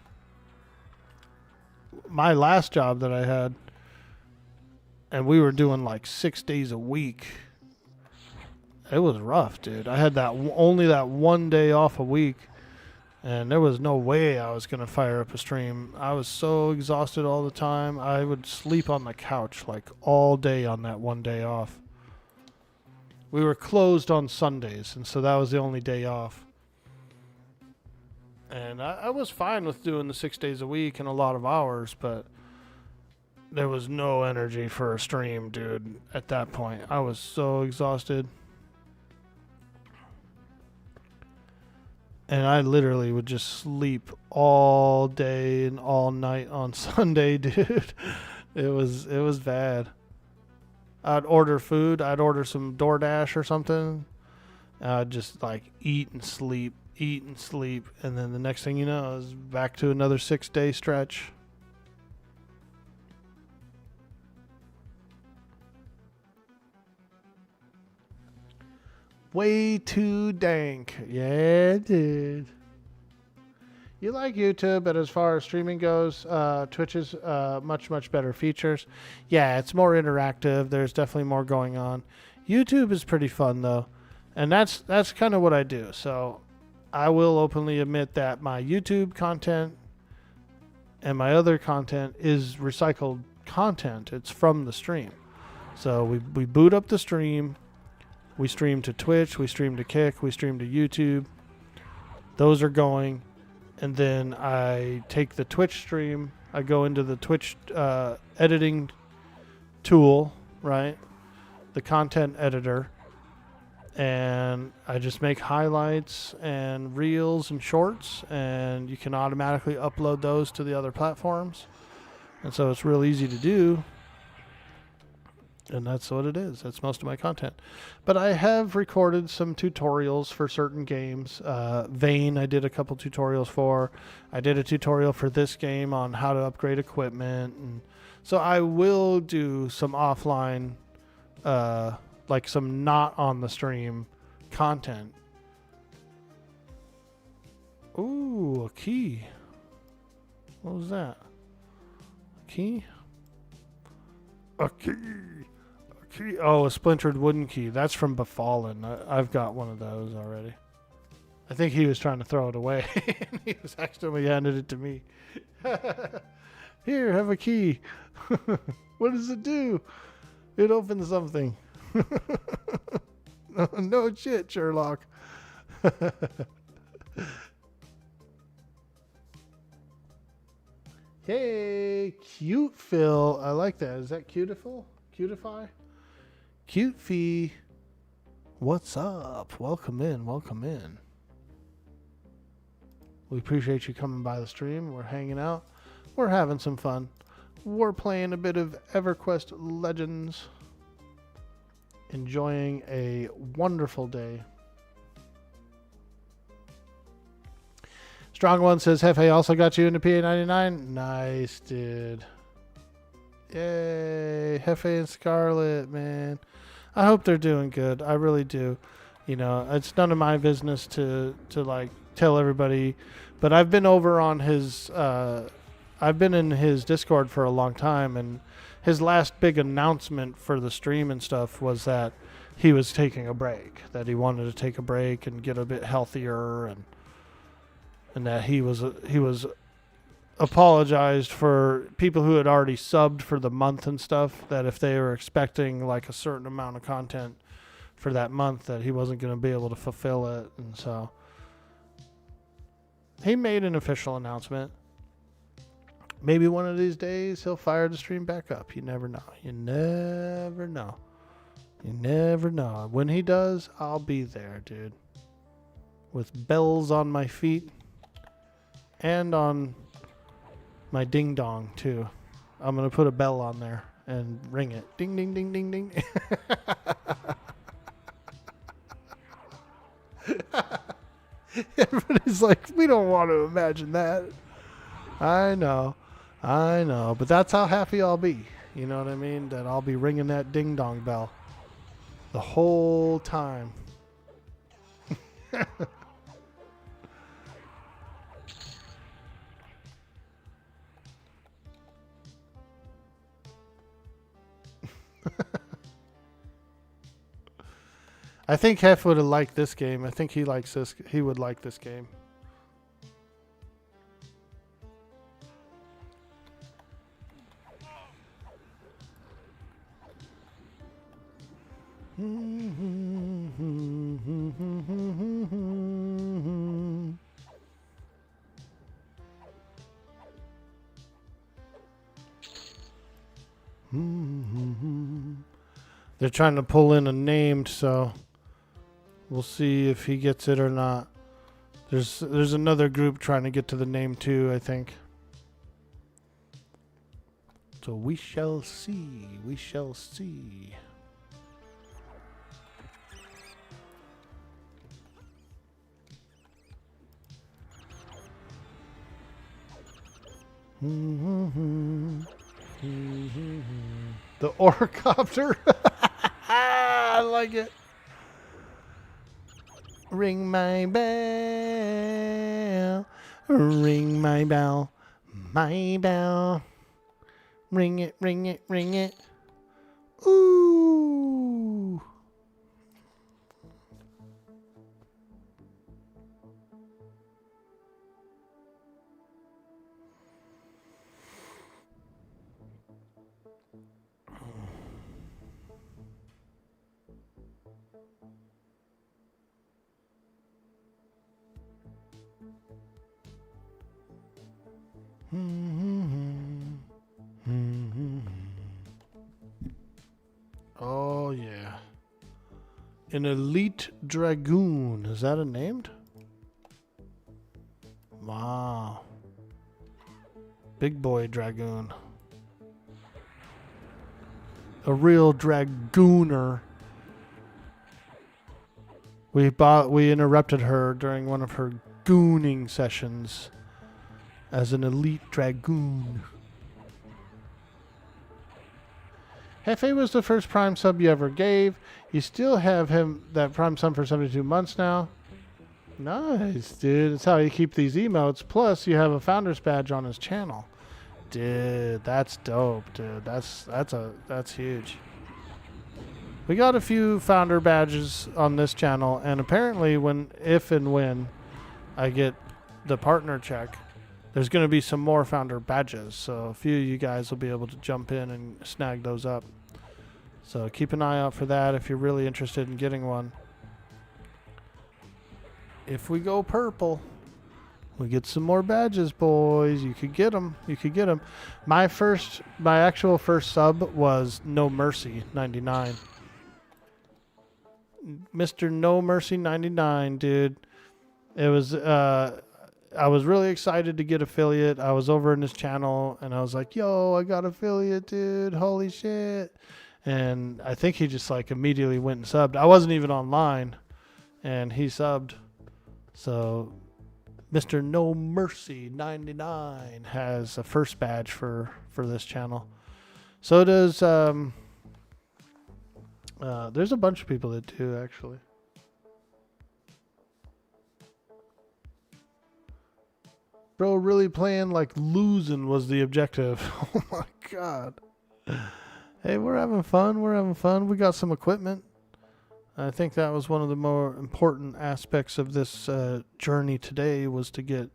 [SPEAKER 2] my last job that I had, and we were doing like 6 days a week, it was rough, dude. I had only that 1 day off a week, and there was no way I was going to fire up a stream. I was so exhausted all the time. I would sleep on the couch like all day on that 1 day off. We were closed on Sundays, and so that was the only day off. And I was fine with doing the 6 days a week and a lot of hours, but there was no energy for a stream, dude, at that point. I was so exhausted. And I literally would just sleep all day and all night on Sunday, dude. It was bad. I'd order food. I'd order some DoorDash or something. I'd just like eat and sleep. And then the next thing you know is back to another 6 day stretch. Way too dank. Yeah, dude. You like YouTube, but as far as streaming goes, Twitch is much better features. Yeah, it's more interactive. There's definitely more going on. YouTube is pretty fun though, and that's kind of what I do. So I will openly admit that my YouTube content and my other content is recycled content. It's from the stream. So we boot up the stream. We stream to Twitch. We stream to Kick. We stream to YouTube. Those are going. And then I take the Twitch stream. I go into the Twitch editing tool, right? The content editor. And I just make highlights and reels and shorts. And you can automatically upload those to the other platforms. And so it's real easy to do. And that's what it is. That's most of my content. But I have recorded some tutorials for certain games. Vane, I did a couple tutorials for. I did a tutorial for this game on how to upgrade equipment. And so I will do some offline, like some not on the stream content. Ooh, a key. What was that? A key?
[SPEAKER 8] A key.
[SPEAKER 2] Key. Oh, a splintered wooden key. That's from Befallen. I've got one of those already. I think he was trying to throw it away. And he was accidentally handed it to me. Here, have a key. What does it do? It opens something. No shit, Sherlock. Hey, cute Phil. I like that. Is that Cutiful? Cutify? Cute Fee. What's up? Welcome in. Welcome in. We appreciate you coming by the stream. We're hanging out. We're having some fun. We're playing a bit of EverQuest Legends. Enjoying a wonderful day. Strong One says, Hefe also got you into PA99. Nice, dude. Yay. Hefe and Scarlet, man. I hope they're doing good. I really do. You know, it's none of my business to like tell everybody. But I've been over on his, I've been in his Discord for a long time. And his last big announcement for the stream and stuff was that he was taking a break. That he wanted to take a break and get a bit healthier. And that he was apologized for people who had already subbed for the month and stuff, that if they were expecting like a certain amount of content for that month, that he wasn't going to be able to fulfill it. And so he made an official announcement. Maybe one of these days he'll fire the stream back up. You never know. You never know. You never know. When he does, I'll be there, dude. With bells on my feet. And on my ding dong too. I'm gonna put a bell on there and ring it. Ding ding ding ding ding. Everybody's like, we don't want to imagine that. I know, but that's how happy I'll be. You know what I mean? That I'll be ringing that ding dong bell the whole time. I think Hef would have liked this game. I think he likes this. He would like this game. They're trying to pull in a named, so we'll see if he gets it or not. There's another group trying to get to the name too, I think. So we shall see. We shall see. The Orkcopter. I like it. Ring my bell. Ring my bell. My bell. Ring it, ring it, ring it. Ooh. Oh, yeah. An elite dragoon. Is that a name? Wow. Big boy dragoon. A real dragooner. We interrupted her during one of her gooning sessions as an elite dragoon. Hefe was the first Prime sub you ever gave. You still have him that Prime sub for 72 months now. Nice, dude. That's how you keep these emotes. Plus, you have a founder's badge on his channel. Dude, that's dope, dude. That's huge. We got a few founder badges on this channel, and apparently if and when I get the partner check, there's going to be some more founder badges. So a few of you guys will be able to jump in and snag those up. So keep an eye out for that if you're really interested in getting one. If we go purple, we get some more badges, boys. You could get them. You could get them. My actual first sub was No Mercy 99. Mr. No Mercy 99, dude. It was I was really excited to get affiliate. I was over in his channel and I was like, yo, I got affiliate, dude. Holy shit. And I think he just like immediately went and subbed. I wasn't even online and he subbed. So Mr. No Mercy 99 has a first badge for this channel. So does there's a bunch of people that do, actually. Bro, really playing like losing was the objective. Oh my god. Hey, we're having fun. We're having fun. We got some equipment. I think that was one of the more important aspects of this journey today, was to get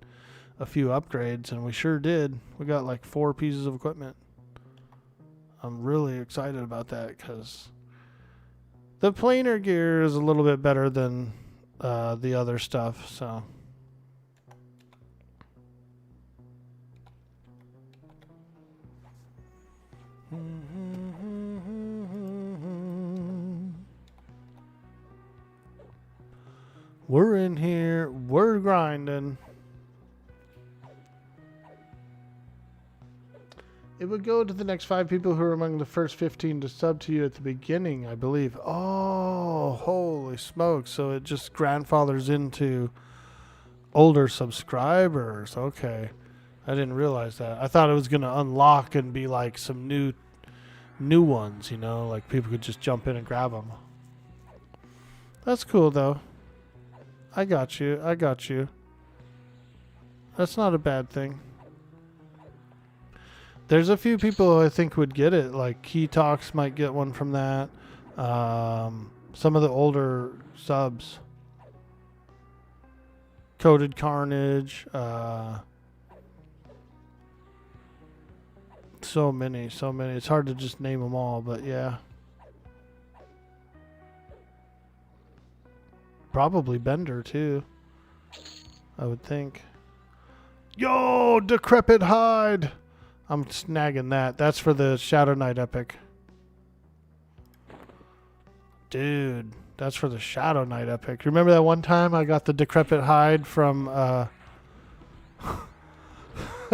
[SPEAKER 2] a few upgrades, and we sure did. We got like 4 pieces of equipment. I'm really excited about that because the planer gear is a little bit better than the other stuff, so. We're in here, we're grinding. It would go to the next 5 people who are among the first 15 to sub to you at the beginning, I believe. Oh, holy smokes. So it just grandfathers into older subscribers. Okay. I didn't realize that. I thought it was going to unlock and be like some new ones, you know, like people could just jump in and grab them. That's cool, though. I got you. I got you. That's not a bad thing. There's a few people I think would get it. Like Key Talks might get one from that. Some of the older subs. Coded Carnage. So many. It's hard to just name them all, but yeah. Probably Bender too, I would think. Yo, Decrepit Hide! I'm snagging that. That's for the Shadow Knight epic. Dude, that's for the Shadow Knight epic. Remember that one time I got the Decrepit Hide from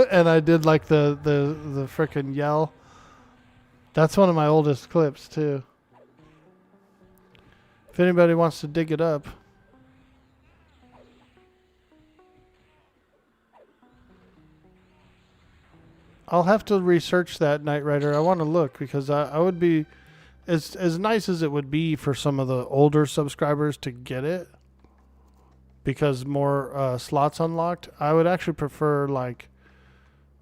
[SPEAKER 2] and I did like the frickin' yell? That's one of my oldest clips too. If anybody wants to dig it up. I'll have to research that, Knight Rider. I want to look because I would be, as nice as it would be for some of the older subscribers to get it, because more slots unlocked. I would actually prefer like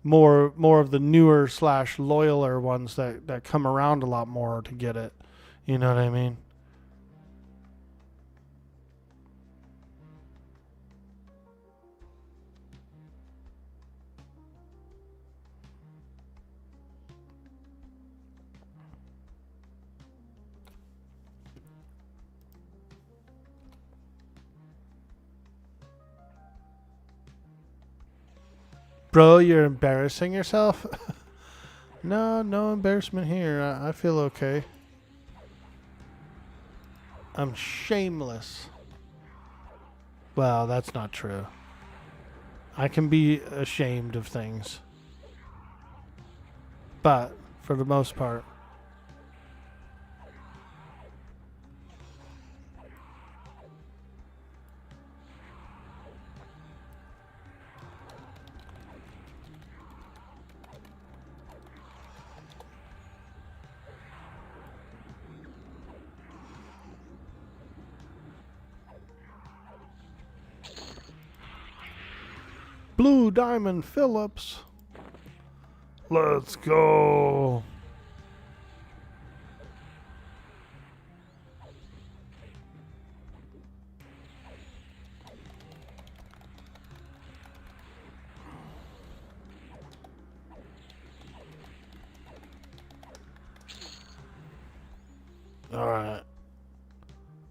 [SPEAKER 2] more of the newer / loyaler ones that come around a lot more to get it. You know what I mean? Bro, you're embarrassing yourself? No embarrassment here. I feel okay. I'm shameless. Well, that's not true. I can be ashamed of things. But, for the most part, Blue Diamond Phillips.
[SPEAKER 8] Let's go.
[SPEAKER 2] alright.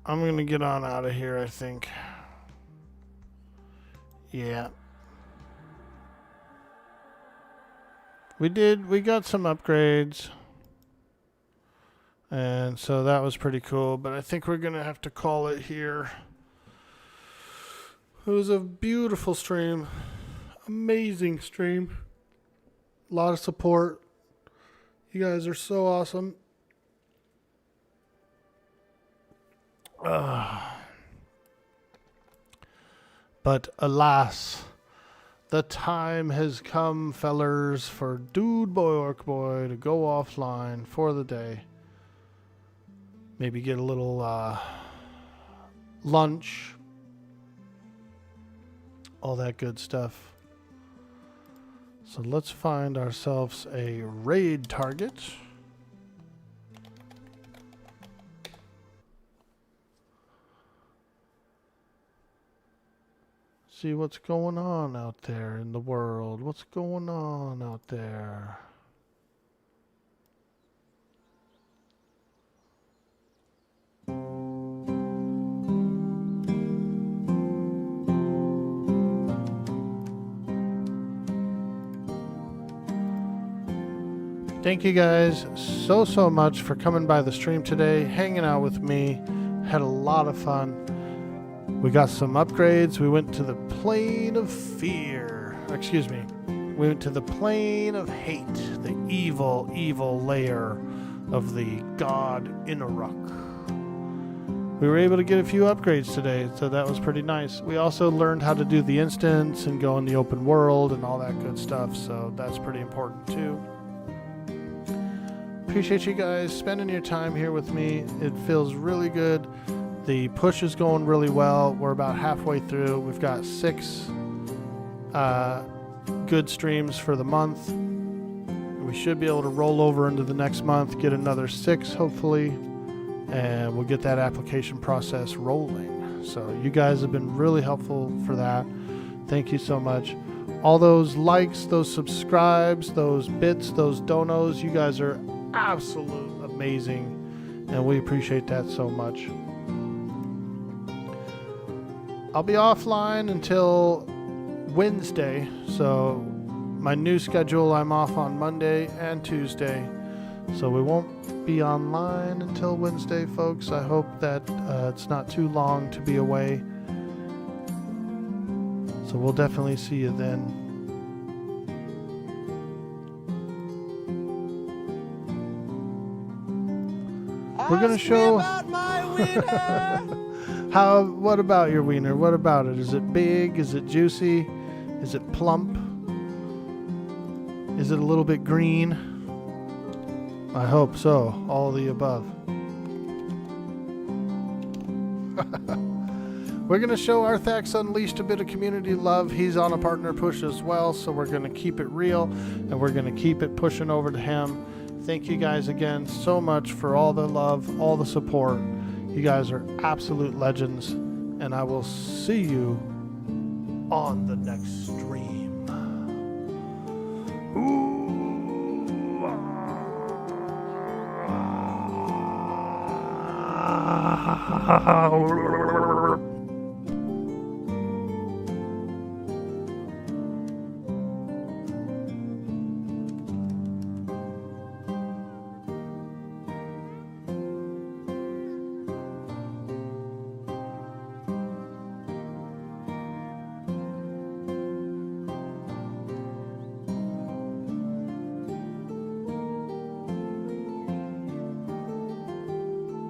[SPEAKER 2] I'm gonna get on out of here, I think. Yeah. We got some upgrades. And so that was pretty cool, but I think we're gonna have to call it here. It was a beautiful stream. Amazing stream. A lot of support. You guys are so awesome. But alas, the time has come, fellers, for Dude Boy Orkboy to go offline for the day. Maybe get a little lunch. All that good stuff. So let's find ourselves a raid target. See what's going on out there in the world. What's going on out there? Thank you guys so much for coming by the stream today, hanging out with me. Had a lot of fun. We got some upgrades. We went to the plane of fear. Excuse me. We went to the plane of hate, the evil layer of the god Inaruk. We were able to get a few upgrades today, so that was pretty nice. We also learned how to do the instance and go in the open world and all that good stuff, so that's pretty important too. Appreciate you guys spending your time here with me. It feels really good. The push is going really well. We're about halfway through. We've got 6 good streams for the month. We should be able to roll over into the next month, get another 6 hopefully, and we'll get that application process rolling. So you guys have been really helpful for that. Thank you so much. All those likes, those subscribes, those bits, those donos, you guys are absolute amazing, and we appreciate that so much. I'll be offline until Wednesday, so my new schedule, I'm off on Monday and Tuesday, so we won't be online until Wednesday, folks. I hope that it's not too long to be away, so we'll definitely see you then. We're gonna show what about your wiener? What about it? Is it big? Is it juicy? Is it plump? Is it a little bit green? I hope so. All of the above. We're gonna show Arthax Unleashed a bit of community love. He's on a partner push as well, so we're gonna keep it real and we're gonna keep it pushing over to him. Thank you guys again so much for all the love, all the support. You guys are absolute legends, and I will see you on the next stream.
[SPEAKER 8] Ooh.